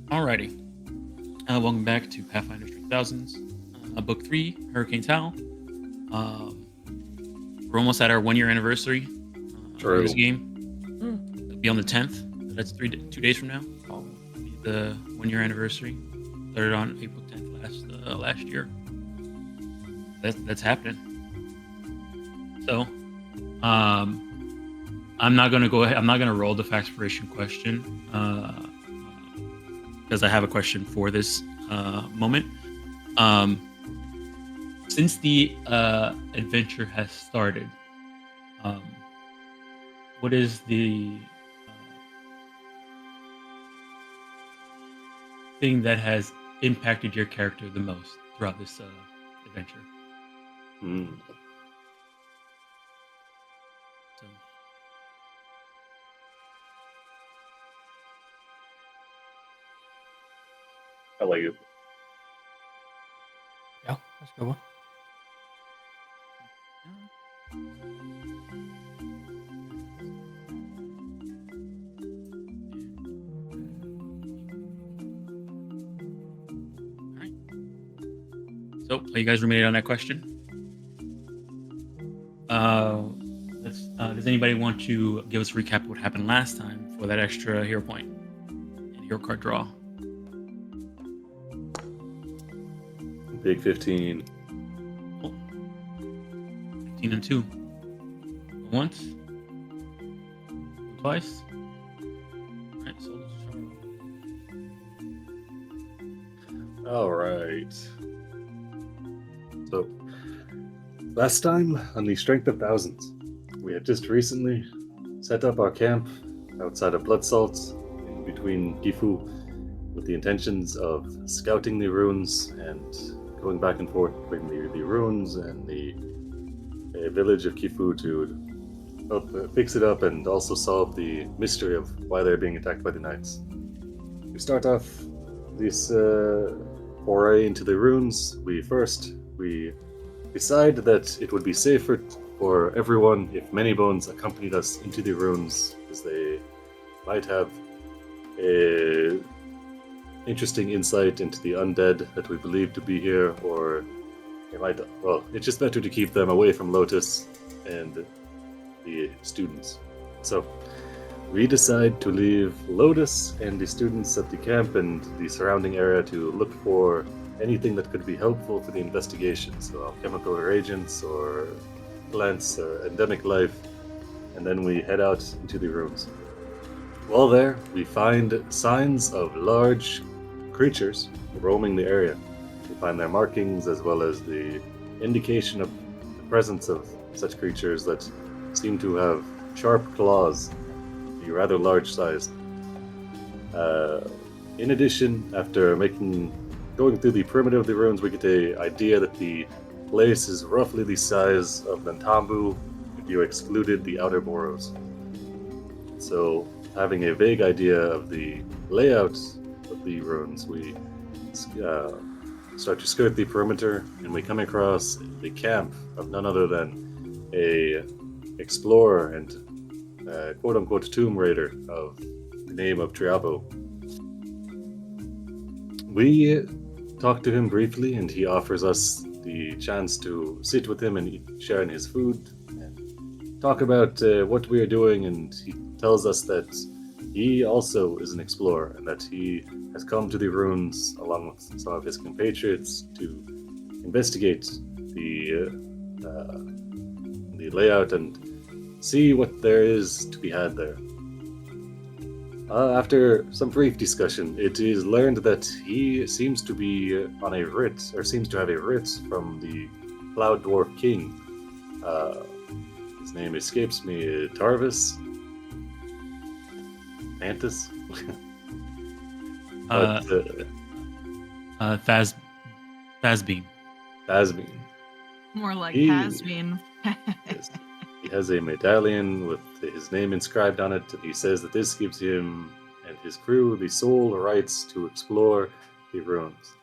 Alrighty. Welcome back to Pathfinder 3000s, Book 3, Hurricane Tal. We're almost at our 1 year anniversary for this game. It'll be on the 10th. That's 2 days from now. It'll be the 1 year anniversary. Started on April 10th last year. That's happening. So, I'm not gonna go ahead. I'm not gonna roll the factspiration question because I have a question for this moment. Since the adventure has started, what is the thing that has impacted your character the most throughout this adventure? So, I like it. Yeah, that's a good one. all right. So, are you guys ruminating on that question? Does anybody want to give us a recap of what happened last time for that extra hero point and hero card draw? Big 15. Cool. 15 and 2. Once. Twice. Alright, so All right. So, last time on the Strength of Thousands, we had just recently set up our camp outside of Bloodsalt in between Gifu with the intentions of scouting the ruins and going back and forth between the ruins and the village of Gifu to help fix it up and also solve the mystery of why they're being attacked by the knights. We start off this foray into the ruins. We decide that it would be safer for everyone if Many Bones accompanied us into the ruins, as they might have a interesting insight into the undead that we believe to be here, or they might, well, it's just better to keep them away from Lotus and the students. So we decide to leave Lotus and the students at the camp and the surrounding area to look for anything that could be helpful for the investigation, so alchemical reagents or plants or endemic life, and then we head out into the ruins. While there, we find signs of large creatures roaming the area. We find their markings as well as the indication of the presence of such creatures that seem to have sharp claws, be rather large size. In addition, after going through the perimeter of the ruins, we get an idea that the place is roughly the size of Nantambu if you excluded the outer boroughs. So, having a vague idea of the layout of the ruins, we start to skirt the perimeter, and we come across the camp of none other than a explorer and quote-unquote tomb raider of the name of Triabo. We talk to him briefly, and he offers us the chance to sit with him and share in his food and talk about what we are doing, and he tells us that he also is an explorer and that he has come to the ruins along with some of his compatriots to investigate the layout and see what there is to be had there. After some brief discussion, it is learned that he seems to be on a writ, or seems to have a writ from the Cloud Dwarf King. His name escapes me. Tarvis? Mantis? Thasbean. Thasbean. More like He- has been. Yes. He has a medallion with his name inscribed on it, and he says that this gives him and his crew the sole rights to explore the ruins.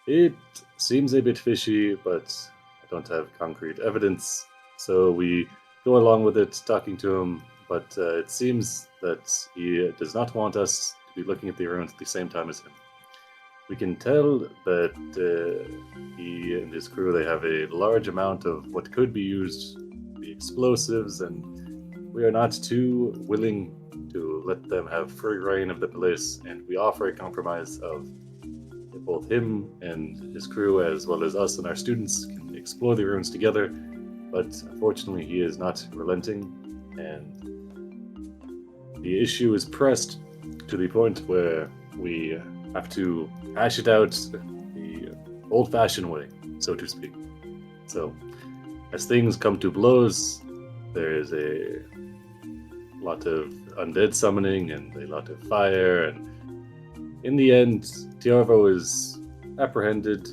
It seems a bit fishy, but I don't have concrete evidence, so we go along with it, talking to him, but it seems that he does not want us to be looking at the ruins at the same time as him. We can tell that he and his crew, they have a large amount of what could be used to be explosives, and we are not too willing to let them have free reign of the place, and we offer a compromise of both him and his crew, as well as us and our students, can explore the ruins together, but unfortunately he is not relenting, and the issue is pressed to the point where we have to hash it out the old-fashioned way, so to speak. So, as things come to blows, there is a lot of undead summoning and a lot of fire, and in the end, Tiarvo is apprehended.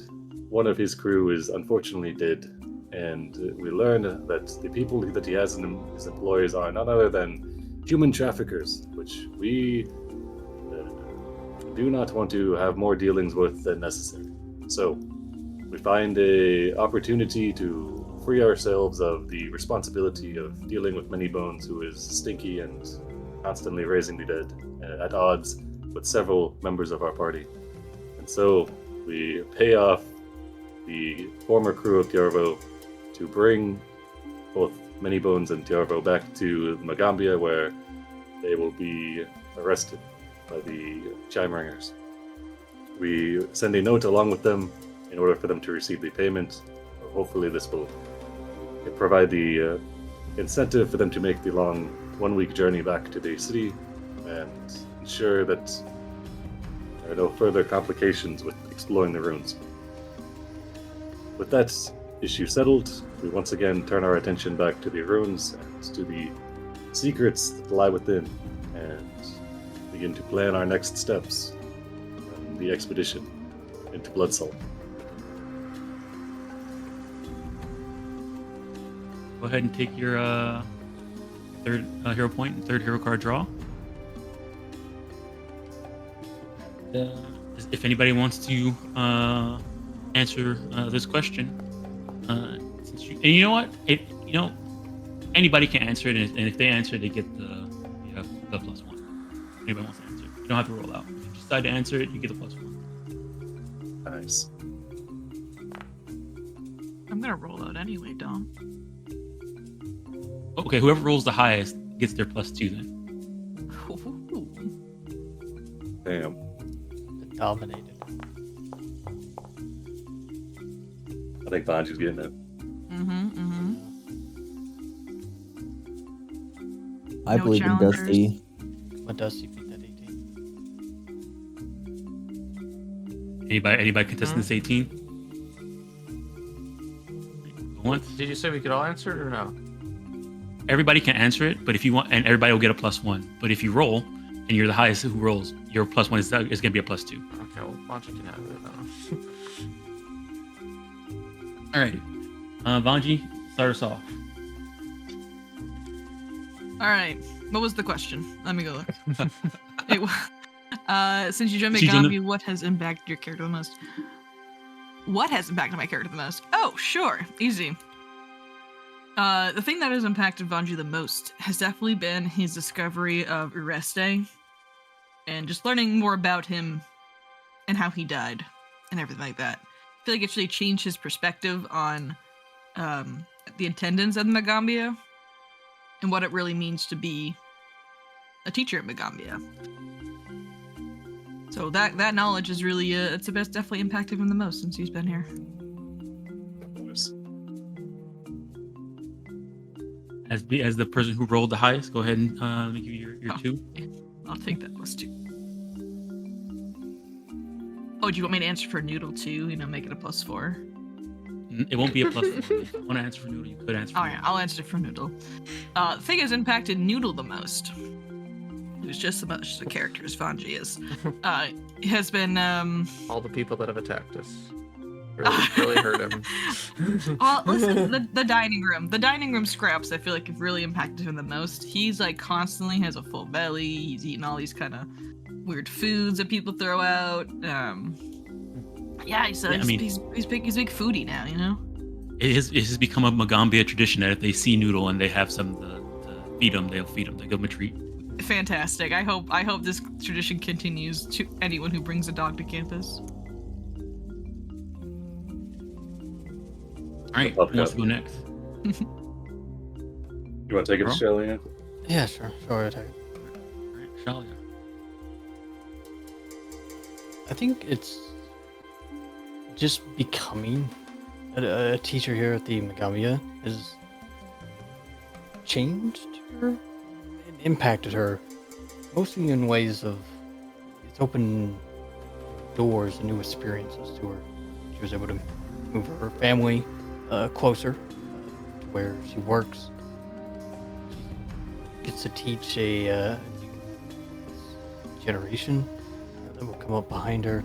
One of his crew is unfortunately dead, and we learn that the people that he has in his employees are none other than human traffickers, which we do not want to have more dealings with than necessary. So, we find a opportunity to free ourselves of the responsibility of dealing with Many Bones, who is stinky and constantly raising the dead, at odds with several members of our party. And so, we pay off the former crew of Tiarvo to bring both Many Bones and Tiarvo back to Magaambya, where they will be arrested by the chime ringers. We send a note along with them in order for them to receive the payment. Hopefully this will provide the incentive for them to make the long 1-week journey back to the city and ensure that there are no further complications with exploring the ruins. With that issue settled, we once again turn our attention back to the ruins and to the secrets that lie within, and begin to plan our next steps on the expedition into Bloodsalt. Go ahead and take your third hero point and third hero card draw. If anybody wants to answer this question, and you know what? Anybody can answer it, and if they answer, they get the +1. Anybody wants to answer it, you don't have to roll out. If you decide to answer it, you get the +1. Nice. I'm gonna roll out anyway, Dom. Okay, whoever rolls the highest gets their +2 then. Damn. Dominated. I think Banju's getting it. I No believe in challengers. Dusty. What does he beat that 18? Anybody contesting this 18? Once. Did you say we could all answer it or no? Everybody can answer it, but if you want, and everybody will get a +1. But if you roll, and you're the highest who rolls, your +1 is going to be a +2. Okay, well, Vanji can have it then. All right, Vanji, start us off. All right. What was the question? Let me go look. Since you joined Since you joined Magaambya, what has impacted your character the most? What has impacted my character the most? Oh, sure. Easy. The thing that has impacted Vanji the most has definitely been his discovery of Ureste and just learning more about him and how he died and everything like that. I feel like it's really changed his perspective on the attendance at Magaambya and what it really means to be a teacher at Magaambya. So that knowledge is really it's the best, definitely impacted him the most since he's been here. As the person who rolled the highest, go ahead and let me give you your 2. I'll take that +2. Oh, do you want me to answer for Noodle too? Make it a +4. It won't be a +4. If you want to answer for Noodle, you could answer for All right, I'll answer for Noodle. The thing has impacted Noodle the most. Who's just as much the character as Vanji is. Has been All the people that have attacked us really hurt him. well, listen, the dining room scraps I feel like have really impacted him the most. He's like constantly has a full belly. He's eating all these kind of weird foods that people throw out. He's big foodie now, It has become a Magaambya tradition that if they see Noodle and they have some to feed them, they'll feed him. They give him a treat. Fantastic. I hope this tradition continues to anyone who brings a dog to campus. All right, Love who wants that. to go next? You want to take it, Bro? Shelly? Yeah, sure. Sure, attack. All right, Shalia. I think it's just becoming a teacher here at the Magaambya has changed her and impacted her, mostly in ways of it's opened doors and new experiences to her. She was able to move her family closer to where she works. She gets to teach a new generation that will come up behind her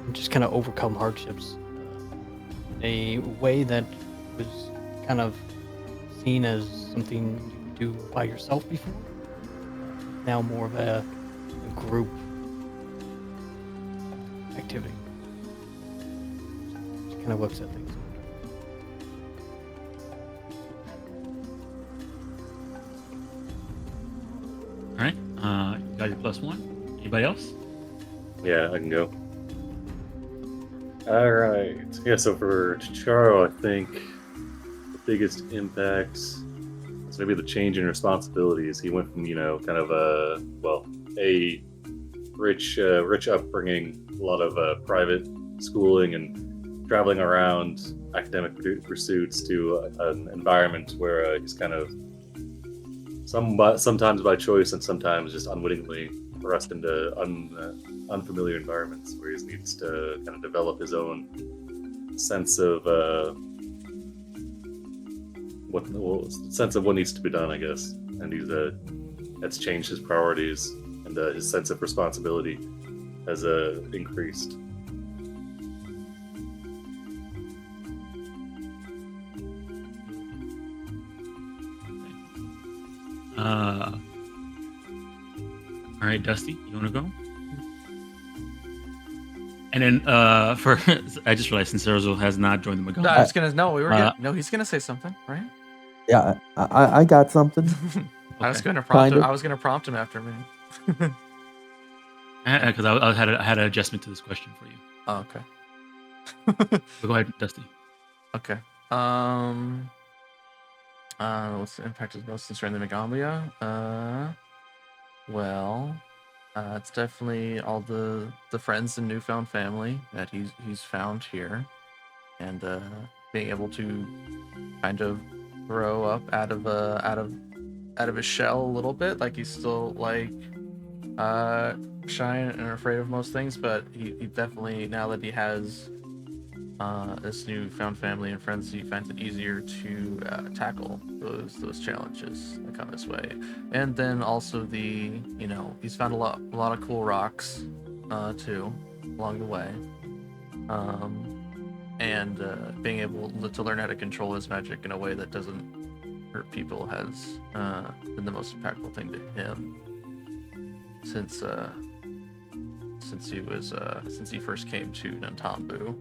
and just kind of overcome hardships in a way that was kind of seen as something you do by yourself before. Now more of a group activity. She kind of looks at things. All right, you got your +1. Anybody else? Yeah, I can go. All right. Yeah, so for Charo, I think the biggest impacts is maybe the change in responsibilities. He went from, kind of a rich upbringing, a lot of private schooling and traveling around academic pursuits, to an environment where he's kind of sometimes by choice and sometimes just unwittingly thrust into unfamiliar environments where he needs to kind of develop his own sense of what needs to be done, I guess. And that's changed his priorities, and his sense of responsibility has increased. All right, Dusty, you want to go? And then I just realized since Erzo has not joined the Magaambya. No, I was gonna. No, we were. No, he's gonna say something, right? Yeah, I got something. I was Okay. gonna prompt him. Kinda. I was gonna prompt him after me. Because I had an adjustment to this question for you. Oh, okay. But go ahead, Dusty. Okay. What's the impact of most since we're in the Magaambya? Well, it's definitely all the friends and newfound family that he's found here, and being able to kind of grow up out of his shell a little bit. Like, he's still like shy and afraid of most things, but he definitely, now that he has this newfound family and friends, he finds it easier to tackle those challenges that come his way. And then also he's found a lot of cool rocks too along the way, and being able to learn how to control his magic in a way that doesn't hurt people has been the most impactful thing to him since he first came to Nantambu.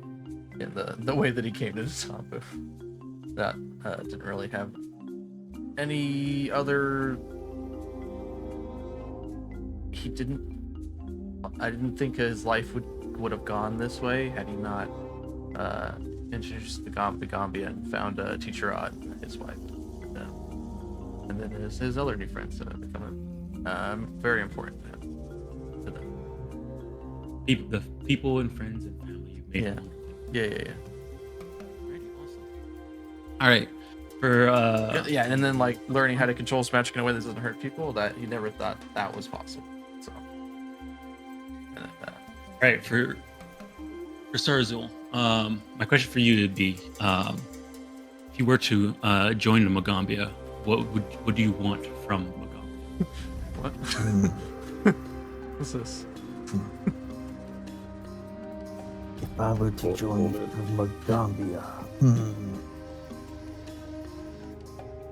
In the way that he came to Nantambu, that didn't really have any other. I didn't think his life would have gone this way had he not introduced the Magaambya and found Teacher Odd, his wife, and then his other new friends become very important to him. To them. The people and friends and family you made. Yeah. Yeah. Alright, awesome. All right, for Yeah, and then like learning how to control his magic in a way that doesn't hurt people, that he never thought that was possible. So, right, for Sarzul, my question for you would be, if you were to join the Magaambya, what do you want from Magaambya? what? What's this? If I were to join the Magaambya,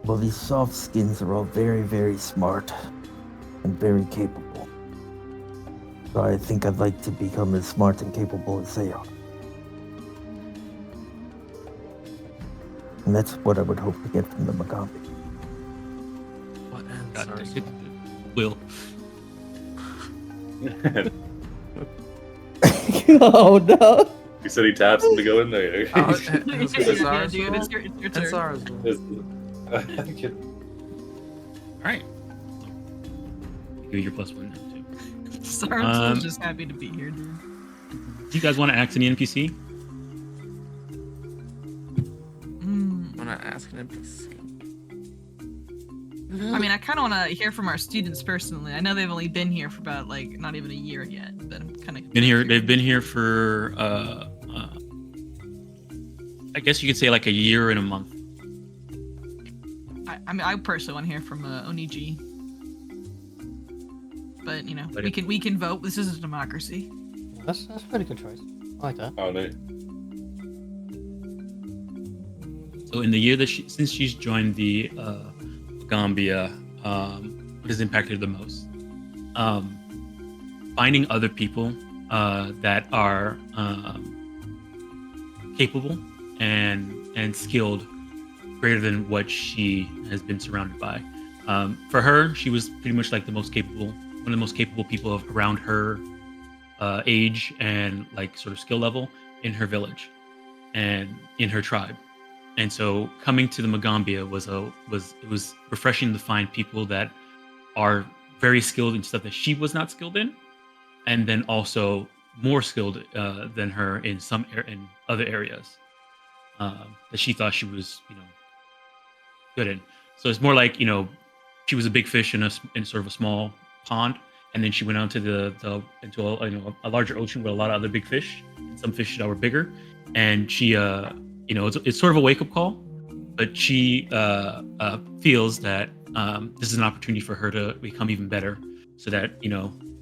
well, these soft skins are all very, very smart and very capable. So I think I'd like to become as smart and capable as they are. And that's what I would hope to get from the Magaambya. stars. Will. Oh no! He said he taps him to go in there. Oh, Yeah, has yeah, Sarah's dude, roll? it's your And turn. Sarah's roll. All right. Give you your +1 now too. Sarah's just happy to be here, dude. Do you guys want to act any NPC? Mm. I'm not asking NPC. I mean, I kind of want to hear from our students personally. I know they've only been here for about like not even a year yet, but I'm kind of Been here. They've been here for I guess you could say like a year and a month. I mean, I personally want to hear from Oniji, but you know, we can vote. This is a democracy. That's a pretty good choice. I like that. Oh, no. So in the year that since she's joined the Magaambya, what has impacted her the most? Finding other people that are capable and skilled greater than what she has been surrounded by. For her, she was pretty much like one of the most capable people around her age and like sort of skill level in her village and in her tribe. And so coming to the Magaambya was refreshing to find people that are very skilled in stuff that she was not skilled in, and then also more skilled than her in in other areas that she thought she was, good in. So it's more like, she was a big fish in sort of a small pond, and then she went out to into a larger ocean with a lot of other big fish, some fish that were bigger, and she it's sort of a wake-up call, but she feels that this is an opportunity for her to become even better, so that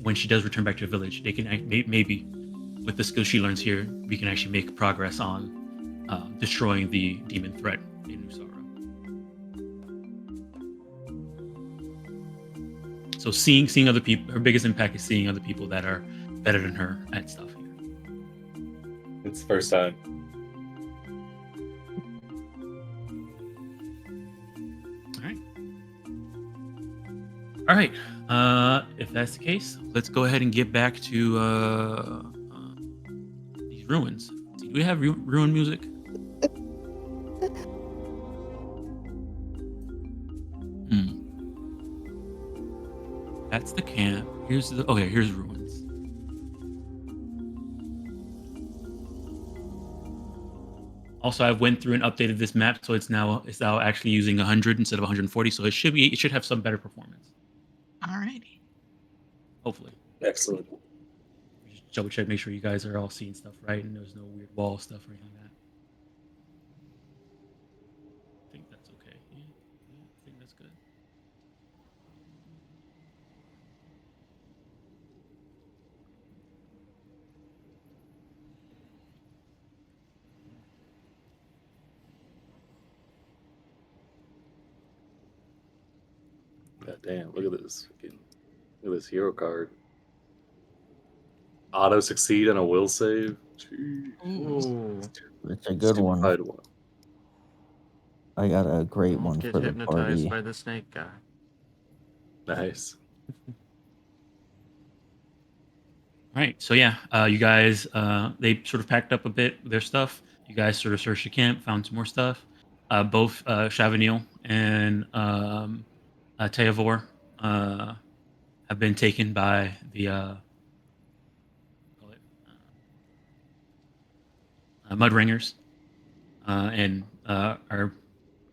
when she does return back to the village, they can maybe with the skills she learns here, we can actually make progress on destroying the demon threat in Usara. So seeing other people, her biggest impact is seeing other people that are better than her at stuff here. It's the first time. All right. If that's the case, let's go ahead and get back to these ruins. Do we have ruin music? That's the camp. Here's ruins. Also, I went through and updated this map, so it's now actually using 100 instead of 140. So it should have some better performance. Alrighty. Hopefully. Excellent. Just double check, make sure you guys are all seeing stuff right, and there's no weird wall stuff or anything like that. I think that's okay. Yeah, I think that's good. God damn, look at this. Look at this hero card. Auto succeed on a will save. Jeez. Ooh. It's a good one. One. I got a great Don't one get for the hypnotized party. by the snake guy. Nice. All right, so yeah, you guys, they sort of packed up a bit of their stuff. You guys sort of searched the camp, found some more stuff. Both Chavanil and Teavor have been taken by the Mudringers, and are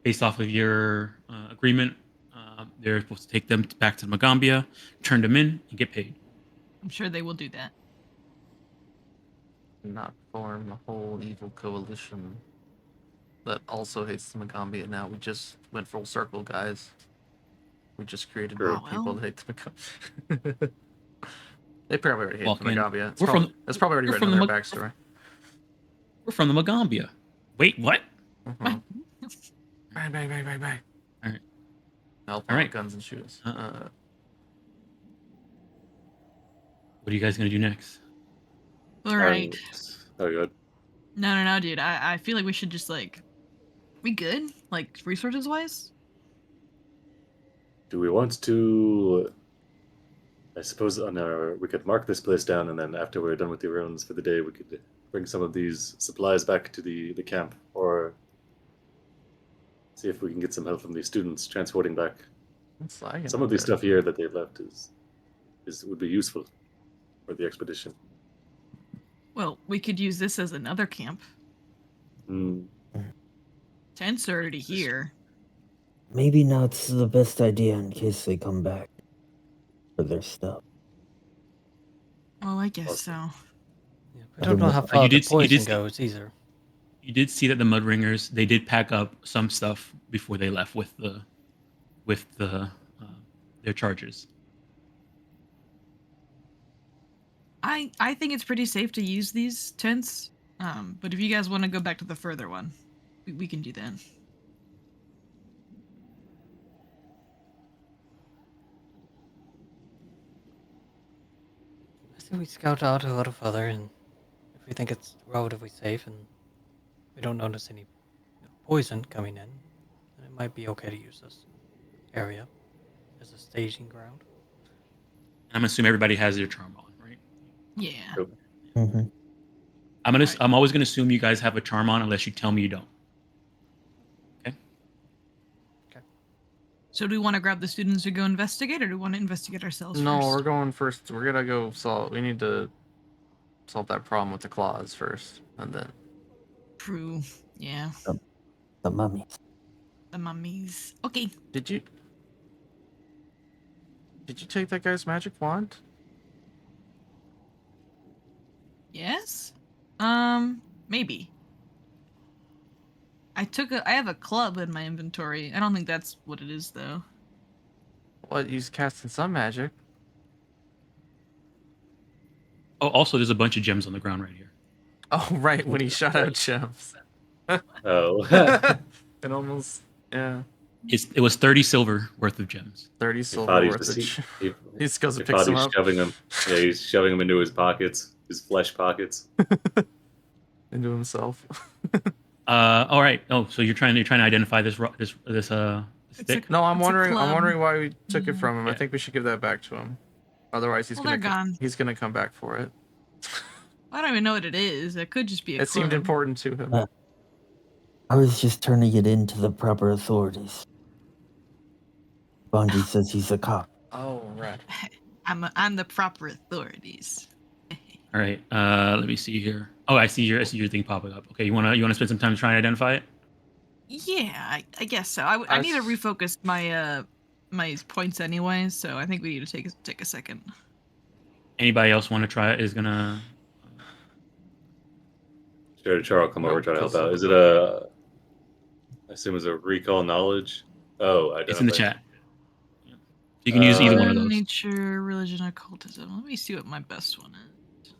based off of your agreement. They're supposed to take them back to the Magaambya, turn them in, and get paid. I'm sure they will do that. Not form a whole evil coalition that also hates the Magaambya. Now we just went full circle, guys. We just created more people that hate the Magaambya. They probably already hate the Magaambya. It's probably already written in their backstory. We're from the Magaambya. Wait, what? Mm-hmm. Bang, bang, bang, bang, bang. All right. Help All right. Guns and shoes. What are you guys gonna do next? All right. Oh, good. No, dude. I feel like we should just we good? Like resources wise? Do we want to? I suppose we could mark this place down, and then after we're done with the ruins for the day, we could bring some of these supplies back to the camp, or see if we can get some help from these students transporting back. It's lagging Some a of the bit. stuff here that they've left would be useful for the expedition. Well, we could use this as another camp. Hmm. Tents are already here. Maybe not the best idea in case they come back for their stuff. Well, I guess so. Yeah, we don't know how You far the did see- you did poison see- goes either. You did see that the Mudringers, they did pack up some stuff before they left with their chargers. I think it's pretty safe to use these tents. But if you guys want to go back to the further one, we can do that. I think we scout out a little further, and if we think it's relatively safe and we don't notice any poison coming in, then it might be okay to use this area as a staging ground. I'm assuming everybody has their charm on, right? Yeah. Yep. Mm-hmm. I'm always gonna assume you guys have a charm on unless you tell me you don't. So do we want to grab the students to go investigate, or do we want to investigate ourselves No, first? we're going first. We're gonna go solve. We need to solve that problem with the claws first, and then. True. Yeah. The mummies. The mummies. Okay. Did you take that guy's magic wand? Yes. Maybe. I have a club in my inventory. I don't think that's what it is, though. What? He's casting some magic. Oh, also, there's a bunch of gems on the ground right here. Oh, right, when he shot out gems. Oh. It almost, yeah. It was 30 silver worth of gems. 30 He silver thought he worth was of just- gems. he- He just goes and he picks thought them he's up. shoving them. Yeah, he's shoving them into his pockets, his flesh pockets. Into himself. All right. Oh, so you're trying to identify this stick? No, I'm It's a wondering club. why we took it from him. I Yeah. think we should give that back to him. Otherwise Well, they're gone. he's gonna come back for it. I don't even know what it is. It could just be a It seemed club. important to him. I was just turning it in to the proper authorities. Bungie says he's a cop. Oh, right. I'm the proper authorities. All right. Let me see here. Oh, I see your thing popping up. Okay, you wanna spend some time trying to identify it? Yeah, I guess so. I need to refocus my my points anyway, so I think we need to take a second. Anybody else want to try it? Is gonna. Sure, Charles, come over, Nope, try to help because out. Is it a? I assume it's a recall knowledge. Oh, It's in the identify. chat. Yeah. You can use either one of those. Nature, religion, occultism. Let me see what my best one is.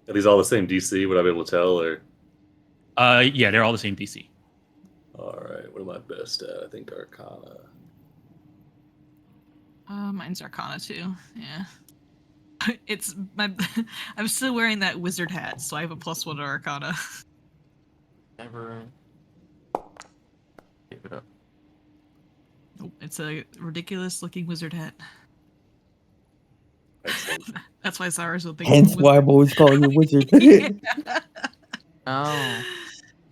Are these all the same DC? Would I be able to tell? Or Yeah, they're all the same DC. all right, what am I best at? I think Arcana. Mine's Arcana too. Yeah. It's my. I'm still wearing that wizard hat, so I have a +1 to Arcana. Never gave it up. Nope, it's a ridiculous looking wizard hat. Excellent. That's why Cyrus will think. Hence why I'm always calling you wizard. Yeah. Oh,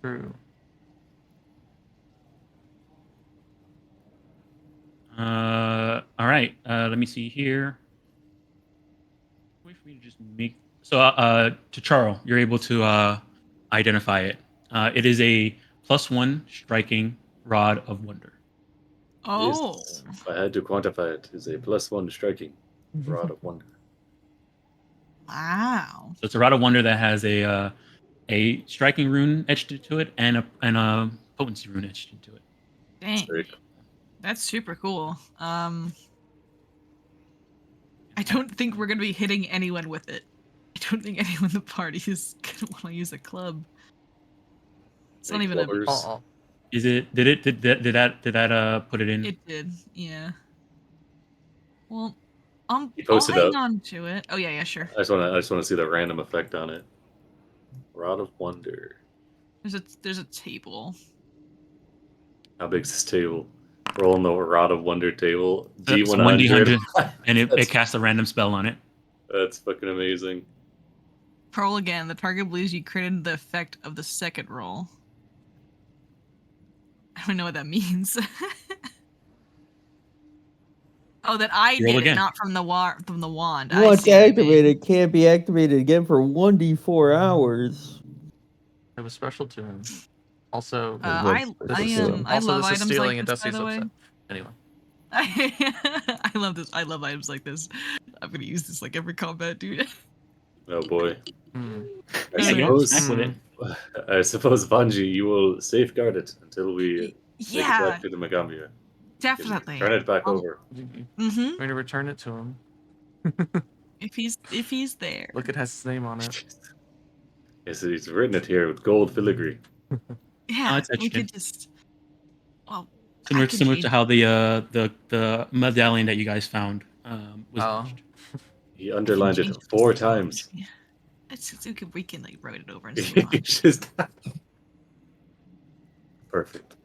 true. All right. Let me see here. Wait for me to just make. So, to Charles, you're able to identify it. It is a +1 striking rod of wonder. Oh. Yes, if I had to quantify it, is a +1 striking rod of wonder. Wow. So it's a rod of wonder that has a striking rune etched into it and a potency rune etched into it. Dang. Very cool. That's super cool. I don't think we're gonna be hitting anyone with it. I don't think anyone in the party is gonna want to use a club. It's not Big even a. clubbers. Oh, Is it? Did that put it in? It did, yeah. Well, He I'll posted hang up. on to it. Oh yeah, sure. I just want to see the random effect on it. Rod of wonder. There's a table. How big's this table? rolling the Rod of Wonder table. It's a D100. 1d100, and it That's- casts a random spell on it. That's fucking amazing. Roll again. The target believes you created the effect of the second roll. I don't know what that means. Oh, that I Roll did it, again. not from the wand. I Once see what you mean. activated, can't be activated again for 1d4 hours. It was special to him. Also, I also love this is items stealing like and this, by Dusty's the way. upset. Anyway. I love this. I love items like this. I'm gonna use this like every combat, dude. Oh boy. Hmm. I Yeah, you have to snack with it. suppose, Vanji, you will safeguard it until we take it Yeah, back to the Magaambya. You can definitely. Turn it back I'll- over. Mm-hmm. I'm going to return it to him. If he's there. Look, it has his name on it. Yes, he's written it here with gold filigree. Yeah, it's we etched could in. just. Well, Similar, I could similar change- to how the medallion that you guys found was Oh. etched. He underlined it change 4 this. times. We can like write it over and just move on. Just- Perfect.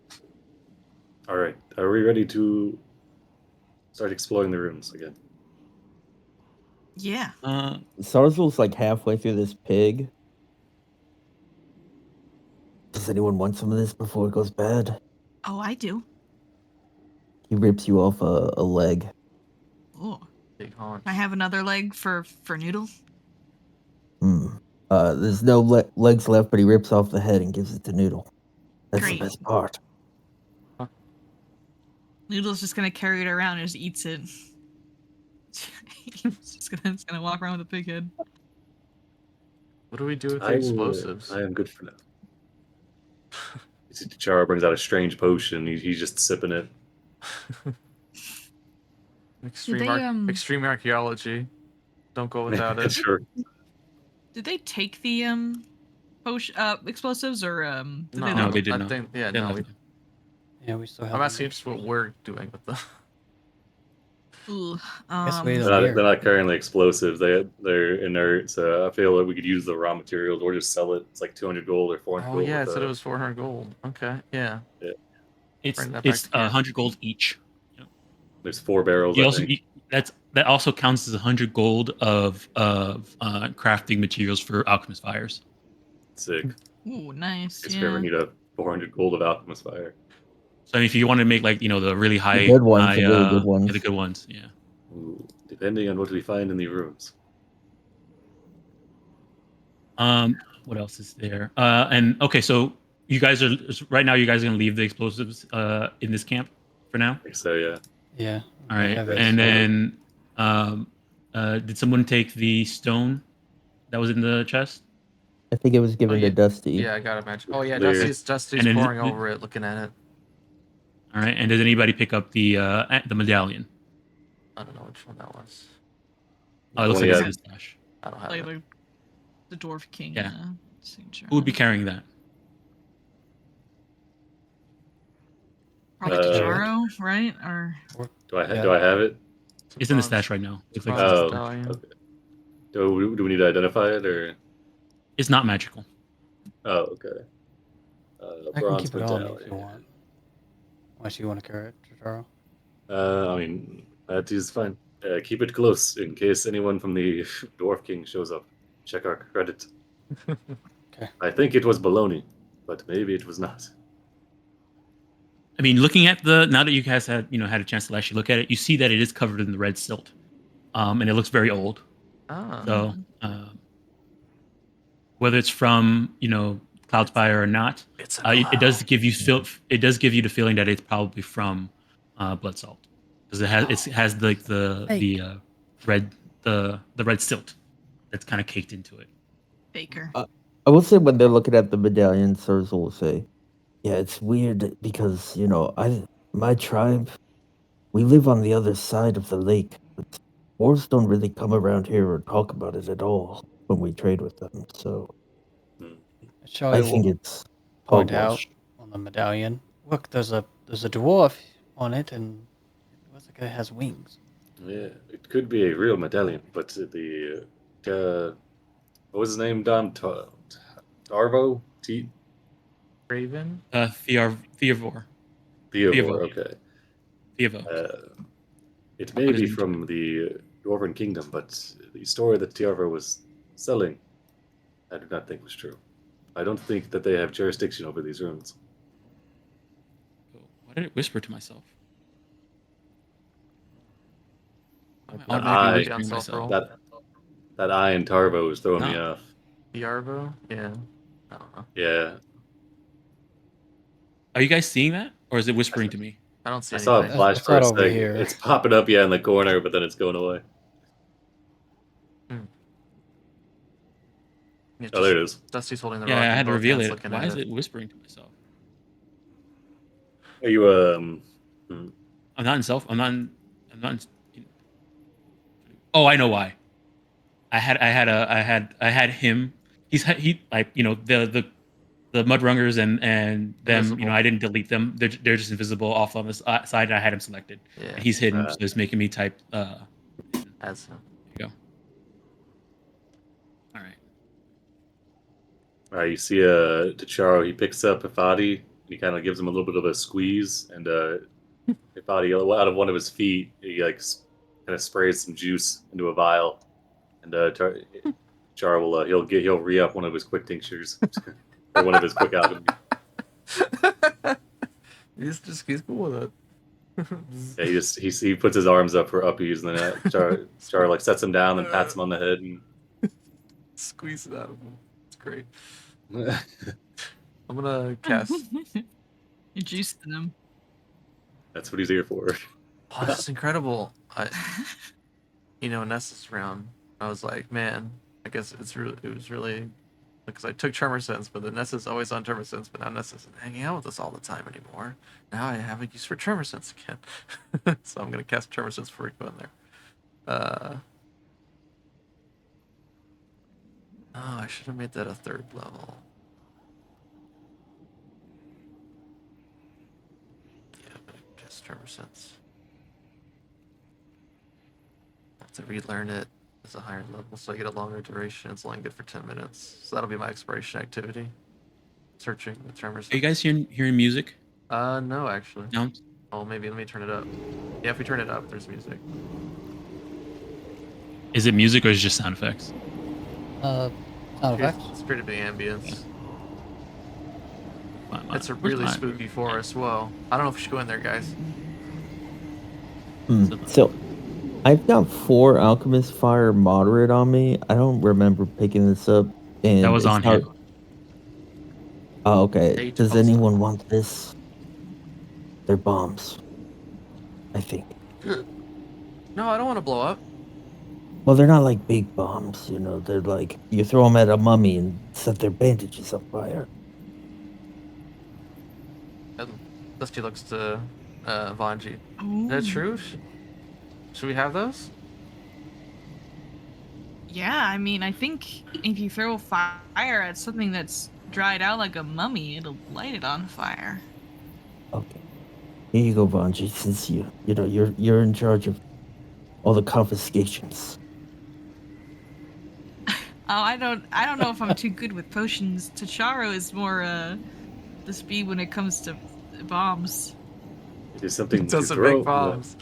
All right, are we ready to start exploring the rooms again? Yeah. Sarzul's like halfway through this pig. Does anyone want some of this before it goes bad? Oh, I do. He rips you off a leg. Oh, Big haunch. I have another leg for Noodle. There's no legs left, but he rips off the head and gives it to Noodle. That's Great. the best part. Noodle's just gonna carry it around and just eats it. It's gonna walk around with a pig head. What do we do with the explosives? I am good for now. You see Chara brings out a strange potion. He's just sipping it. Extreme archaeology. Don't go without it. Sure. Did they take the potion explosives or did No, they No, leave they them? did not. Yeah, They no. left it. Yeah, we still have. I'm them. asking just what we're doing with them. Ooh, Guess we They're don't- not, they're not carrying the explosives. They're inert. So I feel like we could use the raw materials or just sell it. It's like 200 gold or 400 Oh gold. yeah, it with said a- it was 400 gold. Okay, yeah. It's Bring that back to camp. 100 gold each. There's 4 barrels. You I also think. that also counts as 100 gold of crafting materials for alchemist fires. Sick. ooh, nice. If you ever Yeah. need a 400 gold of alchemist fire. So if you want to make like the really high, good ones, high, the really good ones. yeah, the good ones, yeah. Ooh, depending on what we find in the rooms. What else is there? And okay, so you guys are right now. You guys are gonna leave the explosives in this camp for now. I think so, yeah. Yeah. All right, have it. and then did someone take the stone that was in the chest? I think it was given yeah. to Dusty. Yeah, I got a match. Oh yeah, There. Dusty's And then- poring over it, looking at it. All right, and did anybody pick up the medallion? I don't know which one that was. Oh, it looks Well, like yeah. it's in his stash. I don't have Like it. the dwarf king. Yeah. Signature. Who would be carrying that? Probably Uh, Kicharo, right? Or Do I Yeah. do I have it? It's in the Bronze- stash right now. Looks like bronze Oh, medallion. okay. Do we need to identify it or? it's not magical. Oh, okay. I can Bronze keep it on me if you medallion. want. Unless you want to carry it, Jotaro. I mean, that is fine. Keep it close in case anyone from the Dwarf King shows up. Check our credit. Okay. I think it was baloney, but maybe it was not. I mean, looking at now that you guys had had a chance to actually look at it, you see that it is covered in the red silt, and it looks very old. Ah. So whether it's from Cloudspire or not, It's it does give you the feeling that it's probably from Bloodsalt because it has like the red silt that's kind of caked into it. Baker. I will say when they're looking at the medallion, Sirs will say, "Yeah, it's weird because my tribe, we live on the other side of the lake. But dwarves don't really come around here or talk about it at all when we trade with them. So Shall I think it's point out hogwash." on the medallion. Look, there's a dwarf on it, and it looks like it has wings. Yeah, it could be a real medallion, but what was his name? Darvo? Raven. Theovor. Theovor, Theovor. okay. Tiago. It may be from the Dwarven Kingdom, but the story that Tiarva was selling, I do not think was true. I don't think that they have jurisdiction over these runes. Why did it whisper to myself? Why am I That automatically may be whispering to unself myself? roll. That I and Tarvo was throwing me No. off. Yarvo? Yeah. I don't know. Yeah, Are you guys seeing that, or is it whispering to me? I don't see I saw a anything. flash It's for not a over second. here. It's popping up, in the corner, but then it's going away. It's Oh, there it is. Dusty's holding the Yeah, rock. I and had to both reveal hands it. looking Why at is it whispering to myself? Are you I'm not in self. I'm not. I'm not. Oh, I know why. I had him. He like the Mudrungers and them. Invisible. I didn't delete them. They're just invisible off on this side. I had him selected. Yeah. And he's hidden, so it's making me type. As him. There you go. All right. You see Tacharo, he picks up Hifadi, and he kind of gives him a little bit of a squeeze, and Hifadi, out of one of his feet, he kind of sprays some juice into a vial, and Char will he'll re-up one of his quick tinctures, or one of his quick alchemy. He's cool with it. Yeah, he puts his arms up for uppies, and then Char like sets him down and pats him on the head, and Squeeze it out of him. It's great. I'm gonna cast. You juiced them. that's what he's here for. Oh, this is incredible. Nessa's round. I was like, man, I guess it was really because I took Tremor Sense, but the Nessa's always on Tremor Sense, but now Nessa's isn't hanging out with us all the time anymore. Now I have a use for Tremor Sense again. So I'm gonna cast Tremor Sense before we go in there. Oh, I should have made that a 3rd level. Yeah, I'm gonna cast Tremor Sense. I have to relearn it as a higher level, so I get a longer duration. It's only good for 10 minutes. So that'll be my exploration activity. Searching with Tremor Sense. Are you guys hearing music? No, actually. Sounds? Oh, maybe let me turn it up. Yeah, if we turn it up, there's music. Is it music or is it just sound effects? Sound effects. It's pretty big ambience. It's a Where's really mine? spooky forest. Whoa. I don't know if we should go in there, guys. So, I've got 4 Alchemist Fire Moderate on me. I don't remember picking this up. And That was it's on not- here. Oh, okay. Eight Does also. anyone want this? They're bombs. I think. No, I don't want to blow up. Well, they're not like big bombs, They're like, you throw them at a mummy and set their bandages on fire. Dusty looks to Vanji. Is that Ooh. true? Should we have those? Yeah, I mean, I think if you throw fire at something that's dried out like a mummy, it'll light it on fire. Okay. Here you go, Vanji, since you're in charge of all the confiscations. Oh, I don't know if I'm too good with potions. Tacharo is more the speed when it comes to bombs. It is something He to doesn't throw. make bombs.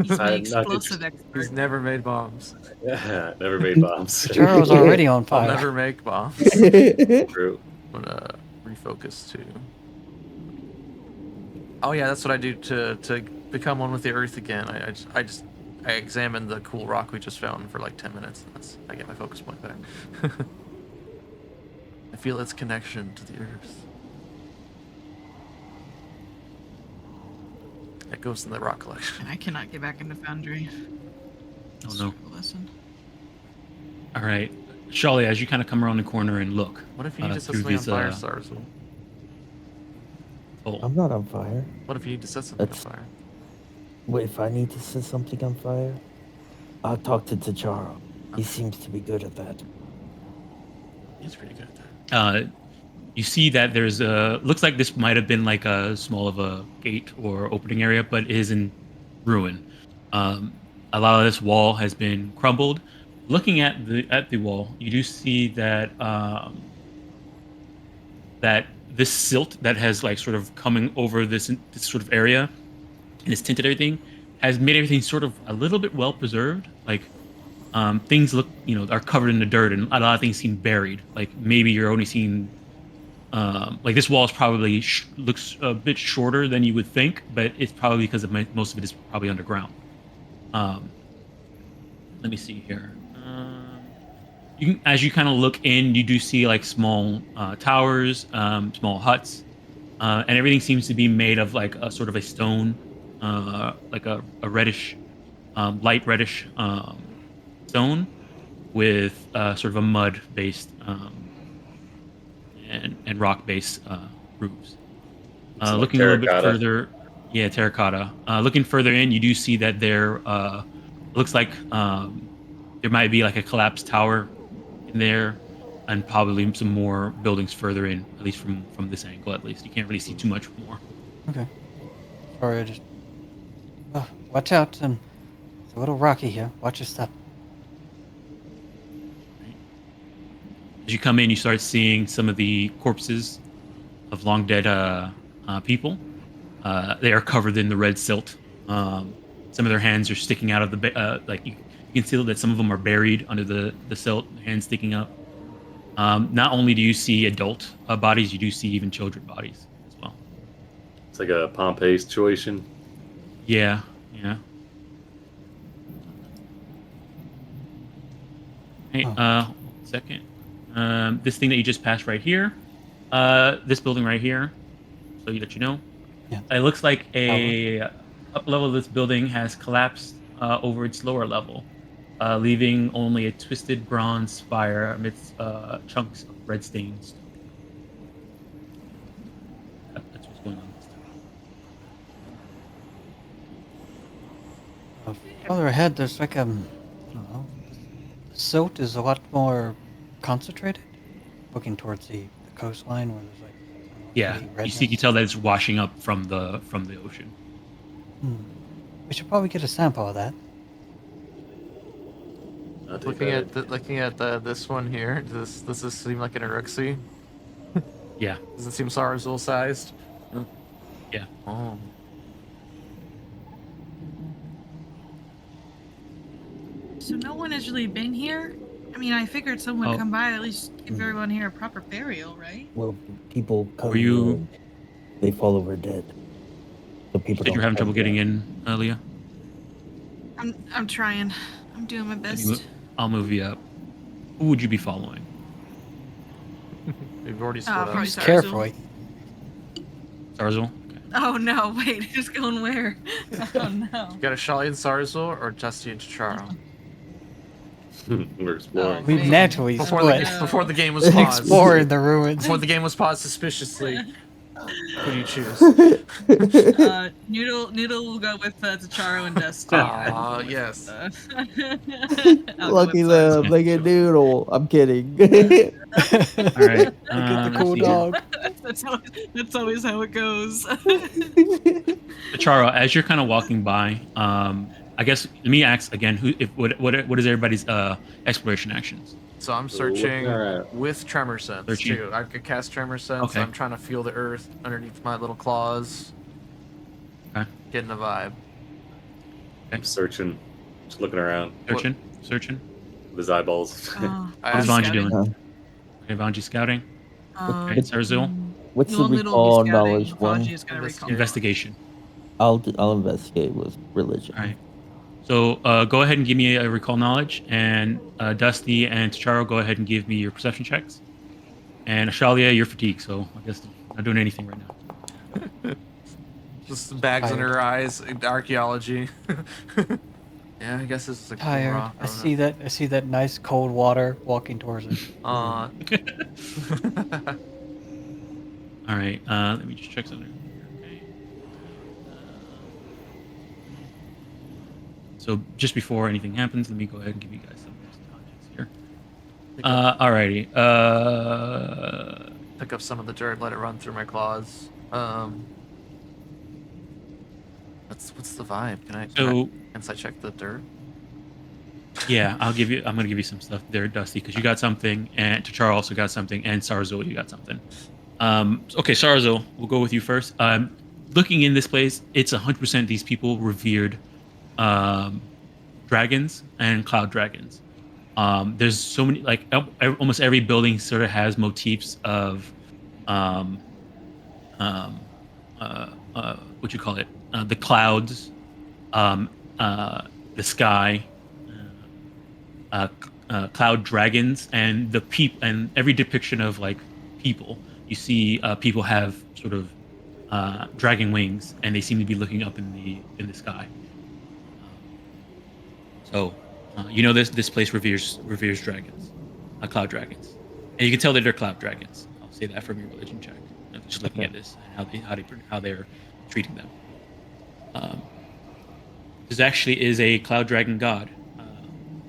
He's I'm the not explosive interested. expert. He's never made bombs. Yeah, never made bombs. Charo's already on I'll fire. never make bombs. True. I'm gonna refocus too. Oh yeah, that's what I do to become one with the earth again. I examine the cool rock we just found for like 10 minutes. And I get my focus point back. I feel its connection to the earth. It goes in the rock collection. And I cannot get back into Foundry. Oh no. Listen. All right. Shali, as you kind of come around the corner and look. What if you need to set through something on these, fire, Starswell? Oh, I'm not on fire. What if you need to set something on That's- fire? Wait, if I need to set something on fire, I'll talk to Tacharo. He seems to be good at that. He's pretty good at that. you see that there's looks like this might have been like a small of a gate or opening area, but it is in ruin. A lot of this wall has been crumbled. Looking at the wall, you do see that that this silt that has like sort of coming over this sort of area and it's tinted everything, has made everything sort of a little bit well preserved. Like things look, are covered in the dirt, and a lot of things seem buried. Like maybe you're only seeing like this wall is probably looks a bit shorter than you would think, but it's probably because most of it is probably underground. Um, let me see here. As you kind of look in, you do see like small towers, small huts, and everything seems to be made of like a sort of a stone, like a reddish, light reddish stone with sort of a mud-based and rock-based roofs. It's like Looking a little bit terracotta. further, yeah, terracotta. Looking further in, you do see that there looks like there might be like a collapsed tower in there, and probably some more buildings further in. At least from this angle, at least you can't really see too much more. Okay. Sorry, I just. Oh, watch out, it's a little rocky here. Watch your step. As you come in, you start seeing some of the corpses of long dead people. They are covered in the red silt. Some of their hands are sticking out of the like you can see that some of them are buried under the silt, hands sticking up. Not only do you see adult bodies, you do see even children bodies as well. It's like a Pompeii situation. Yeah, yeah. Hey, Oh. second. This thing that you just passed right here, this building right here, so that you know, Yeah. it looks like a up level of this building has collapsed over its lower level, leaving only a twisted bronze spire amidst chunks of red stains. That's what's going on this time. Further ahead, there's like I don't know. The silt is a lot more concentrated. Looking towards the coastline where there's like. Yeah, you can tell that it's washing up from the ocean. We should probably get a sample of that. Not too Looking bad. at this one here, does this seem like an Eruxi? Yeah, Does it seem Sarazul sized? yeah. Oh. So no one has really been here? I mean, I figured someone would come by at least give everyone here a proper burial, right? Well, people come Were you- in, they fall over dead. So people Did you don't having come trouble getting back. in, Leah? I'm trying. I'm doing my best. I'll move you up. Who would you be following? We've already split probably up. Sarazul. Carefully. Sarazul? Okay. Oh no, wait, who's going where? Oh no. You got a Shali and Sarazul or Dusty and Charo? We're exploring. We man. naturally split. Before the game was paused. Exploring the ruins. Before the game was paused suspiciously. Who do you choose? Noodle will go with Tacharo and Dusty. Ah, yes. I'll go Lucky with them, Sarazul. they get noodle. I'm kidding. All right. Get the let's cool see here. dog. That's always how it goes. Charo, as you're kind of walking by, I guess let me ask again. What is everybody's exploration actions? So I'm Looking searching around. with Tremor Sense Searching. too. I could cast Tremor Sense. Okay. I'm trying to feel the earth underneath my little claws. Okay. Getting a vibe. I'm searching, just looking around Searching. with his eyeballs. Oh, I How's asked- Vanji doing? Uh, Okay, Vanji scouting. um, Okay, Sarazul. What's the Noodle will be recall scouting, knowledge one? Vanji is gonna recall. Investigation. I'll investigate with religion. All right. So go ahead and give me a recall knowledge, and Dusty and Charo, go ahead and give me your perception checks. And Ashalia, you're fatigued, so I guess I'm not doing anything right now. Just bags Tired. under her eyes. Archaeology. Yeah, I guess this is a cool Tired. rock. I see that. I see that nice cold water walking towards us. All right. Let me just check something here. Okay. So just before anything happens, let me go ahead and give you guys some context here. Alrighty. Pick up some of the dirt, let it run through my claws. What's the vibe? Can I insight check the dirt? Yeah, I'm gonna give you some stuff there, Dusty, because you got something, and Tachara also got something, and Sarazul, you got something. Okay, Sarazul, we'll go with you first. looking in this place, it's 100% these people revered dragons and cloud dragons. There's so many, like almost every building sort of has motifs of um, what you call it, the clouds, um, the sky, cloud dragons, and the and every depiction of like people. You see people have sort of dragon wings, and they seem to be looking up in the sky. So this place reveres dragons, cloud dragons, and you can tell that they're cloud dragons. I'll say that from your religion check. Just looking at this and how they're treating them. This actually is a cloud dragon god.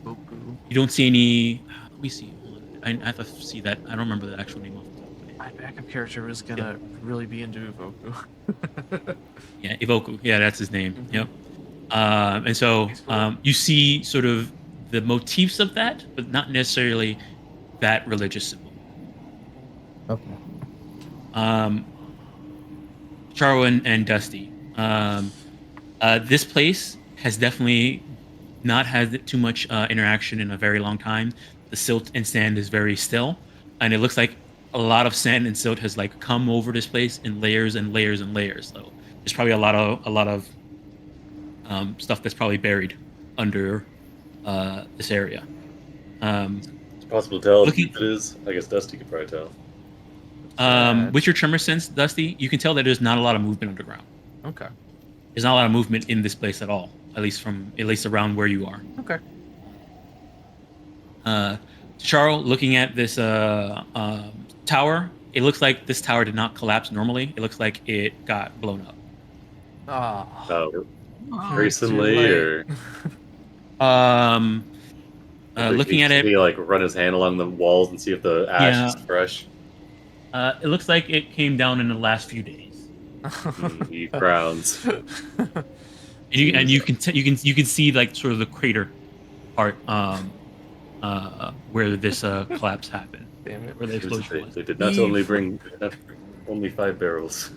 You don't see any. Let me see. I have to see that. I don't remember the actual name off the top of my head. My backup character was gonna really be into Ivoku. Yeah, Ivoku. Yeah, that's his name. Mm-hmm. Yep. And so you see sort of the motifs of that, but not necessarily that religious symbol. Okay. Charo and Dusty. This place has definitely not had too much interaction in a very long time. The silt and sand is very still, and it looks like a lot of sand and silt has like come over this place in layers and layers and layers. So there's probably a lot of stuff that's probably buried under this area. It's possible to tell looking- if it is. I guess Dusty could probably tell. With your tremor sense, Dusty, you can tell that there's not a lot of movement underground. Okay. There's not a lot of movement in this place at all, at least around where you are. Okay. Charo, looking at this tower, it looks like this tower did not collapse normally. It looks like it got blown up. Oh. Recently, too or Looking at it, he like run his hand along the walls and see if the ash is fresh. it looks like it came down in the last few days. He frowns. And you can see like sort of the crater part where this collapse happened. Damn it. Where the explosion was. They did not only bring only 5 barrels.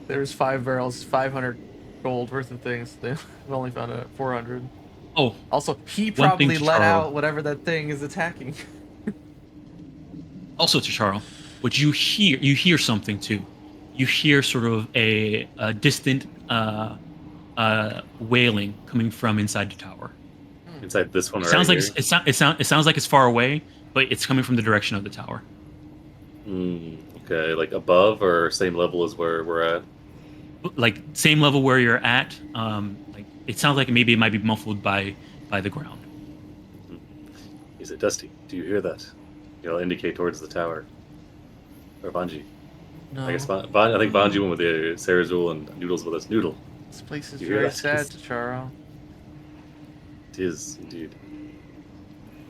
There's 5 barrels, 500 gold worth of things. They've only found 400. Oh, Also, he One thing probably to let Charo. out whatever that thing is attacking. also to Charo, what you hear something too. You hear sort of a distant wailing coming from inside the tower. Inside this one, It sounds right like here. it sounds like it's far away, but it's coming from the direction of the tower. Okay, like above or same level as where we're at. Like same level where you're at. Like it sounds like maybe it might be muffled by the ground. He said, "Dusty, do you hear that?" He'll indicate towards the tower. Or Banji. No. I guess I think Banji went with the Sarazul and Noodles with us. Noodle. This place is You hear very that? sad, Charo. It is indeed.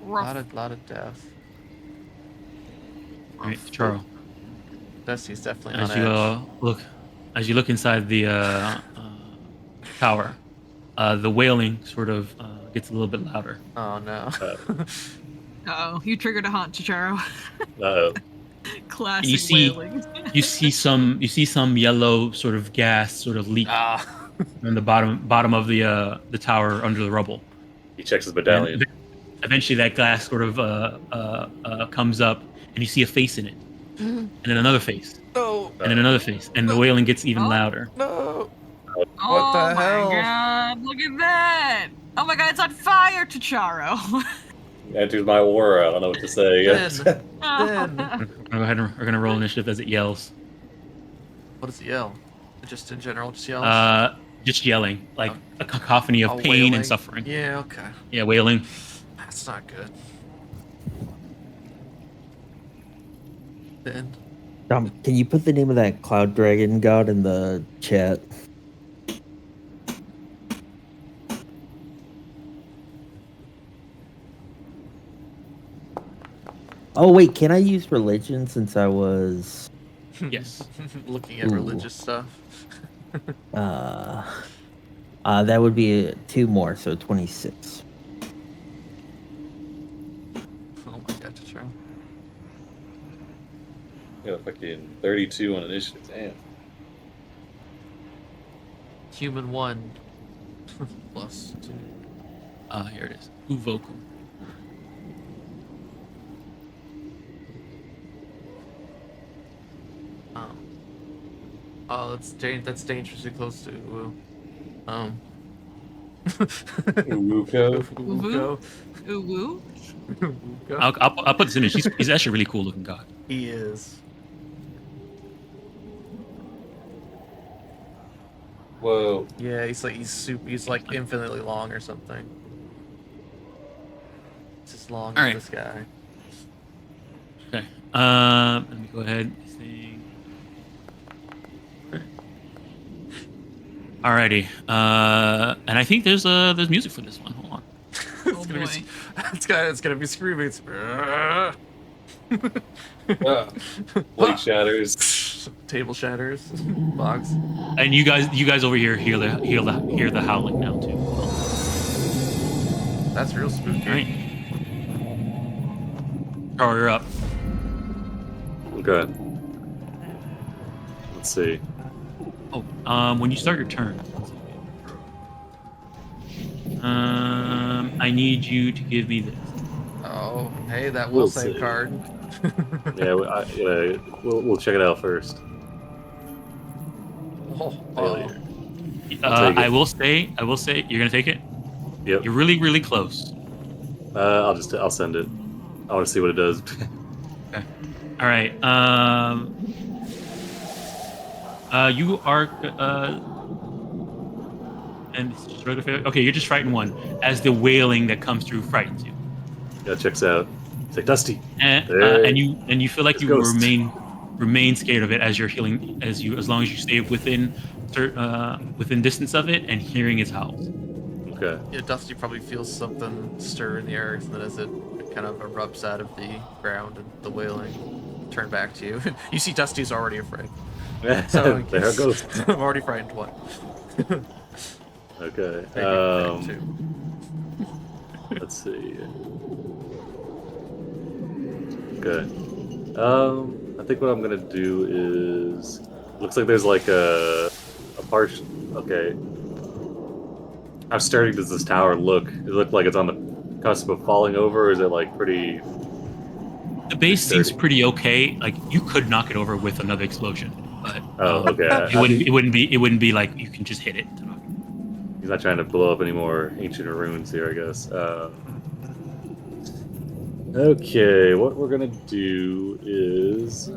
Lot of death. All right, Charo. Dusty's definitely As on you edge. as you look inside the tower, the wailing sort of gets a little bit louder. Oh no. Oh, you triggered a haunt, Charo. Uh-oh. Classic You see- wailing. You see some yellow sort of gas sort of leak from the bottom of the tower under the rubble. He checks his medallion. And eventually, that glass sort of comes up, and you see a face in it, and then another face, No. and then another face, and the wailing gets even louder. No. Oh the my hell? god, look at that! Oh my god, it's on fire, Charo! Enters my aura. I don't know what to say. Ben. Go ahead and we're gonna roll initiative as it yells. What does it yell? Just in general, just yells? Just yelling, like a cacophony of Oh, pain wailing? and suffering. Yeah, okay. Yeah, wailing. That's not good. Ben. Can you put the name of that cloud dragon god in the chat? Oh wait, can I use religion since I was Yes. Looking at Ooh. religious stuff. that would be 2 more, so 26. Oh my god, Charo. Got fucking 32 on initiative. Damn. human 1 plus 2. Here it is. Uvocum. Oh, that's dangerously close to Uwuko. Uwuko. Ooh woo. Uwuko. I'll put this in. He's actually a really cool looking god. He is. Whoa. Yeah, he's like infinitely long or something. It's as long All as right. this guy. Okay. Let me go ahead. This thing. Okay. Alrighty. And I think there's music for this one. Hold on. Oh gonna boy. It's gonna be screaming. It's Blade shatters. table shatters, box. And you guys over here hear the howling now too. That's real spooky. All right. Carl, you're up. Okay. Let's see. Oh, when you start your turn, I need you to give me this. Oh, hey, that We'll will save see. card. Yeah, we'll check it out first. Oh, Failure. I'll take it. I will say, you're gonna take it. Yep. You're really, really close. I'll send it. I want to see what it does. Okay. All right. You are. And it's just regular failure. Okay, you're just frightened 1 as the wailing that comes through frightens you. Yeah, checks out. It's like Dusty. And Hey, you feel like it's you ghost. remain scared of it as you're healing as long as you stay within distance of it and hearing its howls. Okay. Yeah, Dusty probably feels something stir in the earth, and then as it kind of erupts out of the ground and the wailing, turn back to you. You see Dusty's already afraid. So There it goes. I'm already frightened 1. Okay. Maybe frightened 2. Let's see. Okay. I think what I'm gonna do is. Looks like there's like a partial. Okay. How sturdy does this tower look? Does it look like it's on the cusp of falling over, or is it like pretty? The base seems Sturdy. pretty okay. Like you could knock it over with another explosion, but Oh, okay. it wouldn't be like you can just hit it to knock it. He's not trying to blow up any more ancient ruins here, I guess. Okay, what we're gonna do is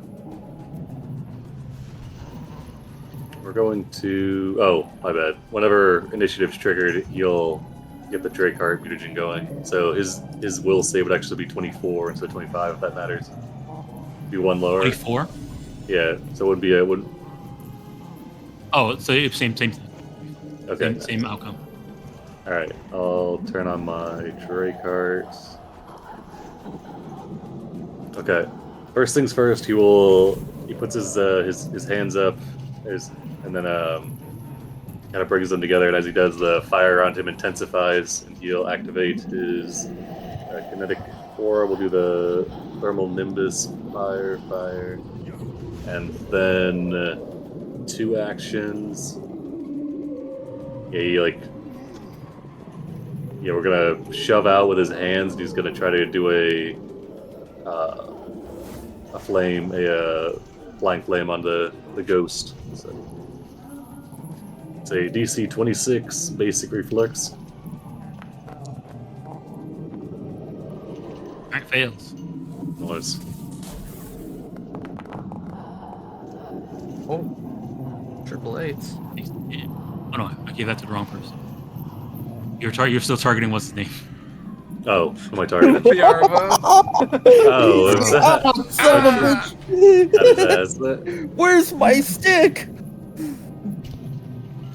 we're going to. Oh, my bad. Whenever initiative's triggered, you'll get the Drakeheart mutagen going. So his will save would actually be 24 instead of 25, if that matters. Be 1 lower. 24. Yeah, so it would be a would. Oh, so same Okay. same outcome. All right, I'll turn on my Drakeheart. Okay. First things first, he puts his hands up, and then kind of brings them together. And as he does, the fire around him intensifies, and he'll activate his kinetic aura. We'll do the thermal nimbus, fire, and then 2 actions. Yeah, we're gonna shove out with his hands, and he's gonna try to do a flying flame on the ghost. So it's a DC 26 basic reflex. Alright, fails. Nice. Oh, triple 8s. Oh no, I gave that to the wrong person. You're still targeting what's his name? Oh, who am I targeting? Yarva. Oh, is that? Oh, son of a bitch! That's that. Where's my stick?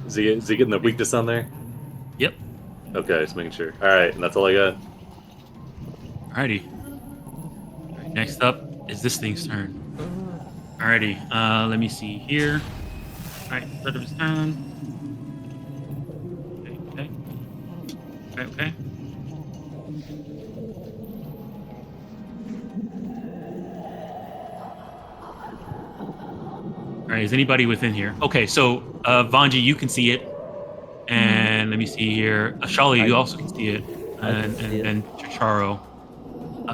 Is he getting the weakness on there? Yep. Okay, just making sure. All right, and that's all I got. Alrighty. Alright, next up is this thing's turn. Alrighty. Let me see here. Alright, start of his turn. Okay. Alright, is anybody within here? Okay, so Vanji, you can see it. and let me see here. Ashali, you also can see it, I can and see it. then Chicharo,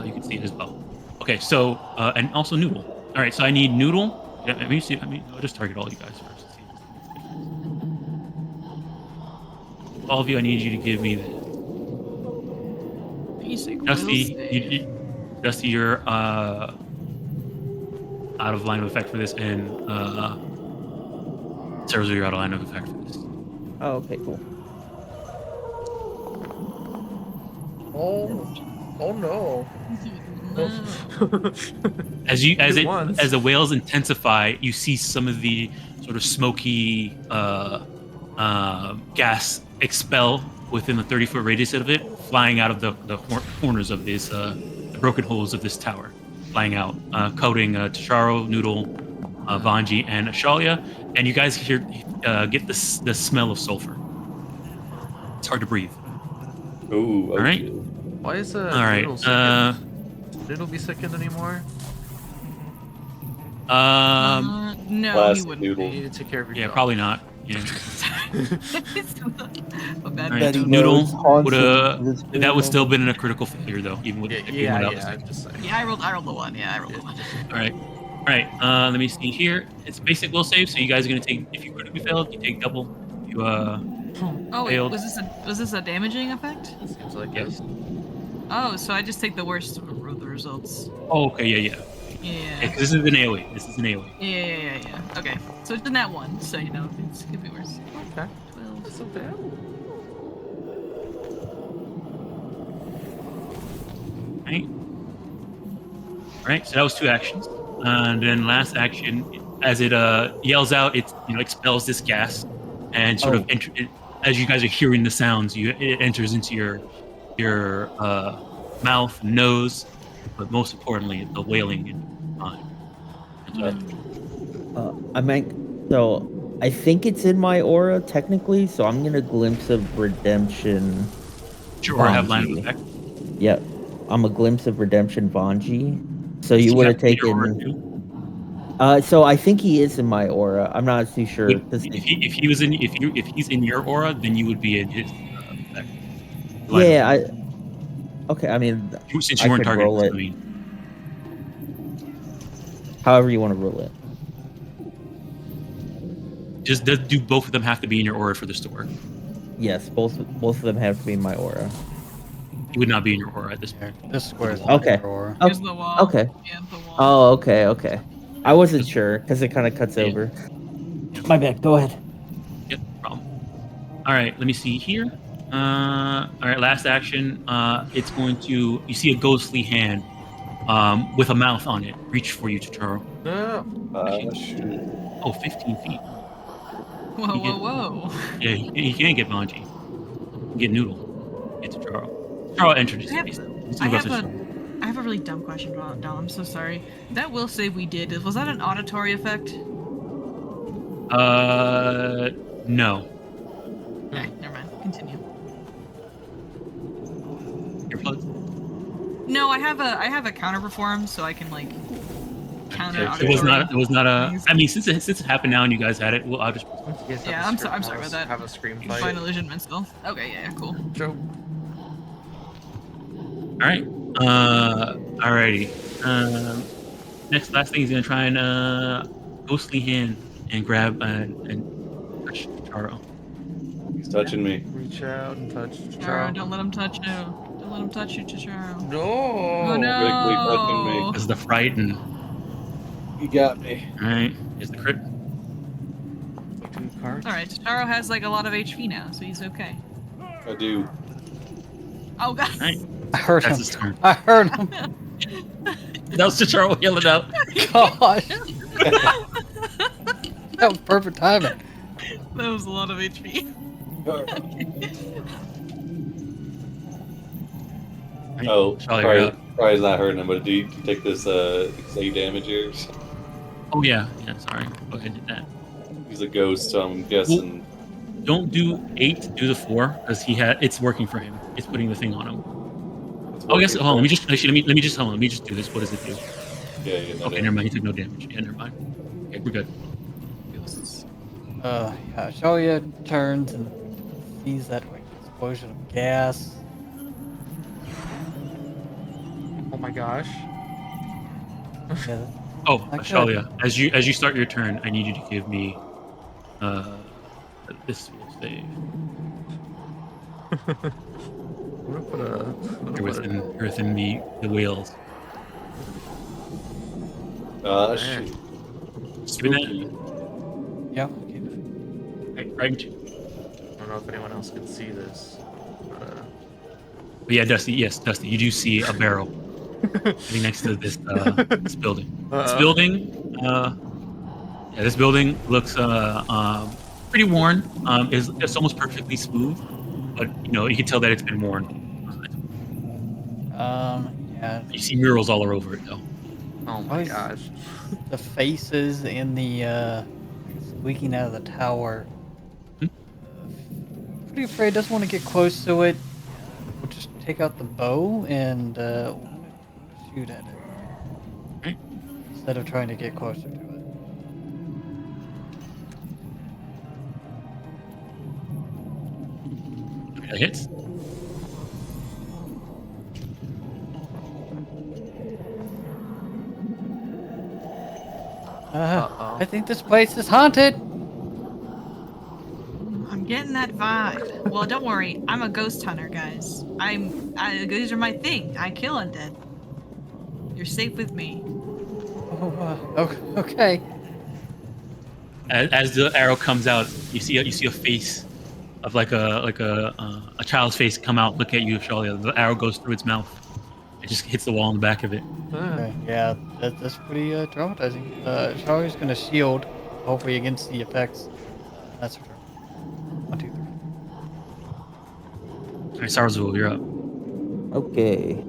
you can see it as well. Okay, so and also Noodle. All right, so I need Noodle. Yeah, let me see. I'll just target all you guys first. See if this makes a difference. All of you, I need you to give me this. Basic will Dusty, save. Dusty, you're out of line of effect for this, and Sarah, you're out of line of effect for this. Oh, okay, cool. Oh no. No. As It was. the whales intensify, you see some of the sort of smoky gas expel within the 30-foot radius of it, flying out of the corners of this the broken holes of this tower, flying out, coating Tasharo, Noodle, Vanji, and Ashalia, and you guys get the smell of sulfur. It's hard to breathe. Ooh, All right. Why is All right. Noodle sickened? Noodle be sickened anymore? No, he Classic wouldn't. Noodle. You need to take care of your Yeah, dog. probably not. Yeah. A bad All right, Betty so noodle. Noodle knows haunts would him this very that would still moment. been a critical failure though, even with Yeah, even without the yeah. second. Just saying. Yeah, I rolled the one. Yeah, I rolled the one. All right. Let me see here. It's basic will save, so you guys are gonna take. If you critically failed, you take double. If you Oh wait, failed. was this a damaging effect? Seems like Yes. it. Oh, so I just take the worst of the results. Oh, okay, yeah. Yeah. 'Cause this is an AOE. This is an AOE. Yeah. Okay, so it's in that one, so you know it could be worse. Okay. 12. That's so bad. Right. All right. So that was 2 actions, and then last action, as it yells out, it expels this gas, and sort of as you guys are hearing the sounds, it enters into your mouth, nose, but most importantly, the wailing in your mind. That's what happens. So I think it's in my aura technically, so I'm gonna glimpse of redemption. Sure, or have line of Vanji. effect. Yep, I'm a glimpse of redemption Vanji. So Does you he would have have to be in your aura taken. too? So I think he is in my aura. I'm not too sure. If he's in your aura, then you would be in his effect. Line of Yeah, effect. okay. I mean, Since I you weren't could targeted. roll it. I mean, however you want to roll it. do both of them have to be in your aura for this to work? Yes, both of them have to be in my aura. He would not be in your aura at this point. This square is Okay. Aurora. Here's the wall. Okay. Yeah, the wall. Oh, okay. I wasn't sure because it kind of cuts Yeah. over. My bad. Go ahead. Yep, no problem. All right, let me see here. All right, last action. It's going to. You see a ghostly hand, with a mouth on it, reach for you, Totoro. No. Shoot. Oh, 15 feet. Whoa. Yeah, he can't get Vanji. He can get Noodle. Get Totoro. Totoro entered his space. I have a really dumb question, Dom. I'm so sorry. That will save we did. Was that an auditory effect? No. Okay, never mind. Continue. Earplugs? No, I have a counter perform, so I can like counter It auditory. was not a. things. I mean, since it happened now and you guys had it, well, I'll just. You guys have Yeah, a I'm scream- sorry about that. Have a scream fight. Fine illusion minstrel. Okay, yeah, cool. Joe. All right. Alrighty. Last thing, he's gonna try and ghostly hand and grab and touch Taro. He's touching me. Reach out and touch Charo, Charo. don't let him touch you. Don't let him touch you, Charo. No. Oh Critically touching me. no! This is the frighten. He got me. All right. Here's the crit. 2 cards. All right, Charo has like a lot of HP now, so he's okay. I do. Oh god! All right. I heard That's him. his turn. I heard him. That was Taro yelling out. Gosh. That was perfect timing. That was a lot of HP. Oh, Charlie, you're up. probably not hurting him, but do you take this 8 damage here? Oh yeah. Sorry. Go ahead and do that. He's a ghost, so I'm guessing. Don't do 8. Do the 4 because it's working for him. It's putting the thing on him. it's Oh, I guess. working Hold on. for Let me just hold on. Let me just do this. What does it do? him. Yeah, you know Okay, that. never mind. He took no damage. Yeah, never mind. Okay, we're good. Yeah, Shalia turns and sees that like explosion of gas. Oh my gosh. Yeah, Oh, not Ashalia, as you start your turn, I need you to give me this will save. I'm gonna put a. You're within the whales. Shoot. Spin it. Spooky. Yeah. Okay. Right. I don't know if anyone else can see this. But yeah, Dusty. Yes, Dusty. You do see a barrel sitting next to this this building. This building, this building looks pretty worn. It's almost perfectly smooth, but you can tell that it's been worn. Yeah. You see murals all over it though. Oh my gosh. The faces in the leaking out of the tower. Pretty afraid. Doesn't want to get close to it. We'll just take out the bow and shoot at it. Okay. Instead of trying to get closer to it. That hits. I think this place is haunted. I'm getting that vibe. Well, don't worry. I'm a ghost hunter, guys. These are my thing. I kill undead. You're safe with me. Oh, okay. As the arrow comes out, you see a face of like a child's face come out, look at you, Ashalia. The arrow goes through its mouth. It just hits the wall in the back of it. Okay, yeah, that's pretty traumatizing. Charlie's gonna shield, hopefully against the effects. That's her turn. 1, 2, 3. All right, Sarzul, you're up. Okay.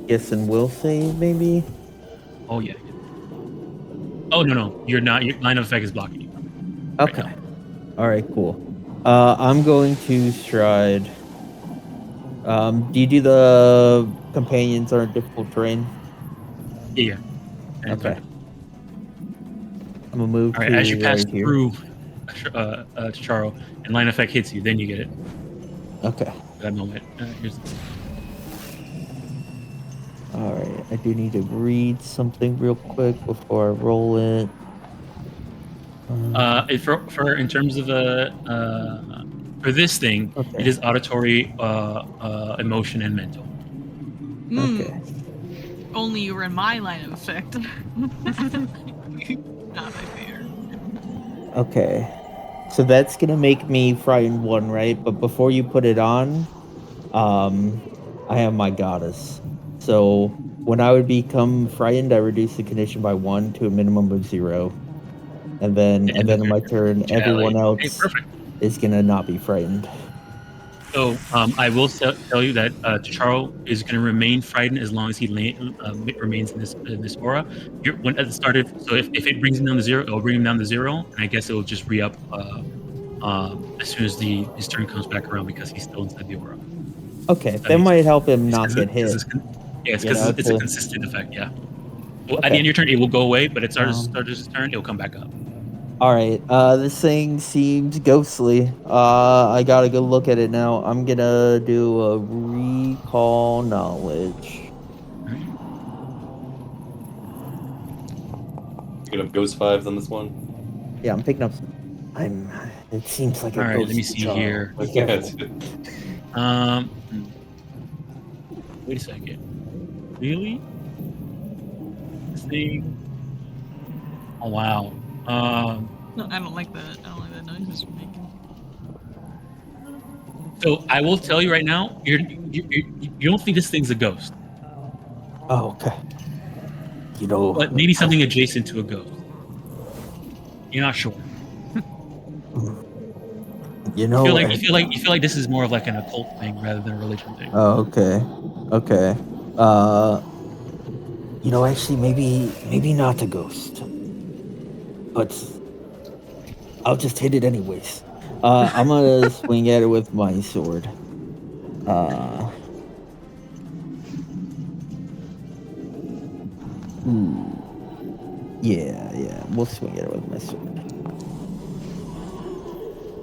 Guessing will save maybe. Oh yeah. Oh no, you're not. Your line of effect is blocking you. Okay. Right All right, cool. I'm going to stride. Do you do the companions aren't difficult terrain? Yeah. Okay. I'm gonna move All right. to As you pass right here. through Charo, and line of effect hits you, then you get it. Okay. At that moment. Here's All right. I do need to read something real quick before I roll it. for in terms of for this thing, Okay. it is auditory, emotion, and mental. Okay. Only you were in my line of effect. Not my fear. Okay. So that's gonna make me frightened 1, right? But before you put it on, I have my goddess. So when I would become frightened, I reduce the condition by 1 to a minimum of 0. And then on my turn, everyone else is gonna not be frightened. So I will tell you that Charo is going to remain frightened as long as he remains in this aura. When at the start of, so if it brings him down to 0, it'll bring him down to 0, and I guess it will just re-up as soon as his turn comes back around because he's still inside the aura. Okay, that might help him not get hit. It's because it's a consistent effect. Yeah. Well, Okay. at the end of your turn, it will go away, but at the start of his turn, it will come back up. All right. This thing seems ghostly. I gotta go look at it now. I'm gonna do a recall knowledge. You gonna have ghost 5s on this one? Yeah, I'm picking up. It seems like a All right, ghost. let me see here. Okay, that's good. Wait a second. Really? This thing? Oh wow. No, I don't like that. I don't like that noise it's making. So I will tell you right now, you don't think this thing's a ghost, Oh, okay. You know, but maybe something adjacent to a ghost. You're not sure. you know. You feel like this is more of like an occult thing rather than a religion thing. Oh, okay. Okay. You know, actually, maybe not a ghost, but I'll just hit it anyways. I'm gonna swing at it with my sword. Yeah, we'll swing at it with my sword.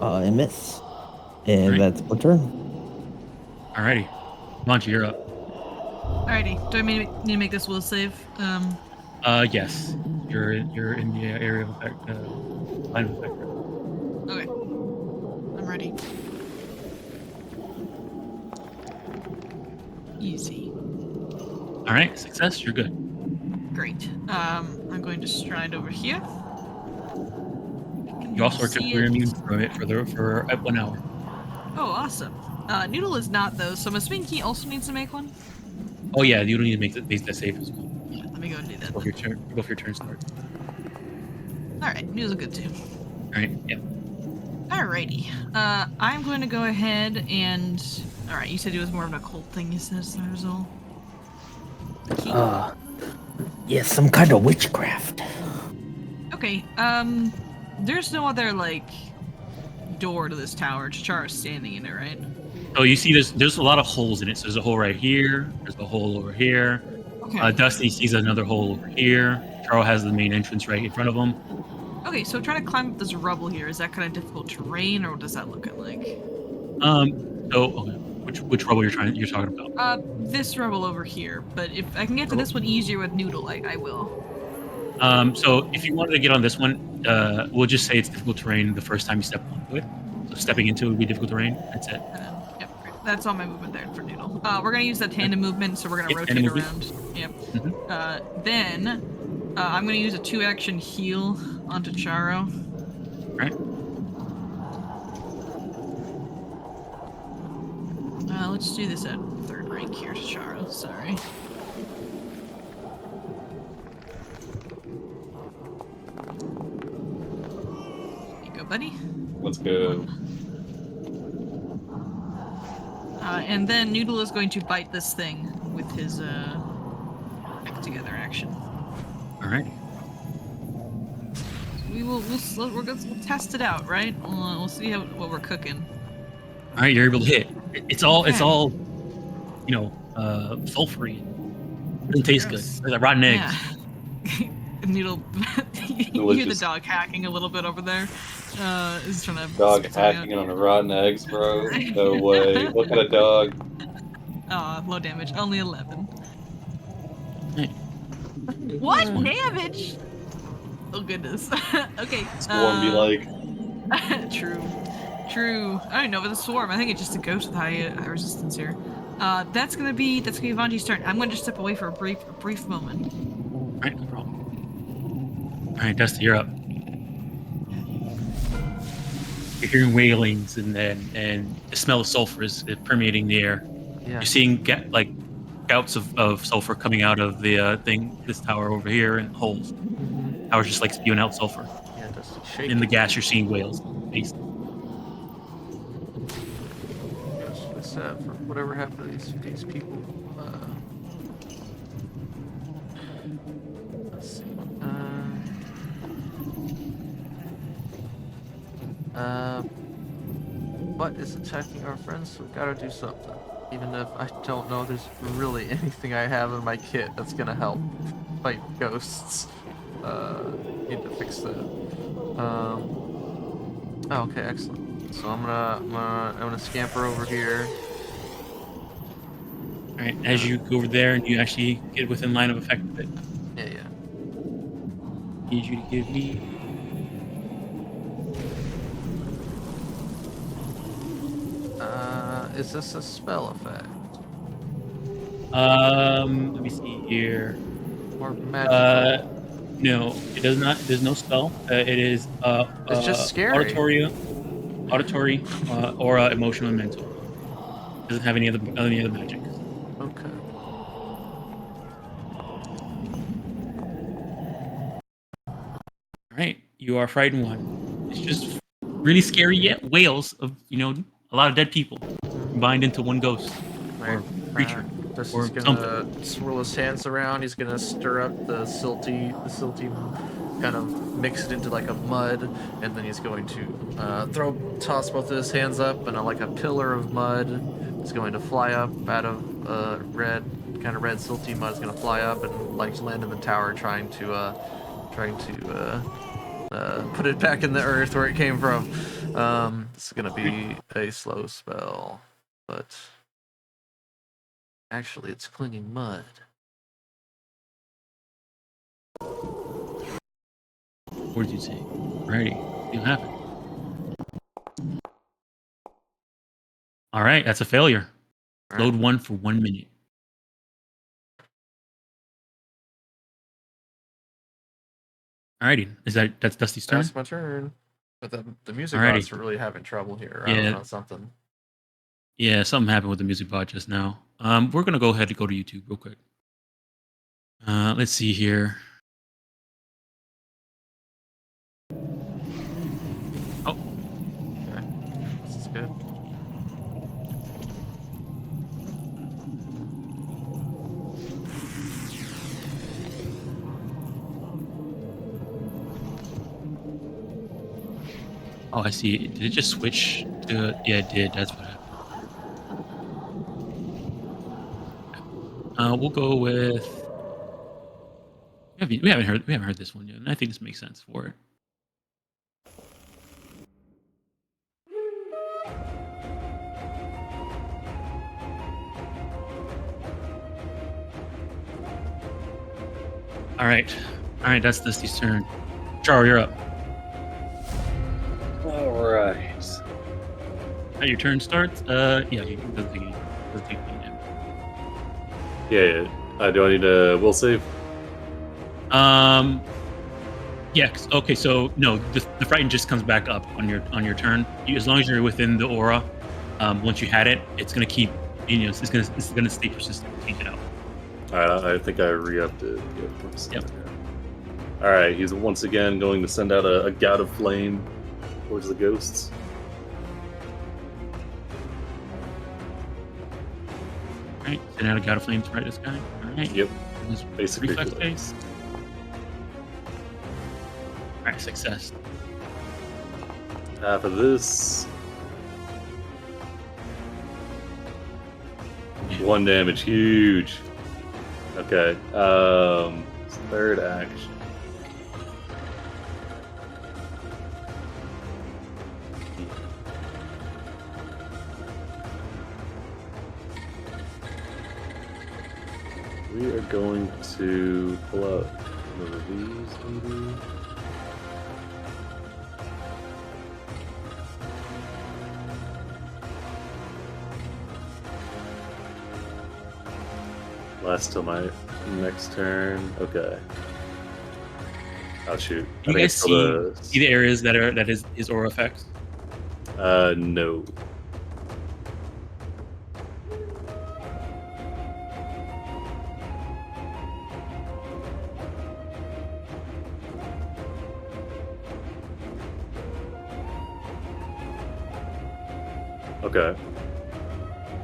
I miss. And Right. that's my turn. Alrighty. Mwangi, you're up. Alrighty. Do I need to make this will save? Yes. You're in the area of effect, line of effect. Okay. I'm ready. Easy. Alright, success, you're good. Great. I'm going to stride over here. You also are See temporarily it. immune from it for 1 hour. Oh, awesome. Noodle is not though, so I'm assuming he also needs to make one. Oh yeah, you don't need to make that save as well. Let me go and do that. Go for your turn start. All right, Noodle's good too. Alright, yeah. Alrighty. I'm going to go ahead and. All right, you said it was more of an occult thing. You said Sarzal. Yes, some kind of witchcraft. Okay. There's no other like door to this tower. Chara's standing in it, right? So you see there's a lot of holes in it. So there's a hole right here. There's a hole over here. Okay. Dusty sees another hole over here. Charo has the main entrance right in front of him. Okay, so trying to climb up this rubble here, is that kind of difficult terrain, or what does that look like? So okay. Which rubble you're talking about? This rubble over here. But if I can get to this one easier with Noodle, I will. So if you wanted to get on this one, we'll just say it's difficult terrain the first time you step onto it. So stepping into it would be difficult terrain. That's it. Yep, great. That's all my movement there for Noodle. We're gonna use that tandem movement, so we're gonna rotate tandem around. Yep. Then I'm gonna use a 2-action heal onto Charo. Right. Let's do this at 3rd rank here to Charo. Sorry. There you go, buddy. Let's go. And then Noodle is going to bite this thing with his back together action. All right. We'll test it out, right? We'll see what we're cooking. All right, you're able to hit. It's all sulfury. Doesn't taste good. Gross. It's like rotten eggs. Yeah. Noodle, you hear the Delicious. dog hacking a little bit over there. Is trying to Dog spit something hacking on a rotten eggs, bro. No way. What kind of dog? out. Low damage, only 11. Hey. What damage? Oh goodness. Okay. Swarm be like. True. I don't know about the swarm. I think it's just a ghost with high resistance here. That's gonna be Vanji's turn. I'm going to step away for a brief moment. All right, no problem. All right, Dusty, you're up. You're hearing wailings and the smell of sulfur is permeating the air. Yeah. You're seeing gouts of sulfur coming out of the this tower over here, and holes. Tower's just like spewing out sulfur. Yeah, Dusty, shake In the it. gas, you're seeing whales. What's that for whatever happened to these people? Let's see. What is attacking our friends? We gotta do something. Even if I don't know there's really anything I have in my kit that's gonna help fight ghosts. Need to fix that. Oh, okay, excellent. So I'm gonna scamper over here. All right, as you go over there and you actually get within line of effect of it, Yeah. need you to give me. Is this a spell effect? Let me see here. Or magical? No, it does not. There's no spell. It is It's just scary. auditory, or emotional and mental. Doesn't have any other magic. Okay. All right, you are frightened one. It's just really scary yet whales of a lot of dead people combined into one ghost or creature. Dusty's gonna swirl his hands around. He's gonna stir up the silty, kind of mix it into like a mud, and then he's going to toss both of his hands up, and like a pillar of mud is going to fly up out of red silty mud is gonna fly up and like land in the tower, trying to put it back in the earth where it came from. this is gonna be a slow spell, but actually, it's clinging mud. What did you say? Alrighty, see what happened. All right, that's a failure. All right. Load 1 for 1 minute. Alrighty, that's Dusty's turn? That's my turn. But the music Alrighty. bots are really having trouble here. I Yeah. don't know, something. Yeah, something happened with the music bot just now. We're gonna go ahead and go to YouTube real quick. Let's see here. Oh, Okay. This is good. oh, I see. Did it just switch to? Yeah, it did. That's what happened. We'll go with. We haven't heard this one yet, and I think this makes sense for it. All right, that's Dusty's turn. Char, you're up. All right. Your turn starts. Yeah, you doesn't take any damage. Yeah. Do I need a will save? Yeah. Okay. So no, the frighten just comes back up on your turn. As long as you're within the aura, once you had it, it's gonna keep. It's gonna stay persistent. Take it out. All right. I think I re-upped it. Yep. All right. He's once again going to send out a gout of flame towards the ghosts. All right. Send out a god of flame to right this guy. All right. Yep. His Basically. reflex base. All right. Success. Half of this. 1 damage. Huge. Okay. Third action. We are going to pull out one of these, maybe. Last till my next turn. Okay. Oh shoot. You guys see the areas that is his aura effects? No. Okay.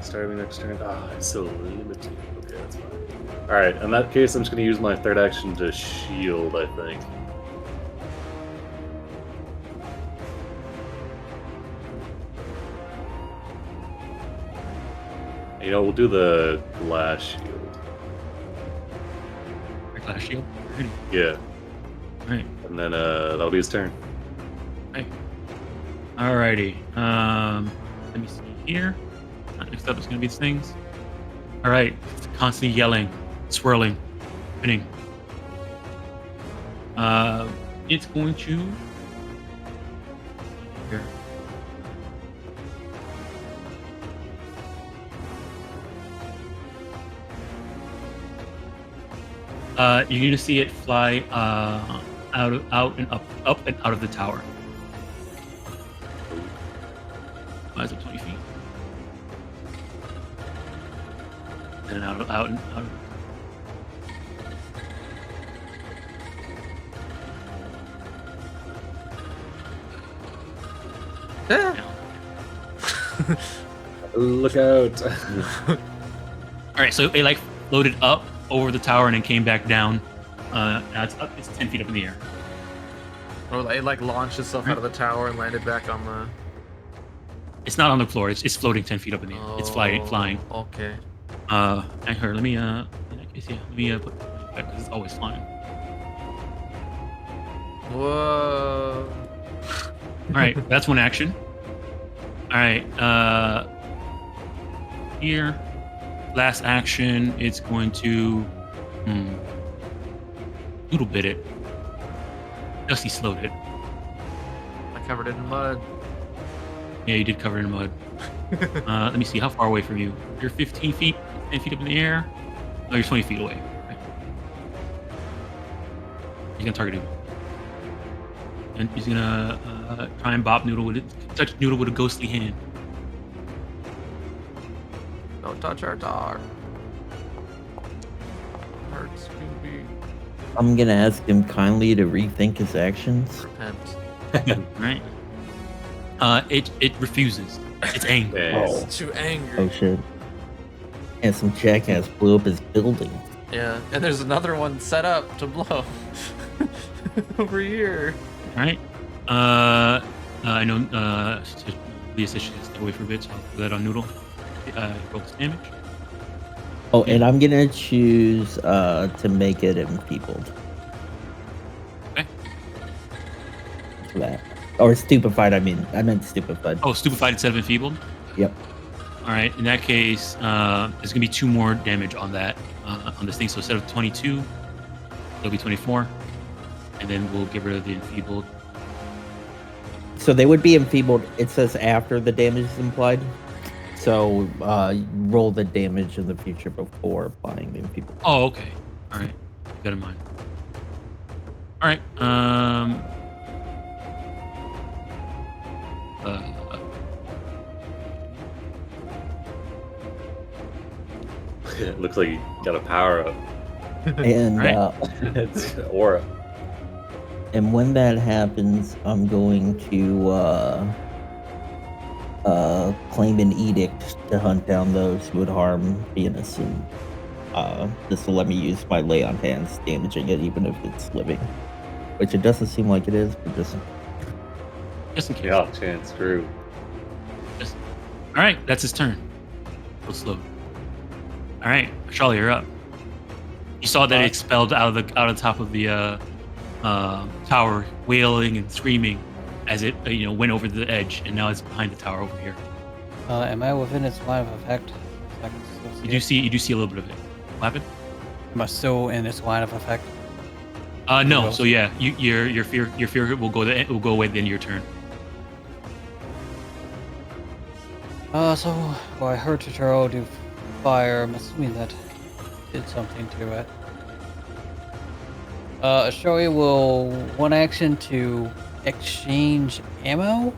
Starting next turn. It's so limited. Okay, that's fine. Alright, in that case, I'm just going to use my third action to shield, I think. We'll do the glass shield. Glass shield? Yeah. Alright. And then that'll be his turn. Okay. Alrighty. Let me see here. Next up is going to be these things. Alright. It's constantly yelling, swirling, spinning. It's going to. Here. You're going to see it fly out and up and out of the tower. Flies up 20 feet. And out and out. Look out! All right, so it floated up over the tower and then came back down. Now it's up. It's 10 feet up in the air. Or it launched itself out of the tower and landed back on the. It's not on the floor. It's floating 10 feet up in the air. It's flying. Okay. And her. Let me in that case, let me put it back because it's always flying. Whoa. All right, that's one action. All right. Here, last action. It's going to noodle bit it. Dusty slowed it. I covered it in mud. Yeah, you did cover it in mud. Let me see. How far away from you? You're 15 feet, 10 feet up in the air. No, you're 20 feet away. Right. He's gonna target him. And he's gonna try and bop Noodle with it. Touch Noodle with a ghostly hand. Don't touch our dog. Hurts, Scooby. I'm gonna ask him kindly to rethink his actions. Repent. Right. It refuses. It's angry. Yes. It's too angry. Oh shit. And some jackass blew up his building. Yeah, and there's another one set up to blow. Over here. All right. I know. Leah says she's stay away for a bit, so I'll put that on Noodle. Roll this damage. Oh, and I'm gonna choose to make it enfeebled. Okay. That. Or stupefied, I meant stupefied. Oh, stupefied instead of enfeebled. Yep. All right. In that case, there's gonna be 2 more damage on that on this thing. So instead of 22, it'll be 24, and then we'll get rid of the enfeebled. So they would be enfeebled. It says after the damage is implied. So roll the damage in the future before applying the enfeebled. Oh, okay. All right. Keep that in mind. All right. It looks like you got a power up. And Right. It's aura. and when that happens, I'm going to claim an edict to hunt down those who would harm the innocent. This will let me use my lay on hands, damaging it even if it's living, which it doesn't seem like it is, but just Just in case. Yeah, chance, screw. All right. That's his turn. Real slow. All right, Charlie, you're up. You saw that it expelled out of the top of the tower, wailing and screaming as it went over the edge, and now it's behind the tower over here. Am I within its line of effect? I can still see You it? do see a little bit of it. What happened? Am I still in its line of effect? No. Well- So yeah, your fear will go away at the end of your turn. So I heard Totoro do fire. I'm assuming that did something to it. Shoei will one action to exchange ammo.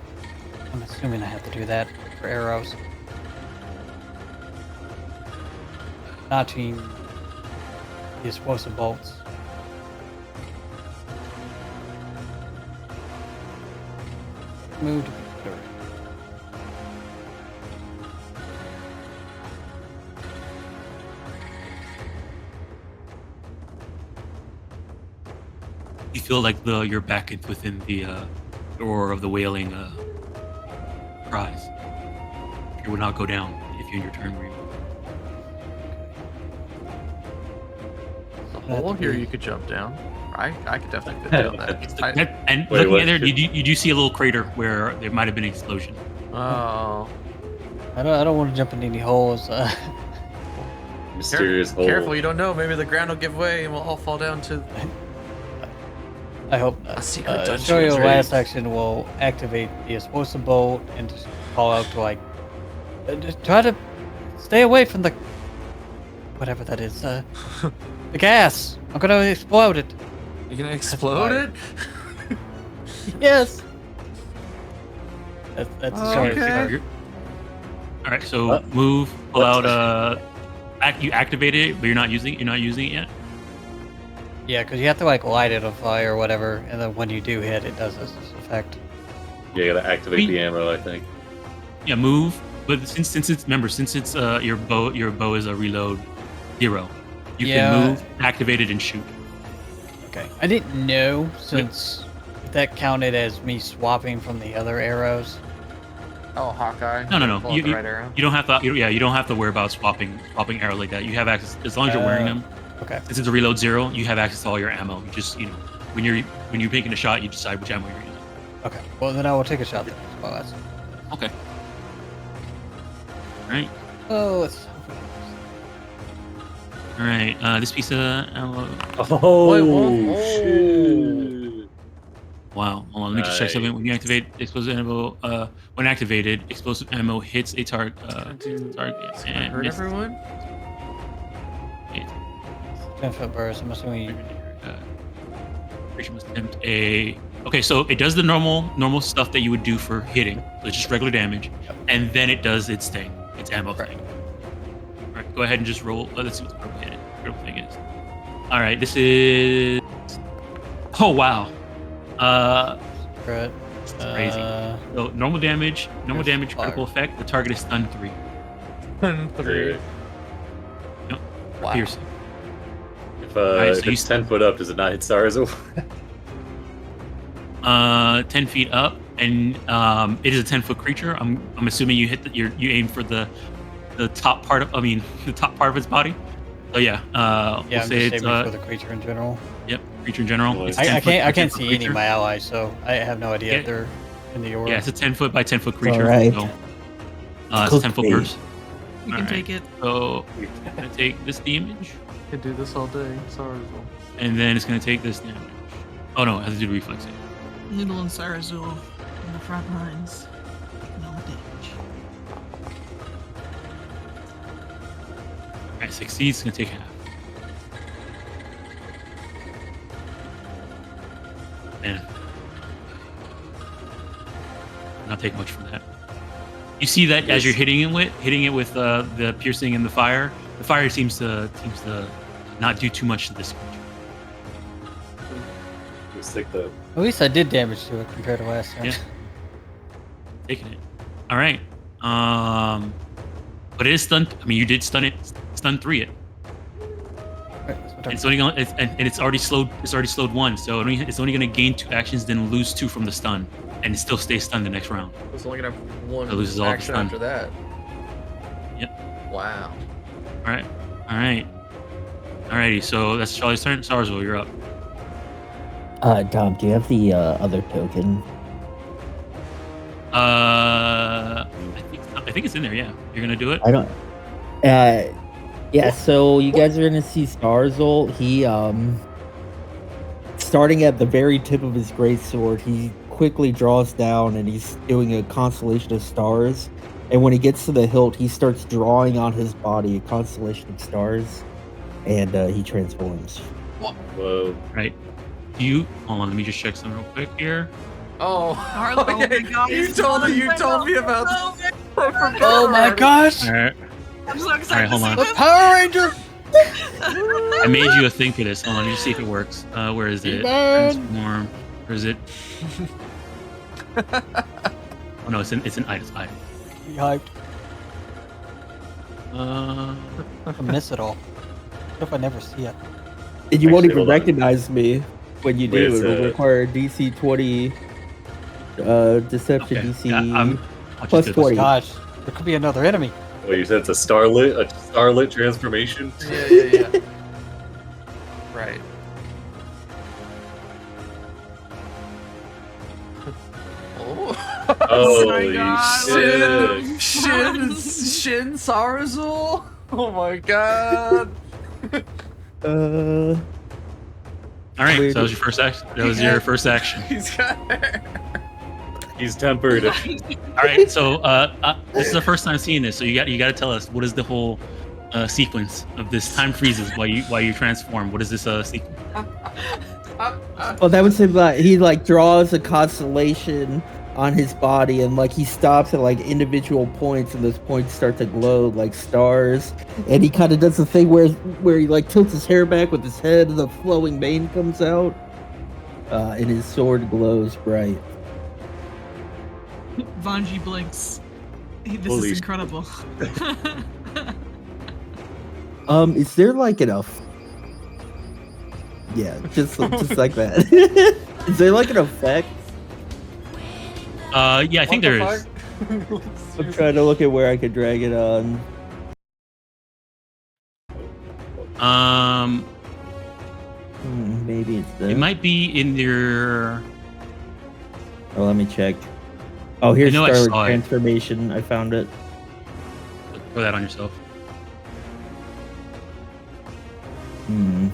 I'm assuming I have to do that for arrows. Notching the explosive bolts. Move to victory. You feel like you're back within the roar of the wailing cries. It would not go down if you're in your turn. Where The hole here you could jump down. I could definitely fit down that. and Wait, looking what? at there, you do see a little crater where there might have been an explosion. Oh. I don't want to jump in any holes. Mysterious hole. Careful, you don't know. Maybe the ground will give way and we'll all fall down to. I hope not. A secret dungeon Shoei is last raised. action will activate the explosive bolt and just call out to just try to stay away from the whatever that is. The gas. I'm gonna explode it. You gonna explode it? Yes. That's Okay. Shoei's All right, so move, pull out. You activated it, but you're not using it yet. Yeah, because you have to light it on fire or whatever, and then when you do hit, it does this effect. Yeah, you gotta activate the ammo, I think. Yeah, move. But since it's your bow is a reload 0. You Yeah. can move, activate it, and shoot. Okay. I didn't know since if that counted as me swapping from the other arrows. Oh, Hawkeye. No. Pull out the right arrow. You don't have to. You don't have to worry about swapping arrows like that. You have access as long as you're wearing them. Okay. Since it's a reload 0, you have access to all your ammo. You just when you're making a shot, you decide which ammo you're using. Okay. Well, then I will take a shot then as well. Okay. All right. Oh, it's. All right. This piece of ammo. Oh, Wait, whoa. shit. Wow. Hold on. Let me just check something. Nice. When you activate explosive ammo, when activated, explosive ammo hits a target. Target It's gonna and hurt misses. everyone. 10-foot burst. I'm assuming. Creature must attempt a. Okay, so it does the normal stuff that you would do for hitting. So it's just regular damage, and then it does its thing, its ammo thing. All right, go ahead and just roll. Let's see what the critical thing is. All right, this is. Oh wow. Right. Crazy. So normal damage, There's critical effect. The target is stunned 3. 3. Yep. Wow. Piercing. If, Alright, so if you it's 10 foot up, does it not hit Sarzo? 10 feet up, and it is a 10-foot creature. I'm assuming you hit you aim for the top part of the top part of its body. So yeah, Yeah, we'll I'm say just it's saving for the creature in general. yep, creature in general. Nice. It's a I 10 can't foot see any creature. of my allies, so I have no idea if Yeah. they're in the aura. Yeah, it's a 10 foot by 10 foot creature. alright. So, it's a 10 foot Cook me. burst. You can Alright. take it. So I'm gonna take this damage, Could do this all day. Sorry. and then it's gonna take this damage. Oh no, it has to do reflex save. Noodle and Sarazul on the front lines. No damage. Alright, succeeds. It's gonna take half. Man, not take much from that. You see that as you're hitting it with the piercing and the fire seems to not do too much to this creature. Just take the. At least I did damage to it compared to last time. Yeah. Taking it. All right. But it is stunned. I mean, you did stun 3 it. Right, that's what I'm- It's only gonna, and it's already slowed. It's already slowed 1, so it's only going to gain 2 actions, then lose 2 from the stun, and it still stays stunned the next round. It's only gonna have one It loses all the action stun. after that. Yep. Wow. All right. Alrighty. So that's Charlie's turn. Sarzo, you're up. Dom, do you have the other token? I think it's in there. Yeah, you're gonna do it. I don't. Yeah. So you guys are gonna see Starzol. He starting at the very tip of his greatsword, he quickly draws down and he's doing a constellation of stars. And when he gets to the hilt, he starts drawing on his body a constellation of stars, and he transforms. Whoa. Right. Hold on. Let me just check something real quick here. Oh, Harlow, oh my God, you it's told fun. me about. Oh my gosh! All right. I'm so excited hold to on. see The Power Ranger! I made you a thing for this. Hold on. Let me just see if it works. Where is it? Man. Transform. Where is it? Oh no, it's an item. Be hyped. Uh, I miss it all. What if I never see it? And you won't Actually, even hold on. recognize me when you Wait, do. it's, It will require DC 20, deception okay. DC Yeah, I'll plus just do this. 20. Gosh, there could be another enemy. Wait, you said it's a starlit transformation? Yeah. Right. Oh. Holy God. shit. Shin Sarazul. Oh my god. All right. Weird. So that was your first action. That was your first action. He's got hair. He's tempered. All right. So this is the first time seeing this. So you got to tell us what is the whole sequence of this time freezes while you transform. What is this sequence? Well, that was him. He draws a constellation on his body, and he stops at individual points, and those points start to glow like stars. And he kind of does the thing where he tilts his hair back with his head, and the flowing mane comes out, and his sword glows bright. Vanji blinks. This Holy is shit. incredible. Is there enough? Yeah, just like that. Is there an effect? Yeah, I think there is. I'm trying to look at where I could drag it on. Maybe it's there. It might be in your. Oh, let me check. Oh, here's I know I Star saw it. Transformation. I found it. Throw that on yourself. Hmm.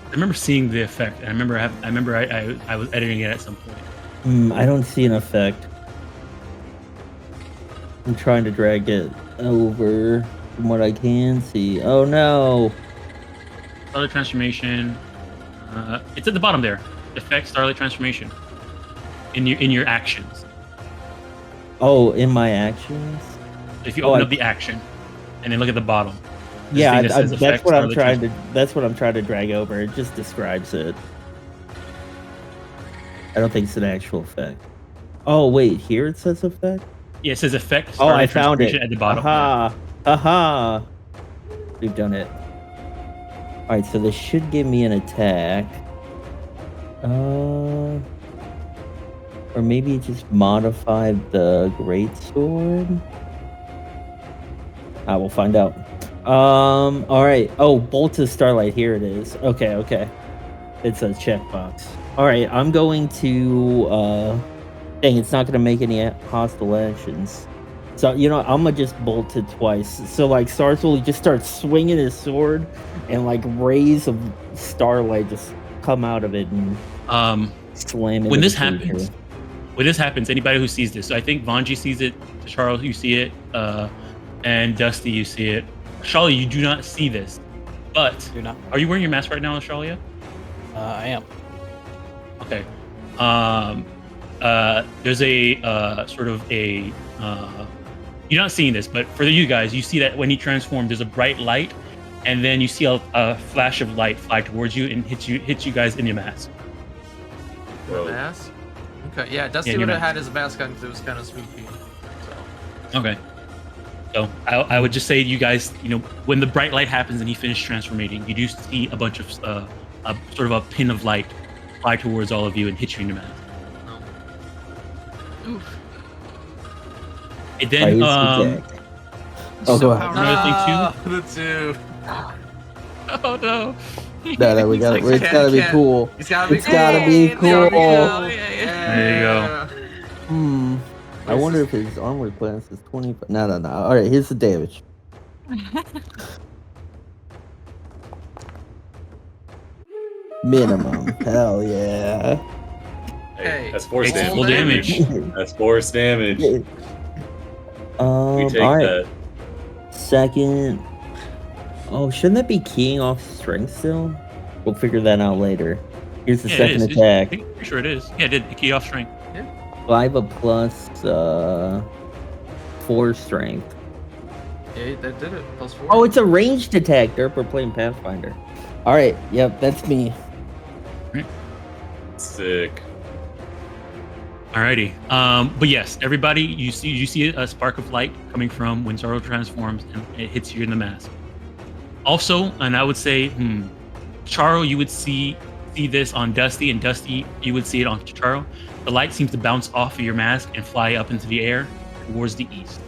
I remember seeing the effect. I remember I was editing it at some point. I don't see an effect. I'm trying to drag it over from what I can see. Oh no! Starlight transformation. It's at the bottom there. Effect Starlight transformation. In your actions. Oh, in my actions? If you open up the action, and then look at the bottom. Yeah, that says that's effect what I'm Starlight trying to. That's what I'm trying to drag over. It just describes it. I don't think it's an actual effect. Oh wait, here it says effect. Yeah, it says effect. Oh, I Starlight found it transformation at the bottom. Aha! Aha! We've done it. All right, so this should give me an attack. Or maybe just modified the greatsword. I will find out. All right. Oh, Bolt of Starlight. Here it is. Okay. It's a checkbox. All right, I'm going to. Dang, it's not going to make any hostile actions. So, you know, I'm going to just bolt it twice. So, like, Starzul just starts swinging his sword, and, like, rays of starlight just come out of it and slam it. When this happens, anybody who sees this, so I think Vanji sees it, Charles, you see it, and Dusty, you see it. Shalia, you do not see this, but Do not. are you wearing your mask right now, Shalia? I am. Okay. There's a sort of a you're not seeing this, but for you guys, you see that when he transformed, there's a bright light, and then you see a flash of light fly towards you and hit you guys in your mask. Whoa. Mask? Okay, yeah, Dusty Yeah, would your have had his mask on because it was kind of spooky. So. Okay. So I would just say, you guys, you know, when the bright light happens and he finished transformating, you do see a bunch of sort of a pin of light fly towards all of you and hit you in your mask. Oof. And then Oh, So go ahead. powerful. The two. oh no. No, we got it. He's like, It's gotta be can't. cool. He's gotta be It's gotta be Hey, there we cool. go. Yeah. There you go. I wonder if his armor class is 20. No. All right, here's the damage. Minimum. Hell yeah. Hey, Hey, that's force it's damage. full damage. That's force damage. We take all right. that. Second. Oh, shouldn't that be keying off strength still? We'll figure that out later. Here's the Yeah, it second is. attack. I'm pretty sure it is. Yeah, it did. Key off strength. 5 plus 4 strength. Yeah, that did it. +4. Oh, it's a ranged attack. Derp, we're playing Pathfinder. All right. Yep, that's me. Sick. Alrighty. But yes, everybody, you see a spark of light coming from when Zoro transforms and it hits you in the mask. Also, and I would say, Charo, you would see this on Dusty, and Dusty, you would see it on Charo. The light seems to bounce off of your mask and fly up into the air towards the east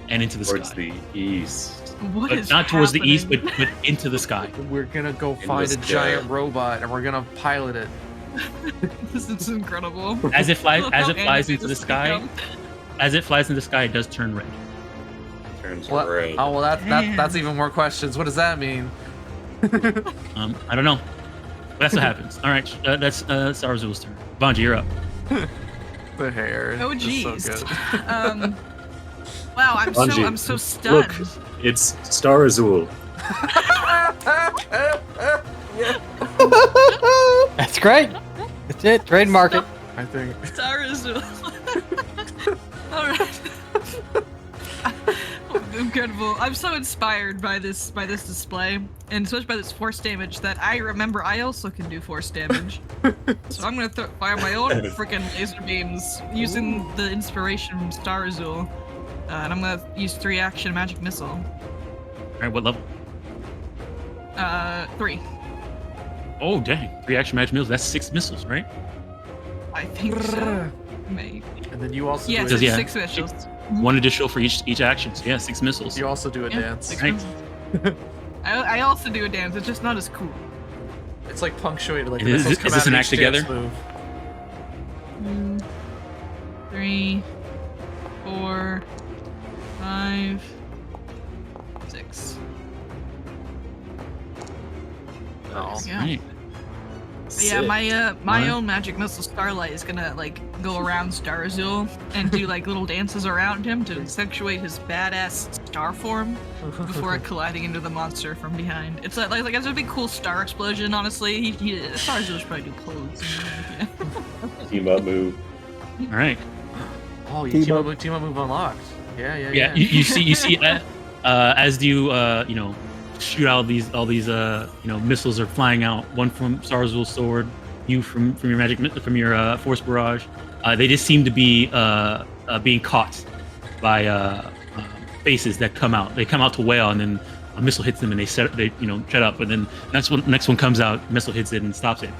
and into the Towards sky. the east. What But is not towards the happening? east, but into the sky. We're gonna go the find a sky. giant robot and we're gonna pilot it. This is incredible. As it flies, Look as how it flies animated into the this sky, becomes. as it flies into the sky, it does turn red. Turns Well, red. oh well, that's Damn. even more questions. What does that mean? I don't know. But that's what happens. All right, that's Sarzul's turn. Vanji, you're up. The hair. Oh is jeez. So good. Wow, Bungie, I'm so stunned. Look, it's Star Azul. That's great. That's it. Trademark it. I think. Star Azul. All right. Incredible. I'm so inspired by this display, and especially by this force damage that I remember I also can do force damage. So I'm gonna fire my own freaking laser beams using the inspiration from Star Azul, and I'm gonna use 3 action magic missile. All right, what level? 3. Oh, dang. 3 action magic missiles. That's 6 missiles, right? I think so. Maybe. And then you also Yes, do Does a, yeah. 6 missiles. 1 additional for each action. So yeah, 6 missiles. you also do a Yeah, dance. 6 Right. missiles. I also do a dance. It's just not as cool. It's like punctuated. Like Is the this- missiles is come this out an of act each dance together? move. 2, 3, 4, 5, 6. Oh. Yeah. Right. Yeah, Sick. my What? own magic missile Starlight is gonna like go around Starzul and do like little dances around him to accentuate his badass star form before colliding into the monster from behind. It's like it's a big cool star explosion. Honestly, Starzul should probably do pose. Yeah. Team up move. All right. Oh, you team up move unlocked. Yeah. You see as you shoot out all these missiles are flying out. One from Starzul's sword, you from your your force barrage. They just seem to be being caught by faces that come out. They come out to wail, and then a missile hits them, and they shut up. And then next one comes out, missile hits it and stops it.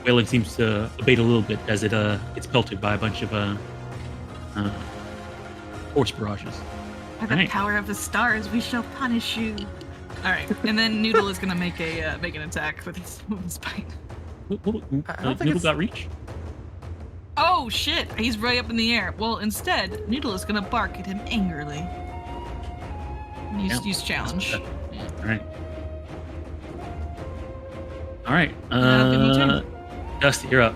Wailing seems to abate a little bit as it gets pelted by a bunch of force barrages. By the Right. power of the stars, we shall punish you. All right, and then Noodle is gonna make an attack with his bite. I don't think Noodle it's- got reach. Oh shit! He's right up in the air. Well, instead, Noodle is gonna bark at him angrily. Use challenge. All right. All right. That'll be my turn. Dusty, you're up.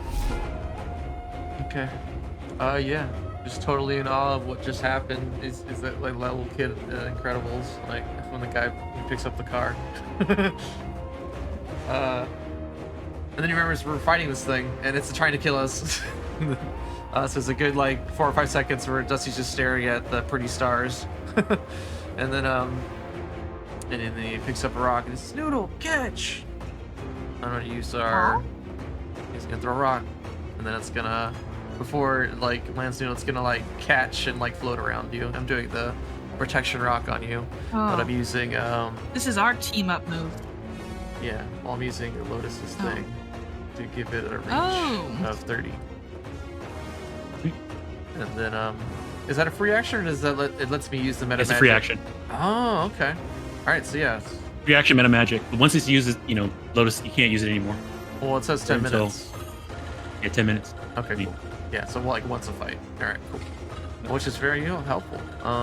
Okay. Yeah. Just totally in awe of what just happened. Is that like that little kid Incredibles? Like when the guy picks up the car. And then he remembers we're fighting this thing and it's trying to kill us. So it's a good like 4 or 5 seconds where Dusty's just staring at the pretty stars. And then he picks up a rock and he says, "Noodle, catch!" I'm gonna use our. He's gonna throw a rock, and then it's gonna, before it, like lands Noodle, it's gonna like catch and like float around you. I'm doing the protection rock on you, but I'm using This is our team up move. yeah. Well, I'm using Lotus's Oh. thing to give it a reach Oh. of 30. And then is that a free action, or does that it lets me use the meta? It's a free action. Oh, okay. All right, so yeah. Free action meta magic. But once it's used, Lotus, you can't use it anymore. Well, it says 10 Until- minutes. Yeah, 10 minutes. Okay, cool. Yeah, so like once a fight. All right, cool. Which is very helpful.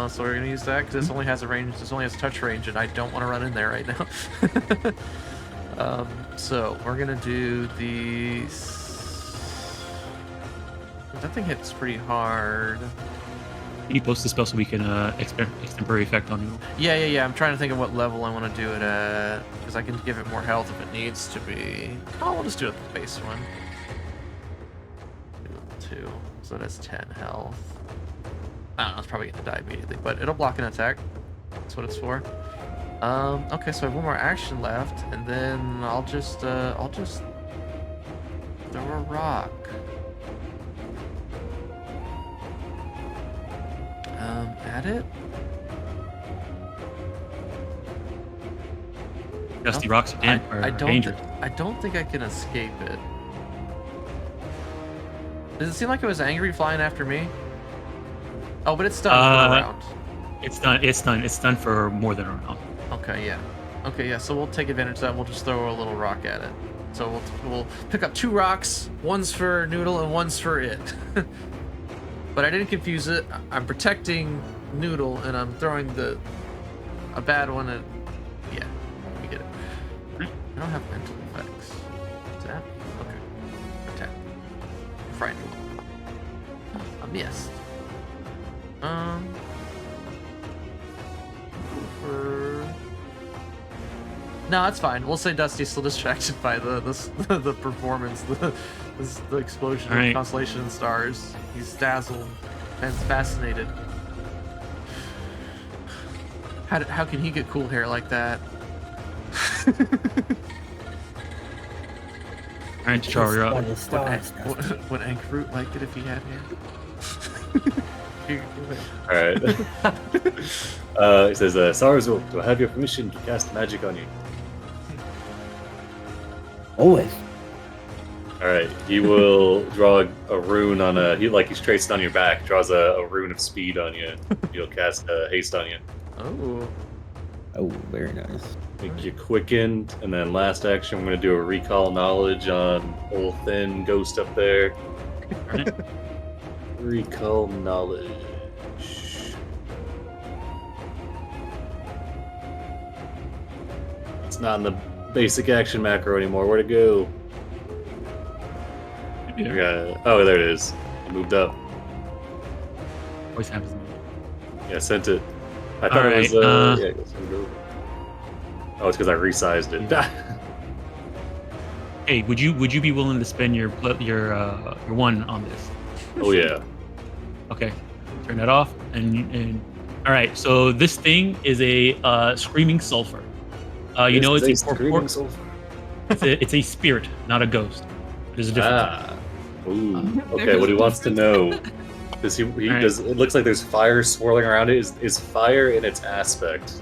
So we're gonna use that because this only has a range. This only has touch range, and I don't want to run in there right now. So we're gonna do these. That thing hits pretty hard. Can you post the spell so we can extemporary effect on you? Yeah. I'm trying to think of what level I want to do it at because I can give it more health if it needs to be. Oh, we'll just do it the base one. Level 2, so that's 10 health. I don't know, it's probably gonna die immediately, but it'll block an attack. That's what it's for. Okay, so I have one more action left, and then I'll just throw a rock. At it. Dusty rocks are dangerous. I don't think I can escape it. Does it seem like it was angry flying after me? Oh, but it's stunned for a round. It's done for more than a round. Okay, yeah. So we'll take advantage of that. We'll just throw a little rock at it. So we'll pick up 2 rocks. One's for Noodle and one's for it. But I didn't confuse it. I'm protecting Noodle and I'm throwing a bad one at. Yeah, we get it. I don't have mental effects. Tap. Okay. Tap. Frightening one. I missed. No, it's fine. We'll say Dusty's still distracted by the performance, the explosion of constellation and stars. He's dazzled and fascinated. How can he get cool hair like that? All right, Char, you're up. Would Ankrut like it if he had hair? All right. It says, Sarzul, do I have your permission to cast magic on you? Always. All right. He will draw a rune on he's traced on your back. Draws a rune of speed on you. He'll cast haste on you. Oh. Oh, very nice. Make you quickened, and then last action, I'm going to do a recall knowledge on old thin ghost up there. Recall knowledge. not in the basic action macro anymore. Where'd it go? Oh, there it is. It moved up. Always happens. Yeah, I sent it. I All thought it right, was. Yeah, I guess we'll go. Oh, it's because I resized it. Hey, would you be willing to spend your one on this? Oh yeah. Okay, turn that off. And all right, so this thing is a screaming sulfur. You know, it's a screaming sulfur. it's a spirit, not a ghost. There's a difference. Ah. Ooh. Okay, what he wants to know. Because he Right. does. It looks like there's fire swirling around it. Is fire in its aspect?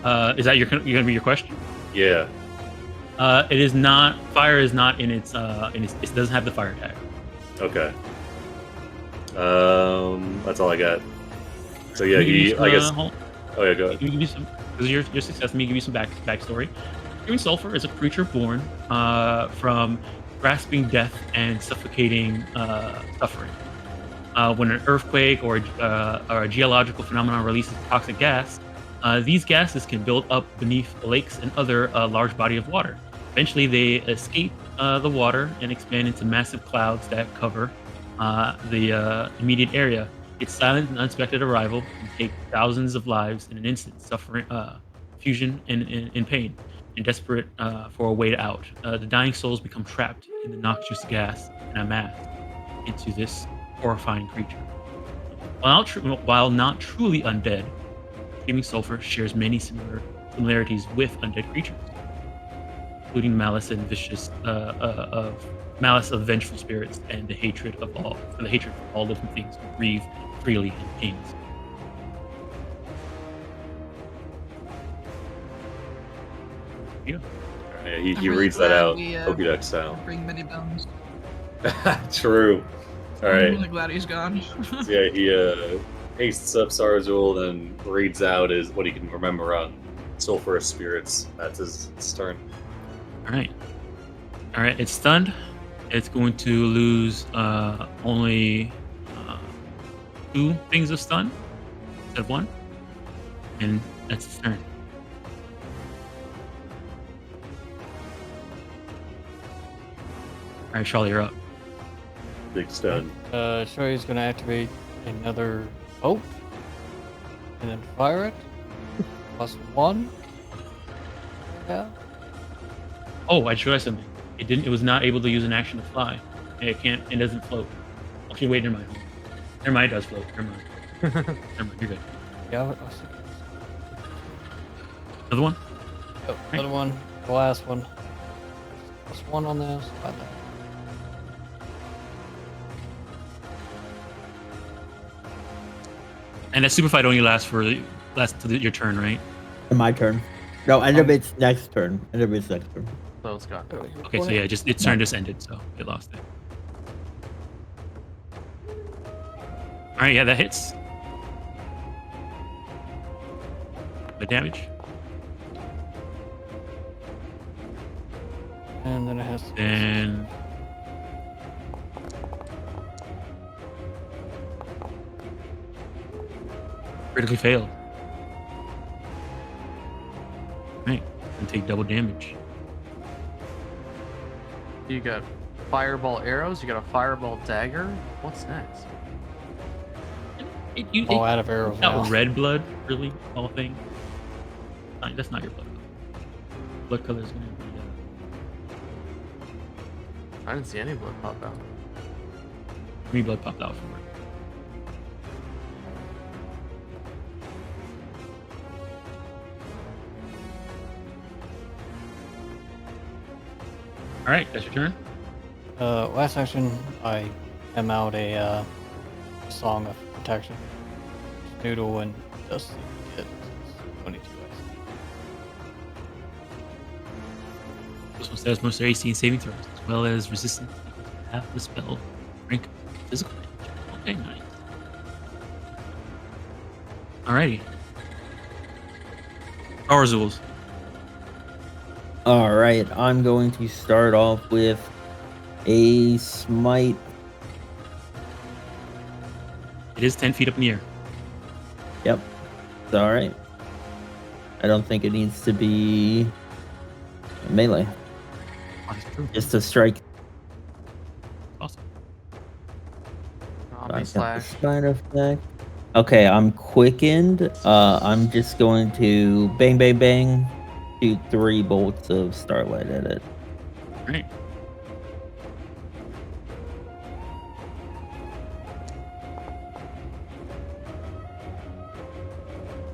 Is that gonna be your question? Yeah. It is not. Fire is not in its. It doesn't have the fire tag. Okay. That's all I got. So yeah, I guess. Oh yeah, go ahead. Let me give you some, because your success. Let me give you some backstory. Screaming sulfur is a creature born from grasping death and suffocating suffering. When an earthquake or a geological phenomenon releases toxic gas, these gases can build up beneath lakes and other large body of water. Eventually, they escape the water and expand into massive clouds that cover the immediate area. Its silent and unexpected arrival can take thousands of lives in an instant, suffering, fusion, and pain, and desperate for a way out. The dying souls become trapped in the noxious gas and amassed into this horrifying creature. While not truly undead, screaming sulfur shares many similarities with undead creatures, including malice and malice of vengeful spirits and the hatred for all living things who breathe freely and painlessly. Yeah. Yeah, he I'm really reads that glad out. we, Pokédex style. Bring many bones. True. All I'm right. really glad he's gone. So yeah, he pastes up Sarzul and reads out what he can remember on sulfurous spirits. That's his turn. All right. It's stunned. It's going to lose only 2 things of stun instead of 1, and that's its turn. All right, Charlie, you're up. Big stun. Shoei's gonna activate another bolt and then fire it. +1. Yeah. Oh, I just realized something. It was not able to use an action to fly. It doesn't float. Actually, wait, never mind. Never mind, it does float. Never mind. Never mind, you're good. Yeah. I was thinking- Another one? Oh, another one. The last one. +1 on this. About that. And that super fight only lasts to your turn, right? My turn. No, end of its next turn. End of its next turn. So it's got. Okay, so yeah, its turn just ended, so it lost it. All right, yeah, that hits. The damage. And then it has to. And critically failed. Right, and take double damage. You got fireball arrows. You got a fireball dagger. What's next? All out of arrows Not now. red blood, really, all thing. That's not your blood color. Blood color is gonna be. I didn't see any blood pop out. Green blood popped out from it. All right, that's your turn. Last action, I am out a song of protection. Noodle and Dusty hit 22 This one says most AC and saving throws, as well as resistance equals half the spell rank physical damage. Okay, nice. Alrighty. Arzul's. All right, I'm going to start off with a smite. It is 10 feet up in the air. Yep, it's all right. I don't think it needs to be melee. That's true. Just a strike. Awesome. Zombie I've got the slash. spine effect. Okay, I'm quickened. I'm just going to bang, bang, bang, shoot 3 bolts of starlight at it. Right.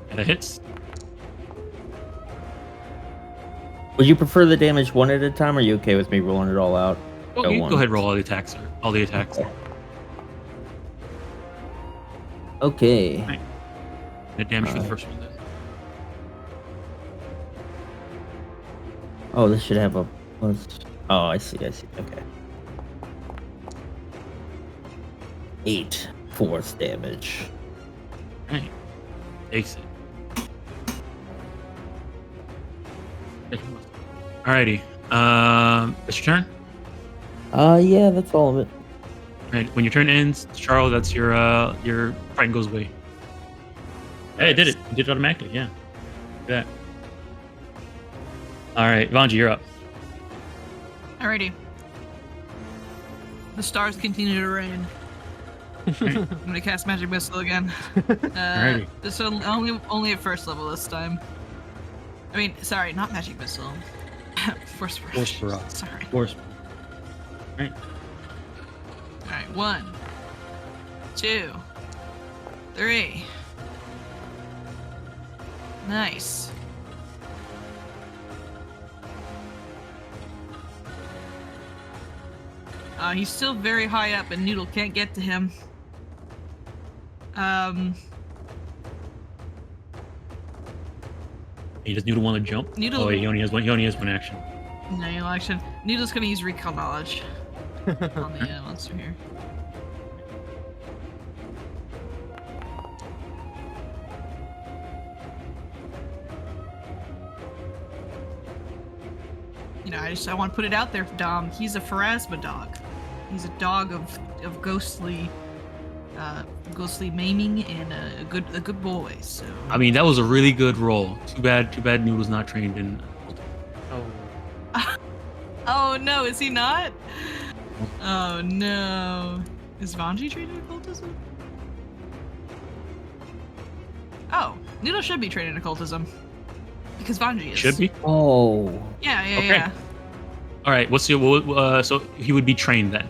And that hits. Would you prefer the damage one at a time, or are you okay with me rolling it all out? Oh, Go you can one. go ahead and roll all the attacks, sir. All the attacks. Okay. Right. The damage for the Alright. first one then. Oh, this should have a plus. Oh, I see. Okay. 8 force damage. Right. Takes it. Alrighty. It's your turn. Yeah, that's all of it. Right. When your turn ends, Charles, that's your frighten goes away. Hey, it did it. It did it automatically. Yeah. Look at that. All right, Vanji, you're up. Alrighty. The stars continue to rain. I'm gonna cast Magic Missile again. Alrighty. This only at first level this time. I mean, sorry, not Magic Missile. Force Barrage. Force Barrage. Sorry. Force. Right. Alright, 1, 2, 3. Nice. He's still very high up and Noodle can't get to him. He just Noodle want to jump. Noodle. Oh, wait, he only has one action. No action. Noodle's gonna use Recall Knowledge on the monster here. You know, I want to put it out there, Dom. He's a Pharasma dog. He's a dog of ghostly maiming and a good boy. So I mean, that was a really good roll. Too bad Noodle's not trained in. Oh. Oh no, is he not? Oh no. Is Vanji trained in occultism? Oh, Noodle should be trained in occultism. Because Vanji is. Should be. Oh. Yeah. Okay. All right. What's your so he would be trained then?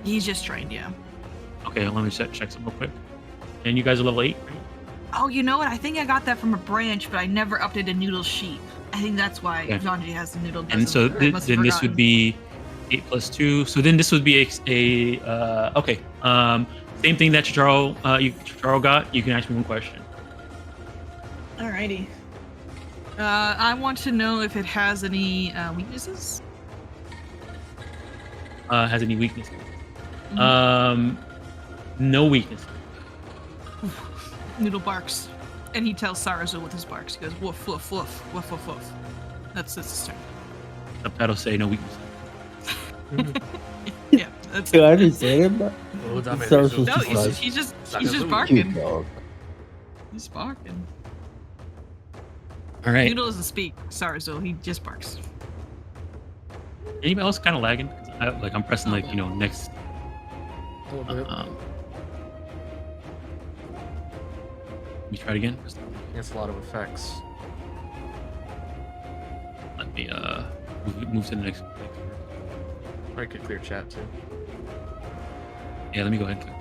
He's just trained, yeah. Okay, let me check something real quick. And you guys are level 8, right? Oh, you know what? I think I got that from a branch, but I never updated Noodle's sheet. I think that's why Okay. Vanji has the Noodle. And so doesn't, or must have then this would forgotten. be 8 plus 2. So then this would be okay. Same thing that Charles got. You can ask me one question. Alrighty. I want to know if it has any weaknesses. Has any weaknesses? No weakness. Noodle barks, and he tells Sarazu with his barks. He goes woof woof woof woof woof woof. That's his turn. Subtitle say no weakness. Yeah, that's. Do I understand that? Oh, that So- made me No, Like- he's just Cute barking. dog. He's barking. All right. Noodle doesn't speak. Sarazu, he just barks. Anybody else kind of lagging? 'Cause I'm pressing next. a little bit. Let me try it again. It's a lot of effects. Let me move to the next. Or I could clear chat too. Yeah, let me go ahead and click.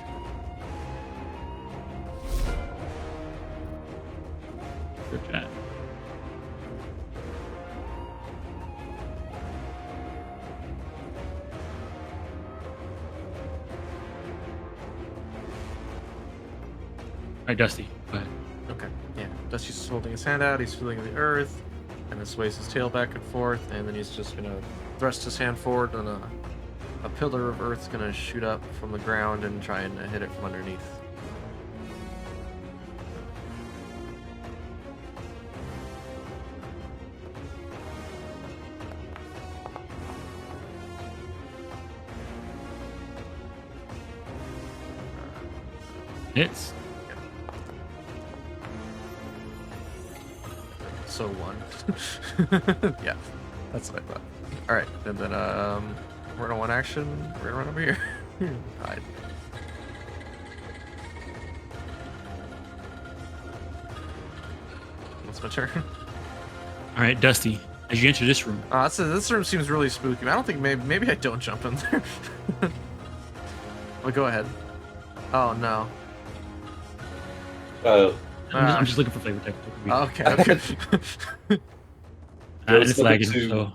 Clear chat. All right, Dusty, go ahead. Okay, yeah. Dusty's holding his hand out, he's feeling the earth, and then sways his tail back and forth, and then he's just gonna thrust his hand forward, and a pillar of earth's gonna shoot up from the ground and try and hit it from underneath. Hits. also 1. Yeah, that's what I thought. All right, and then we're gonna one action. We're gonna run over here. Hide. That's my turn. All right, Dusty. As you enter this room, This room seems really spooky. I don't think maybe I don't jump in there. Well, go ahead. Oh no. I'm just looking for flavor text. Okay. And it's lagging, so.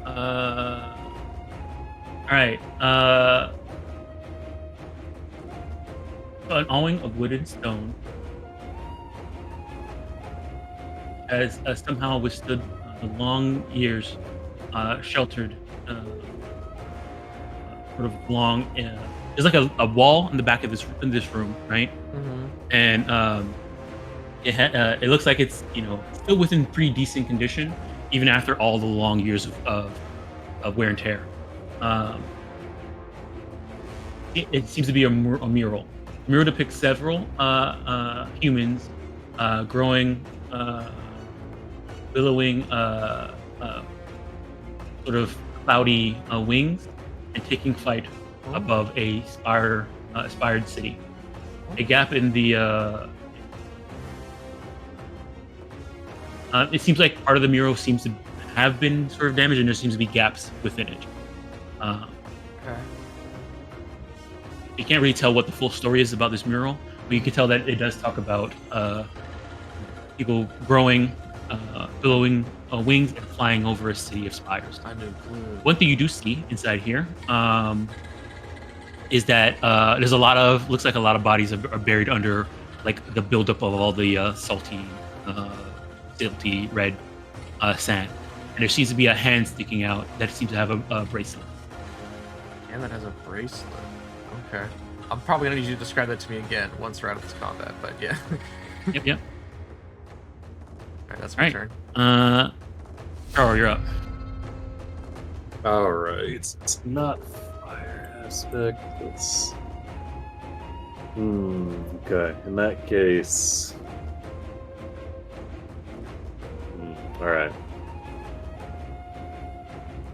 All right. An awning of wood and stone has somehow withstood the long years, sheltered, sort of long. There's like a wall in the back of this room, right? Mm-hmm. And it looks like it's still within pretty decent condition, even after all the long years of wear and tear. It seems to be a mural. The mural depicts several humans growing, billowing, sort of cloudy wings and taking flight above a spired city. A gap in the it seems like part of the mural seems to have been sort of damaged, and there seems to be gaps within it. Okay. You can't really tell what the full story is about this mural, but you can tell that it does talk about people growing, billowing wings and flying over a city of spires. I knew. One thing you do see inside here is that there's looks like a lot of bodies are buried under like the buildup of all the salty, silty red sand, and there seems to be a hand sticking out that seems to have a bracelet. And that has a bracelet. Okay. I'm probably gonna need you to describe that to me again once we're out of this combat, but yeah. Yep. Alright, that's my turn. Carl, you're up. All right, it's not fire aspect. It's okay. In that case, all right.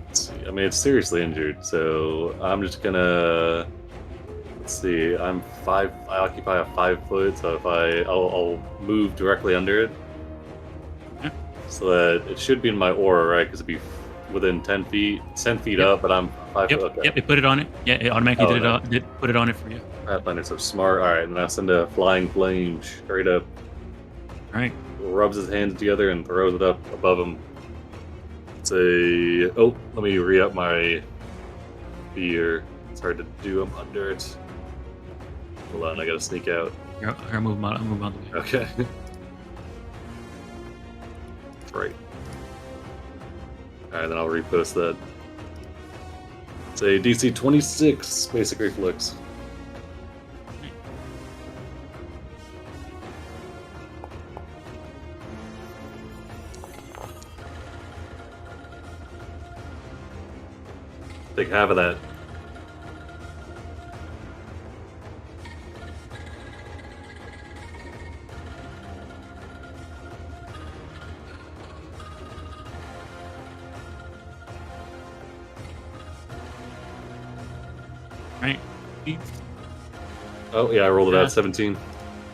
Let's see. I mean, it's seriously injured, so I'm just gonna. Let's see. I'm 5. I occupy a 5 foot, so if I'll move directly under it, so that it should be in my aura, right? Because it'd be within 10 feet up, but I'm 5 foot. Okay. Yep, it put it on it. Yeah, it automatically put it on it for you. Pathfinder's so smart. All right, and then I'll send a flying flame straight up. All right. Rubs his hands together and throws it up above him. Let me re-up my fear. It's hard to do. I'm under it. Hold on, I gotta sneak out. I'll move out the way. Okay. That's right. Alright, then I'll repost that. It's a DC 26 basic reflex. Take half of that. Right. Oh yeah, I rolled it out 17.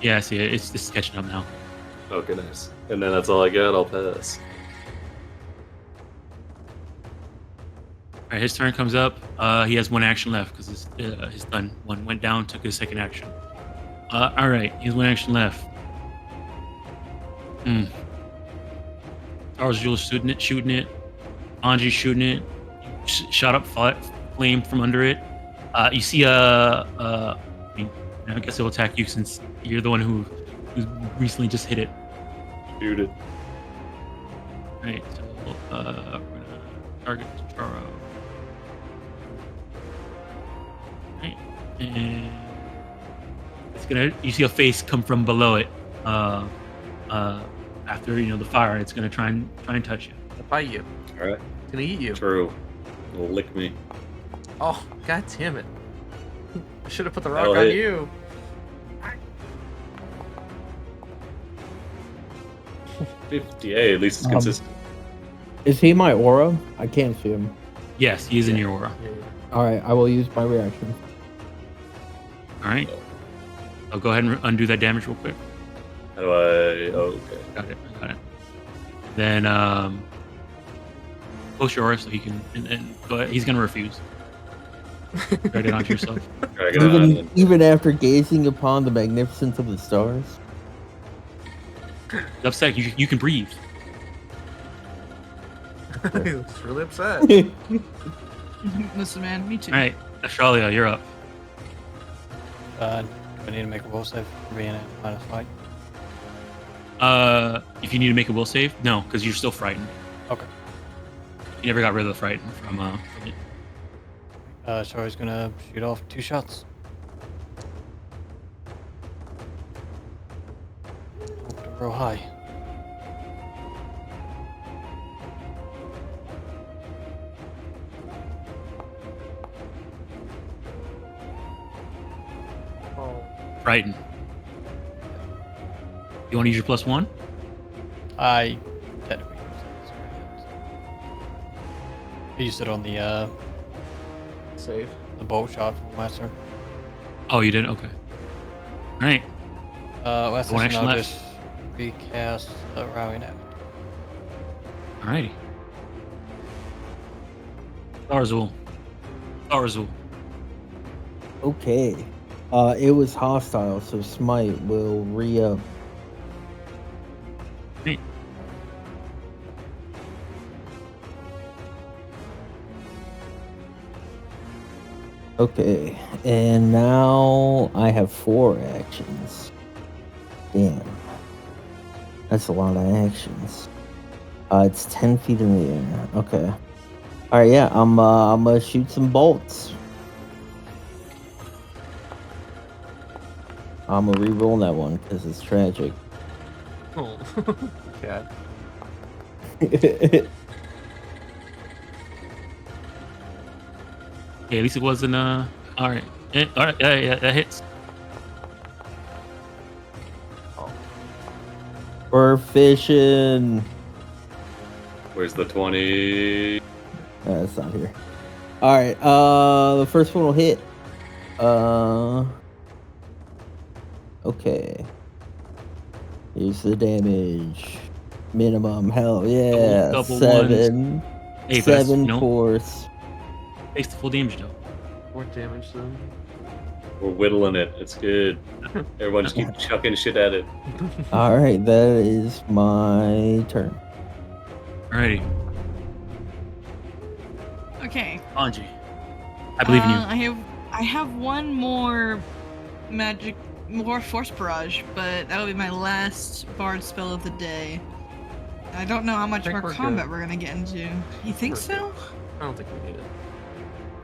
Yeah, I see it. It's catching up now. Okay, nice. And then that's all I got. I'll pass. All right, his turn comes up. He has one action left because his gun one went down, took his second action. All right, he has one action left. Charles Jules shooting it. Anji shooting it. Shot up flame from under it. You see I guess it'll attack you since you're the one who recently just hit it. Shoot it. Right, so we're gonna target Charo. Right, and it's you see a face come from below it. After the fire, it's gonna try and touch you. I'll bite you. All right. It's gonna eat you. True. It'll lick me. Oh, god damn it. I should have put the rock on you. 50. Hey, at least it's consistent. Is he my aura? I can't see him. Yes, he is in your aura. All right, I will use my reaction. All right. I'll go ahead and undo that damage real quick. How do I? Oh, okay. Got it. Then close your aura so he can. And go ahead. He's gonna refuse. Write it onto yourself. Drag it on. Even after gazing upon the magnificence of the stars. He's upset. You can breathe. He looks really upset. Listen, man, me too. All right, Australia, you're up. Do I need to make a will save for being at -5? If you need to make a will save, no, because you're still frightened. Okay. You never got rid of the frighten from it. So I was gonna shoot off 2 shots. Hope to roll high. Frightened. You want to use your +1? I technically used it on the Save. bolt shot from last turn. Oh, you did? Okay. All right. Last One turn action I'll left. just recast the rallying act. Alrighty. Starzul. Okay. It was hostile, so smite will re-up. Hey. Okay, and now I have 4 actions. Damn. That's a lot of actions. It's 10 feet in the air. Okay. Alright, yeah, I'm gonna shoot some bolts. I'm gonna re-roll that one because it's tragic. Oh. Yeah. Okay, at least it wasn't alright. Alright, yeah, that hits. We're fishing. Where's the 20? It's not here. Alright, the first one will hit. Okay. Here's the damage. Minimum, hell yeah. Double 7. Hey, but that's, 7 you know, force. takes the full damage though. More damage then. We're whittling it. It's good. Everyone just keep chucking shit at it. Alright, that is my turn. Alrighty. Okay. Anji. I believe in you. I have one more force barrage, but that'll be my last bard spell of the day. I don't know how much think more we're combat good. we're gonna get into. You think We're so? I don't think we need it.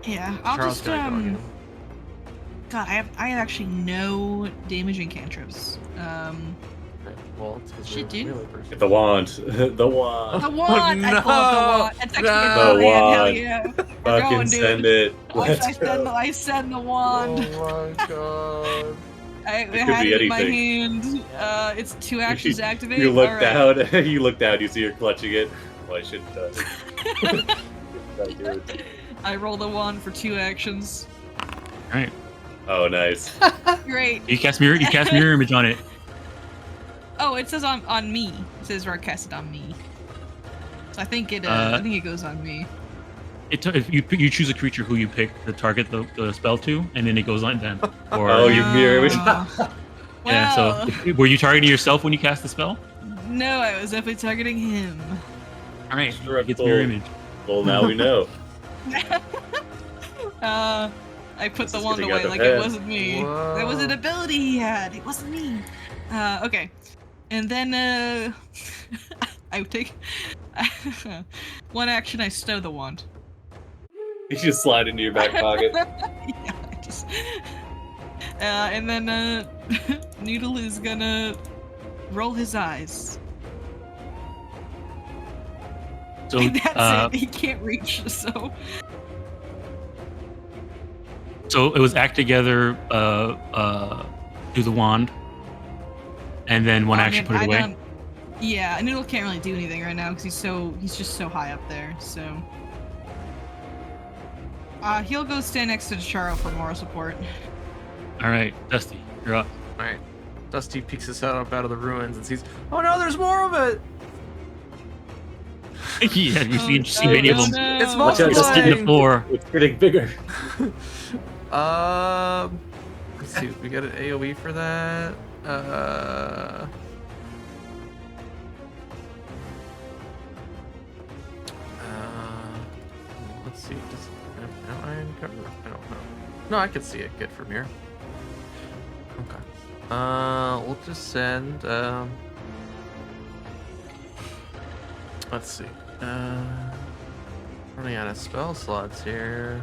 Yeah, I'll Charles just gonna go again. God, I have actually no damaging cantrips. Okay, well, it's 'cause Shit, we're dude. melee person. The wand. The wand. The wand! I pull up the wand. It's actually No! in The my hand. Hell wand. yeah. We're Fucking going, dude. send it. I send the wand. Oh my god. I could had be it in my anything. hand. It's 2 actions to activate. You look All right. down. You look down. You see her clutching it. Well, I shouldn't. Gotta do it. I roll the wand for 2 actions. Alright. Oh, nice. Great. You cast mirror image on it. Oh, it says on me. It says where I cast it on me. So I think it goes on me. If you choose a creature who you pick to target the spell to, and then it goes on them. Or Oh, you mirror image. yeah. So were you targeting yourself when you cast the spell? No, I was definitely targeting him. All right. Sure, Gets cool. mirror image. Well, now we know. I put This the is wand getting away out of like hand. it wasn't me. That was an ability he had. It wasn't me. Okay. And then I take 1 action. I stow the wand. You just slide into your back pocket. Yeah, I just. And then Noodle is gonna roll his eyes. So That's it. He can't reach. So. So it was act together, do the wand, and then one action put it away. Yeah, and Noodle can't really do anything right now because he's just so high up there. So, he'll go stand next to Charo for moral support. All right, Dusty, you're up. All right. Dusty peeks his head up out of the ruins and sees, oh no, there's more of it! Yeah, you see many of them. No. It's Watch out, Just hitting the multiplying! floor. It's getting bigger. Let's see, we got an AoE for that. Let's see, does it have iron cover? I don't know. No, I can see it good from here. Okay. We'll just send, let's see. Running out of spell slots here.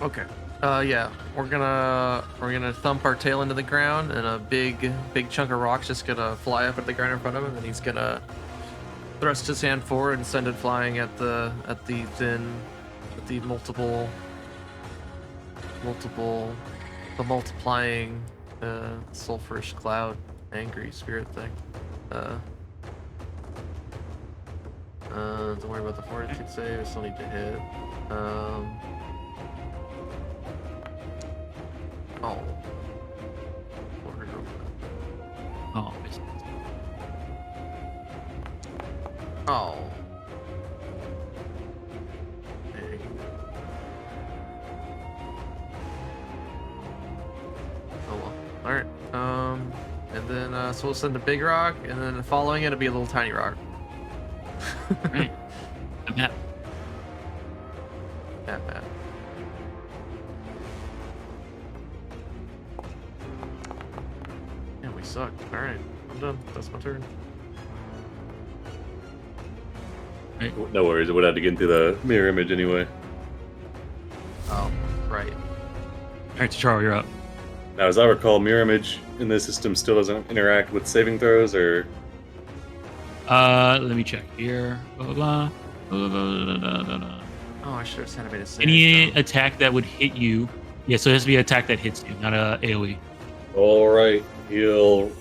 Okay. Yeah, we're gonna thump our tail into the ground, and a big chunk of rock's just gonna fly up at the ground in front of him, and he's gonna thrust his hand forward and send it flying at the multiplying sulfurish cloud angry spirit thing. Don't worry about the fortitude save. I still need to hit. Oh. Oh, Oh. Dang. Oh well. Alright. And then so we'll send a big rock, and then following it, it'll be a little tiny rock. right. I'm at. Not bad. Yeah, we suck. Alright, I'm done. That's my turn. No worries, it would have to get into the mirror image anyway. Oh, right. All right, Charo, you're up. Now, as I recall, mirror image in this system still doesn't interact with saving throws, or Let me check here. Blah, blah, blah, blah, blah, blah, blah, blah. Oh, I should have sent a save. Any attack that would hit you. Yeah, so it has to be an attack that hits you, not a AoE. all right, he'll,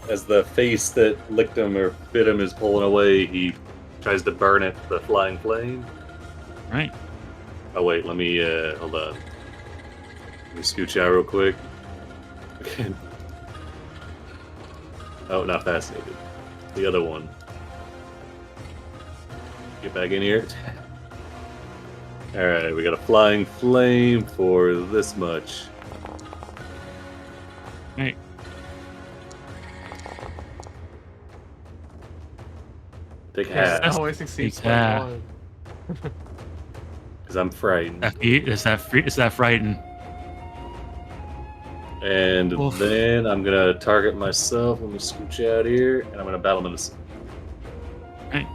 as the face that licked him or bit him is pulling away, he tries to burn it, the flying flame. All right. Oh wait, let me hold on. Let me scooch out real quick. Oh, not fascinated. The other one. Get back in here. Alright, we got a flying flame for this much. All right. Take Yes, half, always succeeds. Yeah. because I'm frightened. Is that frightened? And Oof. then I'm gonna target myself. Let me scooch out here, and I'm gonna battle medicine. Right.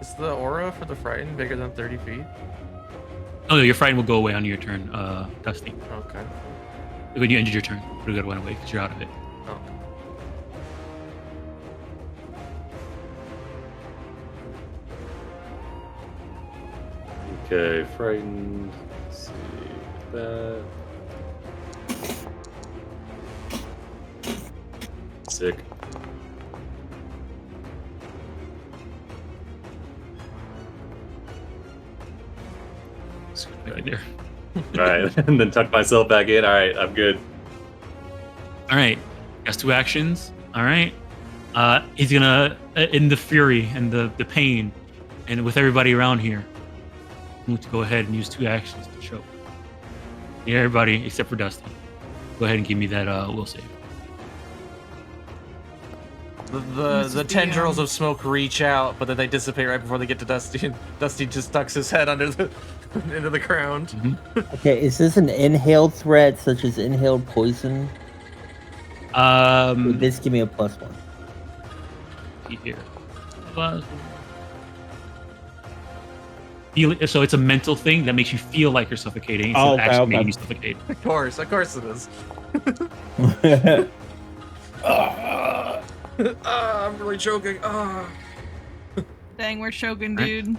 Is the aura for the frightened bigger than 30 feet? Oh no, your frightened will go away on your turn, Dusty. Okay. When you ended your turn, it'll go away because you're out of it. Oh. Okay, frightened. Let's see that. Sick. Right there. Alright, and then tuck myself back in. Alright, I'm good. All right. That's 2 actions. All right. He's gonna, in the fury and the pain, and with everybody around here, need to go ahead and use 2 actions to choke. Yeah, everybody except for Dusty. Go ahead and give me that will save. The tendrils of smoke reach out, but then they dissipate right before they get to Dusty, and Dusty just ducks his head under the into the ground. Mm-hmm. Okay, is this an inhaled threat, such as inhaled poison? Would this give me a +1? Here. So it's a mental thing that makes you feel like you're suffocating instead of actually making you suffocate. Of course it is. I'm really choking. Dang, we're choking, dude.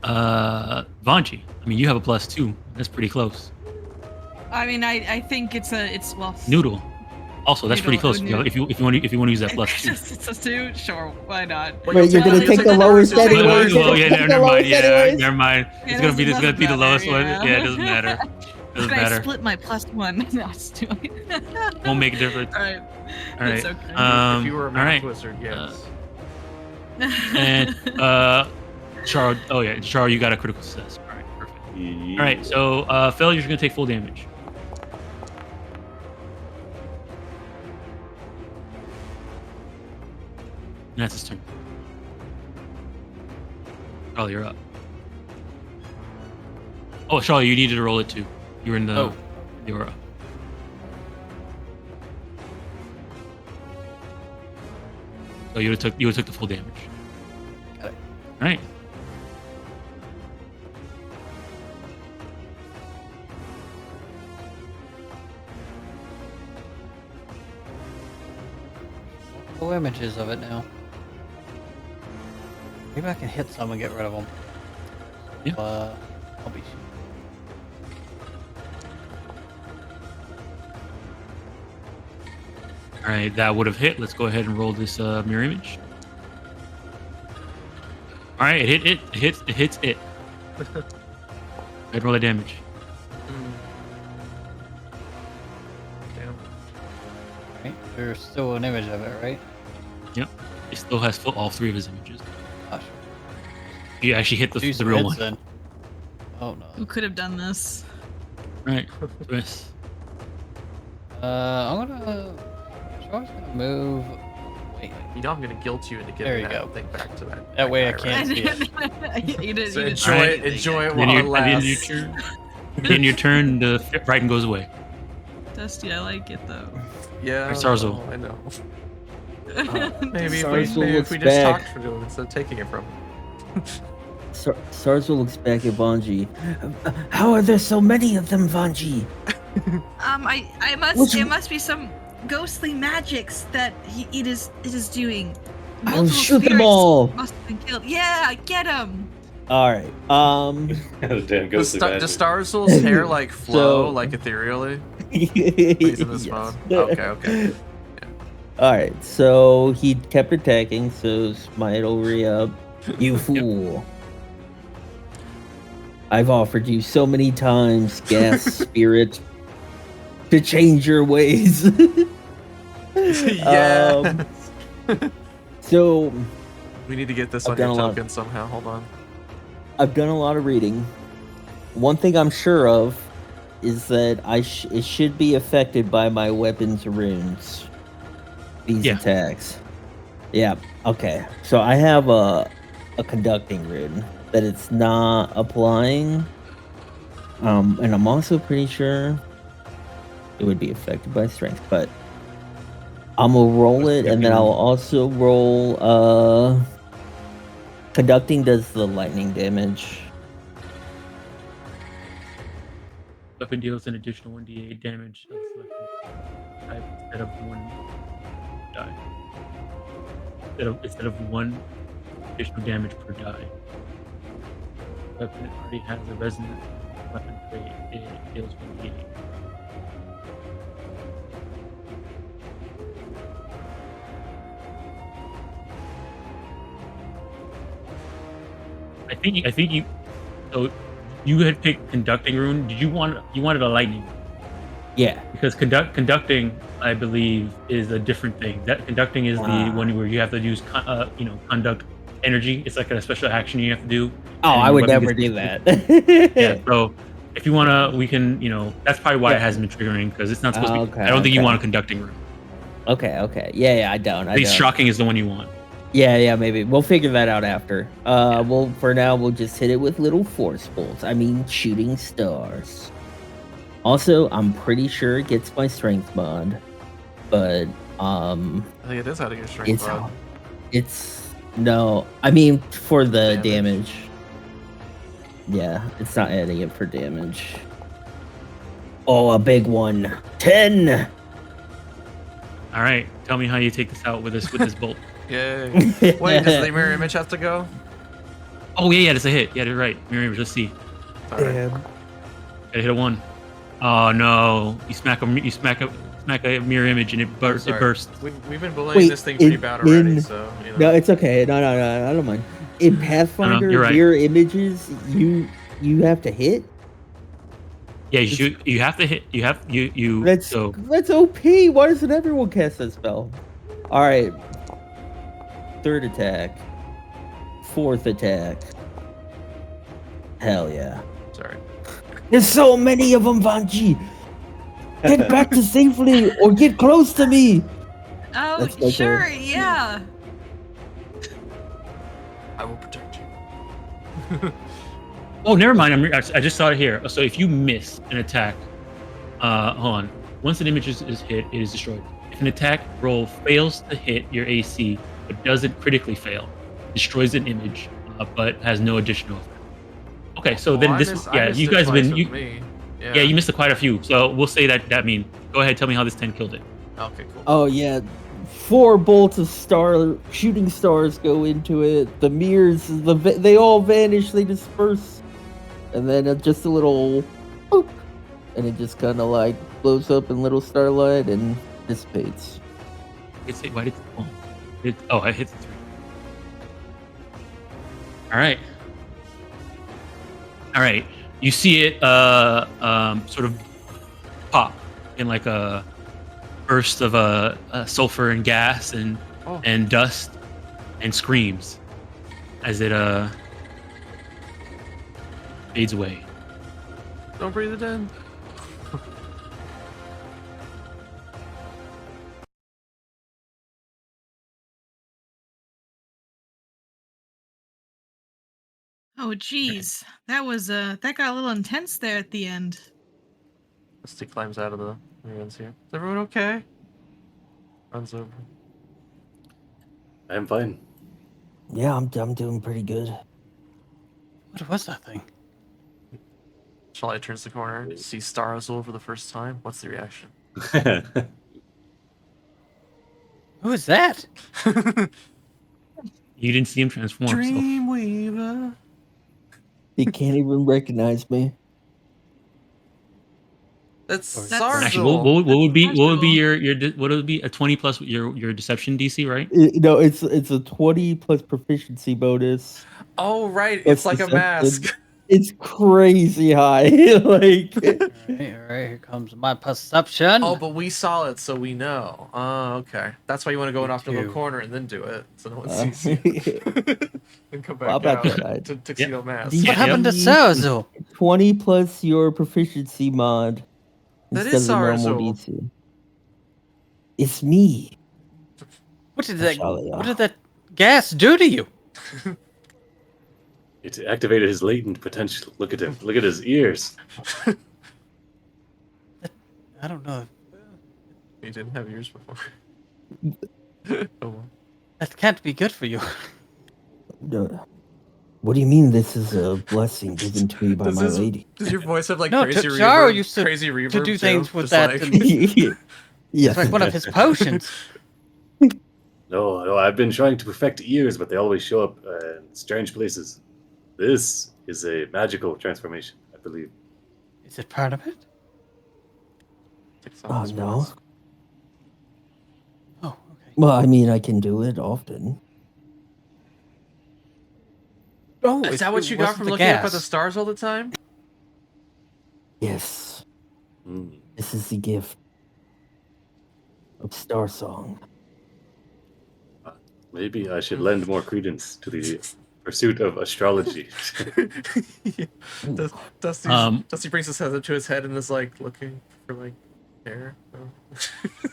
Vanji, I mean, you have a +2. That's pretty close. I mean, I think it's well. Noodle. Also, that's pretty Noodle, close. noodle. If you want to use that plus 2. It's a 2. Sure, why not? Wait, you're gonna Well, take the well, lowest well, anyways. Well, yeah, Take the never mind. lowest Yeah, anyways. never mind. Yeah, It's gonna be doesn't the matter, lowest one. yeah. Yeah, it doesn't matter. Doesn't Can I matter. split my +1? No, it's too late. Won't make a difference. All right. All right. It's okay. If you were a all math right. wizard, yes. And Charo. Oh yeah, Charo, you got a critical success. All right, perfect. All right, so failures are gonna take full damage. And that's his turn. Charlie, you're up. Oh, Charlie, you needed to roll it too. You were in the aura. So you would have took the full damage. Got it. All right. Multiple images of it now. Maybe I can hit some and get rid of them. Yeah. I'll be. All right, that would have hit. Let's go ahead and roll this mirror image. All right, it hits it. Go ahead and roll the damage. Damn. Right? There's still an image of it, right? Yep. It still has all 3 of his images. Gosh. You actually hit the Jeez, real hits one. then. Oh no. Who could have done this? Right. Twist. I'm gonna. I was gonna move. Wait. You know I'm gonna guilt you into There giving you that go. thing back to that. That way I guy, can't right? see it. You didn't So even enjoy say it. anything. Enjoy it Then while it at the end of your lasts. turn, at the end of your turn, the frighten goes away. Dusty, I like it though. Yeah. Sarzo. well, I know. Maybe Sarzo if looks we just back. talked for doing it instead of taking it from him. Sarzo looks back at Vanji. How are there so many of them, Vanji? I must. Which- It must be some ghostly magics that it is doing. I'll Multiple shoot them spirits all. Must have been killed. Yeah, get him. All right. Damn Does ghostly magic. Starzel's hair like flow So- like ethereally? He's in this Yes. mode. Okay. All right. So he kept attacking. So smite will re-up. You fool! I've offered you so many times, gas spirit, to change your ways. Yeah. So We need to get this I've on your done a lot. token somehow. Hold on. I've done a lot of reading. One thing I'm sure of is that it should be affected by my weapons runes. These Yeah. attacks. Yeah. Okay. So I have a conducting rune that it's not applying. And I'm also pretty sure it would be affected by strength, but I'm gonna roll it, and then I'll also roll. Conducting does the lightning damage. Weapon deals an additional 1d8 damage of selected type instead of 1 die. Instead of 1 additional damage per die. Weapon already has a resonant weapon trait. It deals 1d8. I think you. So you had picked conducting rune. You wanted a lightning rune? Yeah. Because conducting, I believe, is a different thing. That conducting is the one where you have to use conduct energy. It's like a special action you have to do. Oh, and I would weapon never gets- do that. Yeah. So if you wanna, we can. That's probably why it hasn't been triggering, because it's not supposed to be. Okay, I don't think you okay. want a conducting rune. Okay. Yeah, I don't. I think shocking is the one you want. Yeah, maybe. We'll figure that out after. For now, we'll just hit it with little force bolts. I mean, shooting stars. Also, I'm pretty sure it gets my strength mod, but I think it is adding your strength it's mod. no. I mean, for the Damage. damage. Yeah, it's not adding it for damage. Oh, a big one. 10. All right. Tell me how you take this out with this bolt. Yay. Wait, does the mirror image have to go? Oh yeah, that's a hit. Yeah, you're right. Mirror image. Let's see. All right. Gotta hit a 1. Oh no! You smack a mirror image and it bursts. We've been bullying Wait, this thing pretty bad already, so you know. No, it's okay. No, I don't mind. In Pathfinder, you're right. mirror images, you have to hit. Yeah, you have to hit. You. That's OP. Why doesn't everyone cast that spell? All right. 3rd attack. 4th attack. Hell yeah. Sorry. There's so many of them, Vanji. Get back to safely or get close to me. Oh, That's my sure, turn. yeah. I will protect you. Oh, never mind. I just saw it here. So if you miss an attack, hold on. Once an image is hit, it is destroyed. If an attack roll fails to hit your AC but doesn't critically fail, it destroys an image, but has no additional effect. Okay, so then I this, missed you it guys have twice been, with me. yeah, you missed quite a few. So we'll say that mean. Go ahead, tell me how this 10 killed it. Okay, cool. Oh yeah, 4 bolts of shooting stars go into it. The mirrors, they all vanish. They disperse, and then just a little, boop, and it just kind of like blows up in little starlight and dissipates. Why did I hit the 3. All right. You see it sort of pop in like a burst of sulfur and gas and dust and screams as it fades away. Don't breathe it in. Oh, geez. That got a little intense there at the end. Stick climbs out of the ruins here. Is everyone okay? Runs over. I'm fine. Yeah, I'm doing pretty good. What was that thing? Charlie turns the corner, sees Star Azul for the first time. What's the reaction? Who is that? You didn't see him transform. Dreamweaver. He can't even recognize me. That's That's- Star Actually, Azul. what would be That's what would be a 20 plus your deception DC, right? No, it's a 20 plus proficiency bonus. Oh, right. Plus It's like a deception. mask. It's crazy high. Like, All right, here comes my perception. Oh, but we saw it, so we know. Oh, okay. That's why you want to go in Me off the little too. corner and then do it, so no one sees you. Then come back How about out that? to tuxedo mask. These- What Yeah, happened to yep. Sarazul? 20 plus your proficiency mod That instead is of the normal Sarazul. DC. It's me. What did Ashalia. that gas do to you? It activated his latent potential. Look at him. Look at his ears. I don't know. You didn't have yours before. Oh, well. That can't be good for you. What do you mean this is a blessing given to me by my Does lady? Does your voice have like No, crazy Charo reverb? used to- crazy reverb to do too? things with Just that like- and- Yes. It's like one of his potions. No, I've been trying to perfect ears, but they always show up in strange places. This is a magical transformation, I believe. Is it part of it? Takes off Oh, his no. mask. Oh, okay. Well, I mean, I can do it often. Oh, Is that what you got from looking up at the stars all the time? Yes. Hmm. This is the gift of Star Song. Maybe I should lend more credence to the pursuit of astrology. Dusty brings his head up to his head and is like looking for like hair. Oh.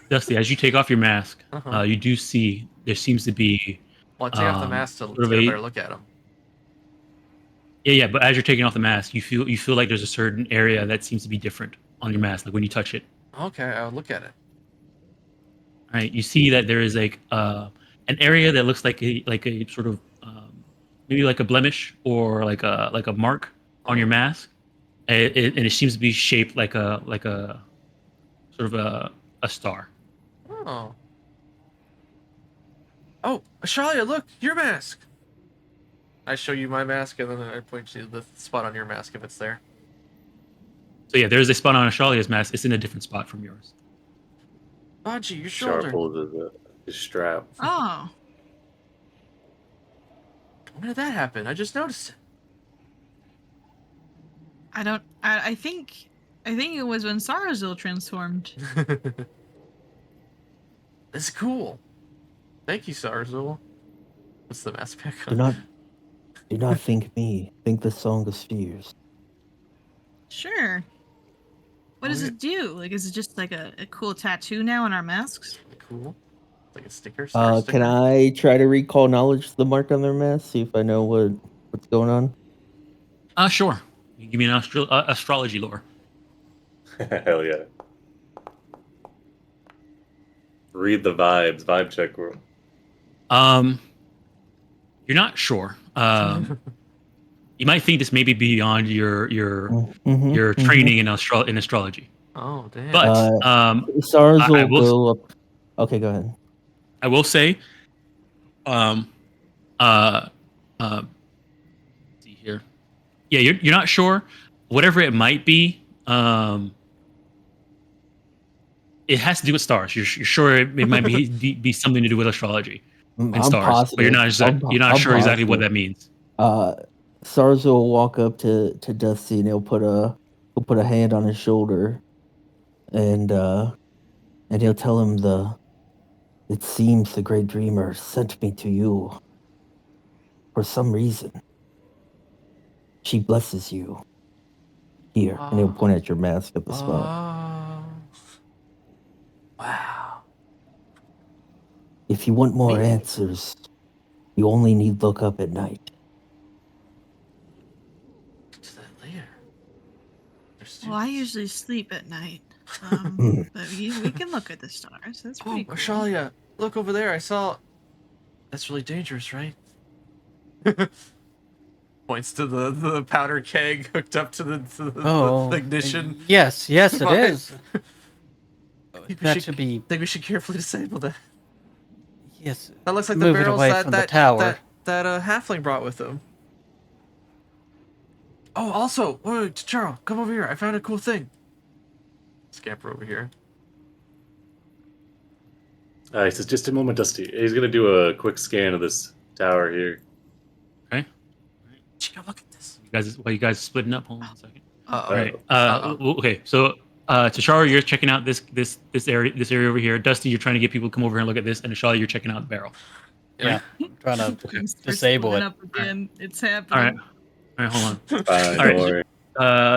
Dusty, as you take off your mask, Uh-huh. you do see there seems to be Well, I take off the mask to sort get of a a- better look at him. yeah, but as you're taking off the mask, you feel like there's a certain area that seems to be different on your mask, like when you touch it. Okay, I'll look at it. All right, you see that there is like an area that looks like a sort of maybe like a blemish or like a mark on your mask, and it seems to be shaped like a sort of a star. Oh. Oh, Ashalia, look, your mask. I show you my mask, and then I point to the spot on your mask if it's there. So yeah, there's a spot on Ashalia's mask. It's in a different spot from yours. Banji, your Sharp shoulder. pulls his strap. Oh, When did that happen? I just noticed it. I don't. I think it was when Sarazil transformed. It's cool. Thank you, Sarzul. What's the mask pick? Do not think me. Think the Song of Spheres. Sure. What does it do? Like, is it just like a cool tattoo now on our masks? Cool. Like a sticker. Can I try to recall knowledge of the mark on their mask? See if I know what's going on. Sure. You give me an astrology lore. Hell yeah. Read the vibes. Vibe check. You're not sure. You might think this may be beyond your training in astrology. Oh damn. But SARS I will will go up. Okay, go ahead. I will say, see here. Yeah, you're not sure. Whatever it might be, it has to do with stars. You're sure it might be something to do with astrology and I'm stars, positive. but you're not I'm sure exactly what positive. that means. SARS will walk up to Dusty and he'll put a hand on his shoulder, and he'll tell him it seems the Great Dreamer sent me to you for some reason. She blesses you. Here, and he'll point at your mask at the spot. Wow. If you want more answers, you only need look up at night. To that later. Well, I usually sleep at night, but we can look at the stars. That's pretty cool. Ashalia, look over there. I saw. That's really dangerous, right? Points to the powder keg hooked up to the ignition. Yes, it is. That should be. I think we should carefully disable that. Yes. That looks like the Move it barrels away from the tower. that halfling brought with him. Oh, also, wait, Charo, come over here. I found a cool thing. Scamper over here. He says, just a moment, Dusty. He's going to do a quick scan of this tower here. Okay. Chico, look at this. You guys splitting up? Hold on a second. Uh-oh. All right. Okay. So, Tashara, you're checking out this area over here. Dusty, you're trying to get people to come over here and look at this, and Ashali, you're checking out the barrel. Yeah. I'm trying to Things are disable splitting it. up again. It's happening. All right. All right. Hold on. Fine, All right. don't worry.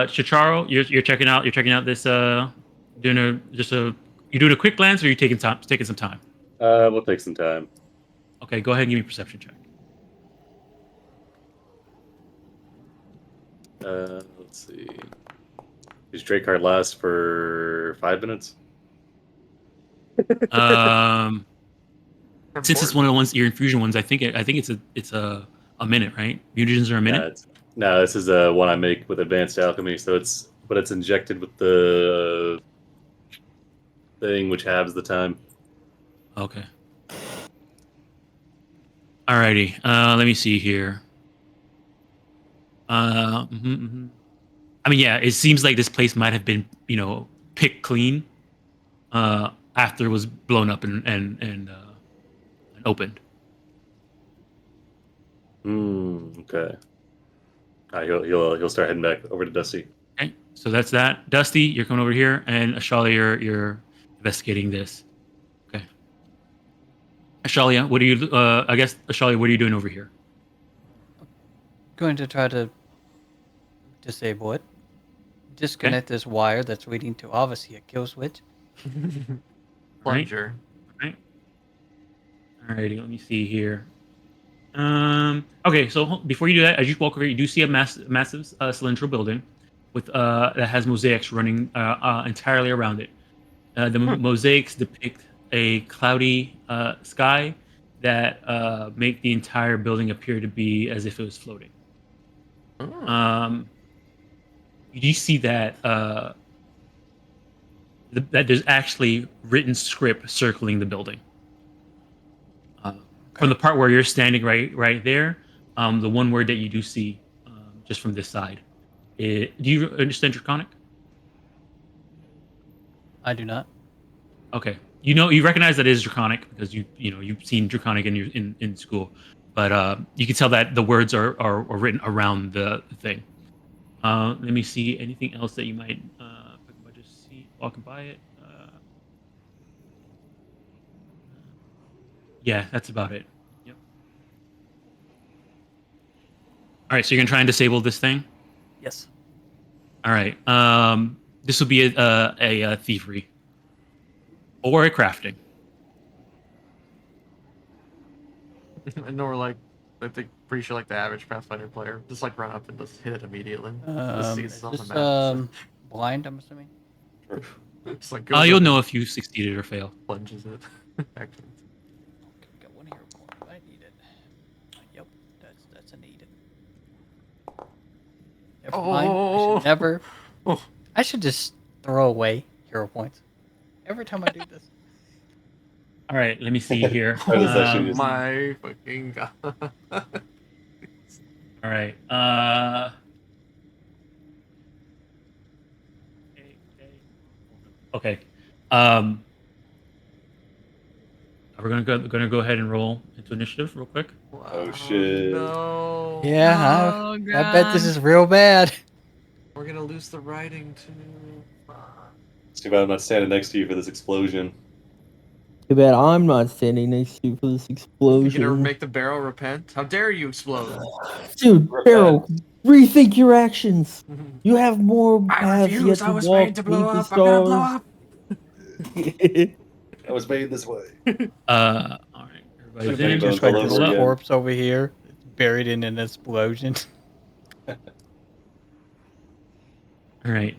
Chicharo, you're checking out this. You're doing a quick glance, or are you taking some time? We'll take some time. Okay. Go ahead and give me a perception check. Let's see. Does Drake card last for 5 minutes? Since it's one of the ones, your infusion ones, I think it's a minute, right? Mutagens are a minute. No, this is one I make with advanced alchemy, so it's injected with the thing which halves the time. Okay. Alrighty. Let me see here. I mean, yeah, it seems like this place might have been, picked clean after it was blown up and opened. Okay. He'll start heading back over to Dusty. Okay, so that's that. Dusty, you're coming over here, and Ashalia, you're investigating this. Okay. Ashalia, what are you? I guess Ashalia, what are you doing over here? Going to try to disable it. Disconnect this wire that's leading to obviously a kill switch. Plunger. Right. Alrighty, let me see here. Okay, so before you do that, as you walk over, you do see a massive cylindrical building with that has mosaics running entirely around it. The mosaics depict a cloudy sky that make the entire building appear to be as if it was floating. You see that that there's actually written script circling the building. From the part where you're standing right there, the one word that you do see just from this side. Do you understand Draconic? I do not. Okay. You recognize that it is draconic because you've seen draconic in school, but you can tell that the words are written around the thing. Let me see anything else that you might just see walking by it. Yeah, that's about it. Yep. All right, so you're gonna try and disable this thing. Yes. All right. This will be a thievery or a crafting. I know we're like, I think pretty sure like the average Pathfinder player just like run up and just hit it immediately. Just sees Is it on the this map. blind? I'm assuming. It's like You'll goes up know and if you succeeded or failed. plunges it. Actually, Okay, got one here. I need it. Yep, that's a need. Never mind. I should never. Oh. I should just throw away hero points every time I do this. All right, let me see here. That is actually Oh just- my fucking god. All right. Okay. We're gonna go ahead and roll into initiative real quick. Oh, shit. No. Yeah, Oh, I bet this God. is real bad. We're gonna lose the writing too. It's too bad I'm not standing next to you for this explosion. Too bad I'm not standing next to you for this You explosion. gonna make the barrel repent? How dare you explode? Dude, Barrel, rethink your actions. You have more I paths yet refuse. to I was walk. made to blow Meet the up. I'm gonna blow stars. up. I was made this way. All right. Everybody's Everybody in. goes Just like all this over again. corpse over here, buried in an explosion. All right.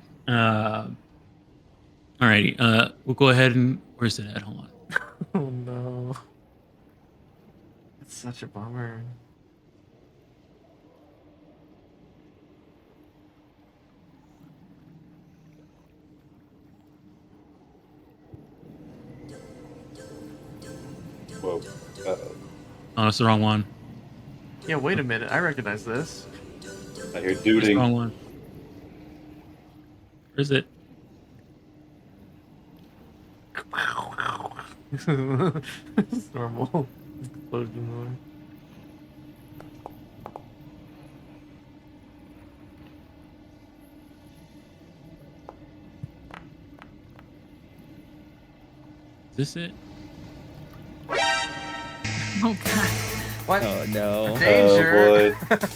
Alrighty. We'll go ahead and where's it at? Hold on. Oh no. It's such a bummer. Whoa. Uh-oh. Oh, it's the wrong one. Yeah, wait a minute. I recognize this. I hear It's the duding. wrong one. Where is it? It's normal. Explosion noise. Is this it? Oh, God. What? Oh no. Danger! Oh, boy.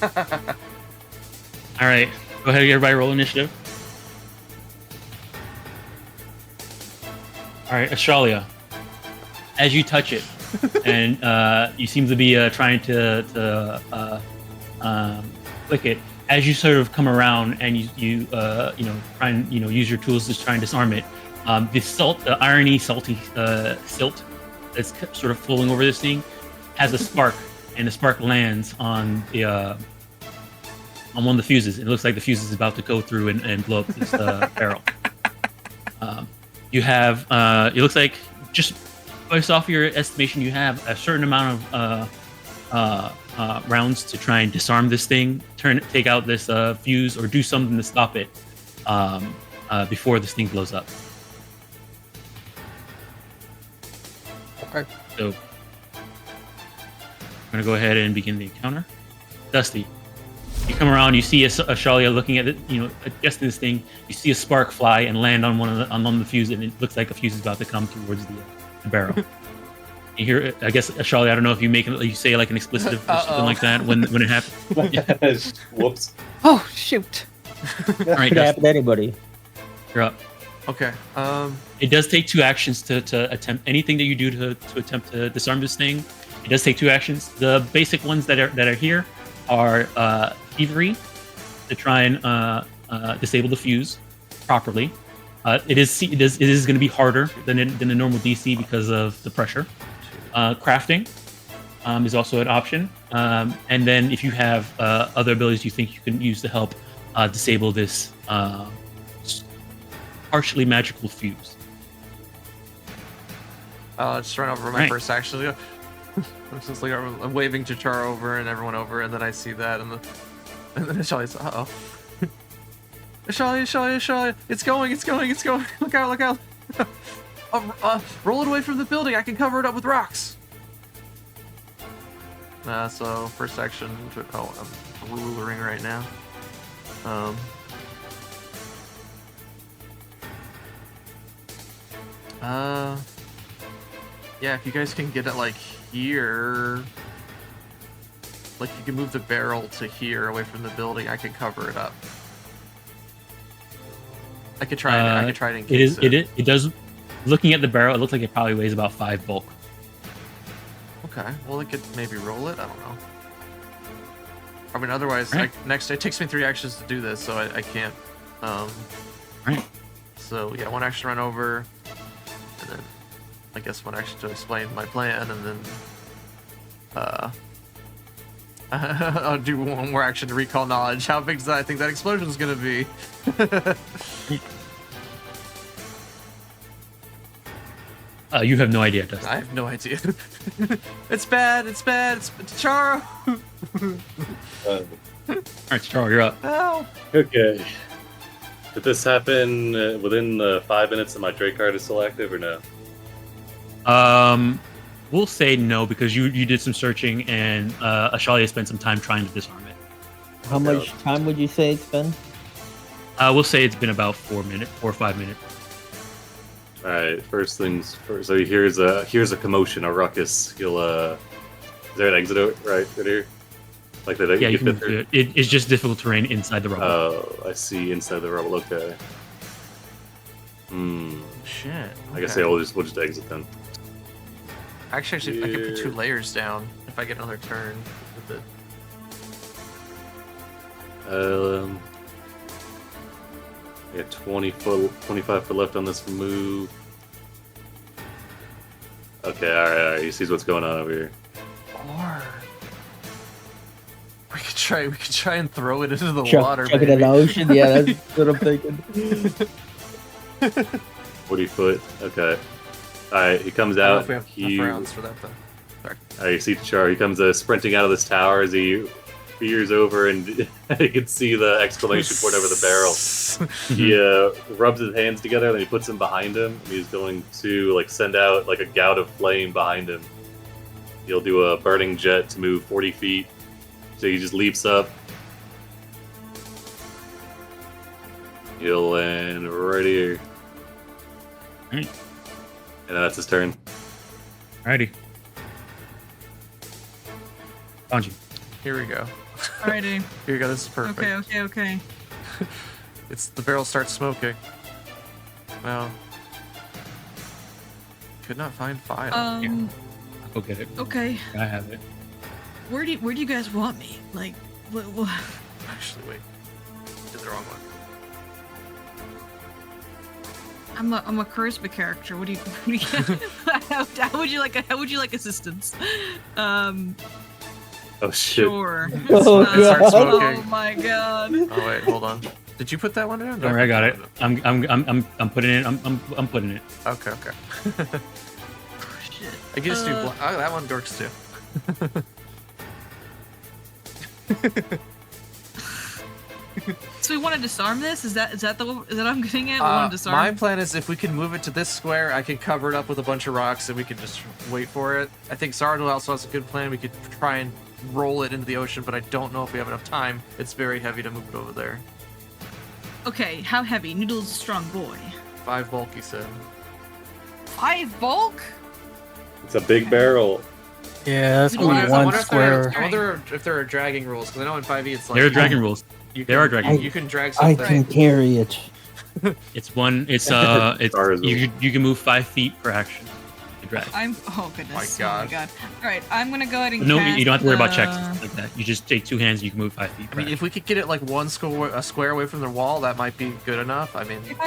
All right. Go ahead. Everybody roll initiative. All right, Australia. As you touch it, and you seem to be trying to click it. As you sort of come around and you try and use your tools to try and disarm it, the irony salty silt that's sort of flowing over this thing has a spark, and the spark lands on the on one of the fuses. It looks like the fuse is about to go through and blow up this barrel. You have it looks like, just based off your estimation, you have a certain amount of rounds to try and disarm this thing, take out this fuse, or do something to stop it before this thing blows up. Okay. So I'm gonna go ahead and begin the encounter. Dusty, you come around, you see Ashalia looking at it, adjusting this thing. You see a spark fly and land on one of the fuse, and it looks like a fuse is about to come towards the barrel. You hear, I guess, Ashalia, I don't know if you say like an expletive or something like that when it happens. Whoops. Oh shoot! That All right, could Dustin. happen to anybody. You're up. Okay. It does take 2 actions to attempt anything that you do to attempt to disarm this thing. It does take 2 actions. The basic ones that are here are thievery, to try and disable the fuse properly. It is going to be harder than a normal DC because of the pressure. Crafting is also an option, and then if you have other abilities you think you can use to help disable this partially magical fuse. Just run over my Right. first action. I'm just like I'm waving Chachara over and everyone over, and then I see that, and then Ashalia's, Ashalia, it's going. Look out! Roll it away from the building. I can cover it up with rocks. So first action. I'm rulering right now. Yeah, if you guys can get it like here, like you can move the barrel to here away from the building, I can cover it up. I could try. I could try to encase it. It does. Looking at the barrel, it looks like it probably weighs about 5 bulk. Okay. Well, I could maybe roll it. I don't know. I mean, otherwise, Right. next it takes me 3 actions to do this, so I can't. Right. So yeah, 1 action run over, and then I guess 1 action to explain my plan, and then I'll do 1 more action to recall knowledge. How big does I think that explosion is gonna be? You have no idea, Dustin. I have no idea. It's bad. It's bad. It's Charo. All right, Charles, you're up. No. Okay. Did this happen within the 5 minutes that my Drake card is still active, or no? We'll say no because you did some searching and Ashalia spent some time trying to disarm it. How much time would you say it's been? We'll say it's been about 4 or 5 minutes. All right. First things first. So here's a commotion, a ruckus. He'll Is there an exit out right here? Like that? Yeah, you can move to it. It's just difficult terrain inside the rubble. Oh, I see. Inside the rubble. Okay. Shit. I guess we'll just exit then. Actually, I could put 2 layers down if I get another turn with it. Yeah, 25 foot left on this move. Okay, all right. He sees what's going on over here. Or we could try and throw it into the Chuck water. it in the ocean. Yeah, that's what I'm thinking. 40 foot. Okay. All right. He comes I don't know out. if we have He, enough rounds for that though. Sorry. all right, you see Char. He comes sprinting out of this tower as he peers over, and you can see the exclamation point over the barrel. He rubs his hands together, and then he puts them behind him. And he's going to send out a gout of flame behind him. He'll do a burning jet to move 40 feet. So he just leaps up. He'll land right here. Alright. And that's his turn. Alrighty. Found you. Here we go. Alrighty. Here we go. This is perfect. Okay. It's the barrel starts smoking. Well, could not find file. I'll go get it. Okay. I have it. Where do you guys want me? Like, what? Actually, wait. Did the wrong one. I'm a charisma character. What do you how would you like assistance? Oh shit. Sure. Oh, It starts Oh smoking. my god. Oh wait, hold on. Did you put that one in? Don't worry, I got it. I'm putting it. I'm putting it. Okay. Shit. I can just do that one works too. So we want to disarm this? Is that what I'm getting at? We want to disarm. My plan is if we can move it to this square, I can cover it up with a bunch of rocks and we can just wait for it. I think Sardo also has a good plan. We could try and roll it into the ocean, but I don't know if we have enough time. It's very heavy to move it over there. Okay, how heavy? Noodle's a strong boy. 5 bulk, he said. 5 bulk? It's a big barrel. Yeah, that's I gonna wonder be if one there- square. I wonder if there are dragging rules, because I know in 5e it's like... There are dragon rules. You There are dragon You can drag I something. can carry it. It's one. It's Stars you can move 5 feet per action. You drag. Oh goodness. My Oh my gosh. god. Alright, I'm gonna go ahead and No, cast, you don't have to worry about checks and stuff like that. You just take 2 hands. You can move 5 feet. I Per mean, if we could get it like a square away from the wall, that might be good enough. I mean, If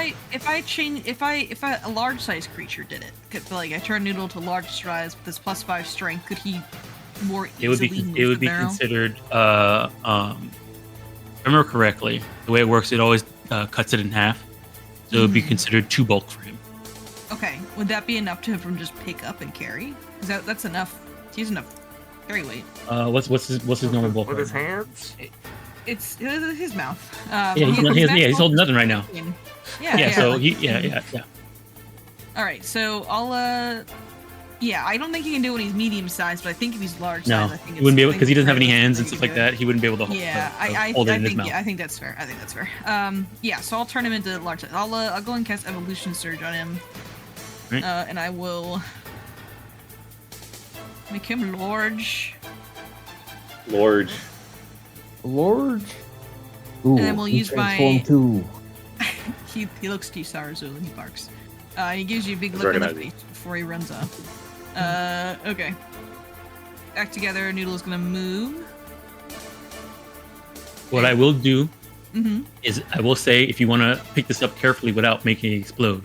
a large sized creature did it, I turn Noodle to large size with his +5 strength, could he more it would easily be move it would the be barrel? considered. If I remember correctly, the way it works, it always cuts it in half, so it would be considered 2 bulk for him. Okay, would that be enough to from just pick up and carry? Because that's enough. He's enough carry weight. What's his normal bulk? with his right now? hands. It's his mouth. Yeah, he's holding nothing right now. Yeah. Yeah. So he yeah. All right, so I'll yeah, I don't think he can do it when he's medium sized, but I think if he's large No, size, I think he wouldn't be able I because he think doesn't have any it's hands fair and he stuff can like do it. that. He wouldn't be able to hold, Yeah, hold it I in his think mouth. yeah, I think that's fair. I think that's fair. Yeah, so I'll turn him into large size. I'll go and cast Evolution Surge on him, Right. and I will make him large. Lord. Lord. Ooh, And then we'll he use my- transformed too. He looks to you, Sarazu, and he barks. He gives you a big He's look in the recognizing. face before he runs off. Okay. Back together. Noodle's gonna move. What I will do Mm-hmm. is I will say if you want to pick this up carefully without making it explode,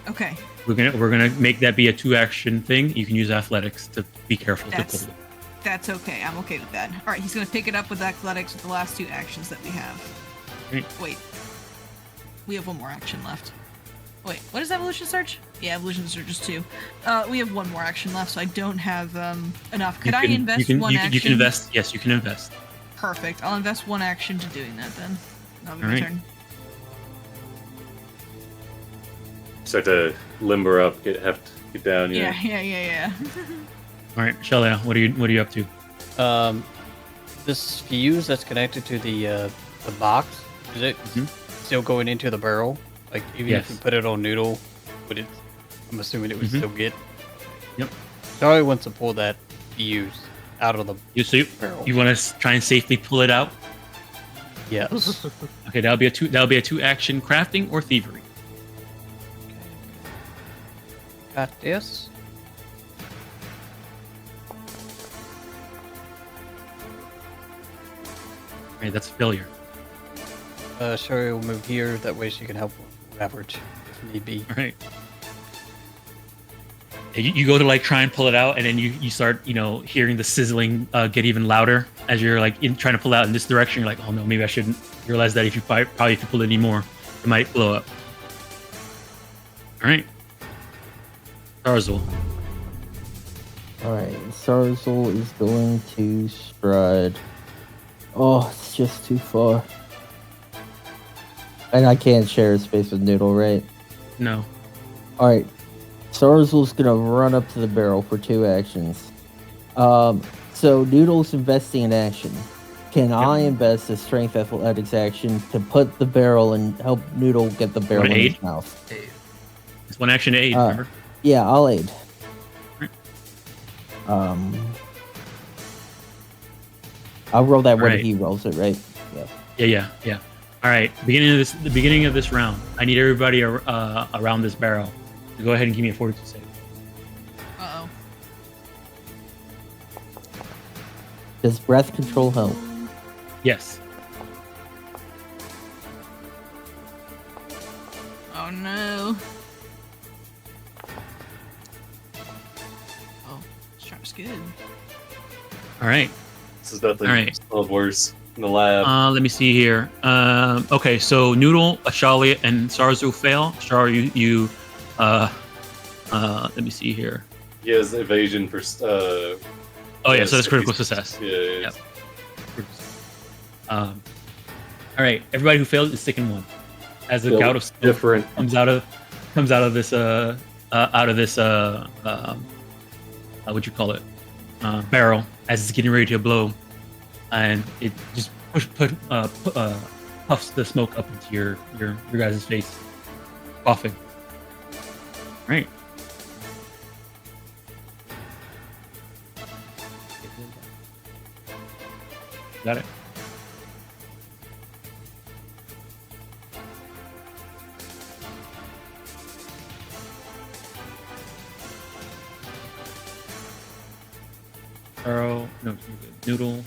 Okay. we're gonna make that be a 2-action thing. You can use athletics to be careful to That's- pull it. That's okay. I'm okay with that. All right, he's gonna pick it up with athletics with the last 2 actions that we have. Right. Wait. We have one more action left. Wait, what is Evolution Surge? Yeah, Evolution Surge is 2. We have one more action left, so I don't have enough. Could I invest one action? You can invest. Yes, you can invest. Perfect. I'll invest 1 action to doing that then. That'll be All my right. turn. Start to limber up, get down. You know. Yeah. All right, Shelia, what are you up to? This fuse that's connected to the box, is it still going into the barrel? Like even Yes. if you put it on Noodle, would it? I'm assuming it would still get. Yep. Charlie wants to pull that fuse out of the barrel. You want to try and safely pull it out? Yes. Okay, that'll be a 2-action crafting or thievery. Got this. All right, that's a failure. Sherry will move here. That way she can help with average if need be. All right. You go to like try and pull it out, and then you start hearing the sizzling get even louder as you're like trying to pull out in this direction. You're like, oh no, maybe I shouldn't. You realize that if you probably if you pull it anymore, it might blow up. All right, Tarzul. All right, Sarzel is going to stride. Oh, it's just too far. And I can't share space with Noodle, right? No. All right, Sarzel's gonna run up to the barrel for 2 actions. So Noodle's investing in action. Can I invest a strength athletics action to put the barrel and help Noodle get the barrel in aid? his mouth? It's 1 action to aid. Remember? Yeah, I'll aid. Right. I'll roll that when Right. he rolls it, right? Yeah. Yeah. All right. The beginning of this round, I need everybody around this barrel to go ahead and give me a 42 save. Uh-oh. Does breath control help? Yes. Oh no. Oh, this trap's good. All right. This is definitely All right. of worse in the lab. Let me see here. Okay, so Noodle, Ashali, and Sarzu fail. Shar, you let me see here. He has evasion for. Oh yeah, so that's if critical he's- success. Yeah. Yep. All right, everybody who failed is sticking 1. As the Feel gout of smoke different. comes out of this what you call it, barrel as it's getting ready to blow, and it just puffs the smoke up into your guys' face, coughing. Right. Got it. Arrow. No, you're good. Noodle.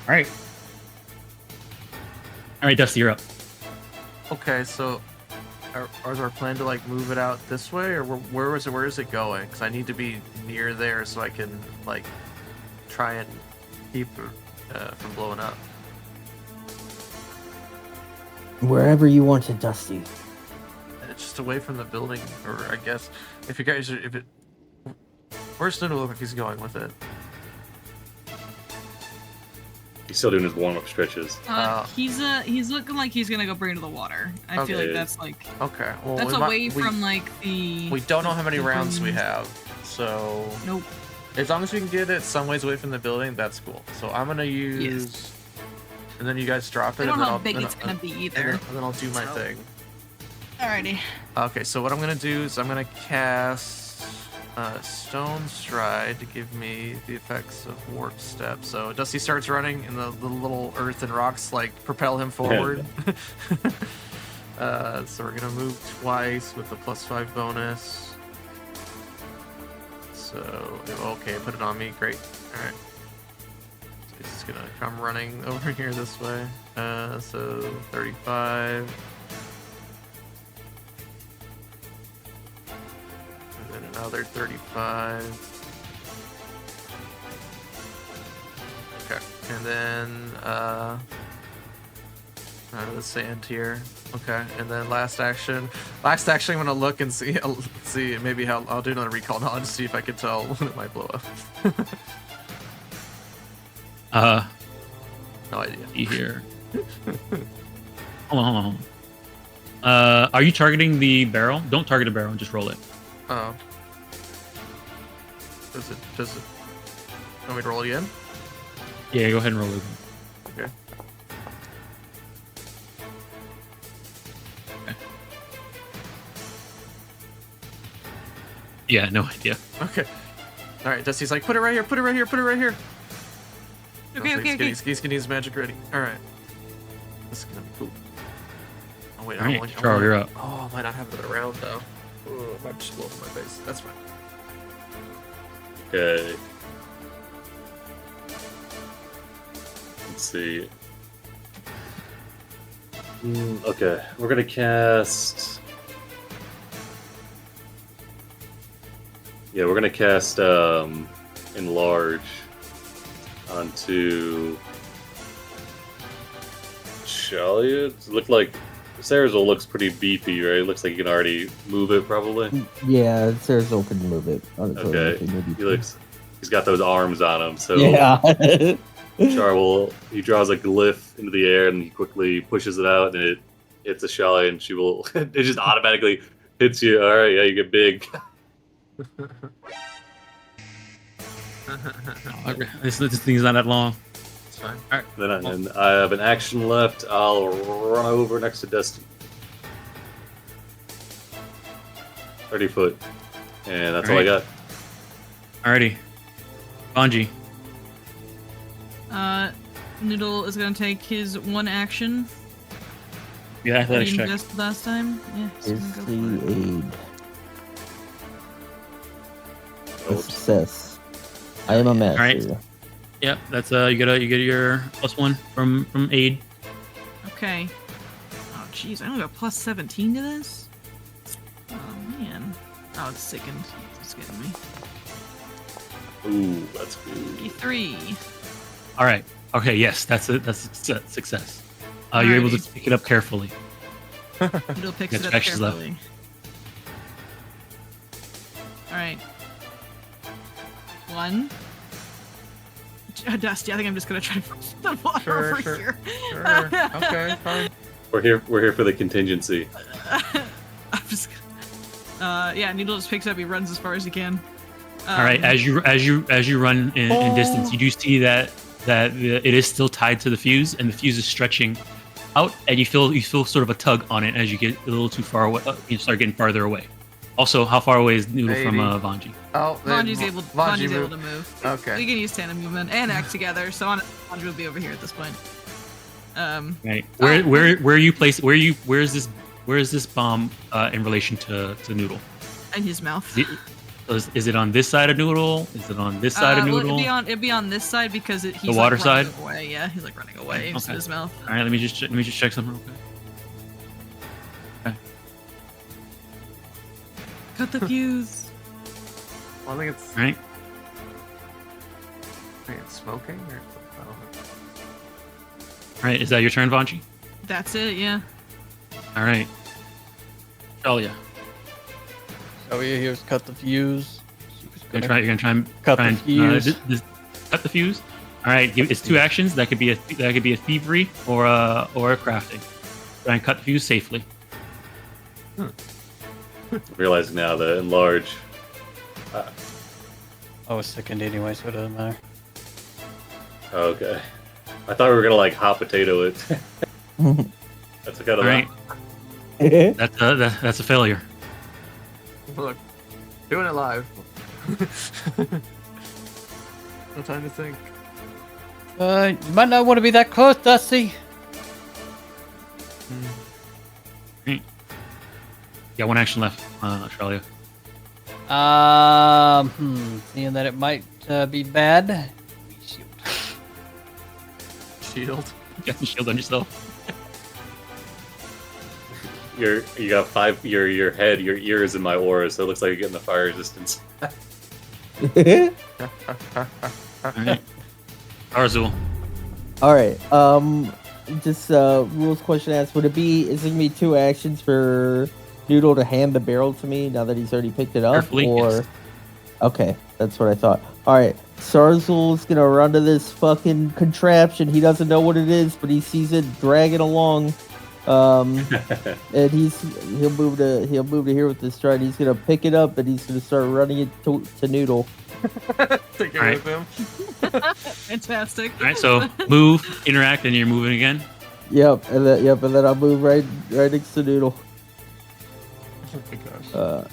All right. All right, Dusty, you're up. Okay, so is our plan to like move it out this way, or where is it going? Because I need to be near there so I can like try and keep it from blowing up. Wherever you want it, Dusty. It's just away from the building, or I guess if you guys where's Noodle look like he's going with it? He's still doing his warm-up stretches. He's looking like he's gonna go bring it to the water. I feel like that's like Okay. Well, that's away from like the. We don't know how many rounds we have, so. Nope. As long as we can get it some ways away from the building, that's cool. So I'm gonna use. Yes. And then you guys drop it. I don't and know then how I'll, big and it's gonna be and either. then I'll do my thing. Alrighty. Okay, so what I'm gonna do is I'm gonna cast Stone Stride to give me the effects of Warp Step. So Dusty starts running, and the little earth and rocks like propel him forward. So we're gonna move twice with the +5 bonus. So okay, put it on me. Great. All right. So he's just gonna come running over here this way. So 35. And then another 35. Okay, and then out of the sand here. Okay, and then last action. I'm gonna look and see. See maybe how I'll do another recall knowledge to see if I can tell when it might blow up. No idea. Here. Hold on. Are you targeting the barrel? Don't target the barrel. Just roll it. Oh. Does it? Want me to roll it again? Yeah, go ahead and roll it. Okay. Yeah, no idea. Okay. All right. Dusty's like, put it right here. Put it right here. Put it right here. Okay. He's getting his magic ready. All right. This is gonna be cool. Oh wait, All right, Charles, you're up. Oh, I might not have it around though. Oh, I might just blow up in my face. That's fine. Okay. Let's see. Okay, we're gonna cast. Yeah, we're gonna cast Enlarge onto Shalia. Look like Cerazol looks pretty beefy, right? Looks like you can already move it, probably. Yeah, Cerazol can move it. On its own, Okay, maybe. he's got those arms on him, so Yeah. Char he draws a glyph into the air and he quickly pushes it out, and it hits a Shalia, and she will. It just automatically hits you. All right, yeah, you get big. This thing's not that long. It's fine. All right. Then I have an action left. I'll run over next to Dusty. 30 foot. And that's all I got. Alrighty. Bungie. Noodle is gonna take his one action. Yeah, athletics He check. missed last time. Yeah, he's Is gonna go the for it. aid a success? I am a master. Alright. Yep, that's you get your +1 from aid. Okay. Oh jeez, I only got +17 to this. Oh man. Oh, it's sickened. It's getting me. Ooh, that's good. 53. All right. Okay. Yes, that's a success. You're able to pick it up carefully. Noodle picks Got it up two actions left. carefully. All right. 1. Dusty, I think I'm just gonna try to push the water over here. Sure. Okay, fine. We're here for the contingency. I'm just gonna, yeah, Noodle just picks it up. He runs as far as he can. All right. As you run in distance, you do see that it is still tied to the fuse, and the fuse is stretching out, and you feel sort of a tug on it as you get a little too far away. You start getting farther away. Also, how far away is Noodle from Vanji? Oh, Vanji's able to move. Okay. We can use tandem movement and act together, so Vanji will be over here at this point. Right. Where are you placed? Where is this bomb in relation to Noodle? In his mouth. Is it on this side of Noodle? Is it on this side of Noodle? It'd be on this side because he's the water like running side. Away. Yeah, he's like running away into his mouth. All right, let me just check something real quick. Okay. Cut the fuse. Well, I think it's. All right. I think it's smoking or. I don't know. All right. Is that your turn, Vanji? That's it. Yeah. All right. Shalia. So here's cut the fuse. You're gonna try and cut the fuse. cut the fuse. All right, it's 2 actions. That could be a thievery or a crafting. Try and cut fuse safely. Realizing now the enlarge. I was second anyway, so it doesn't matter. Okay. I thought we were gonna like hot potato it. That's kind of All right, that's a failure. Look, doing it live. No time to think. You might not want to be that close, Dusty. Yeah, 1 action left, Australia. Seeing that it might be bad. Shield. Shield. You got the shield on yourself. You got 5. Your head, your ears in my aura, so it looks like you're getting the fire resistance. All right, Arzul. All right. Just rules question asked. Would it be? Is it gonna be 2 actions for Noodle to hand the barrel to me now that he's already picked it up? Carefully, Or yes. okay, that's what I thought. All right. Sarzul's gonna run to this fucking contraption. He doesn't know what it is, but he sees it dragging along. And he'll move to here with this stride. He's gonna pick it up and he's gonna start running it to Noodle. Take it All right. with him. Fantastic. All right, so move, interact, and you're moving again. Yep, and then I'll move right next to Noodle. Oh my gosh.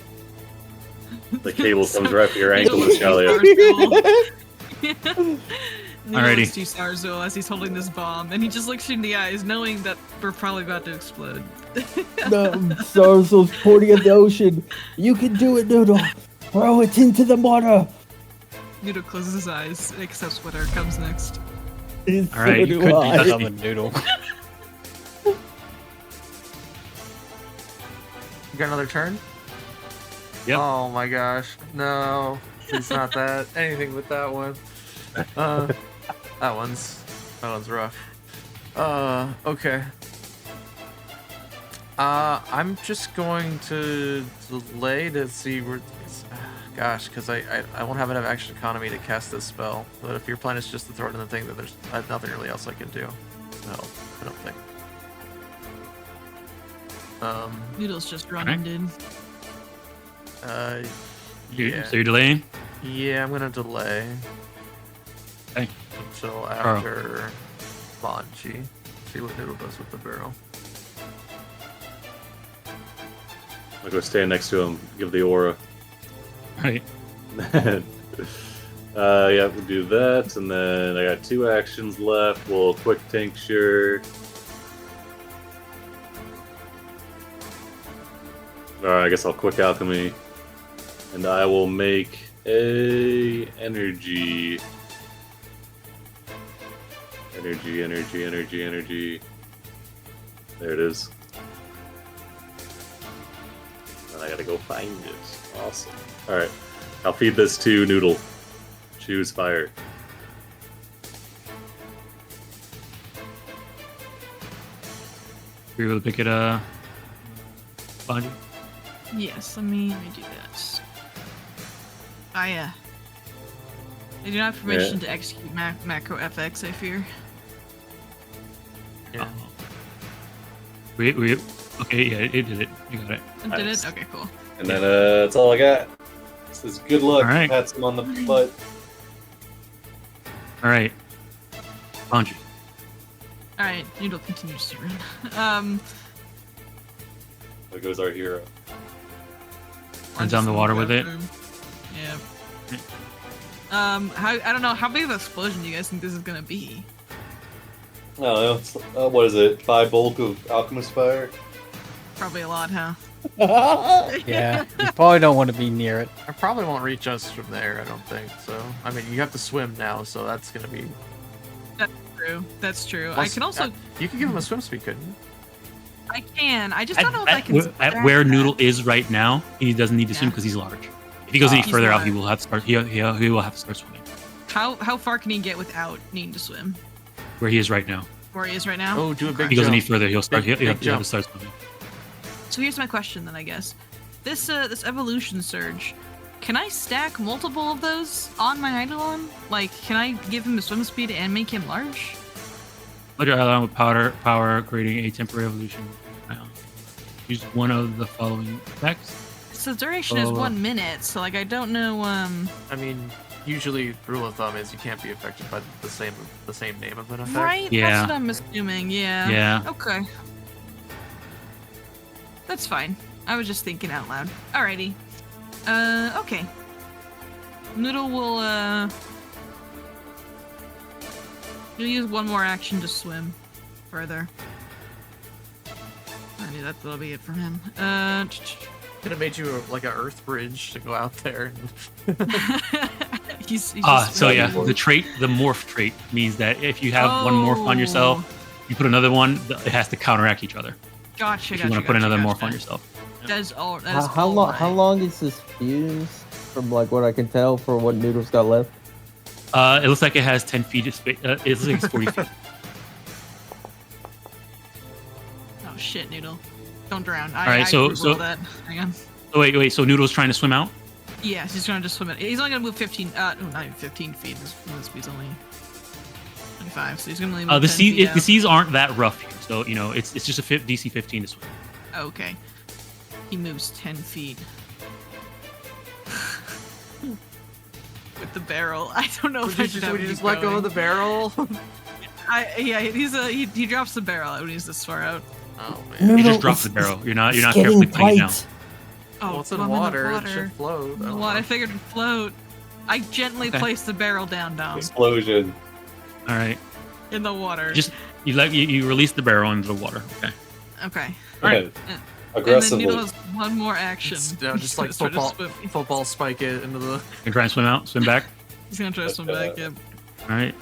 The cable comes right for your ankle, Australia. Alrighty. To Sarzul as he's holding this bomb, and he just looks you in the eyes, knowing that we're probably about to explode. Sarzul's pointing at the ocean. You can do it, Noodle. Throw it into the water. Noodle closes his eyes, accepts whatever comes next. All right, you could I be summon Noodle. You got another turn? Yep. Oh my gosh. No. It's not that. Anything but that one. That one's rough. Okay. I'm just going to delay to see where gosh, because I won't have enough action economy to cast this spell. But if your plan is just to throw it in the thing, then there's nothing really else I can do. No, I don't think. Noodle's just running, dude. Yeah. So you're delaying? Yeah, I'm gonna delay Okay. until after Mwangi. See what Noodle does with the barrel. I'll go stand next to him, give the aura. All right. Yeah, we'll do that, and then I got 2 actions left. We'll quick tincture. Alright, I guess I'll quick alchemy. And I will make a energy. Energy. There it is. And I gotta go find it. Awesome. Alright. I'll feed this to Noodle. Choose fire. You're able to pick it Bonji? Yes, let me do that. I do not have permission to execute macro FX, I fear. Yeah. Okay, yeah, it did it. You got it. Did Nice. it? Okay, cool. And then that's all I got. This is good luck. Alright. Pats him on the butt. All right. Bonji. Alright, Noodle continues to run. There goes our hero. Runs down the water with it. Yeah. I don't know, how big of an explosion do you guys think this is gonna be? I don't know. It's, what is it? 5 bulk of alchemist fire? Probably a lot, huh? Yeah, you probably don't want to be near it. It probably won't reach us from there, I don't think. So, I mean, you have to swim now, so that's gonna be. That's true. That's true. I Plus, can also. You could give him a swim speed, couldn't you? I can. I just don't know if I can. At where Noodle is right now, he doesn't need to swim Yeah. because he's large. If he goes any He's further out, large. he will have to start. He will have to start swimming. How far can he get without needing to swim? Where he is right now. Where he is right now? Oh, do a big If he goes jump. any further, he'll start. Big He'll have jump. to start swimming. So here's my question then, I guess. This evolution surge, Can I stack multiple of those on my Eidolon? Like, can I give him a swim speed and make him large? Let your Eidolon with power, creating a temporary evolution. Use one of the following effects. So duration is 1 minute, so like I don't know. I mean, usually rule of thumb is you can't be affected by the same name of an effect. Right? Yeah. That's what I'm assuming. Yeah. Yeah. Okay. That's fine. I was just thinking out loud. Alrighty. Okay. Noodle will he'll use one more action to swim further. I knew that'll be it for him. Could have made you like an earth bridge to go out there. he's just So yeah, swimming. the morph trait means that if you have one morph on yourself, you put another one, it has to counteract each other. Gotcha. If you want to put another morph on yourself. That is all. That is How all long? right. How long is this fuse? From like what I can tell, for what Noodle's got left. It looks like it has 10 feet of space. It looks like it's 40 feet. Oh shit, Noodle! Don't drown. Alright, I so Googled that. Hang on. Oh, wait. So Noodle's trying to swim out? Yeah, he's gonna just swim it. He's only gonna move 15. Not even 15 feet. His speed's only 25, so he's gonna only move 10 feet The out. seas aren't that rough here, so you know it's just a DC 15 to swim. Okay. He moves 10 feet. With the barrel. I don't know if I should have Would you him just let go of the barrel? he drops the barrel when he's this far out. Oh You man. Noodle, just drop it's- the barrel. You're not it's carefully getting putting it down. tight. Oh, Well, it's in I'm the water. It water. should float. I don't What? I know. figured it'd float. I gently Okay. placed the barrel down, Dom, Explosion. All right. in the water. You release the barrel into the water. Okay. Okay. Alright. Aggressively. And then Noodle has one more action. Just like He's gonna try to football spike it into the. You try and swim out, swim back. He's gonna try to swim back. Yep. All right.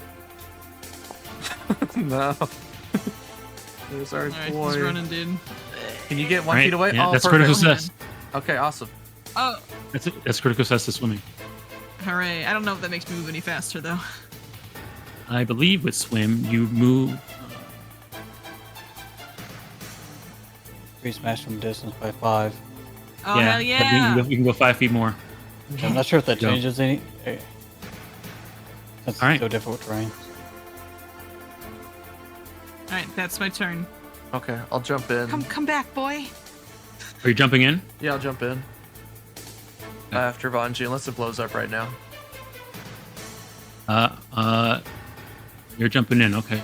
No. There's our Alright, boy. he's running, dude. Can you get 1 Alright, feet away? yeah, oh, that's perfect. critical success. Okay, awesome. Oh, That's critical success to swimming. hooray. I don't know if that makes me move any faster, though. I believe with swim you move. Increase maximum distance by 5. Oh, hell but yeah. You can go 5 feet more. I'm not sure if that Go. changes any. That's Alright. so difficult terrain. Alright, that's my turn. Okay, I'll jump in. Come back, boy. Are you jumping in? Yeah, I'll jump in. After Vanji, unless it blows up right now. You're jumping in. Okay.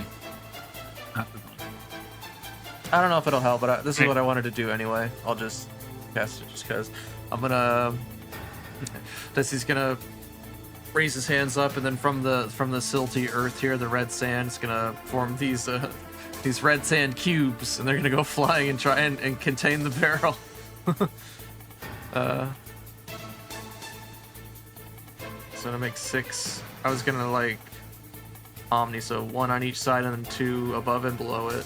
I don't know if it'll help, but this is Right. what I wanted to do anyway. I'll just cast it just because. I'm gonna. He's gonna raise his hands up, and then from the silty earth here, the red sand is gonna form these red sand cubes, and they're gonna go flying and try and contain the barrel. So to make 6, I was gonna like omni, so 1 on each side and then 2 above and below it.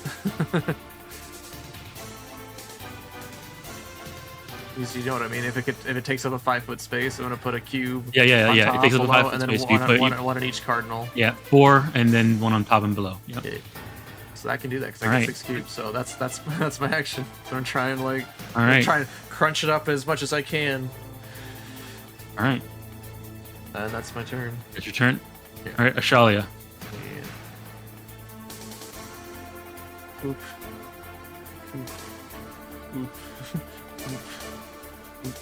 You know what I mean? If it takes up a 5-foot space, I'm gonna put a cube. Yeah. on It top, takes up a below, 5 foot and then space. You put one in each cardinal. yeah 4 and then 1 on top and below. Yep. Yeah. So I can do that because I Alright. get 6 cubes. So that's my action. So I'm trying All I'm right. trying to crunch it up as much as I can, All right. and that's my turn. It's your turn. Yeah. All right, Ashalia. Yeah. Oop. Oop. Oop. Oop. Oop.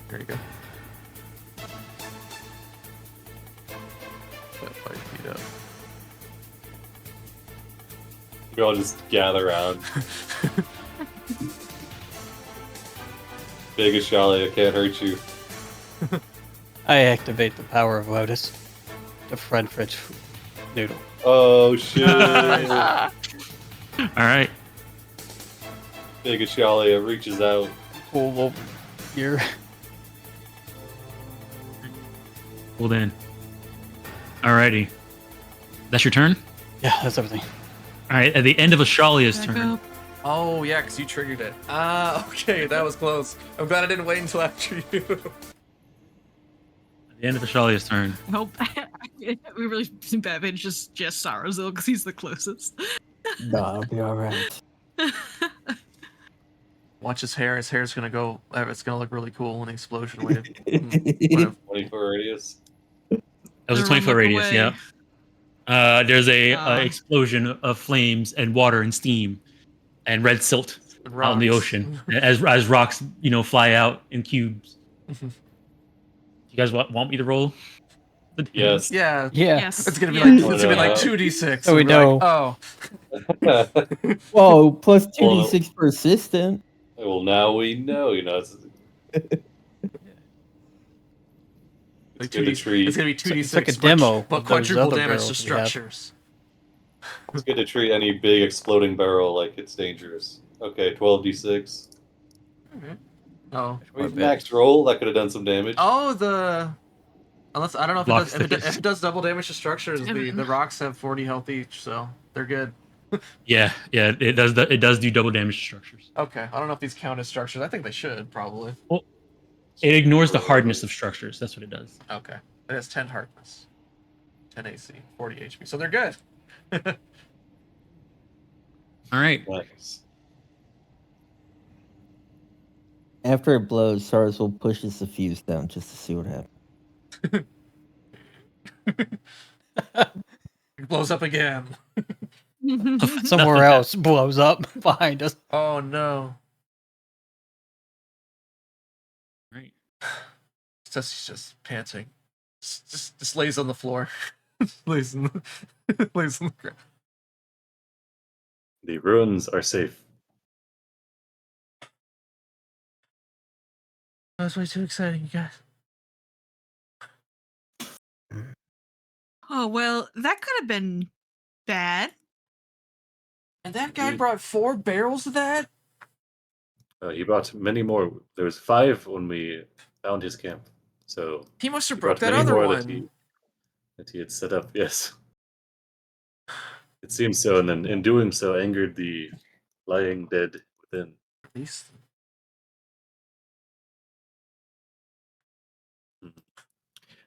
There you go. About 5 feet up. We all just gather around. Big Ashalia can't hurt you. I activate the power of Lotus to friend Fritz Noodle. Oh shit! All right. Big Ashalia reaches out. Cool, well, you're. Hold in. Alrighty. That's your turn? Yeah, that's everything. Alright, at the end of Ashalia's Back turn. up. Oh yeah, because you triggered it. Okay, that was close. I'm glad I didn't wait until after you. At the end of Ashalia's turn. Nope. We really Batman just Sorrowsville because he's the closest. Nah, I'll be alright. Watch his hair. His hair's gonna go. It's gonna look really cool when the explosion wave. Whatever. 24 radius. That was a Everyone 20-foot look radius. away. Yeah. There's a Ah. explosion of flames and water and steam and red silt out in the Rocks. ocean as rocks, fly out in cubes. You guys want me to roll? The Yes. Yeah. Yeah. Yes. It's gonna be yes. like it's gonna be like Yeah. 2d6. So we and we're like, know. oh. Whoa, plus Well- 2d6 persistent. Well, now we know. It's Like good to 2D treat. It's gonna be 2d6. It's like a demo but of those quadruple other damage to barrels we have. structures. It's good to treat any big exploding barrel like it's dangerous. Okay, 12d6. Oh. We've maxed roll. That could have done some damage. Unless I don't know if Block it does. If stickers. it does double damage to structures, the Seven. rocks have 40 health each, so they're good. Yeah, it does. It does do double damage to structures. Okay, I don't know if these count as structures. I think they should probably. It ignores the hardness of structures. That's what it does. Okay, it has 10 hardness, 10 AC, 40 HP, so they're good. All right. Nice. After it blows, Sarzel pushes the fuse down just to see what happens. It blows up again. Somewhere else blows up behind us. Oh no! Right. Ceci's just panting. Just lays on the floor. lays on the ground. The ruins are safe. That was way too exciting, you guys. Oh, well, that could have been bad. And that guy Dude. brought 4 barrels of that? He brought many more. There was 5 when we found his camp. So He must have he broke brought that many other more one. that he had set up. Yes, it seems so. And then in doing so, angered the lying dead within. At least.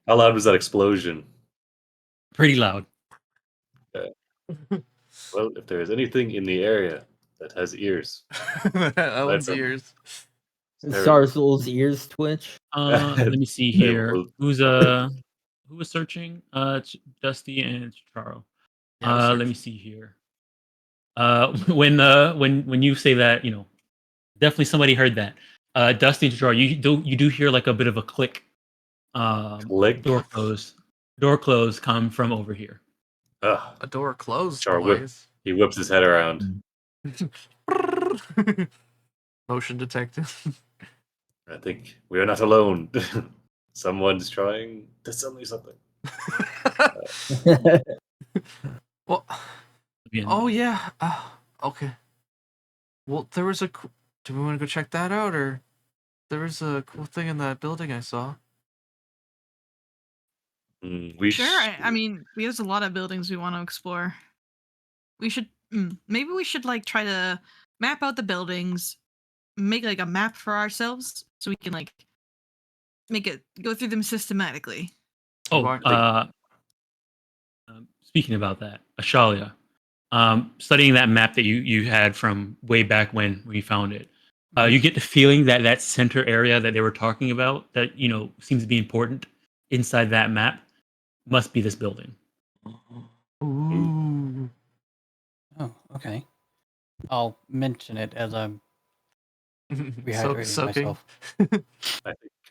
How loud was that explosion? Pretty loud. Well, if there is anything in the area that has ears, Ellen's That's a- ears. Sarzel's ears twitch. Let me see They here. will- Who was searching? Dusty and Charo. Yeah, I was Let me see here. When you say that, definitely somebody heard that. Dusty and Charo, you do hear like a bit of a click. Click. Door close come from over here. Ah, A door closed, Char whip. boys. he whips his head around. Motion detected. I think we are not alone. Someone's trying to sell me something. Well, Again. oh yeah. Okay. Well, there was a. Do we want to go check that out, or there was a cool thing in that building I saw? We Sure. I mean, there's a lot of buildings we want to explore. We should maybe we should like try to map out the buildings, make like a map for ourselves, so we can like go through them systematically. Speaking about that, Ashalia, studying that map that you had from way back when we found it, you get the feeling that center area that they were talking about, that seems to be important inside that map, must be this building. Ooh. Oh, okay. I'll mention it as I'm rehydrating Soaking. myself.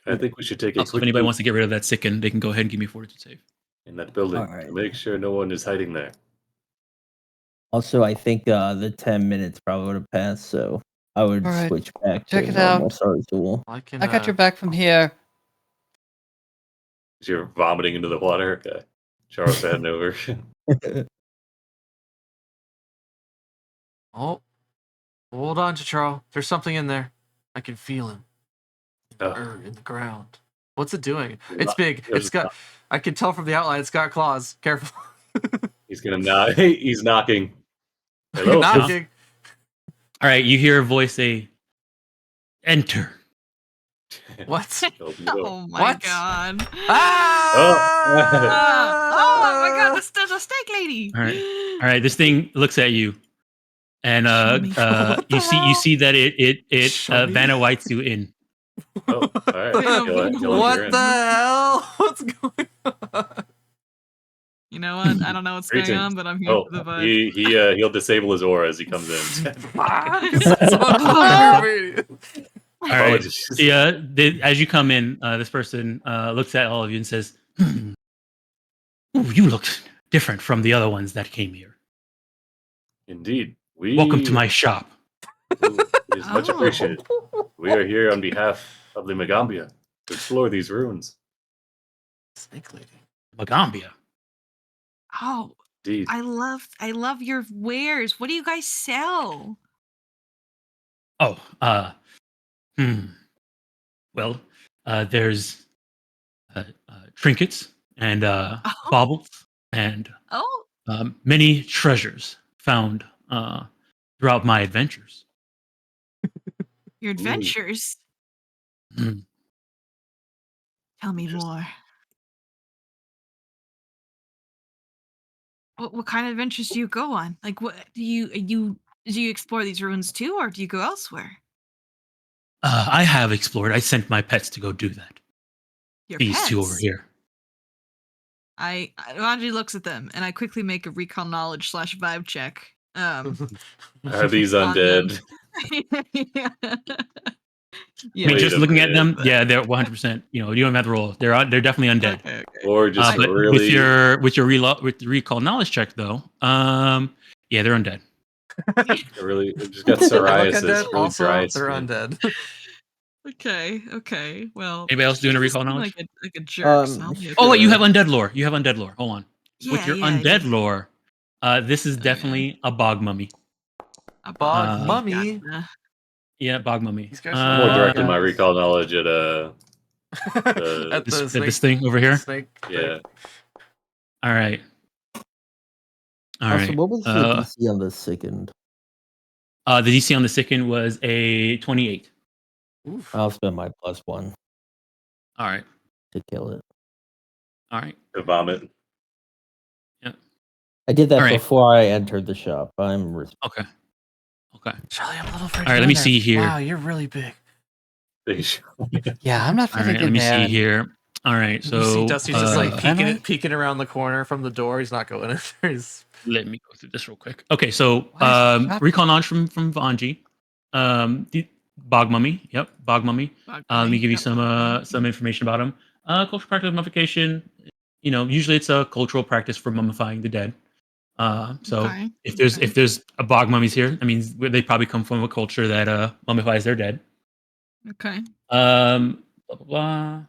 I think we should take a Also, if quick anybody look wants to get rid of that sicken, they can go ahead and give me a fortitude save. in that building Alright. to make sure no one is hiding there. Also, I think the 10 minutes probably would have passed, so I would Alright, switch back check to it normal out. Sarzel. I can. I got your back from here. You're vomiting into the water. Okay. Charles heading over. Oh, hold on, Chicharro. There's something in there. I can feel him. Oh. In the ground. What's it doing? It's It's not- big. It's got. I can tell from the outline. It's got claws. Careful. He's gonna knock. He's knocking. Hello. Knocking. All right, you hear a voice say, "Enter." What? Open the door. Oh my What? god. Ah! Oh my god, there's a steak lady. All right. This thing looks at you, and Show me. What the you hell? see that it Show me. Vanna Whites you in. Oh, all right. Vanna He'll What enter the in. hell? What's going on? You know what? I don't know what's going Greetings. on, but I'm here Oh, for the vibe. he'll disable his aura as he comes in. It's on fire, baby. All right. Apologies. Yeah. As you come in, this person looks at all of you and says, "Ooh, you look different from the other ones that came here. Indeed. Welcome to my shop." It is much Oh. appreciated. We are here on behalf of the Magaambya to explore these ruins. Snake lady. Magaambya. Oh, Indeed. I love your wares. What do you guys sell? Oh, well, there's trinkets and Oh. baubles and Oh, many treasures found throughout my adventures. your adventures. Hmm. Tell me Interesting. more. What kind of adventures do you go on? Like, what do you explore these ruins too, or do you go elsewhere? I have explored. I sent my pets to go do that. Your These pets. two over here. Ranji looks at them, and I quickly make a recall knowledge / vibe check. Are these on them. undead? Yeah. I mean, Wait just a looking at minute. them, yeah, they're 100%. You know, you don't have to roll. They're definitely undead. Okay. Or just But really. with the recall knowledge check though, yeah, they're undead. Really, it just got They look psoriasis. undead. Really Also, dry they're skin. undead. Okay. Well, Anybody else doing a he recall seemed knowledge? like a jerk. So I'll be Oh wait, you okay. have undead lore. You have undead lore. Hold on. With Yeah, your yeah, I undead do. lore, this is Okay. definitely a bog mummy. A Bog mummy. Gotcha. Yeah, bog mummy. These guys are More bog directed my guys. recall knowledge at At the snake. This thing over here. Snake. yeah. All right. All Also, right. what was the DC on the second? The DC on the second was a 28. Oof. I'll spend my +1 All right. to kill it. All right. To vomit. I did that All right. before I entered the shop. I'm Okay. Charlie, I'm a little afraid. All right, let me see here. Wow, you're really big. Yeah, I'm not All very right, good let me man. see here. All right, so You see Dusty's just like Venom? peeking around the corner from the door. He's not going in there. He's let me go through this real quick. Okay, so What is the shop? recall knowledge from Vanji. The bog mummy. Yep, bog mummy. Let me give you some information about him. Cultural practice of mummification. You know, usually it's a cultural practice for mummifying the dead. So Okay, if there's a bog mummies here, that means they probably come from a culture that mummifies their dead. Okay. Blah blah blah.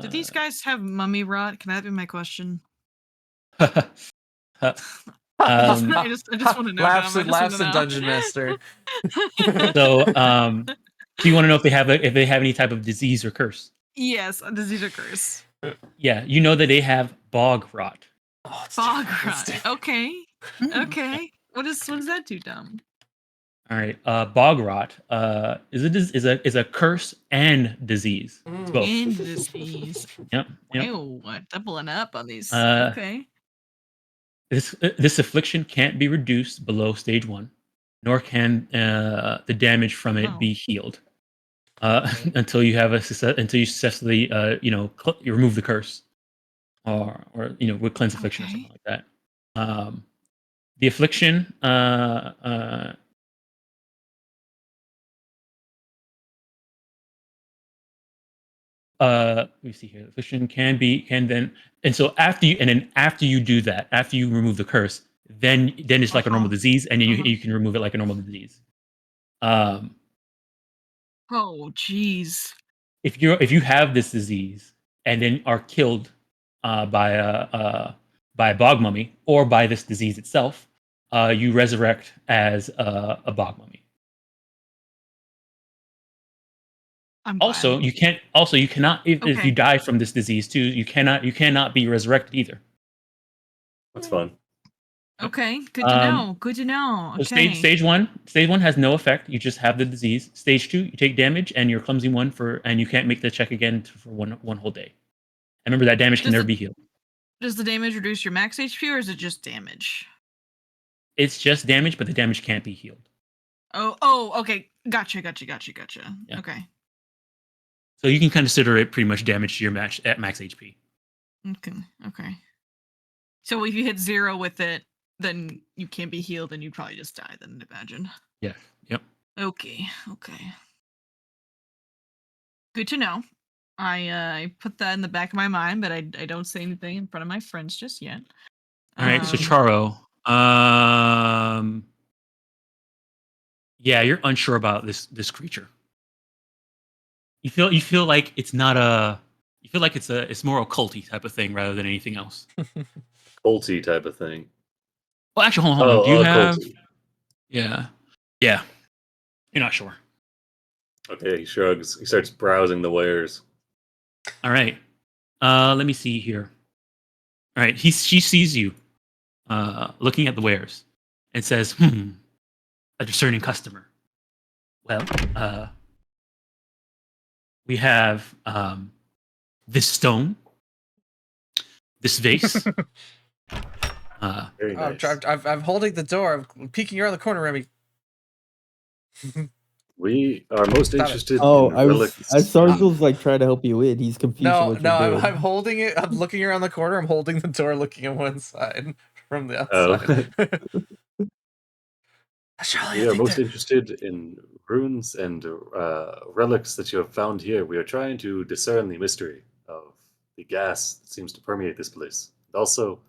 Do these guys have mummy rot? Can that be my question? Um, I just want to know. laughs in Dungeon Master. So, do you want to know if they have any type of disease or curse? Yes, a disease or curse. Yeah, you know that they have bog rot. Oh, it's Bog different, it's rot. different. Okay. Hmm. Okay. What does that do, Dom? All right, bog rot is a curse and disease. It's both. And disease. Yep. Ew, doubling up on these. Uh, Okay. This affliction can't be reduced below stage 1, nor can the damage from it Oh. be healed until you successfully you remove the curse or with cleanse affliction or something like that. The affliction let me see here. The affliction can then, and so after you do that, after you remove the curse, then it's like a normal disease, and then you can remove it like a normal disease. Oh, jeez. If you have this disease and then are killed by a bog mummy or by this disease itself, you resurrect as a bog mummy. I'm Also, glad. you cannot if Okay. you die from this disease too, you cannot be resurrected either. That's fun. Okay. Good to know. Good to know. So Okay. stage one has no effect. You just have the disease. Stage 2, you take damage and you're clumsy 1 and you can't make the check again for one whole day. And remember that damage can Does never the- be healed. Does the damage reduce your max HP or is it just damage? It's just damage, but the damage can't be healed. Oh, okay. Gotcha. Yeah. Okay. So you can consider it pretty much damage to your match at max HP. Okay. So if you hit 0 with it, then you can't be healed and you probably just die, then I'd imagine. Yeah. Yep. Okay. Good to know. I put that in the back of my mind, but I don't say anything in front of my friends just yet. All right. So Charo, yeah, you're unsure about this creature. You feel like it's not a. You feel like it's more occulty type of thing rather than anything else. Culty type of thing. Well, actually, hold on. Do you have? Culty. Yeah. You're not sure. Okay, he shrugs. He starts browsing the wares. All right. Let me see here. All right. She sees you, looking at the wares, and says, a discerning customer. Well, we have this stone, this vase. Very nice. I'm holding the door. I'm peeking around the corner, Remy. We are most interested Oh, in relics. Sarzel's like trying to help you in. He's confused No, what you're doing. I'm holding it. I'm looking around the corner. I'm holding the door, looking at one side from the outside. We are most interested in runes and relics that you have found here. We are trying to discern the mystery of the gas that seems to permeate this place. I'd also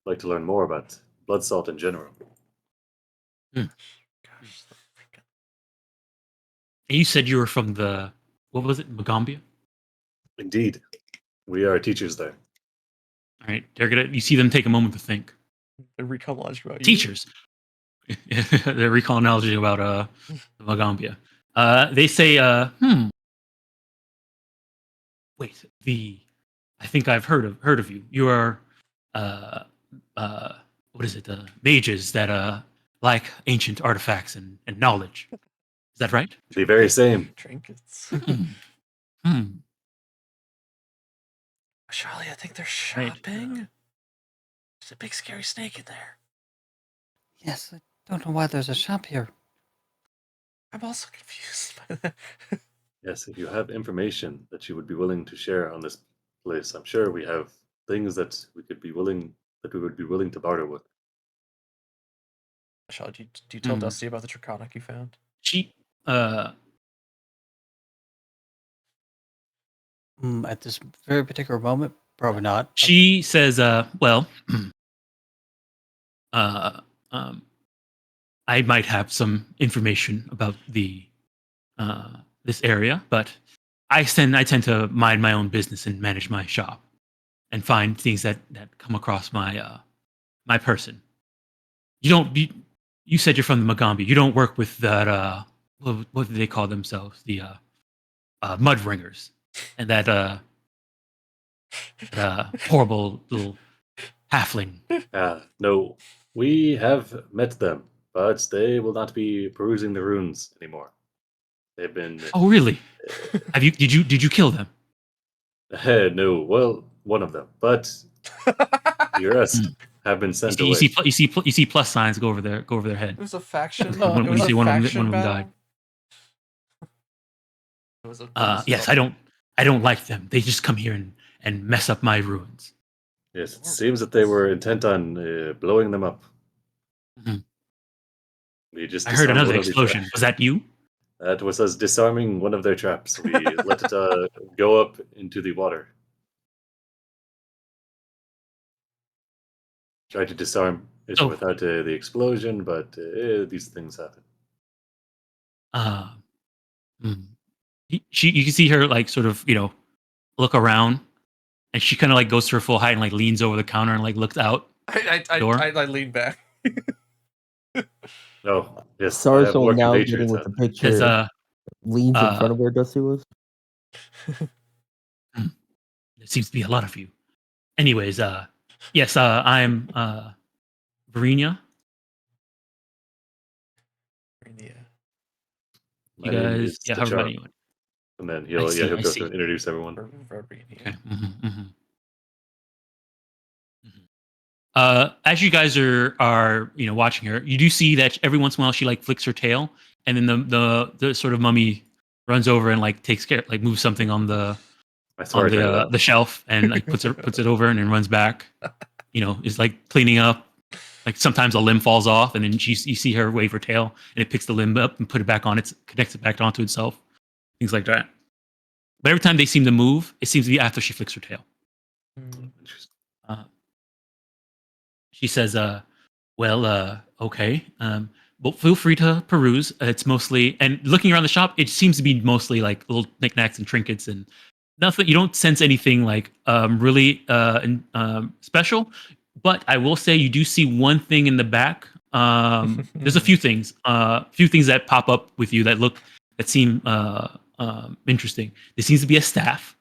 like to learn more about Bloodsalt in general. Gosh, You said you were from the, what was it, Magaambya? Indeed, we are teachers there. All right, you see them take a moment to think. the recall knowledge about Teachers. They're recalling knowledge about Magaambya. They say, wait, I think I've heard of you. You are what is it? The mages that like ancient artifacts and knowledge. Is that right? The very same. Trinkets. Charlie, I think they're shopping. There's a big scary snake in there. Yes, I don't know why there's a shop here. I'm also confused by that. Yes, if you have information that you would be willing to share on this place, I'm sure we have things that we would be willing to barter with. Charlie, do you tell Dusty about the Draconic you found? She At this very particular moment, probably not. She says, well, I might have some information about this area, but I tend to mind my own business and manage my shop and find things that come across my my person. You said you're from the Magaambya. You don't work with that what do they call themselves? The Mudringers and that horrible little halfling. No, we have met them, but they will not be perusing the runes anymore. They've been. Oh, really? Did you kill them? No, well, one of them, but the rest have been sent away. You see plus signs go over their head. It was a faction. When it was you see a one of faction them battle. died. It was a Yes, I don't like them. They just come here and mess up my ruins. Yes, it seems that they were intent on blowing them up. Mhm. We just I heard disarmed another one of the explosion. traps. Was that you? That was us disarming one of their traps. We let it go up into the water. Tried to disarm it without the explosion, but these things happen. You can see her like sort of look around, and she kind of like goes to her full height and like leans over the counter and like looks out. I lean back. Oh, yes. Sarzel now getting with the picture leans in front of where Dusty was. There seems to be a lot of you. Anyways, yes, I'm Varinia. You guys, yeah, however many. And then he'll go to introduce everyone. Okay. As you guys are watching her, you do see that every once in a while she like flicks her tail, and then the sort of mummy runs over and like takes care, like moves something on the I swear I turned it off. the shelf and like puts it over and then runs back. Is like cleaning up. Like sometimes a limb falls off, and then you see her wave her tail, and it picks the limb up and put it back on. It connects it back onto itself. Things like that. But every time they seem to move, it seems to be after she flicks her tail. Interesting. She says, well, okay. Well, feel free to peruse. It's mostly, and looking around the shop, it seems to be mostly like little knickknacks and trinkets and nothing. You don't sense anything like really special. But I will say you do see one thing in the back. There's a few things that pop up with you that seem interesting. There seems to be a staff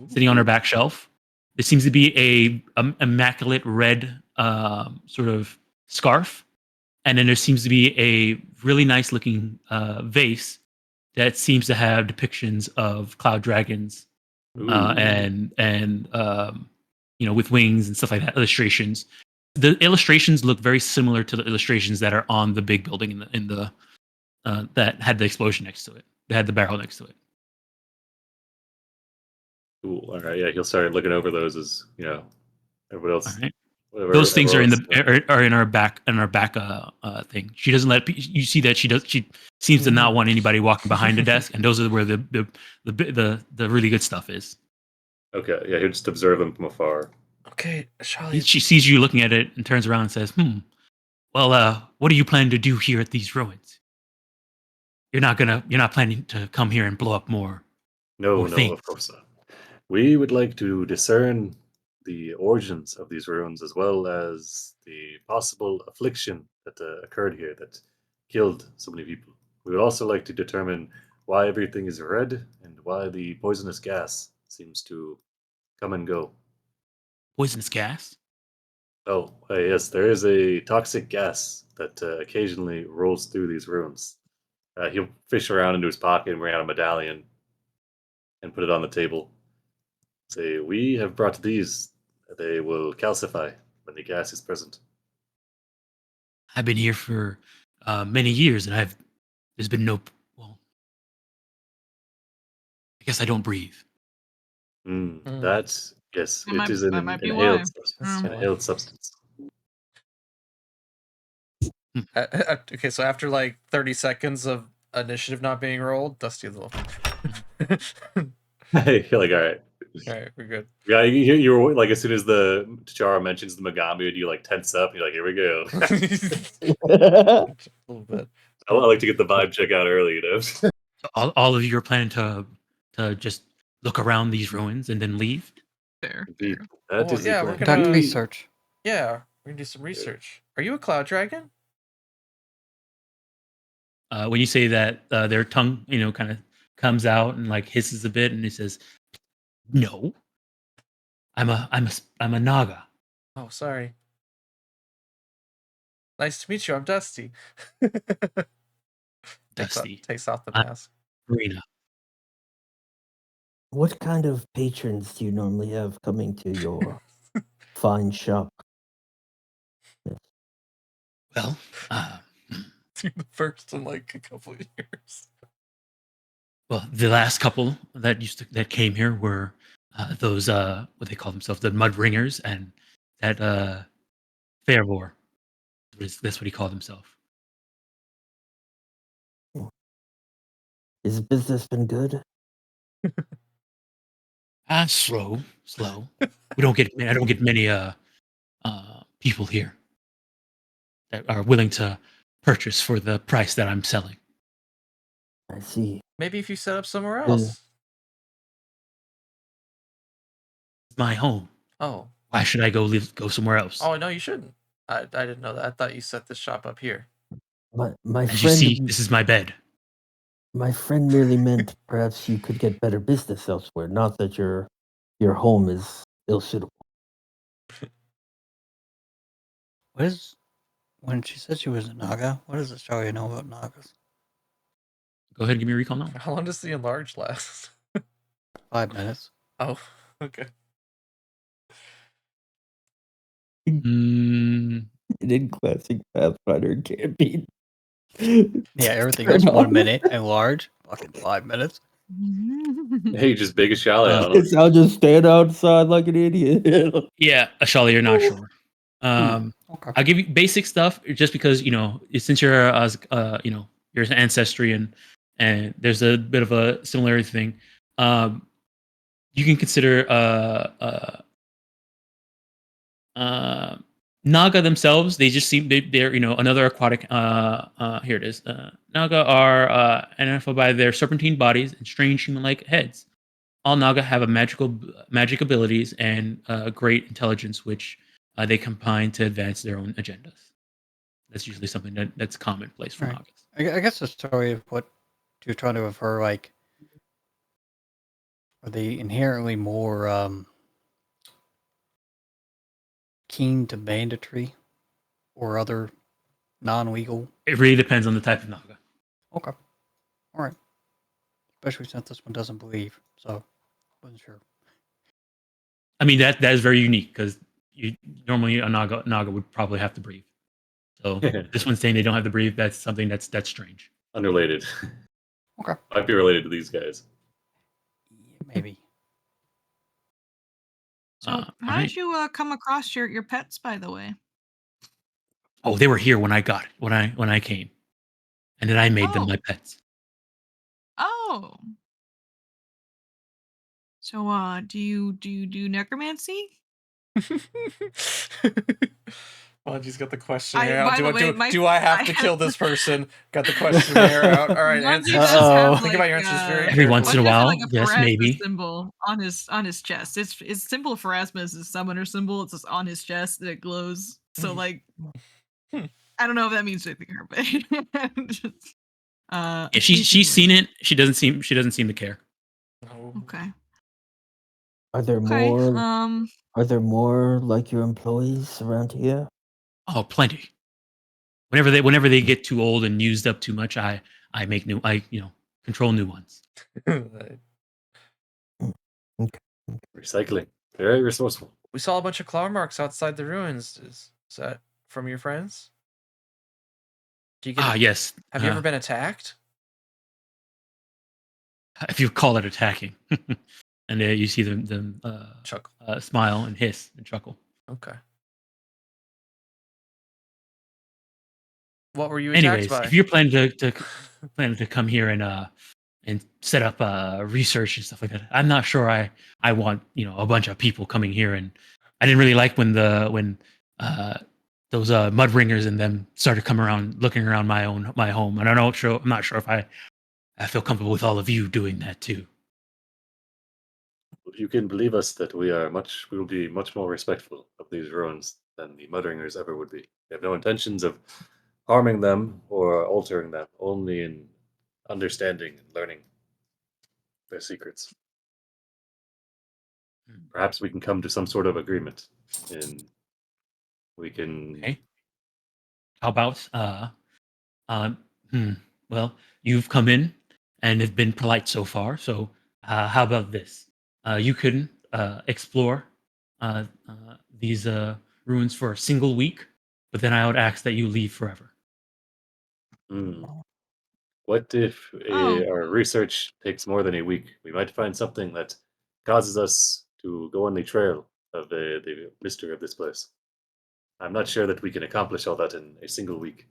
sitting on her back shelf. There seems to be a immaculate red sort of scarf, and then there seems to be a really nice looking vase that seems to have depictions of cloud dragons and with wings and stuff like that. Illustrations. The illustrations look very similar to the illustrations that are on the big building in the that had the explosion next to it. That had the barrel next to it. Cool. All right. Yeah, he'll start looking over those as everyone else. All right. Those things are in our back thing. She doesn't let you see that she seems to not want anybody walking behind the desk, and those are where the really good stuff is. Okay. Yeah, he'll just observe them from afar. Okay, Charlie. She sees you looking at it and turns around and says, well, what do you plan to do here at these ruins? You're not planning to come here and blow up more. No, things. of course not. We would like to discern the origins of these ruins as well as the possible affliction that occurred here that killed so many people. We would also like to determine why everything is red and why the poisonous gas seems to come and go. Poisonous gas? Oh, yes, there is a toxic gas that occasionally rolls through these ruins. He'll fish around into his pocket and bring out a medallion and put it on the table. Say, we have brought these. They will calcify when the gas is present. I've been here for many years, and there's been no. Well, I guess I don't breathe. That yes, That it is an might be inhaled why. substance. Inhaled substance. Okay, so after like 30 seconds of initiative not being rolled, Dusty a little. Hey, you're like, all right. All right, we're good. Yeah, you were like, as soon as the T'Chara mentions the Magaambya, you like tense up. You're like, here we go. A little bit. I like to get the vibe check out early, So all of you are planning to just look around these ruins and then leave? Fair. Indeed. Well, That is yeah, the we're plan. gonna- Conduct research. Yeah, we're gonna do some research. Are you a cloud dragon? When you say that, their tongue, kind of comes out and like hisses a bit, and it says, "No, I'm a Naga." Oh, sorry. Nice to meet you. I'm Dusty. Dusty. Takes off the mask. Marina. What kind of patrons do you normally have coming to your fine shop? Well, The first in like a couple of years. well, the last couple that came here were those what they call themselves, the Mudbringers, and that Fairvor. That's what he called himself. Has business been good? Slow. I don't get many people here that are willing to purchase for the price that I'm selling. I see. Maybe if you set up somewhere else. It's my home. Oh. Why should I go somewhere else? Oh no, you shouldn't. I didn't know that. I thought you set this shop up here. My As you friend, see, this is my bed. my friend merely meant perhaps you could get better business elsewhere. Not that your home is ill-suitable. When she said she was a Naga, what does Australia know about Nagas? Go ahead and give me a recall now. How long does the enlarge last? 5 minutes. Oh, okay. Mm, In classic Pathfinder campaign. Yeah, everything else 1 minute and large. Fucking 5 minutes. Hey, just big a chalet on him. Guess I'll just stand outside like an idiot. yeah, Ashali, you're not sure. Okay. I'll give you basic stuff just because since you're your ancestry and there's a bit of a similarity thing. You can consider Naga themselves. They just seem they're another aquatic. Here it is. Naga are identified by their serpentine bodies and strange human-like heads. All Naga have a magic abilities and great intelligence, which they combine to advance their own agendas. That's usually something that's commonplace for Right. Nagas. I guess the story of what you're trying to refer, like, are they inherently more keen to banditry or other non-legal? It really depends on the type of Naga. Okay. All right. Especially since this one doesn't believe, so wasn't sure. I mean that is very unique because normally a Naga would probably have to breathe. So this one's saying they don't have to breathe. That's something that's strange. Unrelated. Okay. Might be related to these guys. Yeah, maybe. So, All how right. did you come across your pets, by the way? Oh, they were here when I got it, when I came, and then I made them my pets. Oh. So, do you do necromancy? Mwangi's got the questionnaire out. By the way, Do I have to kill this person? Got the questionnaire out. All right, Mwangi answer. does Uh-oh. have, Think about your answers very Every once in a Mwangi does have, while, a yes, Pharasma maybe. symbol on his chest. His symbol of Pharasma is his summoner symbol. It's just on his chest and it glows. So I don't know if that means anything to her, but Yeah, she's seen it. She doesn't seem to care. Okay. Are there Okay. more? Are there more like your employees around here? Oh, plenty. Whenever they get too old and used up too much, I make new. Control new ones. Recycling. Very resourceful. We saw a bunch of claw marks outside the ruins. Is that from your friends? Do you get? Yes. Have you ever been attacked? If you call it attacking, and you see them Chuckle. smile and hiss and chuckle. Okay. What were you attacked Anyways, by? if you're planning to come here and set up research and stuff like that, I'm not sure I want a bunch of people coming here. And I didn't really like when those mud ringers and them started coming around looking around my home. And I'm not sure if I feel comfortable with all of you doing that too. You can believe us that we will be much more respectful of these ruins than the Mudringers ever would be. We have no intentions of harming them or altering them, only in understanding and learning their secrets. Perhaps we can come to some sort of agreement, and we can. Okay. How about well, you've come in and have been polite so far. So how about this? You can explore these ruins for a single week, but then I would ask that you leave forever. What if Oh. our research takes more than a week? We might find something that causes us to go on the trail of the mystery of this place. I'm not sure that we can accomplish all that in a single week.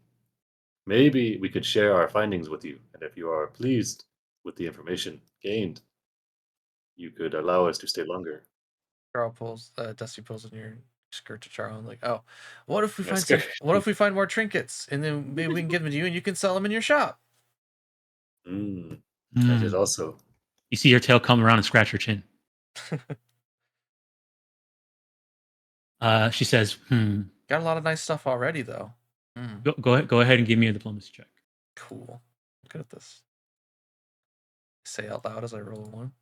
Maybe we could share our findings with you, and if you are pleased with the information gained, you could allow us to stay longer. Dusty pulls in your skirt to Charles, like, oh, what if we find skirt. what if we find more trinkets, and then maybe we can give them to you, and you can sell them in your shop. That is also. You see your tail come around and scratch her chin. She says, Got a lot of nice stuff already, though. Go ahead and give me a diplomacy check. Cool. Good at this. Say out loud as I roll one.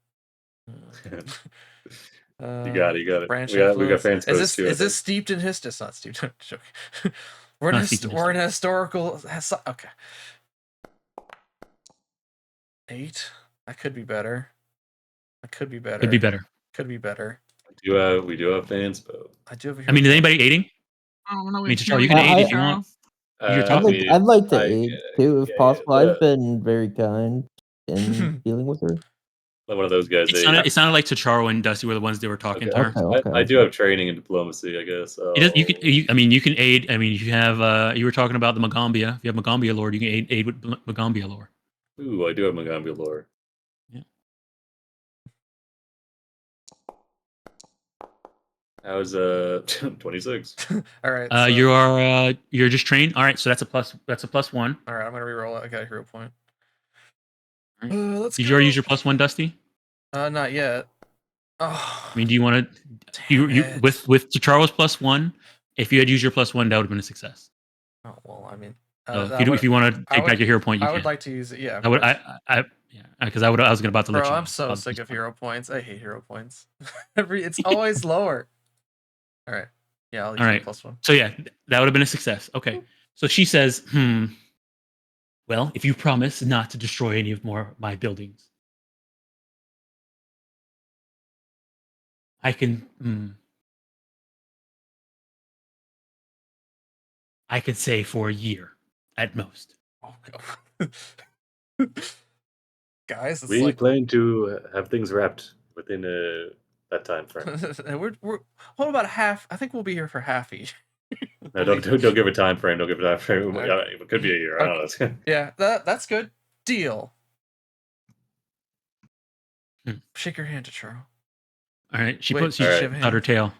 You got it. Branch We got influence. fans Is too. this steeped in history? It's not steeped. I'm joking. We're in a historical. Okay. 8. I could be better. Could be better. Could be better. We do have fans, but I do have. I mean, is anybody aiding? I don't know. I mean, Charo, you can I- aid if you want. You're talking. I'd like to I- aid too, if yeah, possible. yeah. I've been very kind in dealing with her. Like one of those guys. It sounded like Charo and Dusty were the ones that were talking to her. I do have training in diplomacy, I guess. I mean, you can aid. I mean, if you have, you were talking about the Magaambya. If you have Magaambya lore, you can aid with Magaambya lore. Ooh, I do have Magaambya lore. Yeah. How's 26? All right. So, You're just trained. All right, so that's a plus. That's a +1. all right. I'm gonna reroll it. I got a hero point. All right. Let's Did go. you already use your +1, Dusty? Not yet. Oh. I mean, do you want to? You with Charo's +1? If you had used your +1, that would have been a success. Oh well, I mean, If you want to take back your hero point, you I can. would like to use it. Yeah. I would. Yeah, because I was about to let Bro, you. I'm so sick of hero points. I hate hero points. It's always lower. All right. Yeah, I'll use All right. +1. So yeah, that would have been a success. Okay. So she says, well, if you promise not to destroy any of my buildings, I can. I could say for a year at most. Oh guys, it's We like plan to have things wrapped within that time frame. we're what about half? I think we'll be here for half each. No, don't give a time frame. Don't give a time frame. Okay. It could be a year. I don't know. Yeah, that's good. Deal. Shake your hand to Charo. All right. She Wait, puts all right. out her tail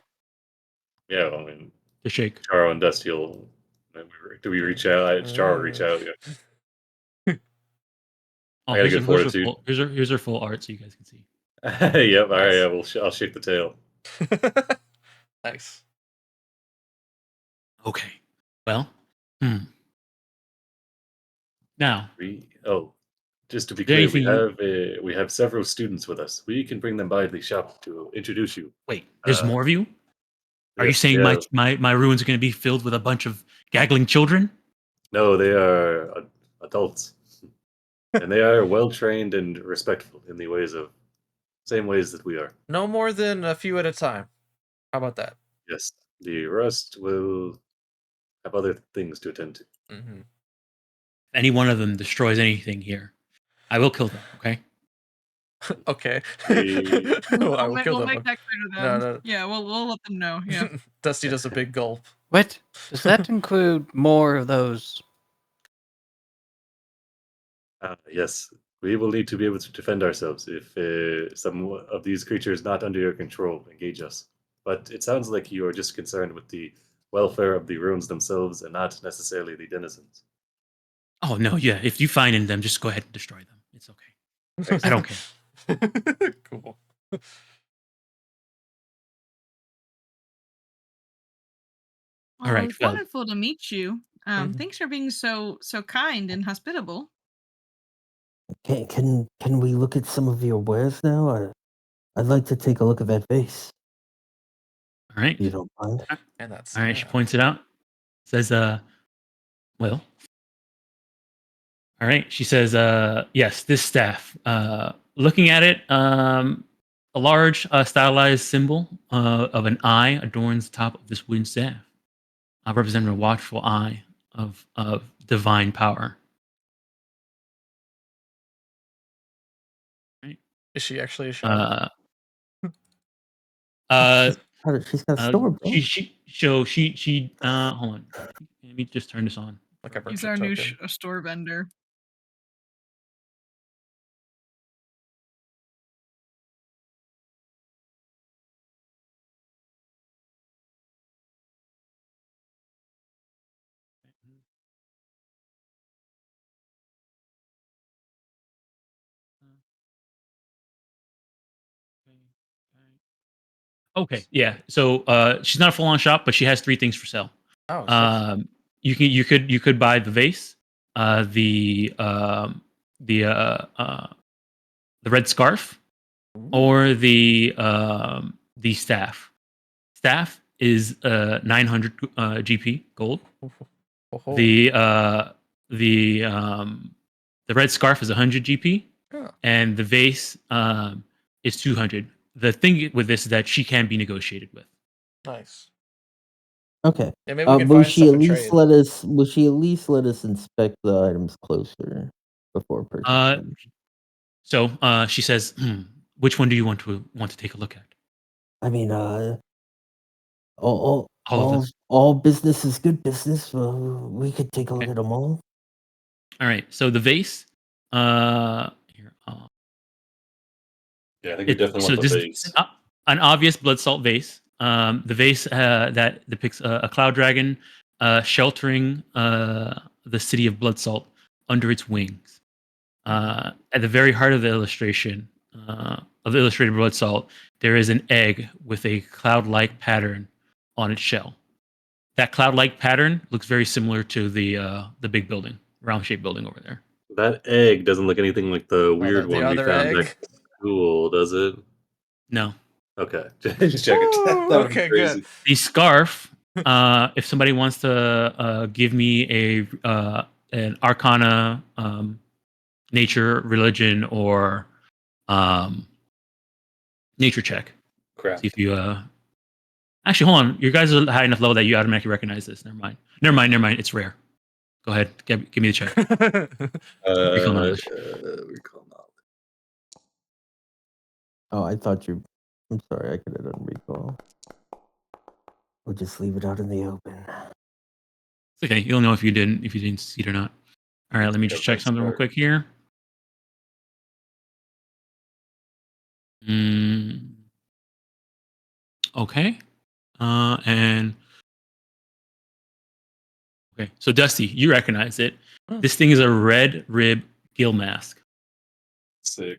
Yeah, well, I mean, to shake. Charo and Dusty will. Do we reach out? Charo reach out. Yeah. Oh, I gotta get fortitude. Here's her full art so you guys can see. Yep. All right. Yeah, I'll shake the tail. Nice. Okay. Well. Now. Just to be clear, we have several students with us. We can bring them by the shop to introduce you. Wait, there's more of you? Are you Yes, saying yeah. my ruins are going to be filled with a bunch of gaggling children? No, they are adults, and they are well trained and respectful in the same ways that we are. No more than a few at a time. How about that? Yes, the rest will have other things to attend to. Mm-hmm. If any one of them destroys anything here, I will kill them. Okay. Okay. We'll I will kill them. make that clear to them. No. Yeah, we'll let them know. Yeah. Dusty does a big gulp. What? Does that include more of those? Yes, we will need to be able to defend ourselves if some of these creatures not under your control engage us. But it sounds like you are just concerned with the welfare of the ruins themselves and not necessarily the denizens. Oh no, yeah. If you find any of them, just go ahead and destroy them. It's okay. I don't care. Cool. All right, It's Fel. wonderful to meet you. Thanks for being so kind and hospitable. Can we look at some of your wares now? I'd like to take a look at that vase. All right. If you don't mind. And that's All right. She points it out. Says, well. All right. She says, yes, this staff. Looking at it, a large stylized symbol of an eye adorns the top of this wooden staff, representing a watchful eye of divine power. Right. Is she actually a shaman? She's got a store, bro. She hold on. Let me just turn this on. Like a He's our new store vendor. Okay, yeah. So she's not a full-on shop, but she has 3 things for sale. Oh, you could buy the vase, the red scarf, or the staff. Staff is 900 GP gold. Oh. The red scarf is 100 GP, and the vase is 200. The thing with this is that she can be negotiated with. Nice. Okay. Yeah, maybe we can find stuff and trade. Will she at least let us inspect the items closer before purchasing? So she says, "Which one do you want to take a look at?" I mean, All of them. all business is good business. We could take a look Okay. at them all. All right. So the vase. Here. Yeah, I think we definitely want the This vase. is an obvious Bloodsalt vase. The vase that depicts a cloud dragon sheltering the city of Bloodsalt under its wings. At the very heart of the illustration of the illustrated Bloodsalt, there is an egg with a cloud-like pattern on its shell. That cloud-like pattern looks very similar to the big building, round-shaped building over there. That egg doesn't look anything like the weird the one we other found egg? next to school, does it? No. Okay, just check it. That would be Okay, crazy. good. The scarf. If somebody wants to give me an Arcana, nature, religion, or nature check. Crap. See if you actually hold on. Your guys are high enough level that you automatically recognize this. Never mind. It's rare. Go ahead. Give me the check. Recall knowledge. Recall knowledge. Oh, I thought you. I'm sorry, I could have done recall. We'll just leave it out in the open. It's okay. You'll know if you didn't see it or not. All right. Let me just check something real quick here. Okay. And okay. So Dusty, you recognize it. This thing is a red rib gill mask. Sick.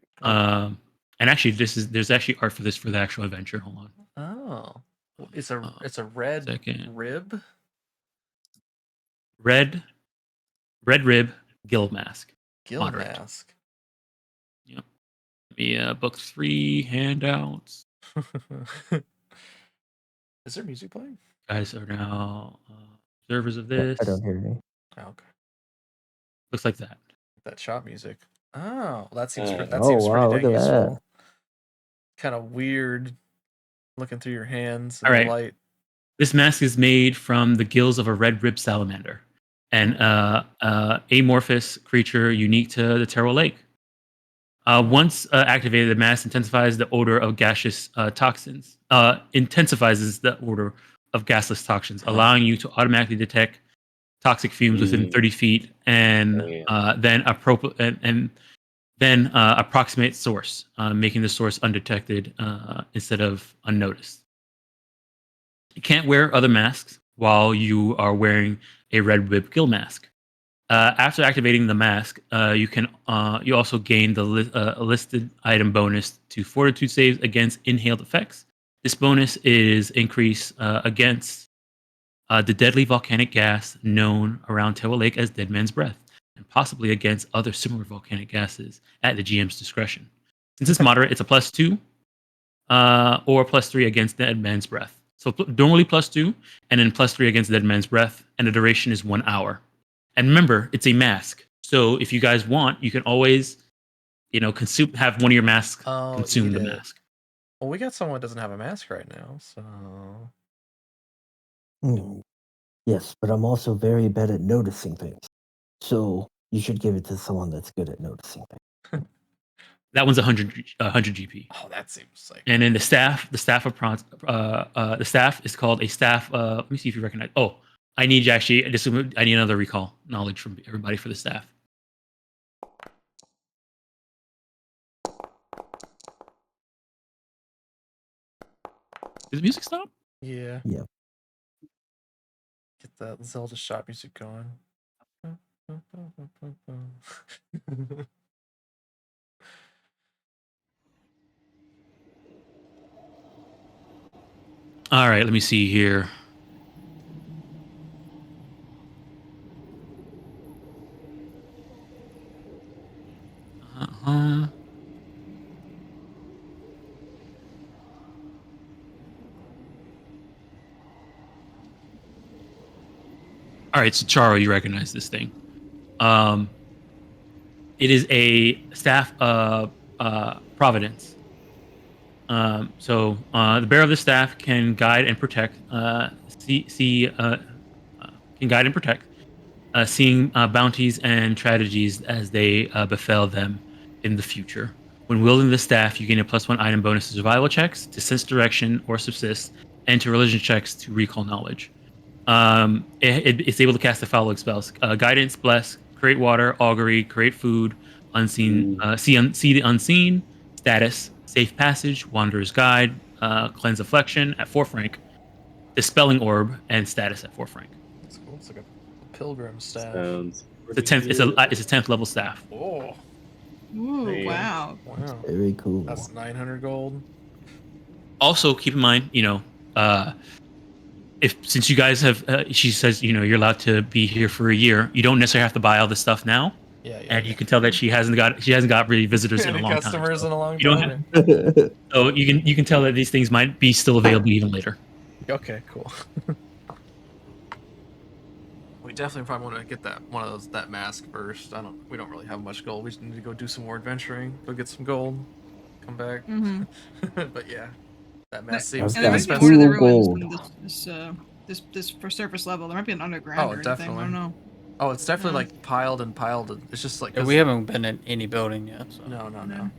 And actually, there's actually art for this for the actual adventure. Hold on. Oh, it's a red rib. Red rib gill mask. Gill Moderate. mask. Yep. Me book 3 handouts. Is there music playing? Guys are now observers of this. I don't hear any. Oh, okay. Looks like that. That shop music. Oh, that seems Oh, seems wow, pretty look dang at that. useful. Kind of weird looking through your hands in All right. the light. This mask is made from the gills of a red rib salamander, an amorphous creature unique to the Terrell Lake. Once activated, the mask intensifies the odor of gaseous toxins. Intensifies the odor of gasless toxins, allowing you to automatically detect toxic fumes within 30 feet, and then approximate source, making the source undetected instead of unnoticed. You can't wear other masks while you are wearing a red rib gill mask. After activating the mask, you also gain the listed item bonus to fortitude saves against inhaled effects. This bonus is increased against the deadly volcanic gas known around Terrell Lake as Dead Man's Breath, and possibly against other similar volcanic gases at the GM's discretion. Since it's moderate, it's a +2 or +3 against Dead Man's Breath. So normally +2, and then +3 against Dead Man's Breath, and the duration is 1 hour. And remember, it's a mask. So if you guys want, you can always, have one of your masks consume the mask. Well, we got someone that doesn't have a mask right now, so. Yes, but I'm also very bad at noticing things. So you should give it to someone that's good at noticing things. That one's 100 GP. Oh, that seems like. And then the staff is called a staff. Let me see if you recognize. Oh, I need another recall knowledge from everybody for the staff. Did the music stop? Yeah. Yeah. Get that Zelda shop music going. All right, let me see here. All right, so Charo, you recognize this thing. It is a staff of Providence. The bearer of the staff can guide and protect. Can guide and protect, seeing bounties and tragedies as they befell them in the future. When wielding the staff, you gain a +1 item bonus to survival checks, to sense direction or subsist, and to religion checks to recall knowledge. It's able to cast the following spells: guidance, bless, create water, augury, create food, unseen, see the unseen, status, safe passage, wanderer's guide, cleanse affliction at 4th rank, dispelling orb, and status at 4th rank. That's cool. It's like a pilgrim staff. Sounds It's a 10th. It's a 10th level staff. Oh, Ooh, Damn. wow. wow. Very cool. That's 900 gold. Also, keep in mind, since you guys have, she says, you're allowed to be here for a year. You don't necessarily have to buy all this stuff now. Yeah. And you can tell that she hasn't got really visitors in a long customers time. in a long you time. So you can tell that these things might be still available even later. Okay, cool. We definitely probably want to get that mask first. We don't really have much gold. We just need to go do some more adventuring, go get some gold, come back. Mm-hmm. But yeah, that mask seems And there might be expensive. more to the Cool ruins than this for surface level. There might be an underground or anything. Definitely. I don't know. Oh, it's definitely Yeah. like piled and piled. It's just like Yeah, we haven't been in any building yet. So. No. No.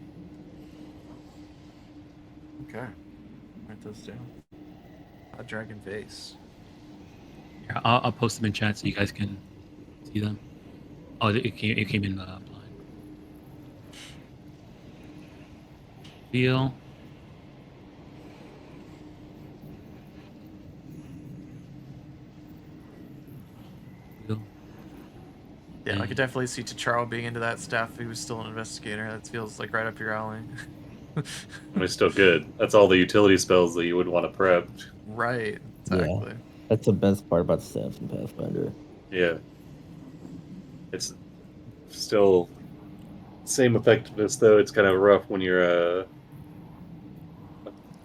Okay, write those down. A dragon vase. Here, I'll post them in chat so you guys can see them. Oh, it came in blind. Feel. Yeah, I could definitely see Charo being into that staff if he was still an investigator. That feels like right up your alley. I mean, still good. That's all the utility spells that you would want to prep. Right, exactly. That's the best part about staff in Pathfinder. Yeah. It's still same effectiveness though. It's kind of rough when you're a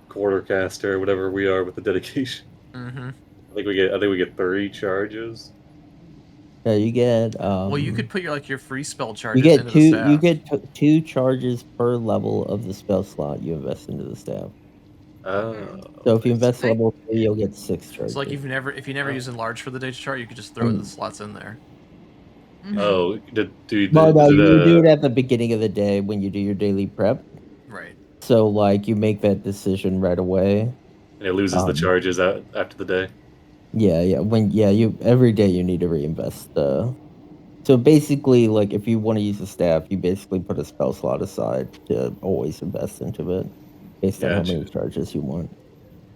quartercaster or whatever we are with the dedication. Mm-hmm. I think we get 3 charges. Yeah, you get. Well, you could put your free spell charges You get into two. the staff. You get 2 charges per level of the spell slot you invest into the staff. Oh. So if you invest Okay. level 3, you'll get 6 charges. So like if you never use enlarge for the data chart, you could just throw the slots in there. Mhm. Oh, No, you do it at the beginning of the day when you do your daily prep. Right. So like you make that decision right away. And it loses the charges out after the day. Yeah. You every day you need to reinvest. So basically, like if you want to use the staff, you basically put a spell slot aside to always invest into it, based on how many Gotcha. charges you want.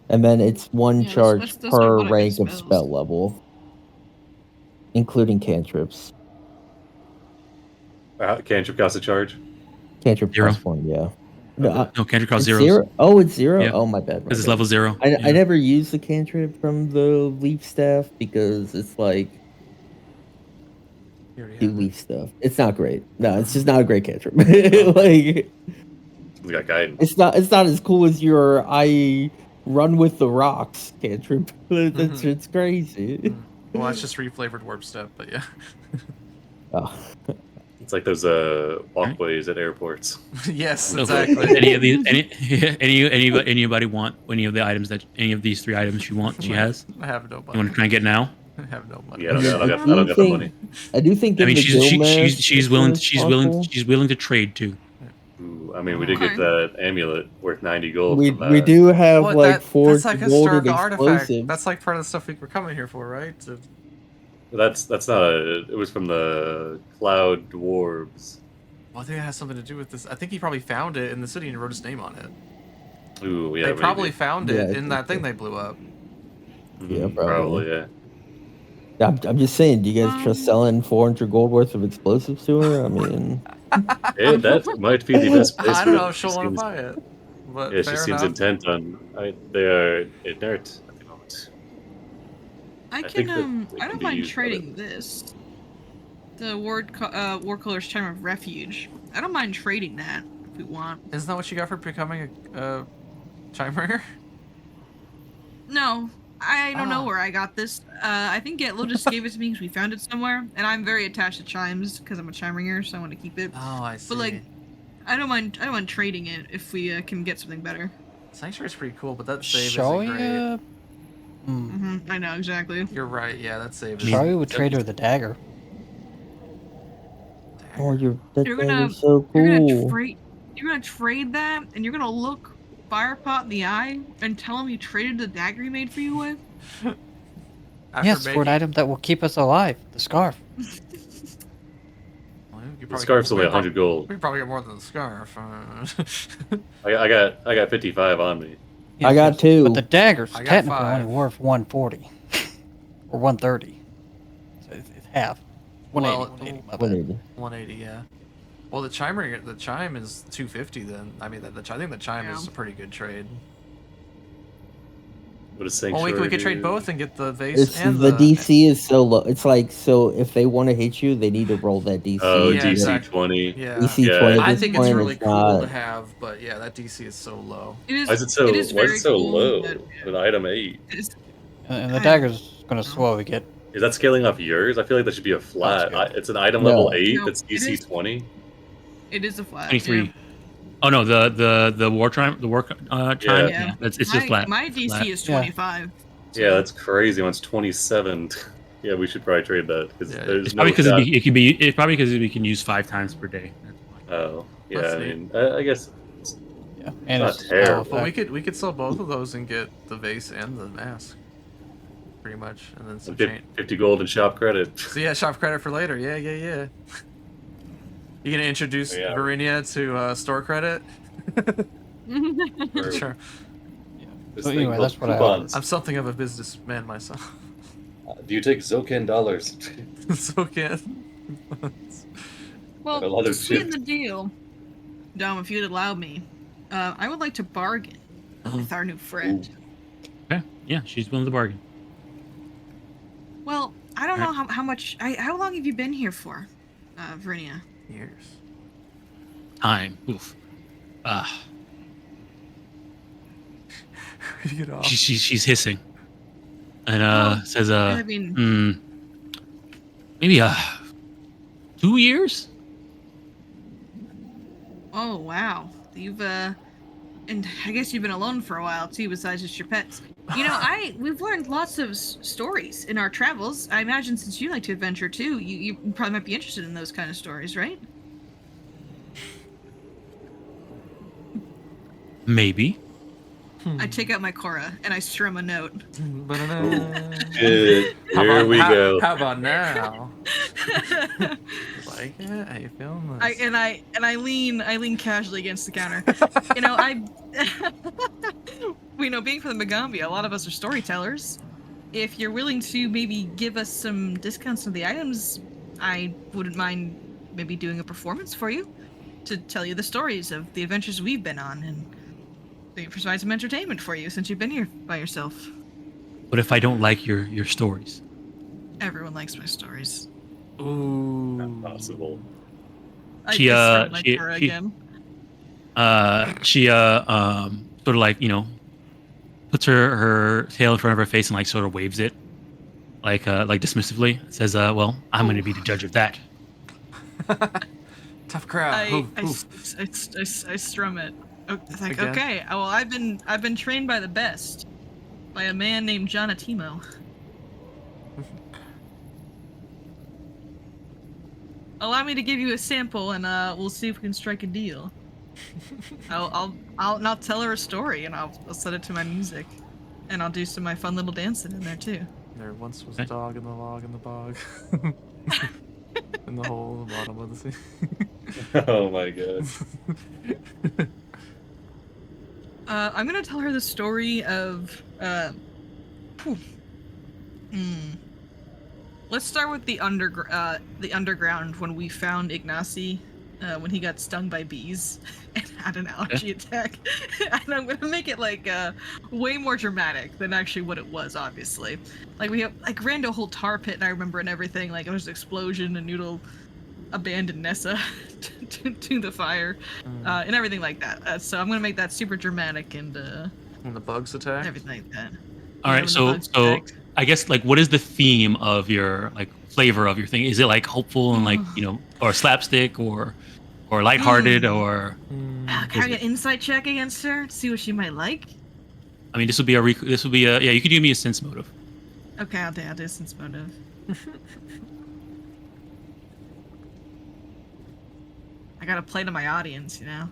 And then it's 1 Yeah, charge that's per a lot of good rank of spells. spell level, including cantrips. Cantrip costs a charge. Cantrip Zero. +1, yeah. Okay. No, cantrip costs It's 0. 0? Oh, it's 0? Yeah. Oh, my bad. Because it's level 0. I never used the cantrip from the leaf staff because it's like You already do have it. leaf stuff. It's not great. No, it's just not a great cantrip. Like We got guidance. it's not as cool as your I run with the rocks cantrip. It's crazy. Well, that's just reflavored warp step, but yeah. Oh. It's like those walkways at airports. Yes, So, exactly. any of these, anybody want any of the items any of these 3 items she has? I have no You money. want to try and get now? I have no money. Yeah, I don't got the money. I do think. I mean, getting the Gilmask she's is possible. willing to trade too. Ooh, I mean, we did get Okay. that amulet worth 90 gold. We from that. we do have What, like 4 that's like golden historical artifact. explosives. That's like part of the stuff we were coming here for, right? That's not it was from the Cloud Dwarves. Well, I think it has something to do with this. I think he probably found it in the city and wrote his name on it. Ooh, yeah. They maybe. probably found Yeah, it I in that think thing they blew up. Yeah, Mm, probably. yeah. I'm just saying. Do you guys trust selling 400 gold worth of explosives to her? I mean, Yeah, that might be the best place. I don't for know it. if she'll She want to seems- buy it. But Yeah, she fair seems enough. intent on. They are inert at the moment. I think that can they I can don't be mind used for trading this. The War Color's Chime of Refuge. I don't mind trading that if we want. Isn't that what you got for becoming a Chimeringer? No, I don't know Oh. where I got this. I think Getlo just gave it to me because we found it somewhere, and I'm very attached to chimes because I'm a chime ringer, so I want to keep it. Oh, I see. But like, I don't mind trading it if we can get something better. Sanctuary's pretty cool, but that save Shall isn't we? great. I know exactly. You're right. Yeah, that save is. Shall we would trade her the dagger? Oh, that You're thing gonna is so you're gonna cool. trade you're gonna trade that, and you're gonna look Firepot in the eye and tell him you traded the dagger he made for you with. After Yes, for an item that will keep us alive. The scarf. Well, you The scarf's only 100 gold. We probably get more than the scarf. I got 55 on me. Yes, I got 2. But the dagger's I got technically 5. only worth 140 or 130. So it's half. 180. 180. My bad. 180. 180, yeah. Well, the chime is 250 then. I mean, I think the chime is a pretty good trade. What is Well, Sanctuary? we could trade do? both and get the vase It's and the DC is so low. It's like, so if they want to hit you, they need to roll that DC. Oh, Yeah, DC exactly. 20. Yeah. DC Yeah. 20. At I this think it's point, really it's cool not- to have, but yeah, that DC is so low. It is. Why is it so? It is Why is very it so cool, low? but, An item 8. And the dagger's going to slowly get. Is that scaling off yours? I feel like that should be a flat. good. It's an item No. level 8 No, that's it DC is- 20. It is a flat. 23. Yeah. Oh no, the war chime, the war chime. Yeah. Yeah, it's just flat. My DC Flat. is Yeah. 25. Yeah, that's crazy. One's 27. Yeah, we should probably trade that because Yeah, there's It's no probably because shot. it's probably because we can use 5 times per day. That's why. Oh, yeah. Let's I see. mean, I guess Yeah. And not it's terrible. But we could sell both of those and get the vase and the mask, pretty much, and then some chain. 50 gold in shop credit. So yeah, shop credit for later. Yeah. You gonna introduce Yeah. Verinia to store credit? Or Sure. this So thing anyway, called that's what I coupons. I'm something of a businessman myself. Do you take Zokan dollars? So can. A lot Well, of to sweeten shit. the deal, Dom, if you'd allow me, I would like to bargain with our new friend. Okay, yeah, she's willing to bargain. Well, I don't know how much. How long have you been here for, Verinia? Years. Time. Oof. Get off. She's hissing, and Oh, says I mean, maybe 2 years. oh wow, you've and I guess you've been alone for a while too, besides just your pets. You know, we've learned lots of stories in our travels. I imagine since you like to adventure too, you probably might be interested in those kind of stories, right? Maybe. I take out my Cora and I strum a note. Shit. Here we go. How about now? Like it? How you feeling? I lean casually against the counter. You know, we know being from the Magaambya, a lot of us are storytellers. If you're willing to maybe give us some discounts on the items, I wouldn't mind maybe doing a performance for you to tell you the stories of the adventures we've been on and maybe provide some entertainment for you since you've been here by yourself. What if I don't like your stories? Everyone likes my stories. Ooh. Not possible. I She, just my she- Cora she- again. She sort of like, puts her tail in front of her face and like sort of waves it, like dismissively. Says, "Well, I'm going to be the judge of that." Tough crowd. I strum it. It's like, Again? okay, well, I've been trained by the best, by a man named Janatimo. Allow me to give you a sample, and we'll see if we can strike a deal. I'll tell her a story, and I'll set it to my music, and I'll do some of my fun little dancing in there too. There once was a dog in the log in the bog. In the hole in the bottom of the sea. Oh my god. I'm gonna tell her the story of Let's start with the underground when we found Ignacy when he got stung by bees and had an allergy attack. And I'm gonna make it like way more dramatic than actually what it was. Obviously, like we ran to a whole tar pit, and I remember and everything. Like there was an explosion, and Noodle abandoned Nessa to the fire, and everything like that. So I'm gonna make that super dramatic and When the bugs attack. everything like that. All right, so I guess like what is the theme of your like flavor of your thing? Is it like hopeful and like or slapstick or lighthearted or Can I get an insight check against her to see what she might like? I mean, this will be a yeah. You could give me a sense motive. Okay, I'll do sense motive. I gotta play to my audience, you know.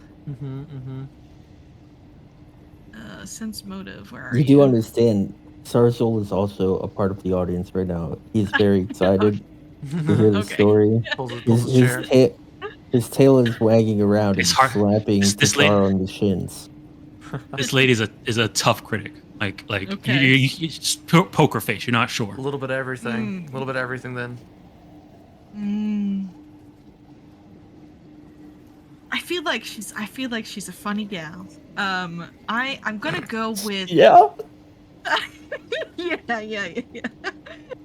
Sense motive. Where are you? You do understand, Sarzul is also a part of the audience right now. He's very excited to hear the Okay. story. Pulls his chair. His tail is wagging around It's and hard- slapping this Qatar on the shins. This lady is a tough critic. Like Okay. you just poker face. You're not sure. A little bit of everything. A little bit of everything then. I feel like she's a funny gal. I'm gonna go with Yeah. yeah.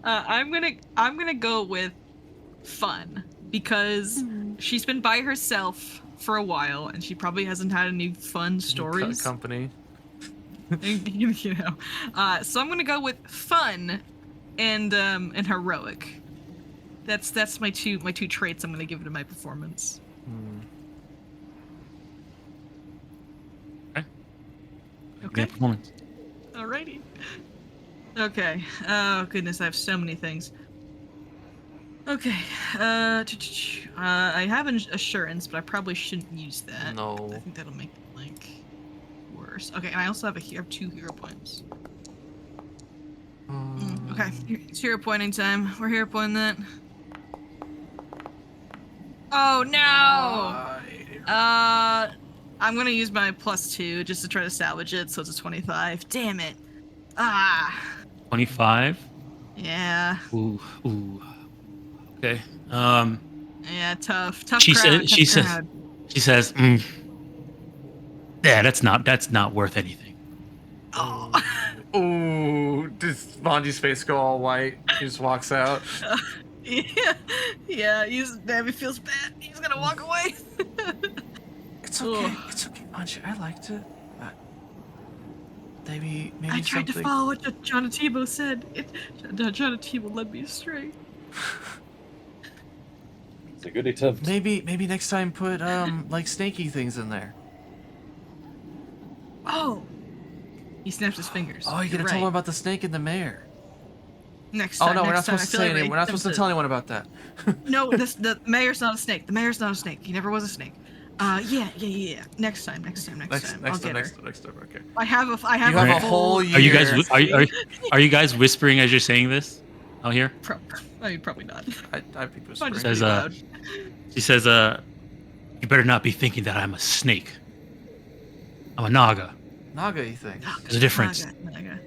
I'm gonna go with fun because she's been by herself for a while and she probably hasn't had any fun stories. Company. you know, so I'm gonna go with fun and heroic. That's my two traits I'm gonna give to my performance. Okay. Performance. Alrighty. Okay. Oh goodness, I have so many things. Okay. I have an assurance, but I probably shouldn't use that. No. I think that'll make it like worse. Okay, and I also have two hero points. Okay, it's hero pointing time. We're hero pointing that. Oh no! I'm gonna use my +2 just to try to salvage it, so it's a 25. Damn it! 25. Yeah. Ooh. Okay. Yeah, tough She crowd. She says, yeah, that's not worth anything. Oh. Ooh, does Mwangi's face go all white? He just walks out. Yeah. He feels bad. He's gonna walk away. It's okay. It's okay, Mwangi. I liked it. Maybe I tried to follow what John Tebow said. John Tebow led me astray. It's a good attempt. Maybe next time put like snaky things in there. Oh. He snaps his fingers. Oh, you gotta tell him about the snake and the mayor. Next Oh time. no, we're not next time, supposed to I feel say like anything. We're not supposed to tell anyone about that. No, the mayor's not a snake. The mayor's not a snake. He never was a snake. Yeah. Next time. I'll get her. Next time. Okay. I have You have a whole year. Are you guys whispering as you're saying this out here? Probably not. I think it I'm was just Says, pretty loud. She says, you better not be thinking that I'm a snake. I'm a naga. Naga, you think? There's a difference. Naga.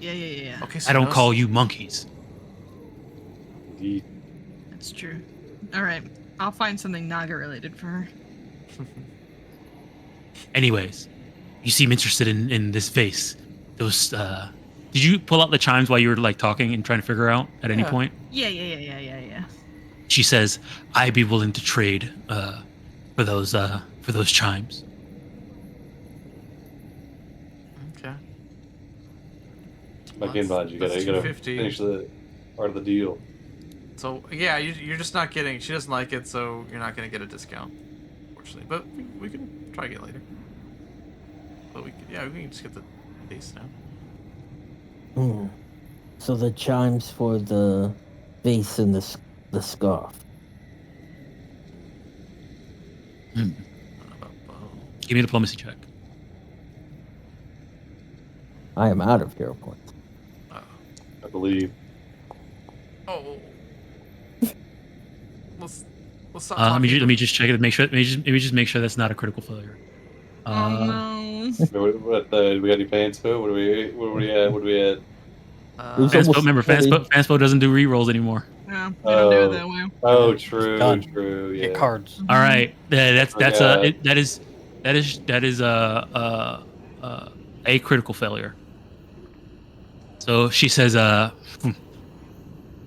Yeah. Okay, so I don't no call you monkeys. Indeed. That's true. All right, I'll find something Naga related for her. Anyways, you seem interested in this vase. Those, did you pull out the chimes while you were like talking and trying to figure out at any Yeah. point? Yeah. She says, I'd be willing to trade, for those chimes. Okay. Again, Mwangi, you gotta 250. finish the part of the deal. So yeah, you're just not getting. She doesn't like it, so you're not gonna get a discount, unfortunately. But we can try to get later. But we can just get the base now. So the chimes for the vase and the scarf. I don't know about bow. Give me a diplomacy check. I am out of hero points. I believe. Oh. Let's stop. Let talking. me just check it. Make sure. Let me just make sure that's not a critical failure. Oh no. What do we got any plans for? What are we at? Who's Fanspo, almost remember, fully- Fanspo doesn't do rerolls anymore. No, they don't do it that way. Oh, It's true, done. yeah. Get cards. All right, that's Okay. that is a critical failure. So she says,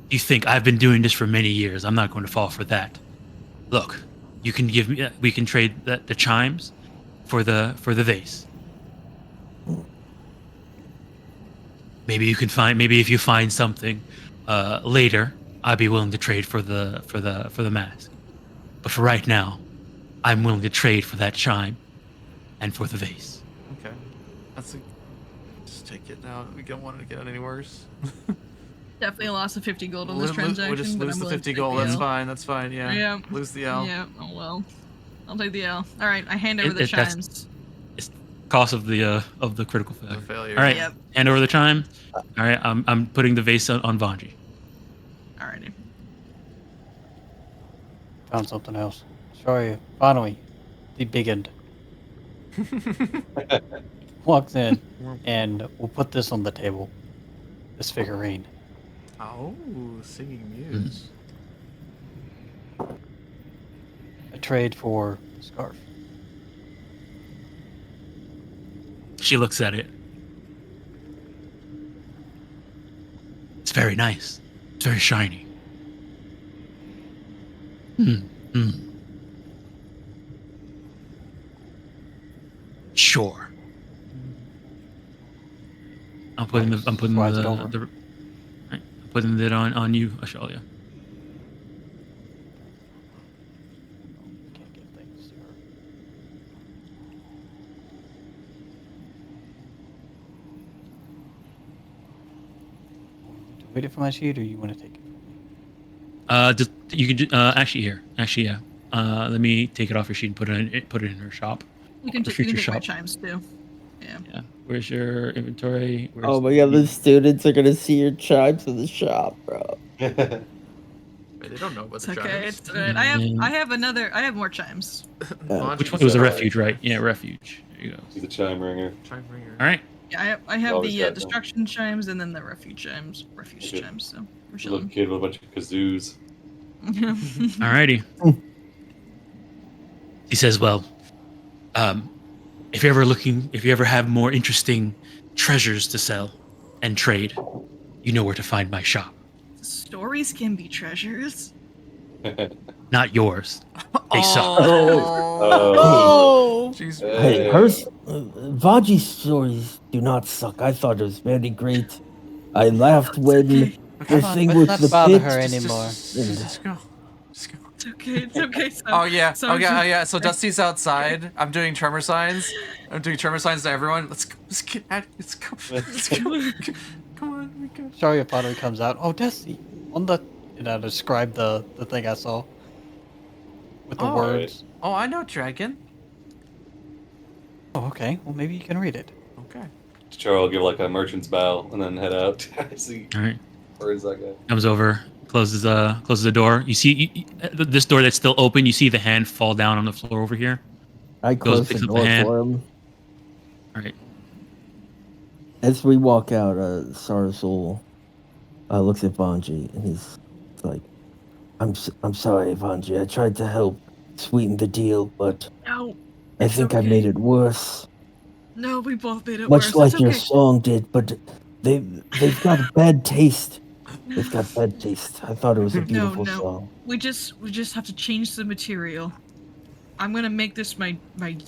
you think I've been doing this for many years? I'm not going to fall for that. Look, you can give me. We can trade the chimes for the vase. Maybe you can find. Maybe if you find something later, I'd be willing to trade for the mask. But for right now, I'm willing to trade for that chime and for the vase. Okay. Just take it now. We don't want it to get any worse. Definitely a loss of 50 gold on this We'll transaction. just but lose I'm the willing 50 to take gold. the That's L. fine. That's fine. Yeah. Yeah. Lose the L. Yeah. Oh well. I'll take the L. All right. I hand over the That's chimes. it's cost of the critical failure. The failure. All right, Yep. hand over the chime. All right, I'm putting the vase on Vanji. Alrighty. Found something else. Sorry, finally, the big end walks in, and we'll put this on the table. This figurine. Oh, singing muse. A trade for the scarf. She looks at it. It's very nice. It's very shiny. Sure. I'm putting Slides it over. I'm putting it on you, Ashalia. Can't give things to her. Wait it for my sheet, or you want to take it? Just, you can actually yeah. Let me take it off your sheet and put it in her shop. You can, For you can future take my shop. chimes too. Yeah. Yeah. Where's your inventory? Where's Oh my god, the students are gonna see your chimes in the shop, bro. Wait, they don't know about It's the okay. chimes. It's alright. I have more chimes. Vanji Which one? It was a Sorry. refuge, right? Yeah, refuge. There you go. He's the chime ringer. Chime ringer. All right. Yeah, I have Always the got them. destruction chimes and then the refuge chimes. Okay. Chimes. So we're Little chilling. kid with a bunch of kazoos. Alrighty. He says, "Well, if you ever have more interesting treasures to sell and trade, you know where to find my shop. Stories can be treasures. Not yours. They suck." Oh. Jeez. Hey, Vaji's stories do not suck. I thought it was very great. I laughed when the Come on, thing let's with not the bother pit. her anymore. Just go. Just go. It's okay. It's okay. Son. Oh yeah. Son, Oh yeah. So Dusty's outside. I'm doing tremor signs. I'm doing tremor signs to everyone. Let's go. Let's get at it. Let's go. Let's go. Come on, we go. Sorry, finally comes out. Oh, Dusty, on the, and I described the thing I saw with the Oh. words. Oh, I know dragon. Oh, okay. Well, maybe you can read it. Okay. Charles will give like a merchant's bow and then head out. I see. All right. Where is that guy? Comes over, closes the door. You see this door that's still open. You see the hand fall down on the floor over here. I close picks the up the door hand. for him. All right. As we walk out, Sarzul looks at Vanji and he's like, I'm sorry, Vanji. I tried to help sweeten the deal, but No. I It's think I okay. made it worse. No, we both made it Much worse. like It's your okay. song did, but they've got bad taste. They've got bad taste. I thought it was a beautiful no. song. We just have to change the material. I'm gonna make this my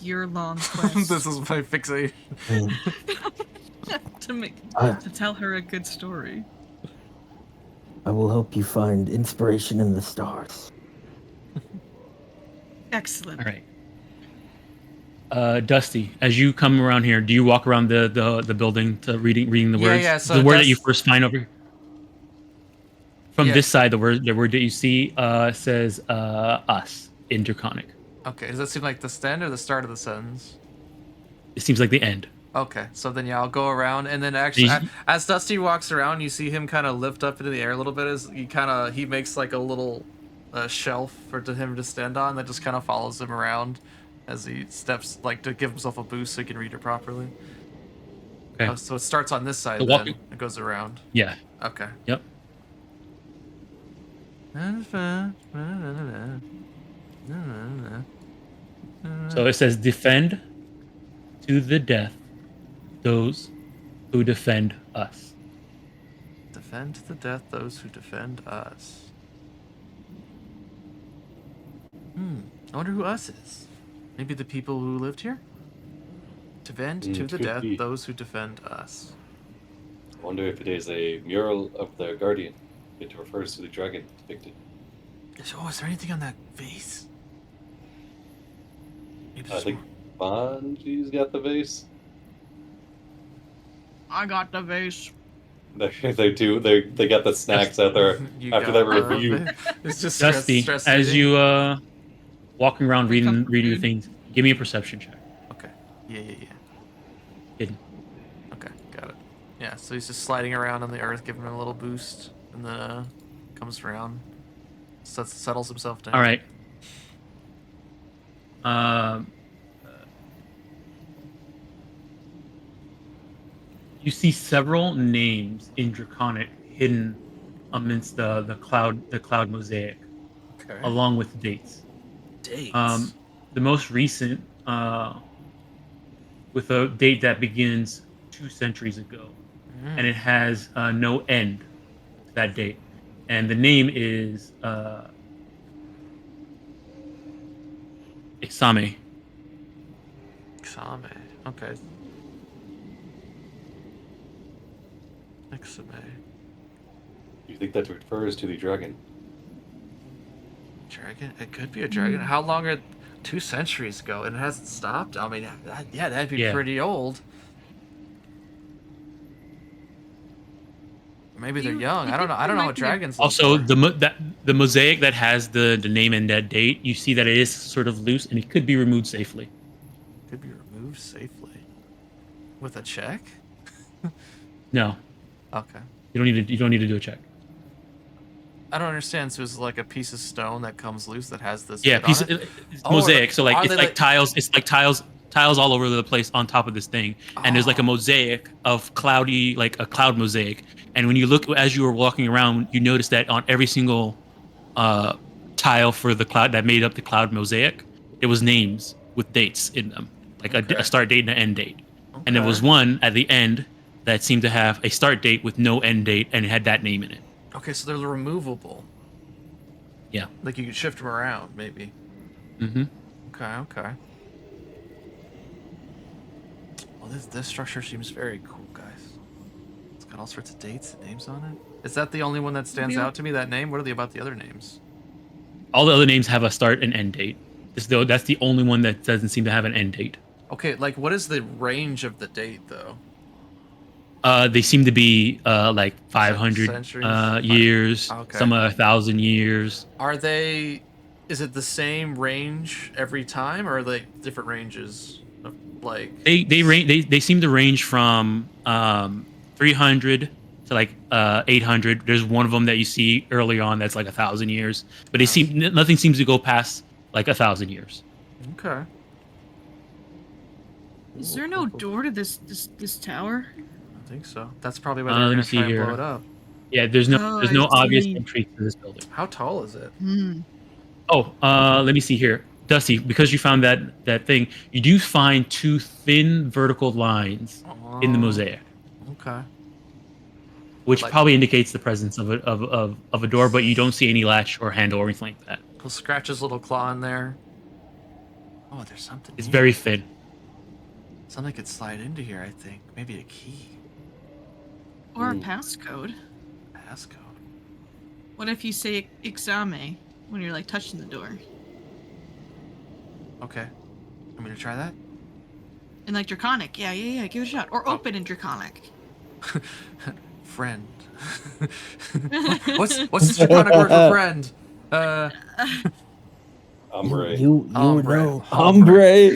year-long quest This is my fixation. Mm. to tell her a good story. I will help you find inspiration in the stars. Excellent. All right. Dusty, as you come around here, do you walk around the building to reading the Yeah, words? yeah, so the word that you Dust- first find over here. From Yeah. this side, the word that you see says us in Draconic. Okay, does that seem like the end or the start of the sentence? It seems like the end. Okay, so then yeah, I'll go around, and then actually, He's- as Dusty walks around, you see him kind of lift up into the air a little bit. As he makes like a little shelf to him to stand on that just kind of follows him around as he steps, like to give himself a boost so he can read it properly. Okay. So it starts on this side, So then walking- it goes around. Yeah. Okay. Yep. So it says, defend to the death those who defend us. Defend to the death those who defend us. I wonder who us is. Maybe the people who lived here? Defend to the could death be. those who defend us. I wonder if it is a mural of the Guardian. It refers to the dragon depicted. Oh, is there anything on that vase? I think Bungee's got the vase. I got the vase. They do. They got the snacks out there You after got that review. It's just Dusty, stress as eating. you walking around Here comes reading your food. things, give me a perception check. Okay. Yeah. Hidden. Okay, got it. Yeah, so he's just sliding around on the earth, giving him a little boost, and then comes around, settles himself down. All right. You see several names in Draconic hidden amidst the cloud mosaic, Okay. along with dates. Dates. The most recent, with a date that begins 2 centuries ago, and it has no end to that date, and the name is Exame. Exame. Okay. Exame. You think that refers to the dragon? Dragon? It could be a dragon. How long are 2 centuries ago and it hasn't stopped? I mean, yeah, that'd be Yeah. pretty old. Maybe they're You- young. you I don't know. think I don't there know might what be a- dragons look Also, for. the mosaic that has the name and that date, you see that it is sort of loose and it could be removed safely. Could be removed safely. With a check? No, Okay. you don't need to do a check. I don't understand. So it's like a piece of stone that comes loose that has this. Yeah, bit on it? it's Oh, mosaic. So like are it's they like like- tiles. It's like tiles all over the place on top of this thing, and there's like a Oh. mosaic of cloudy, like a cloud mosaic. And when you look as you were walking around, you notice that on every single tile for the cloud that made up the cloud mosaic, there was names with dates in them, like Okay. a start date and an end date. And there was Okay. one at the end that seemed to have a start date with no end date, and it had that name in it. Okay, so they're removable. Yeah. Like you could shift them around, maybe. Mm-hmm. Okay. Well, this structure seems very cool, guys. It's got all sorts of dates and names on it. Is that the only one that stands Yeah. out to me, that name? What are they about the other names? All the other names have a start and end date. That's the only one that doesn't seem to have an end date. Okay, like what is the range of the date, though? They seem to be like 500 Centuries? years, Okay. some 1,000 years. Are they... Is it the same range every time, or are they different ranges? Of, like... They seem to range from 300 to like 800. There's one of them that you see early on that's like 1,000 years, but nothing seems to go past like 1,000 years. Okay. Is there no door to this tower? I think so. That's probably why Let they're me gonna see try and here. blow it up. Yeah, there's no Oh, I obvious see. entry to this building. How tall is it? Oh, let me see here. Dusty, because you found that thing, you do find 2 thin vertical lines in the Oh, mosaic, Okay. which Like- probably indicates the presence of a door, but you don't see any latch or handle or anything like that. He'll scratch his little claw in there. Oh, there's something. It's here. very thin. Something could slide into here, I think. Maybe a key. Or a passcode? Passcode. What if you say exame when you're like touching the door? Okay. Want me to try that? In like Draconic, yeah, give it a shot. Or open in Draconic. Friend. what's the Draconic word for friend? Umbre. You Hombre. know, hombre.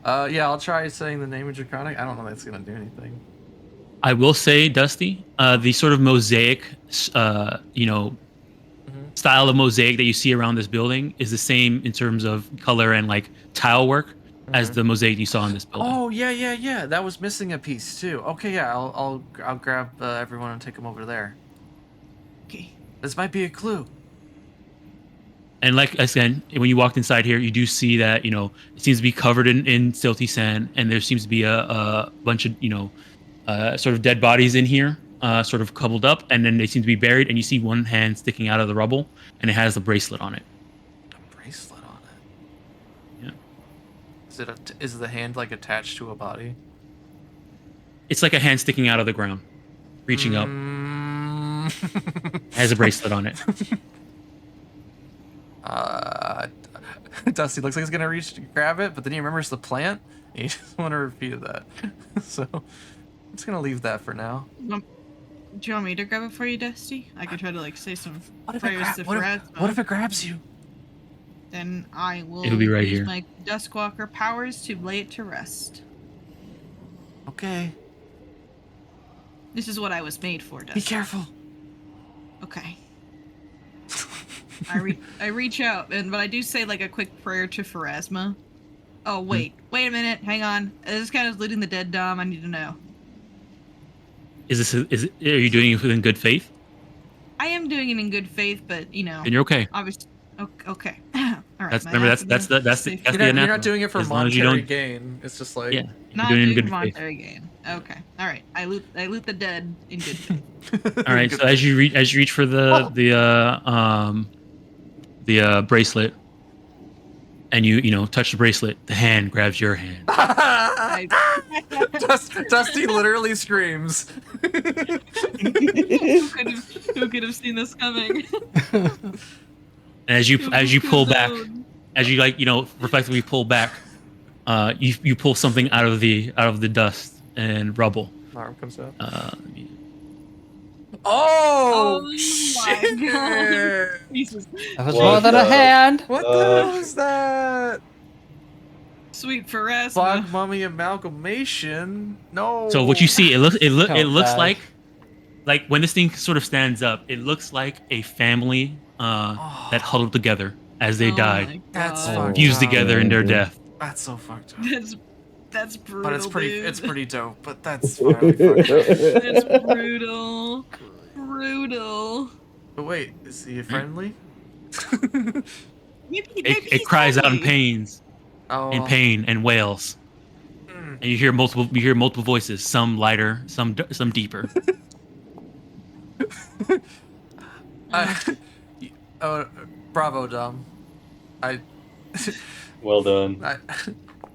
Yeah, I'll try saying the name of Draconic. I don't know if that's gonna do anything. I will say, Dusty, the sort of mosaic, style of mosaic that you see around this building is the same in terms of color and like tile work as the mosaic you saw in this building. Oh yeah. That was missing a piece too. Okay, yeah, I'll grab everyone and take them over there. Okay. This might be a clue. And like I said, when you walked inside here, you do see that it seems to be covered in silty sand, and there seems to be a bunch of sort of dead bodies in here, sort of coupled up, and then they seem to be buried. And you see one hand sticking out of the rubble, and it has a bracelet on it. A bracelet on it. Yeah. Is the hand like attached to a body? It's like a hand sticking out of the ground, reaching up. It has a bracelet on it. Dusty looks like he's gonna reach to grab it, but then he remembers the plant. And he just want to repeat that. So I'm just gonna leave that for now. Do you want me to grab it for you, Dusty? I could try to like say some What if prayers to Pharasma. what if it grabs you? Then I will It'll be right use here. my Duskwalker powers to lay it to rest. Okay. This is what I was made for, Dusty. Be careful. Okay. I reach out, but I do say like a quick prayer to Pharasma. Oh wait a minute, hang on. Is this kind of looting the dead Dom? I need to know. Are you doing it in good faith? I am doing it in good faith, but you know, And you're okay. obviously. Okay. All right. That's my remember that's anathema that's safe. the You're anathema. not doing it for As long as you monetary don't- gain. It's just like Yeah, you're Not doing it in doing good faith. monetary gain. Okay. All right. I loot the dead in good faith. All right. So as you reach for the bracelet, and you touch the bracelet, the hand grabs your hand. Dusty literally screams. Who could have seen this coming? And as you pull back, as you reflectively pull back, you pull something out of the dust and rubble. Arm comes out. Let me- Oh, my shit! God. Jesus. That was What more than a the- hand. What the hell is that? Sweet Pharasma. Fog mummy amalgamation? No. So what you see, it looks bad. like when this thing sort of stands up, it looks like a family that huddled together as they Oh died, my That's God. fucked fused up. together in their death. That's so fucked up. That's brutal. But it's dude. it's pretty dope. But that's really fucked up. That's brutal. Brutal. But wait, is he friendly? Maybe It he's cries out in friendly. Oh. pain and wails, Mm. and you hear multiple voices, some lighter, some deeper. Oh, bravo, Dom. Well done.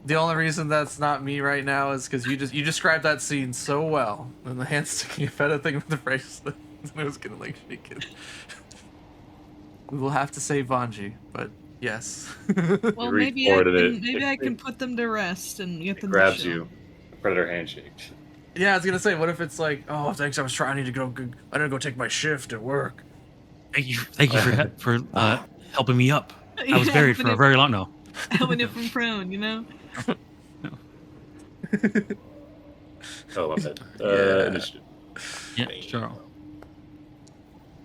The only reason that's not me right now is because you described that scene so well, and the hand sticking a feta thing with the bracelet, and it was gonna like shake it. We will have to save Vanji, but yes. Well, You reach maybe forward and I it can put them to rest and get them. grabs to chill. you. Predator handshake. Yeah, I was gonna say, what if it's like, oh, thanks, I was trying to go. I didn't go take my shift at work. Thank you for helping me up. I was buried for a very long no. Helping it from prone, you know. Oh, my bad. Yeah. Initiative. Yeah, sure.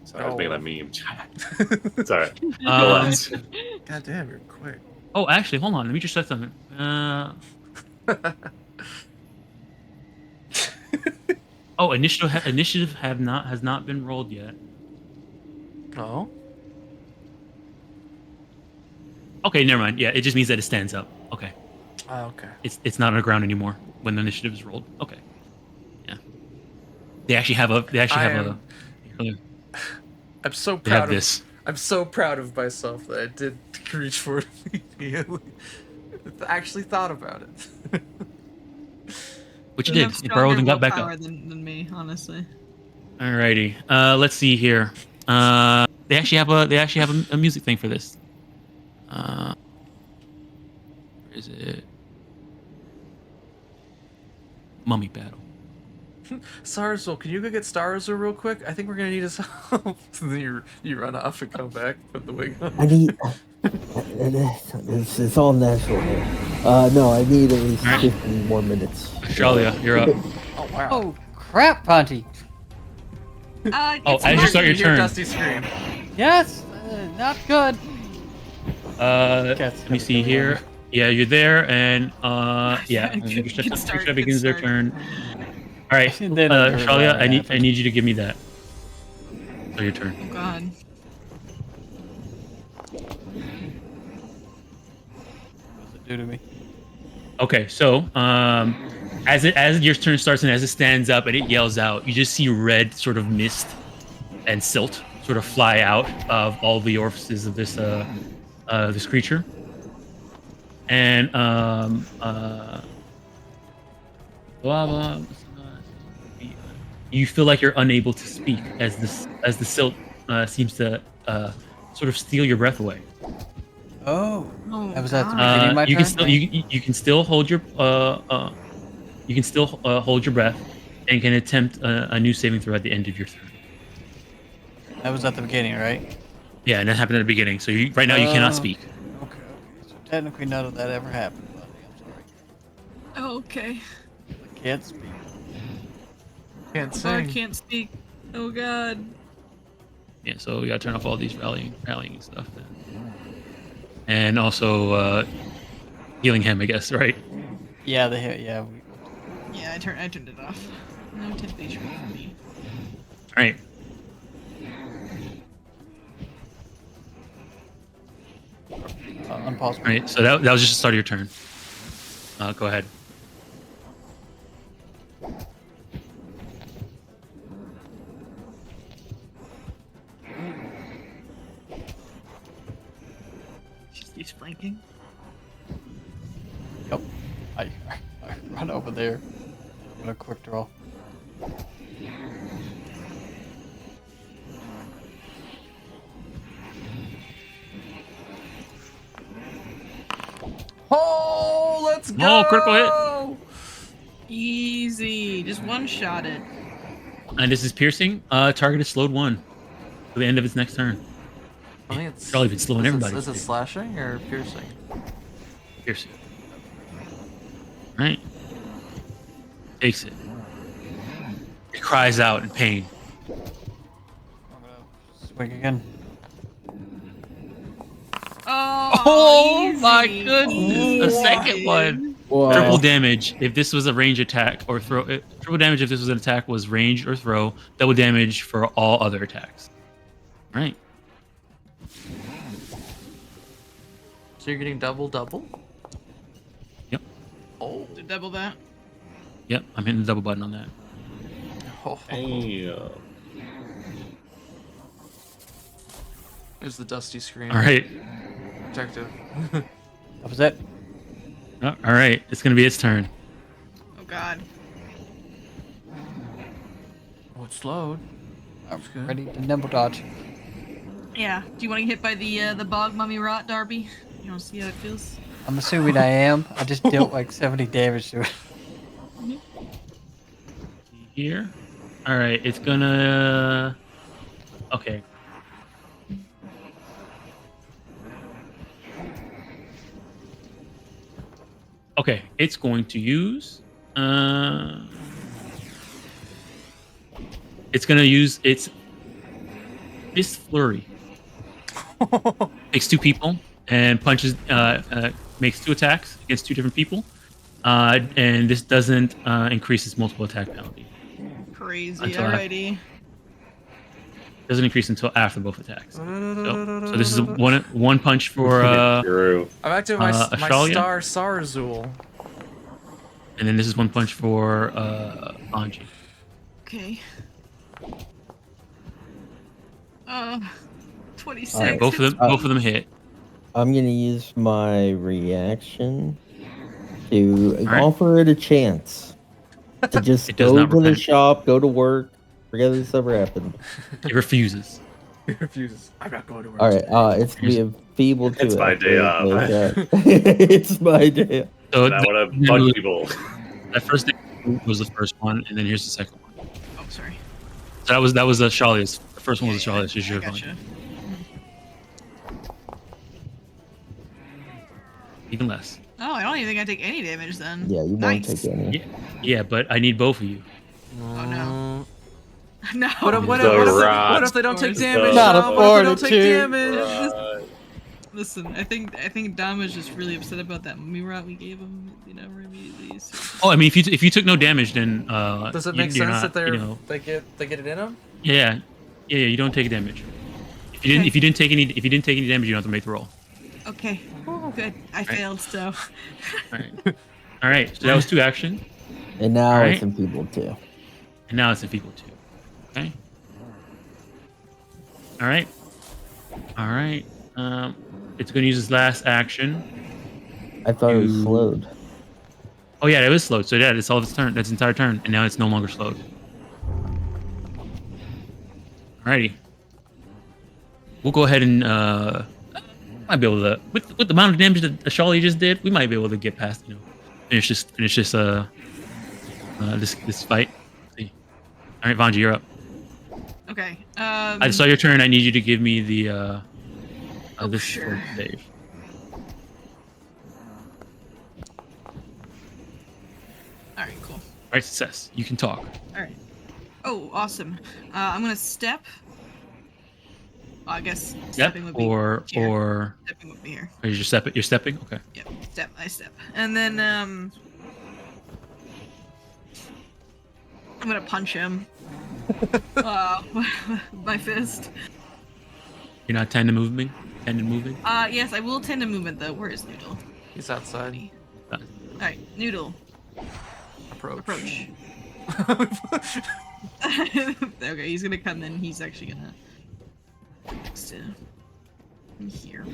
Sorry, I was making that meme. Oh. It's alright. Um, God damn, you're quick. Oh, actually, hold on. Let me just check something. Oh, initiative has not been rolled yet. Oh. Okay, never mind. Yeah, it just means that it stands up. Okay, Okay. it's not on the ground anymore when the initiative is rolled. Okay, yeah. They actually have a. I'm so They have proud of this. I'm so proud of myself that I did reach for it immediately. I actually thought about it. Which you You did. have You burrowed and got back willpower up. than me, honestly. Alrighty. Let's see here. They actually have a music thing for this. Where is it? Mummy battle. Starzul, can you go get Starzul real quick? I think we're gonna need his help. And then you run off and come back, put the wig on. I need. It's all natural here. No, I need at least Alright. 15 more minutes. Australia, you're up. Oh wow. Oh crap, Ponty. Oh, It's as you not- start your hear turn. Dusty scream. Yes, not good. Let me see here. Yeah, you're there, and yeah, Good start, good begins their start. turn. All right, They don't know Australia, what I happened. need you to give me that. So your turn. Oh God. What does it do to me? Okay, so as your turn starts and as it stands up and it yells out, you just see red sort of mist and silt sort of fly out of all the orifices of this creature, and blah, blah, you feel like you're unable to speak as the silt seems to sort of steal your breath away. Oh, Oh, that was at the God. beginning of my you turn. can still you can still hold your hold your breath and can attempt a new saving throw at the end of your turn. That was at the beginning, right? Yeah, and that happened at the beginning. So right now you cannot speak. Okay. So technically none of that ever happened, buddy. I'm sorry. Oh, okay. I can't speak. Can't The bard sing. can't speak. Oh, God. Yeah, so we gotta turn off all these rallying and stuff then. And also healing him, I guess, right? Yeah, yeah. Yeah, I turned it off. No temptation for me. All right. Unpause. All right. So that was just the start of your turn. Go ahead. He's flanking. Yep. I run over there. I'm gonna quick draw. Oh, let's go! Oh, critical hit. Easy. Just one shot it. And this is piercing. Target is slowed 1 to the end of its next turn. I think it's Probably been slowing everybody. Is it slashing or piercing? Piercing. Right. Takes it. It cries out in pain. I'm gonna swing again. Oh, easy. my goodness! A second one. Wow. Triple damage if this was a range attack or throw. Triple damage if this was an attack was range or throw. Double damage for all other attacks. Right. So you're getting double? Yep. Oh. To double that. Yep. I'm hitting the double button on that. Damn. There's the dusty screen. All right. Objective. That was it. Oh, all right. It's gonna be its turn. Oh, God. Oh, it's slowed. I'm good. ready to nimble dodge. Yeah. Do you want to get hit by the bog mummy rot, Darby? You want to see how it feels? I'm assuming I am. I just dealt like 70 damage to it. Here. All right. It's gonna. Okay. Okay. It's going to use. It's gonna use its Fist Flurry. Takes 2 people and punches. Makes 2 attacks against 2 different people. And this doesn't increase its multiple attack penalty. Crazy. Until Alrighty. Doesn't increase until after both attacks. So this is a one punch for True. I'm activating my Ashalia? star Sarazul. and then this is one punch for Anji. Okay. 26. All right, both of them hit. I'm gonna use my reaction to right. offer it a chance to just It does go not to the repent. shop, go to work, forget this ever happened. It refuses. He refuses. I'm not going to work. All right, it's gonna be a feeble to It's my day off. It's my day. So I want to bug people. that first thing was the first one, and then here's the second one. Oh, sorry. So that was the Shalia's. The first one was the Shalia's. Here's I your gotcha. one. Even less. Oh, I don't even think I take any damage then. Yeah, you Nice. won't take any. Yeah, but I need both of you. Oh, no. No. What if they don't take damage? Not a though? What if they don't take fortitude. damage? Listen, I think Dom is just really upset about that mummy rot we gave him. You know, immediately. So Oh, I mean, if you took no damage, then Does it you- make you're sense not, that you know, they get it in them? yeah, you don't take damage. If you didn't take any damage, you don't have to make the roll. okay. Good. I failed. So. All right. All right. So that was 2 action, And now All it's right. in people too. and now it's in people 2. Okay. All right. All right. It's going to use its last action. I thought it was You- slowed. Oh yeah, it was slowed. So yeah, it's all of its turn. That's its entire turn, and now it's no longer slowed. Alrighty. We'll go ahead and might be able to with the amount of damage that Ashali just did. We might be able to get past. Finish this this fight. Let's see. All right, Vanji, you're up. Okay. I saw your turn. I need you to give me the this sure. save. All right, cool. All right, success. You can talk. All right. Oh, awesome. I'm gonna step. I guess Step stepping would be or stepping would be here. are you just stepping? You're stepping. Okay. Yep. Step. I step, and then I'm gonna punch him. My fist. You're not tend to moving. Yes, I will tend to movement though. Where is Noodle? He's outside. All right, Noodle. Approach. Okay, he's gonna come in. He's actually gonna next to here.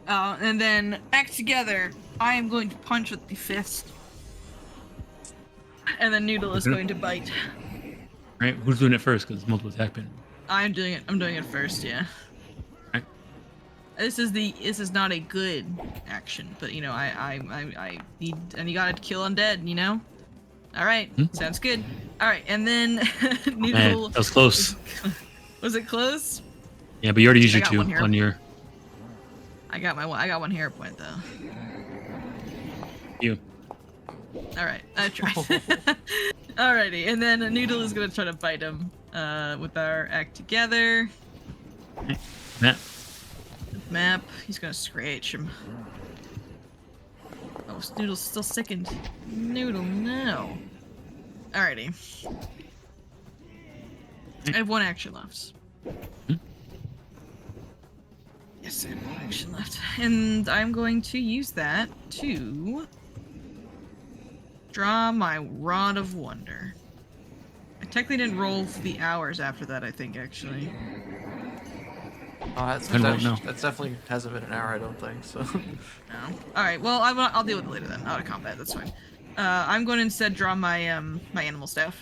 And then back together. I am going to punch with the fist, and then Noodle is going to bite. Right. Who's doing it first? Because it's multiple attack pin. I'm doing it. I'm doing it first. Yeah. Right. This is not a good action, but I need, and you gotta kill undead, All right, sounds good. All right, and then Noodle. Man, that was close. Was it close? Yeah, but you already used your got two one here. on your. I got one hero point though. You. All right, I tried. Alrighty, and then Noodle is gonna try to bite him with our act together. Matt. Map. He's gonna scratch him. Oh, Noodle's still sickened. Noodle, no. Alrighty. I have one action left. Yes, I have one action left. And I'm going to use that to draw my Rod of Wonder. I technically didn't roll for the hours after that, I think, actually. Oh, I don't know. That definitely hasn't been an hour, I don't think, so. No. Alright, well, I'll deal with it later then. Out of combat, that's fine. I'm going to instead draw my my animal staff.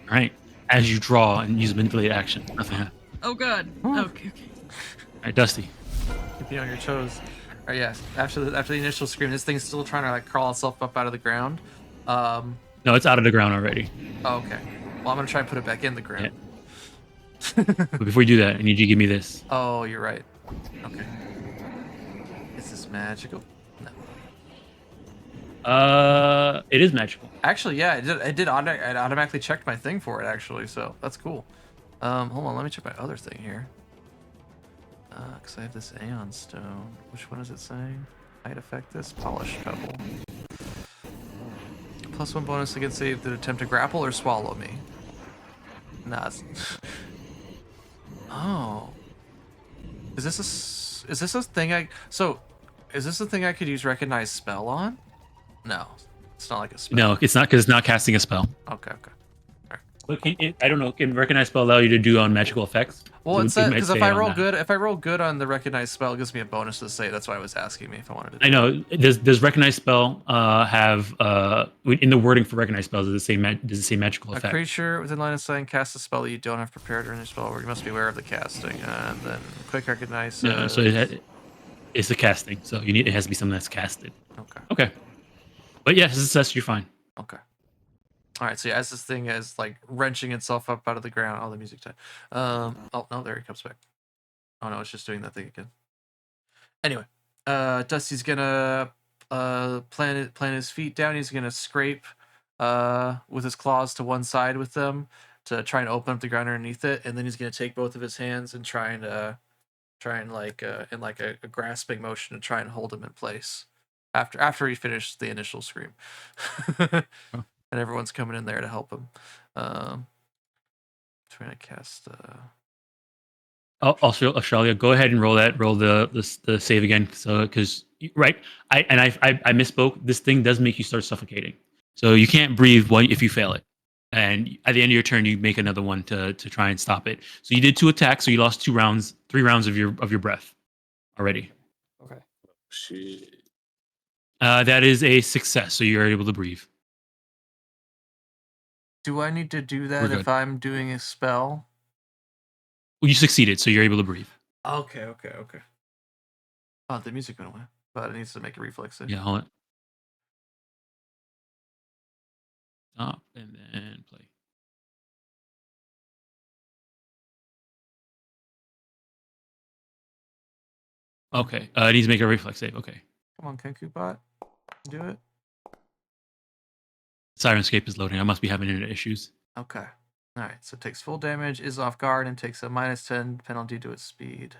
All right. As you draw and use manipulate action, nothing happens. Oh, God. Okay. All right, Dusty. Keep you on your toes. Alright, yeah. After the initial scream, this thing's still trying to crawl itself up out of the ground. No, it's out of the ground already. Oh, okay. Well, I'm gonna try and put it back in the ground. Yeah. But before you do that, I need you to give me this. Oh, you're right. Okay. Is this magical? No. It is magical. Actually, yeah, it automatically checked my thing for it, actually, so that's cool. Hold on, let me check my other thing here. Because I have this Aeon Stone. Which one is it saying? Might affect this? Polished Pebble. +1 bonus against save that attempt to grapple or swallow me. Nah. Oh. Is this a thing is this a thing I could use recognize spell on? No. It's not like a spell. No, it's not because it's not casting a spell. Okay. But I don't know. Can recognize spell allow you to do on magical effects? Well, it says because if I roll that. good on the recognize spell, it gives me a bonus to save. That's why I was asking me if I wanted to. I know. Does recognize spell have in the wording for recognize spells does it say magical effect? A creature within line of sight casts a spell that you don't have prepared during your spell, or you must be aware of the casting. And then quick recognize. No, so it's a casting. So it has to be something that's casted. Okay. But yeah, success. You're fine. Okay. All right, so yeah, as this thing is wrenching itself up out of the ground. Oh, the music time. Oh no, there he comes back. Oh no, it's just doing that thing again. Anyway, Dusty's gonna plant his feet down. He's gonna scrape with his claws to one side with them to try and open up the ground underneath it, and then he's gonna take both of his hands and try and in a grasping motion to try and hold him in place after he finished the initial scream. And everyone's coming in there to help him. Trying to cast. Australia, go ahead and roll the save again. So because right, I misspoke. This thing does make you start suffocating, so you can't breathe if you fail it. And at the end of your turn, you make another one to try and stop it. So you did 2 attacks, so you lost 3 rounds of your breath already. Okay. Shit. That is a success, so you're able to breathe. Do I need to do that if I'm doing a spell? Well, you succeeded, so you're able to breathe. Okay. Oh, the music went away, but it needs to make a reflex save. Yeah, hold it. Stop and then play. Okay, it needs to make a reflex save. Okay. Come on, Kenkubot. Do it. Sirenscape is loading. I must be having internet issues. Okay. All right. So it takes full damage, is off guard, and takes a -10 penalty to its speed.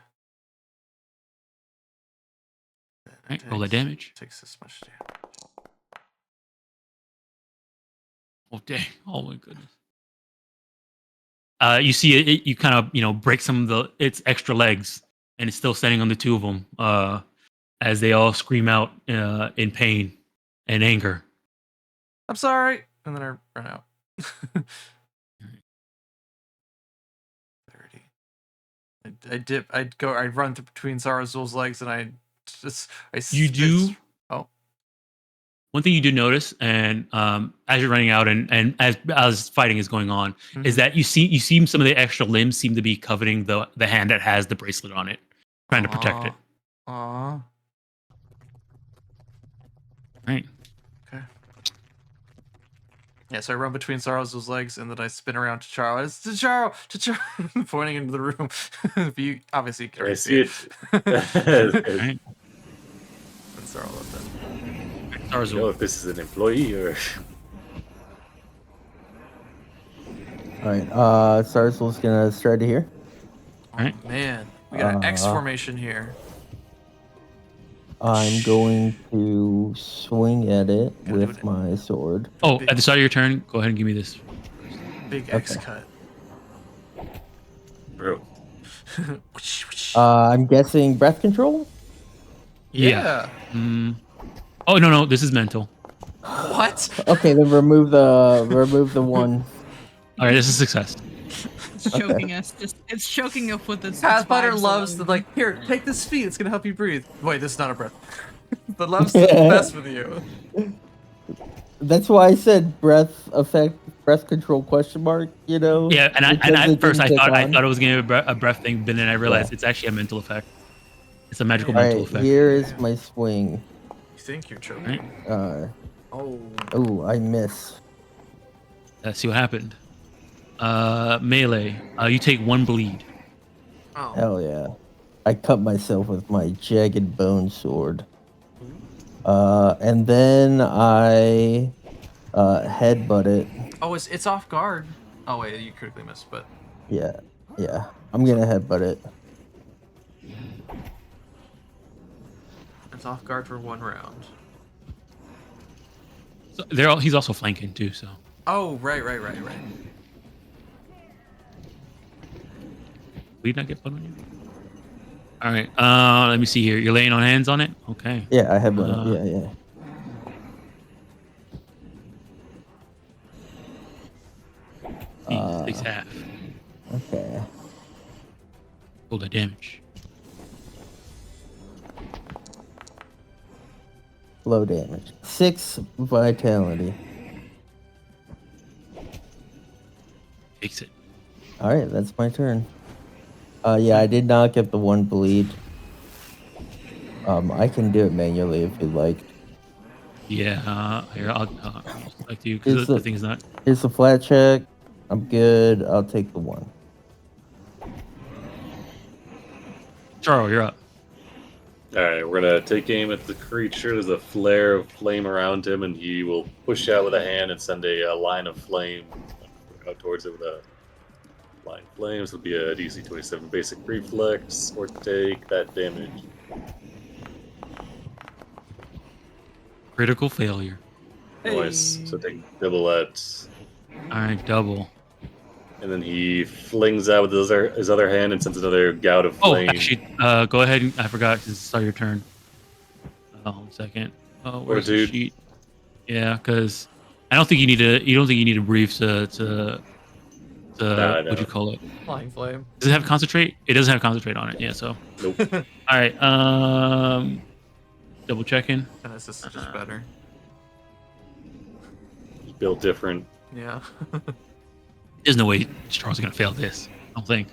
All right, roll that damage. Takes this much damage. Oh dang! Oh my goodness. You see it. You kind of break some of its extra legs, and it's still standing on the two of them. As they all scream out in pain and anger. I'm sorry, and then I run out. 30. I'd run between Zarazul's legs, and I do. Oh. One thing you do notice, and as you're running out, and as fighting is going on, is that you see some of the extra limbs seem to be coveting the hand that has the bracelet on it, trying to protect it. Aww. Right. Okay. Yeah, so I run between Zarazul's legs, and then I spin around to Charo. It's Charo, pointing into the room. But you obviously can't see it. Right. And Zarazul left that. I don't know if this is an employee or. Alright, Zarazul's gonna start to here. Right. Man, we got an X formation here. I'm going to swing at it with my sword. Oh, at the start of your turn, go ahead and give me this. Big X cut. Bro. I'm guessing breath control? Yeah. Oh no, this is mental. What? Okay, then remove the one. All right, this is success. It's choking us. It's choking us with its. Pathfinder vibes loves alone. the here. Take this feat. It's gonna help you breathe. Wait, this is not a breath. But loves to mess with you. That's why I said breath control question mark. Yeah, and I because first it I didn't thought tick on. it was gonna be a breath thing, but then I realized it's actually a mental effect. It's a magical All mental right, effect. here is my swing. You think you're choking? Right. Oh, I miss. Let's see what happened. Melee. You take 1 bleed. Oh. Hell yeah! I cut myself with my jagged bone sword. And then I headbutt it. Oh, it's off guard. Oh wait, you critically missed, but Yeah. I'm gonna headbutt it. it's off guard for 1 round. So he's also flanking too. So. Oh, right. Bleed not get put on you. All right. Let me see here. You're laying on hands on it. Okay. Yeah, I headbutt it. Yeah. Takes half. Okay. Roll the damage. Low damage. 6 vitality. Takes it. All right, that's my turn. Yeah, I did not get the 1 bleed. I can do it manually if you'd like. Yeah. Here, I'll like to because the thing is not. Here's the flat check. I'm good. I'll take the 1. Charo, you're up. Alright, we're gonna take aim at the creature. There's a flare of flame around him, and he will push out with a hand and send a line of flame out towards it with a line of flame. This will be a DC 27 basic reflex, or take that damage. Critical failure. Nice. So take double that. All right, double. And then he flings out with his other hand and sends another gout of Oh, flame. actually, go ahead. I forgot because it's your turn. Hold on a second. Oh, where's the dude. sheet? Yeah, because I don't think you need to. You don't think you need a brief to what do you call it? Flying flame. Does it have concentrate? It doesn't have concentrate on it. Yeah. So. Nope. All right. Double checking. And this is just better. It's built different. Yeah. There's no way Charles is gonna fail this. I don't think.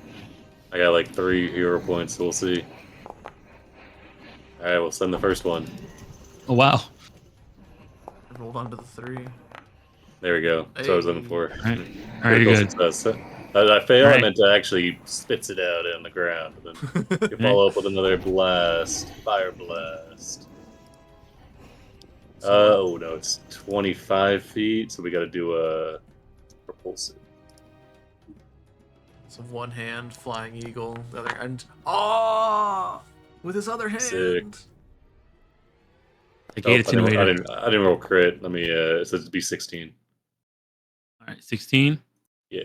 I got like 3 hero points, so we'll see. All right, we'll send the first one. Oh wow. I rolled onto the 3. There we go. That's what I was looking Hey. for. All right, Critical good. success. I fail. All I right. meant to actually spits it out on the ground, and then you follow up with another blast, fire blast. Oh no, it's 25 feet, so we got to do a propulsive. So one hand, flying eagle, the other hand. Oh! With his other hand. Sick. The gate attenuator. I didn't roll crit. Let me. It says to be 16. All right, 16. Yeah.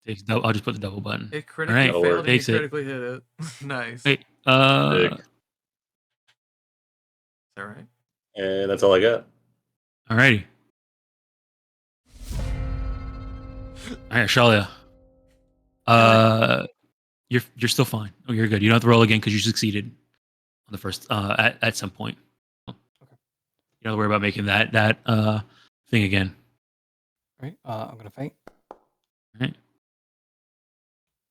Takes double. I'll just put the double button. It critically All right, failed and you takes it. critically hit it. Nice. Wait. Sick. Is that right? And that's all I got. Alrighty. Alright, Shalia. You're still fine. Oh, you're good. You don't have to roll again because you succeeded on the first at some point. You don't have to worry about making that thing again. Right. I'm gonna faint. Right.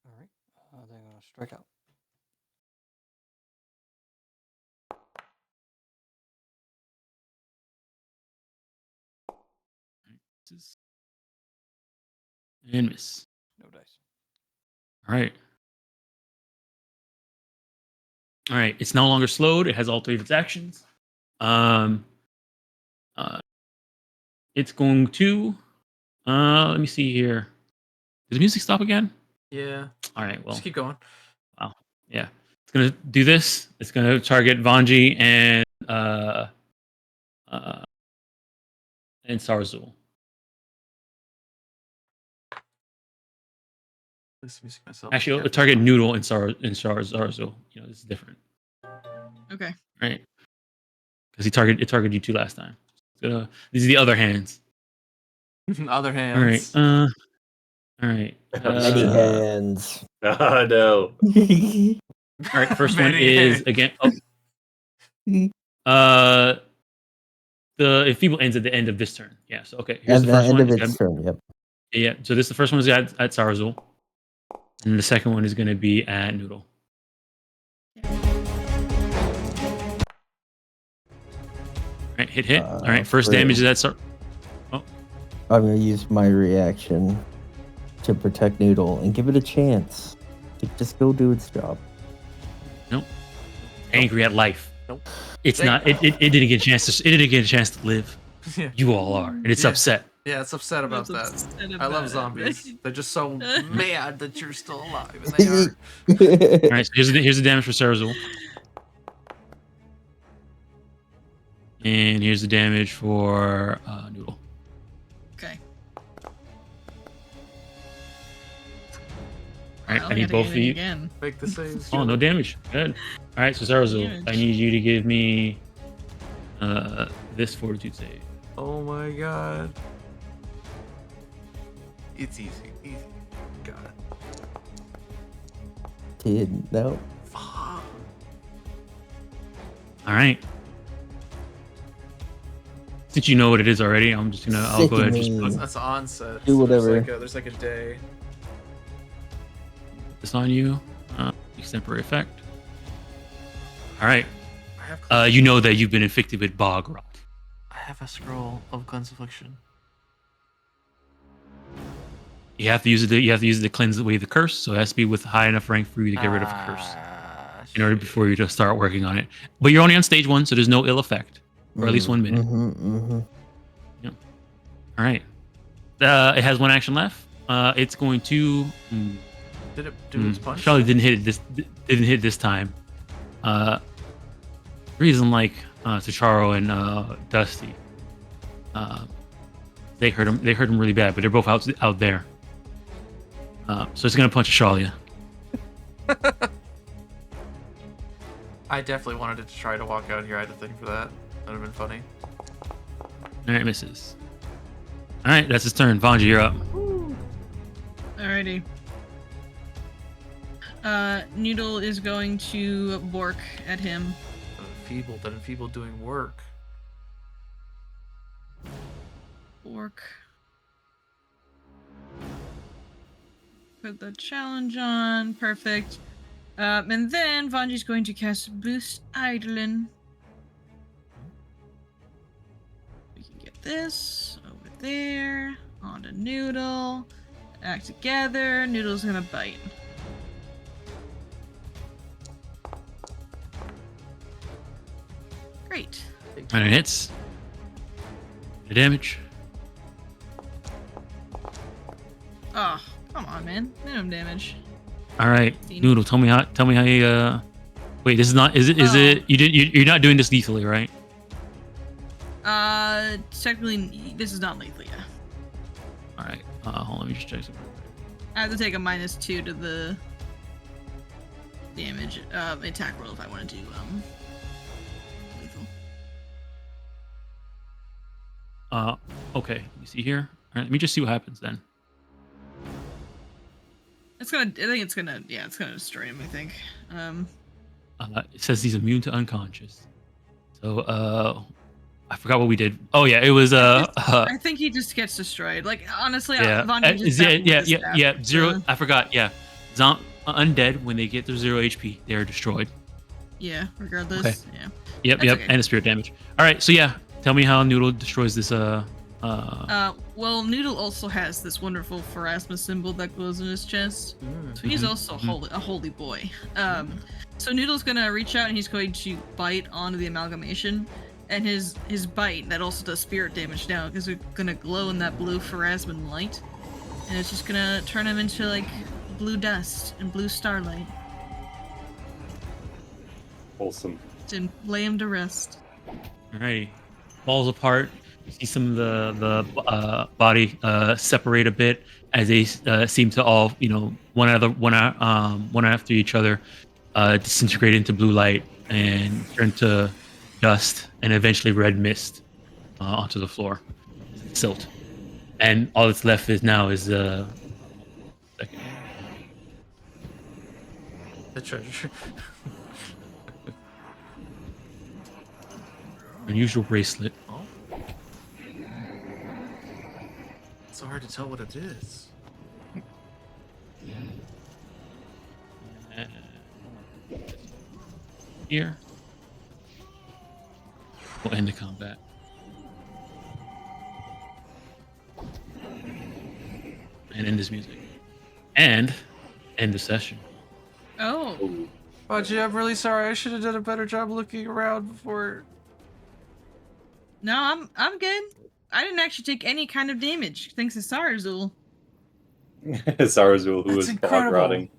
All right. Then I'm gonna strike out. And miss. No dice. Alright. Alright. It's no longer slowed. It has all 3 of its actions. It's going to let me see here. Did the music stop again? Yeah. Alright, well. Just keep going. Wow. Yeah. It's gonna do this. It's gonna target Vanji and Sarzul. This music myself. Actually, it'll target Noodle and Sarzul. You know, this is different. Okay. Right. Because it targeted you 2 last time. These are the other hands. Other hands. All right. Many hands. Oh no. All right. First one is again. The enfeeble ends at the end of this turn. Yeah. So okay. Here's At the the first end one. of its turn, yep. Yeah. So this the first one is at Sarzul, and the second one is going to be at Noodle. All right. Hit. All right. First damage is at Sar. I'm going to use my reaction to protect Noodle and give it a chance to just go do its job. Nope. Angry at life. Nope. It's not. It didn't get a chance to. It didn't get a chance to live. Yeah. You all are, and it's upset. Yeah, it's upset about that. I love zombies. They're just so mad that you're still alive, and they are. All right. So here's the damage for Sarazul. And here's the damage for Noodle. Okay. All right, I need both of you. Again. Make the saves. Oh, no damage. Good. All right, so Sarazul, I need you to give me this fortitude save. Oh my god. It's easy. Easy. Got it. Didn't know. Fuck. All right. Since you know what it is already, I'm just gonna. I'll go ahead and just put That's onset. Do whatever. There's like a day. this on you. Extemporary effect. All right. I have. You know that you've been infected with bog rot. I have a scroll of cleanse affliction. You have to use it. You have to use it to cleanse away the curse. So it has to be with high enough rank for you to get rid of the curse in order before you just start working on it. But you're only on stage 1, so there's no ill effect for at least 1 minute. Yeah. All right. It has 1 action left. It's going to. Did it do its punch? Charlie didn't hit it. Didn't hit this time. Reason like Tacharo and Dusty. They hurt him. They hurt him really bad, but they're both out there. So it's gonna punch Shalia. I definitely wanted it to try to walk out here. I had a thing for that. That would have been funny. All right, misses. All right, that's his turn. Vanji, you're up. Alrighty. Noodle is going to bork at him. That enfeebled doing work. Bork. Put the challenge on. Perfect. And then Vanji's going to cast Boost Eidolon this over there. On to Noodle. Act together. Noodle's gonna bite. Great. And it hits. The damage. Oh, come on, man. Minimum damage. All right, 15. Noodle. Tell me how you. Wait, this is not. Is it? Is Oh. it? You're not doing this lethally, right? Technically, this is not lethal, yeah. All right. Hold on. Let me just check something. I have to take a -2 to the damage attack roll if I want to do lethal. Okay. Let me see here. All right. Let me just see what happens then. It's gonna. I think it's gonna. Yeah, it's gonna destroy him. I think. It says he's immune to unconscious. So I forgot what we did. Oh yeah, it was I think he just gets destroyed. Like honestly, yeah, Vanya just yeah. Zero. I forgot. Yeah, undead when they get their 0 HP, they are destroyed. Yeah, regardless. Okay. Yeah. Yep, That's yep, okay. and the spirit damage. All right, so yeah, tell me how Noodle destroys this. Well, Noodle also has this wonderful Pharasma symbol that glows in his chest. So he's also a holy boy. So Noodle's gonna reach out and he's going to bite onto the amalgamation, and his bite that also does spirit damage now because it's gonna glow in that blue Pharasman light, and it's just gonna turn him into like blue dust and blue starlight Wholesome. and lay him to rest. Alrighty, falls apart. You see some of the body separate a bit as they seem to all, one after each other, disintegrate into blue light and turn to dust and eventually red mist onto the floor, silt. And all that's left now is the treasure. unusual bracelet. Oh. It's so hard to tell what it is. Here. We'll end the combat. And end this music. And end the session. Oh. Oh, gee, I'm really sorry. I should have done a better job looking around before. No, I'm good. I didn't actually take any kind of damage thanks to Sarazul. Sarazul, who That's is bog incredible. rotting.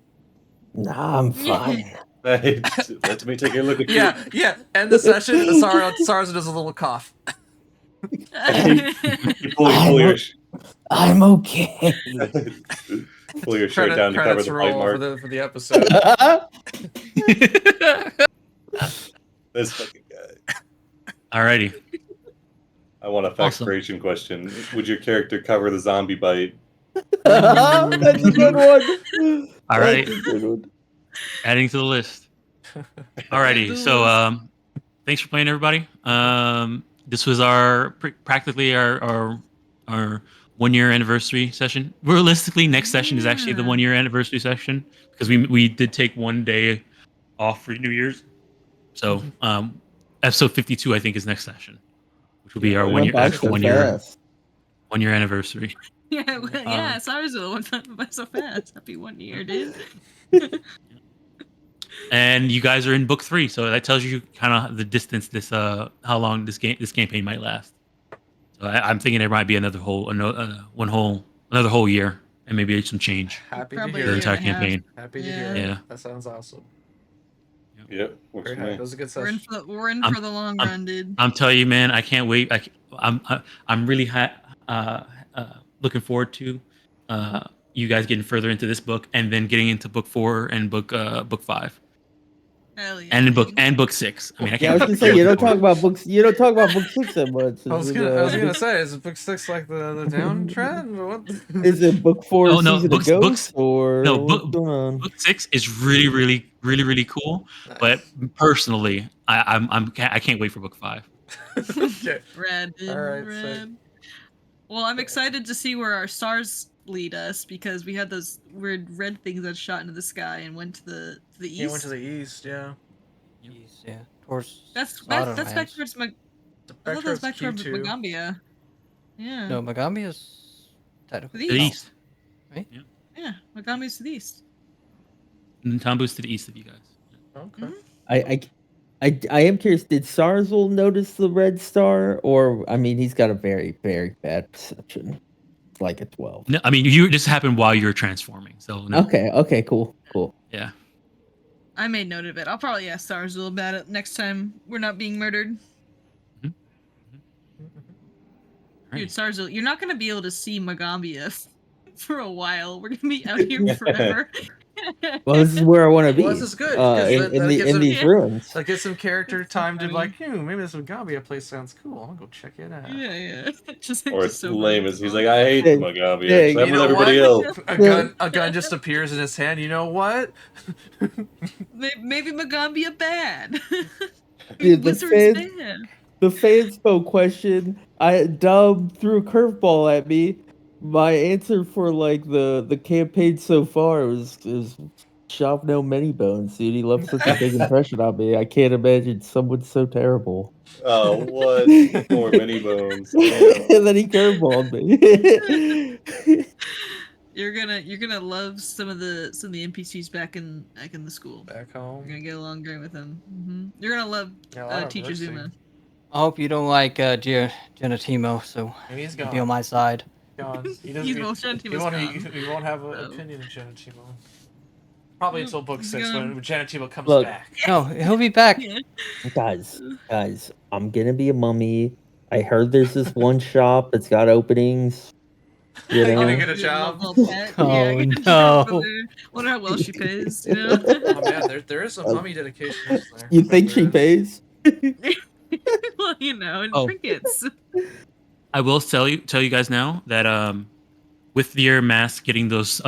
Nah, I'm fine. Hey, let me take a look at Yeah. End the session. Sarza does a little cough. you. Pull your I'm okay. pull your shirt down to cover Credits the bite roll mark. for the episode. This fucking guy. Alrighty. I want a fact Awesome. creation question. Would your character cover the zombie bite? That's a good one. All right. That's a good one. Adding to the list. Alrighty. So thanks for playing, everybody. This was practically our 1 year anniversary session. Realistically, next session is actually the 1 year anniversary session because we did take 1 day off for New Year's. So episode 52 I think is next session, which will be our Went by so 1 year fast. 1 year anniversary. Yeah, Sarazul went by so fast. Happy 1 year, dude. And you guys are in book 3, so that tells you kind of the distance how long this campaign might last. So I'm thinking there might be another whole year and maybe some change. Happy Probably to The hear. entire and a half. campaign. Happy to Yeah. hear. Yeah. That sounds awesome. Yep, works Very for happy. me. That was a good We're in session. for the long run, dude. I'm telling you, man, I can't wait. I'm really looking forward to you guys getting further into this book and then getting into book 4 and book 5 Hell yeah. and in dude. book 6. I mean, I Yeah, I was can't. gonna say you don't talk about books. You don't talk about book 6 that much. I was gonna say, is book 6 like the downtrend or what? Is it book 4 No, season books- of books- Ghosts or no, what's going on? Book 6 is really cool. Nice. But personally, I can't wait for book 5. Okay. Rad, dude. All right, Rad. sick. Well, I'm excited to see where our stars lead us because we had those weird red things that shot into the sky and went to the east. He went to the east, yeah. Jeez, yeah. Towards That's Sodom back lands. towards The I thought that's back towards Q2. Magaambya. Yeah. No, Magaambya is To technically the To the east. east. right? Yeah, Magaambya's to the east. And Tambu's to the east of you guys. Okay. I am curious. Did Sarzel notice the red star, or I mean, he's got a very bad perception. It's like a 12. No, I mean, you this happened while you were transforming, so no. Okay, cool. Yeah. I made note of it. I'll probably ask Starzul about it next time we're not being murdered. Dude, Starzul, you're not gonna be able to see Magaambya for a while. We're gonna be out here forever. Well, this is where I want to be. Well, this is good, 'cause in that gives him- these ruins. Like, get some character That's so time to funny. like, maybe this Magaambya place sounds cool. I'll go check it out. Yeah. Just Or it's so lame funny. as he's like, I hate Hey, Magaambya. hey, Except You with know everybody what? else. A gun just appears in his hand. You know what? Maybe Magaambya bad. Dude, the Wizard's fans- bad. The fanspo question, Dub threw a curveball at me. My answer for like the campaign so far is Shop No Many Bones, dude. He left such a big impression on me. I can't imagine someone so terrible. Oh, what? Poor Many Bones. Damn. And then he curveballed me. You're gonna love some of the NPCs back in the school. Back You're home. gonna get along great with them. You're gonna love Yeah, a lot of Teacher mercy. Zuma. I hope you don't like Genetimo, so And he's you'll gone. be on my side. Gone. He doesn't. He's He, well, he, Genetimo's won't, gone. he won't have an So. opinion of Genetimo. Probably until book He's 6 gone. when Genetimo comes Look. back. No, he'll be back. Yeah. guys, I'm gonna be a mummy. I heard there's this one shop that's got openings. You You're gonna know? get a job. Little pet. Oh, Yeah, get a job no. over there. Wonder how well she pays. You know. Oh man, there is some mummy dedication there. You think she There is. pays? Well, you know, and Oh. trinkets. I will tell you guys now that with your mask getting those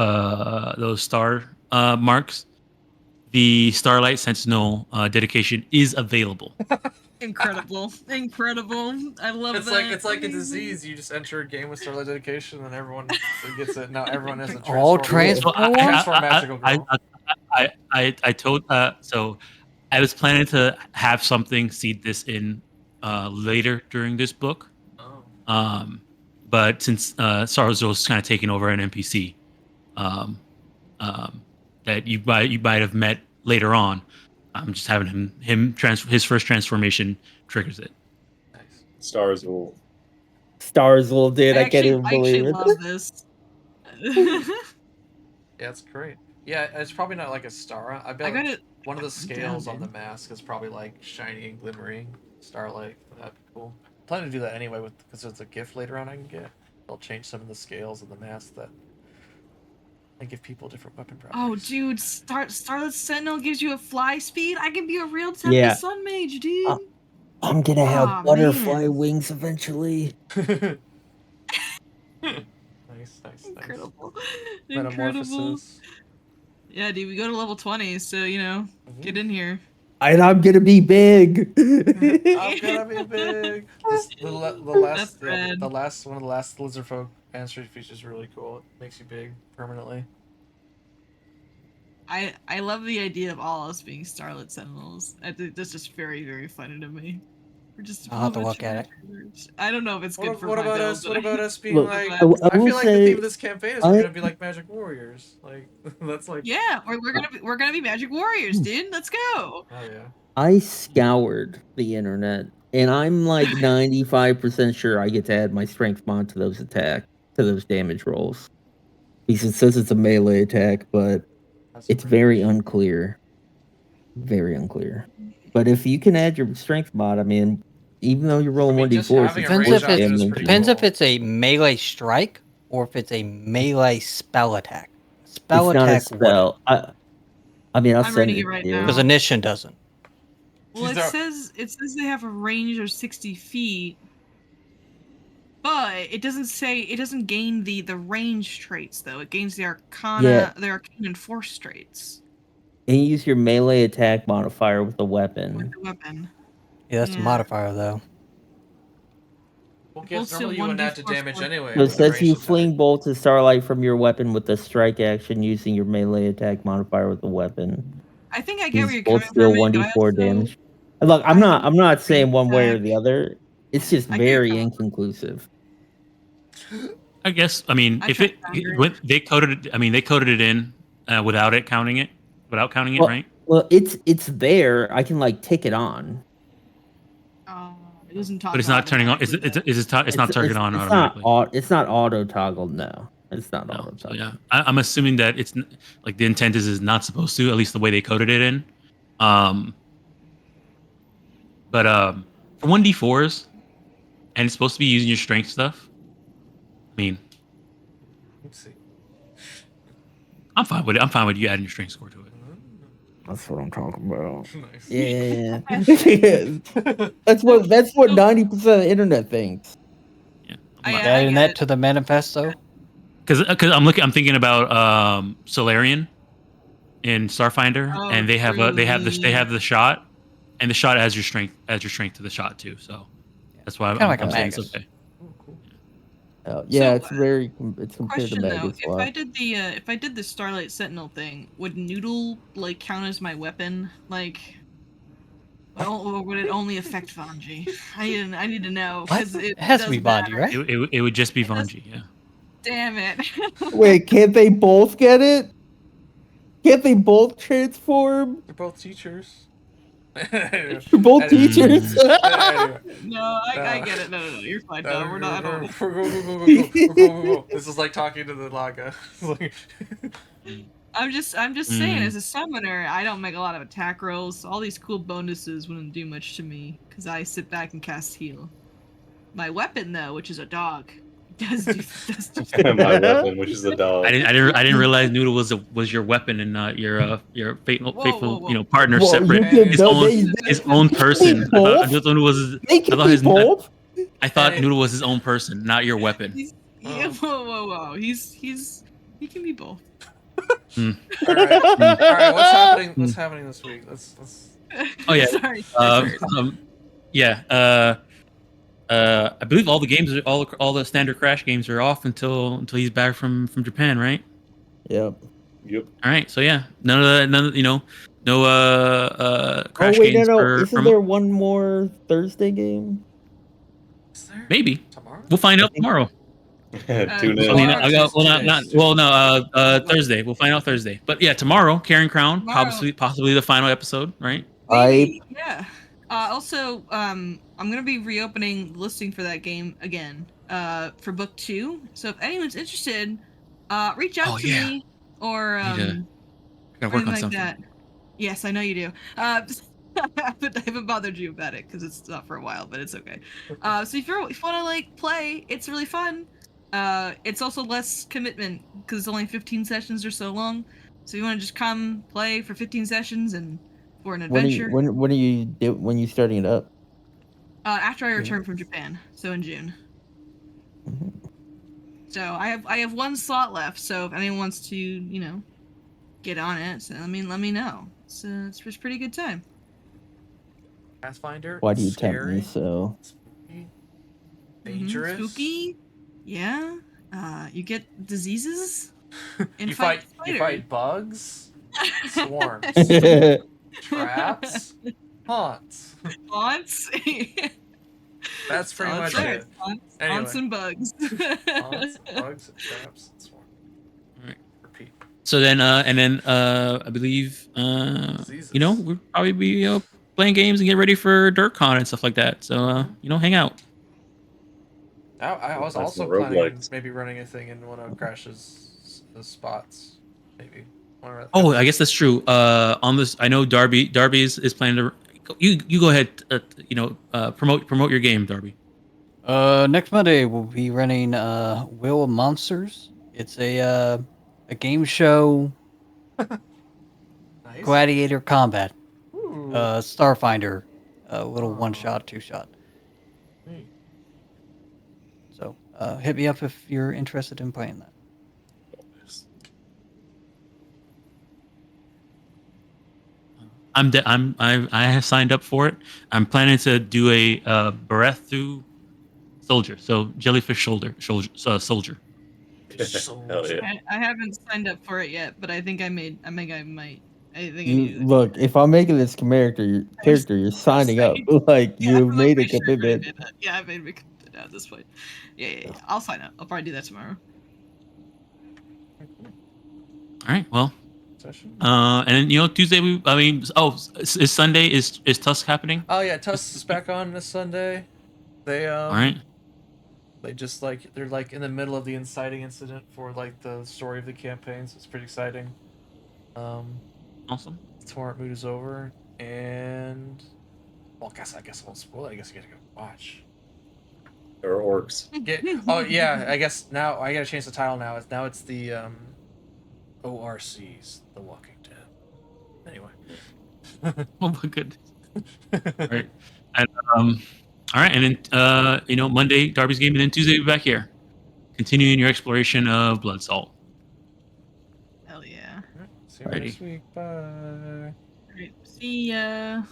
star marks, the Starlight Sentinel dedication is available. Incredible. I love It's that. it's like a Amazing. disease. You just enter a game with Starlight dedication, and everyone gets it. Now everyone has a All transform. transform. Transform magical girl. I told so I was planning to have something seed this in later during this book. Oh. But since Sarzo's kind of taking over an NPC that you might have met later on, I'm just having his first transformation triggers it. Nice. Stars will. Starzl did. I can't even I believe actually it. love this. Yeah, it's great. Yeah, it's probably not like a star. I bet I got it. one of the scales down, on the mask is probably like shiny and glimmering starlight. That'd be cool. I plan to do that anyway because it's a gift later on I can get. I'll change some of the scales of the mask that and give people different weapon Oh, properties. dude, Starlit Sentinel gives you a fly speed. I can be a real Temple Yeah. Sun Mage, dude. I'm gonna have Aw, butterfly man. wings eventually. Nice. Incredible. Incredible. Metamorphosis. Yeah, dude, we go to level 20, so you know, get in here. And I'm gonna be big. I'm gonna be big. The last, That's rad. one of the last lizard folk answer feature is really cool. It makes you big permanently. I love the idea of all us being Starlit Sentinels. I think that's just very, very funny to me. We're just. I'll have to look at it. I don't know if it's good for What my about build, us? but What about us being Look, like? I I, will feel like the say, theme of this campaign is we're gonna be like magic warriors. Like that's like. Yeah, we're gonna be Magic Warriors, dude. Let's go. Oh yeah. I scoured the internet, and I'm like 95% sure I get to add my strength mod to those damage rolls. Because it says it's a melee attack, but That's it's pretty very much- unclear. Very unclear. But if you can add your strength mod, I mean, even though you're rolling I mean, just 1d4, having it's a Depends range if option is it's pretty depends if cool. it's a melee strike or if it's a melee spell attack. Spell it's not a attack spell. I mean, I'll I'm send reading it it right to you. now. because Initiation doesn't. Well, These it are- says they have a range of 60 feet, but it doesn't gain the range traits though. It gains the Arcana, the Arcane and Force traits And you use your melee attack modifier with the with weapon. the weapon. Yeah, that's a Yeah. modifier though. Well, Both guess still normally you wouldn't add to 1d4 damage force. anyway. So it with the says ranged you attack. fling bolts of starlight from your weapon with the strike action using your melee attack modifier with the weapon. I think I get where These you're both coming deal from. man, but I 1d4 also- damage. Look, I I'm not think saying one way or attack- the other. It's just I get where you're very coming from. inconclusive. I guess. I mean, I if tried it Foundry. when they coded it, I mean, they coded it in without counting it, Well, right? well, it's there. I can like tick it on. It doesn't talk But it's not turning on. Is automatically, it? It's not turning on It's not automatically. it's not auto toggled. No, it's not No. auto So toggled. yeah, I'm assuming that it's like the intent is not supposed to. At least the way they coded it in. Um. But for 1d4s, and it's supposed to be using your strength stuff. I mean, Let's see. I'm fine with it. I'm fine with you adding your strength score to it. That's what I'm talking about. Nice. Yeah, that's what 90% of the internet thinks. Yeah. I Adding get that it. to the manifesto. Because I'm thinking about Solarian in Starfinder, Oh, and they have true, they have yeah. the shot, and the shot adds your strength to the shot too. So that's why Kinda like a I'm saying it's Magus. okay. Oh, cool. Yeah, So, it's very it's compared to Question though, Magus. if I did the Starlight Sentinel thing, would Noodle like count as my weapon? Like, or would it only affect Vanji? I need to know What? because It has to be does Bondi, matter. right? It would just be It does- Vanji. Yeah. Damn it! Wait, can't they both get it? Can't they both transform? They're both teachers. They're both Anyway. teachers. Anyway. No, I No. get it. No, you're fine. No, No, we're not. I don't- go. This is like talking to the Laga. It's like- I'm just saying, as a summoner, I don't make a lot of attack rolls. So all these cool bonuses wouldn't do much to me because I sit back and cast heal. My weapon, though, which is a dog, does do. My weapon, which is a dog. I didn't realize Noodle was your weapon and not your faithful Whoa. partner Well, separate. you can- His no, own they- his own person. I both. thought Noodle was They I can thought be his both. I thought Hey. Noodle was his own person, not your weapon. Yeah, whoa. He can be both. All right. What's happening this week? Let's. Oh yeah. Sorry. Yeah. I believe all the games are all the standard Crash games are off until he's back from Japan, right? Yep. Yep. All right. So yeah, none of no Crash Oh wait, games no. for Isn't there one more Thursday game? Is there? maybe. Tomorrow? We'll find out tomorrow. Tune I mean, in. Thursday. We'll find out Thursday. But yeah, tomorrow, Carrying Crown, Tomorrow. possibly the final episode, right? Maybe, yeah. Also, I'm gonna be reopening the listing for that game again. For book 2. So if anyone's interested, reach out Oh, to yeah. me or I gotta work anything on like something. that. Yes, I know you do. I haven't bothered you about it because it's not for a while, but it's okay. So if you want to like play, it's really fun. It's also less commitment because it's only 15 sessions or so long. So you want to just come play for 15 sessions and for an adventure. When are you starting it up? After I return from Japan, so in June. So I have one slot left. So if anyone wants to, get on it, so let me know. It's a pretty good time. Pathfinder. Why do you tempt me scary, so? spooky, dangerous. Spooky. Yeah. You get diseases. And You fight spiders. bugs, swarms, traps, haunts. Haunts. That's pretty much Right. it. Haunts Anyway. and bugs. Haunts, bugs, traps, and swarms. Alright. Repeat. So then, I believe, Diseases. we'll probably be playing games and get ready for DirtCon and stuff like that. So, I hang out. I was That's also some planning on roguelikes. maybe running a thing in one of Crash's spots. Maybe. Oh, I guess that's true. On this, I know Darby is planning to. You go ahead. Promote your game, Darby. Next Monday we'll be running Will of Monsters. It's a game show Nice. gladiator combat. Ooh. Starfinder, a little Aw. 1-shot, 2-shot. Neat. So hit me up if you're interested in playing that. I have signed up for it. I'm planning to do a breath through soldier. So jellyfish soldier. Hell yeah. I haven't signed up for it yet, but I think I might. I think I You need to. look, if I'm making this character, you're signing up. Like Yeah, you've like, made a for sure I commitment. did it. Yeah, I made a commitment. now at this point. Yeah. I'll sign up. I'll probably do that tomorrow. All right. Well, Session. and then, Tuesday. Is Sunday? Is Tusk happening? Oh yeah, Tusk is back on this Sunday. They All right. They just they're in the middle of the inciting incident for the story of the campaign, so it's pretty exciting. Awesome. Torrent mood is over, and well, I guess I won't spoil it. I guess you gotta go watch. There are orcs. Oh yeah, I guess now I gotta change the title now. It's the ORCs, The Walking Dead. Anyway. Oh my goodness. All right. And all right, and then Monday Darby's game, and then Tuesday we'll be back here, continuing your exploration of Bloodsalt. Hell yeah. See you next week. Bye. All right. See ya.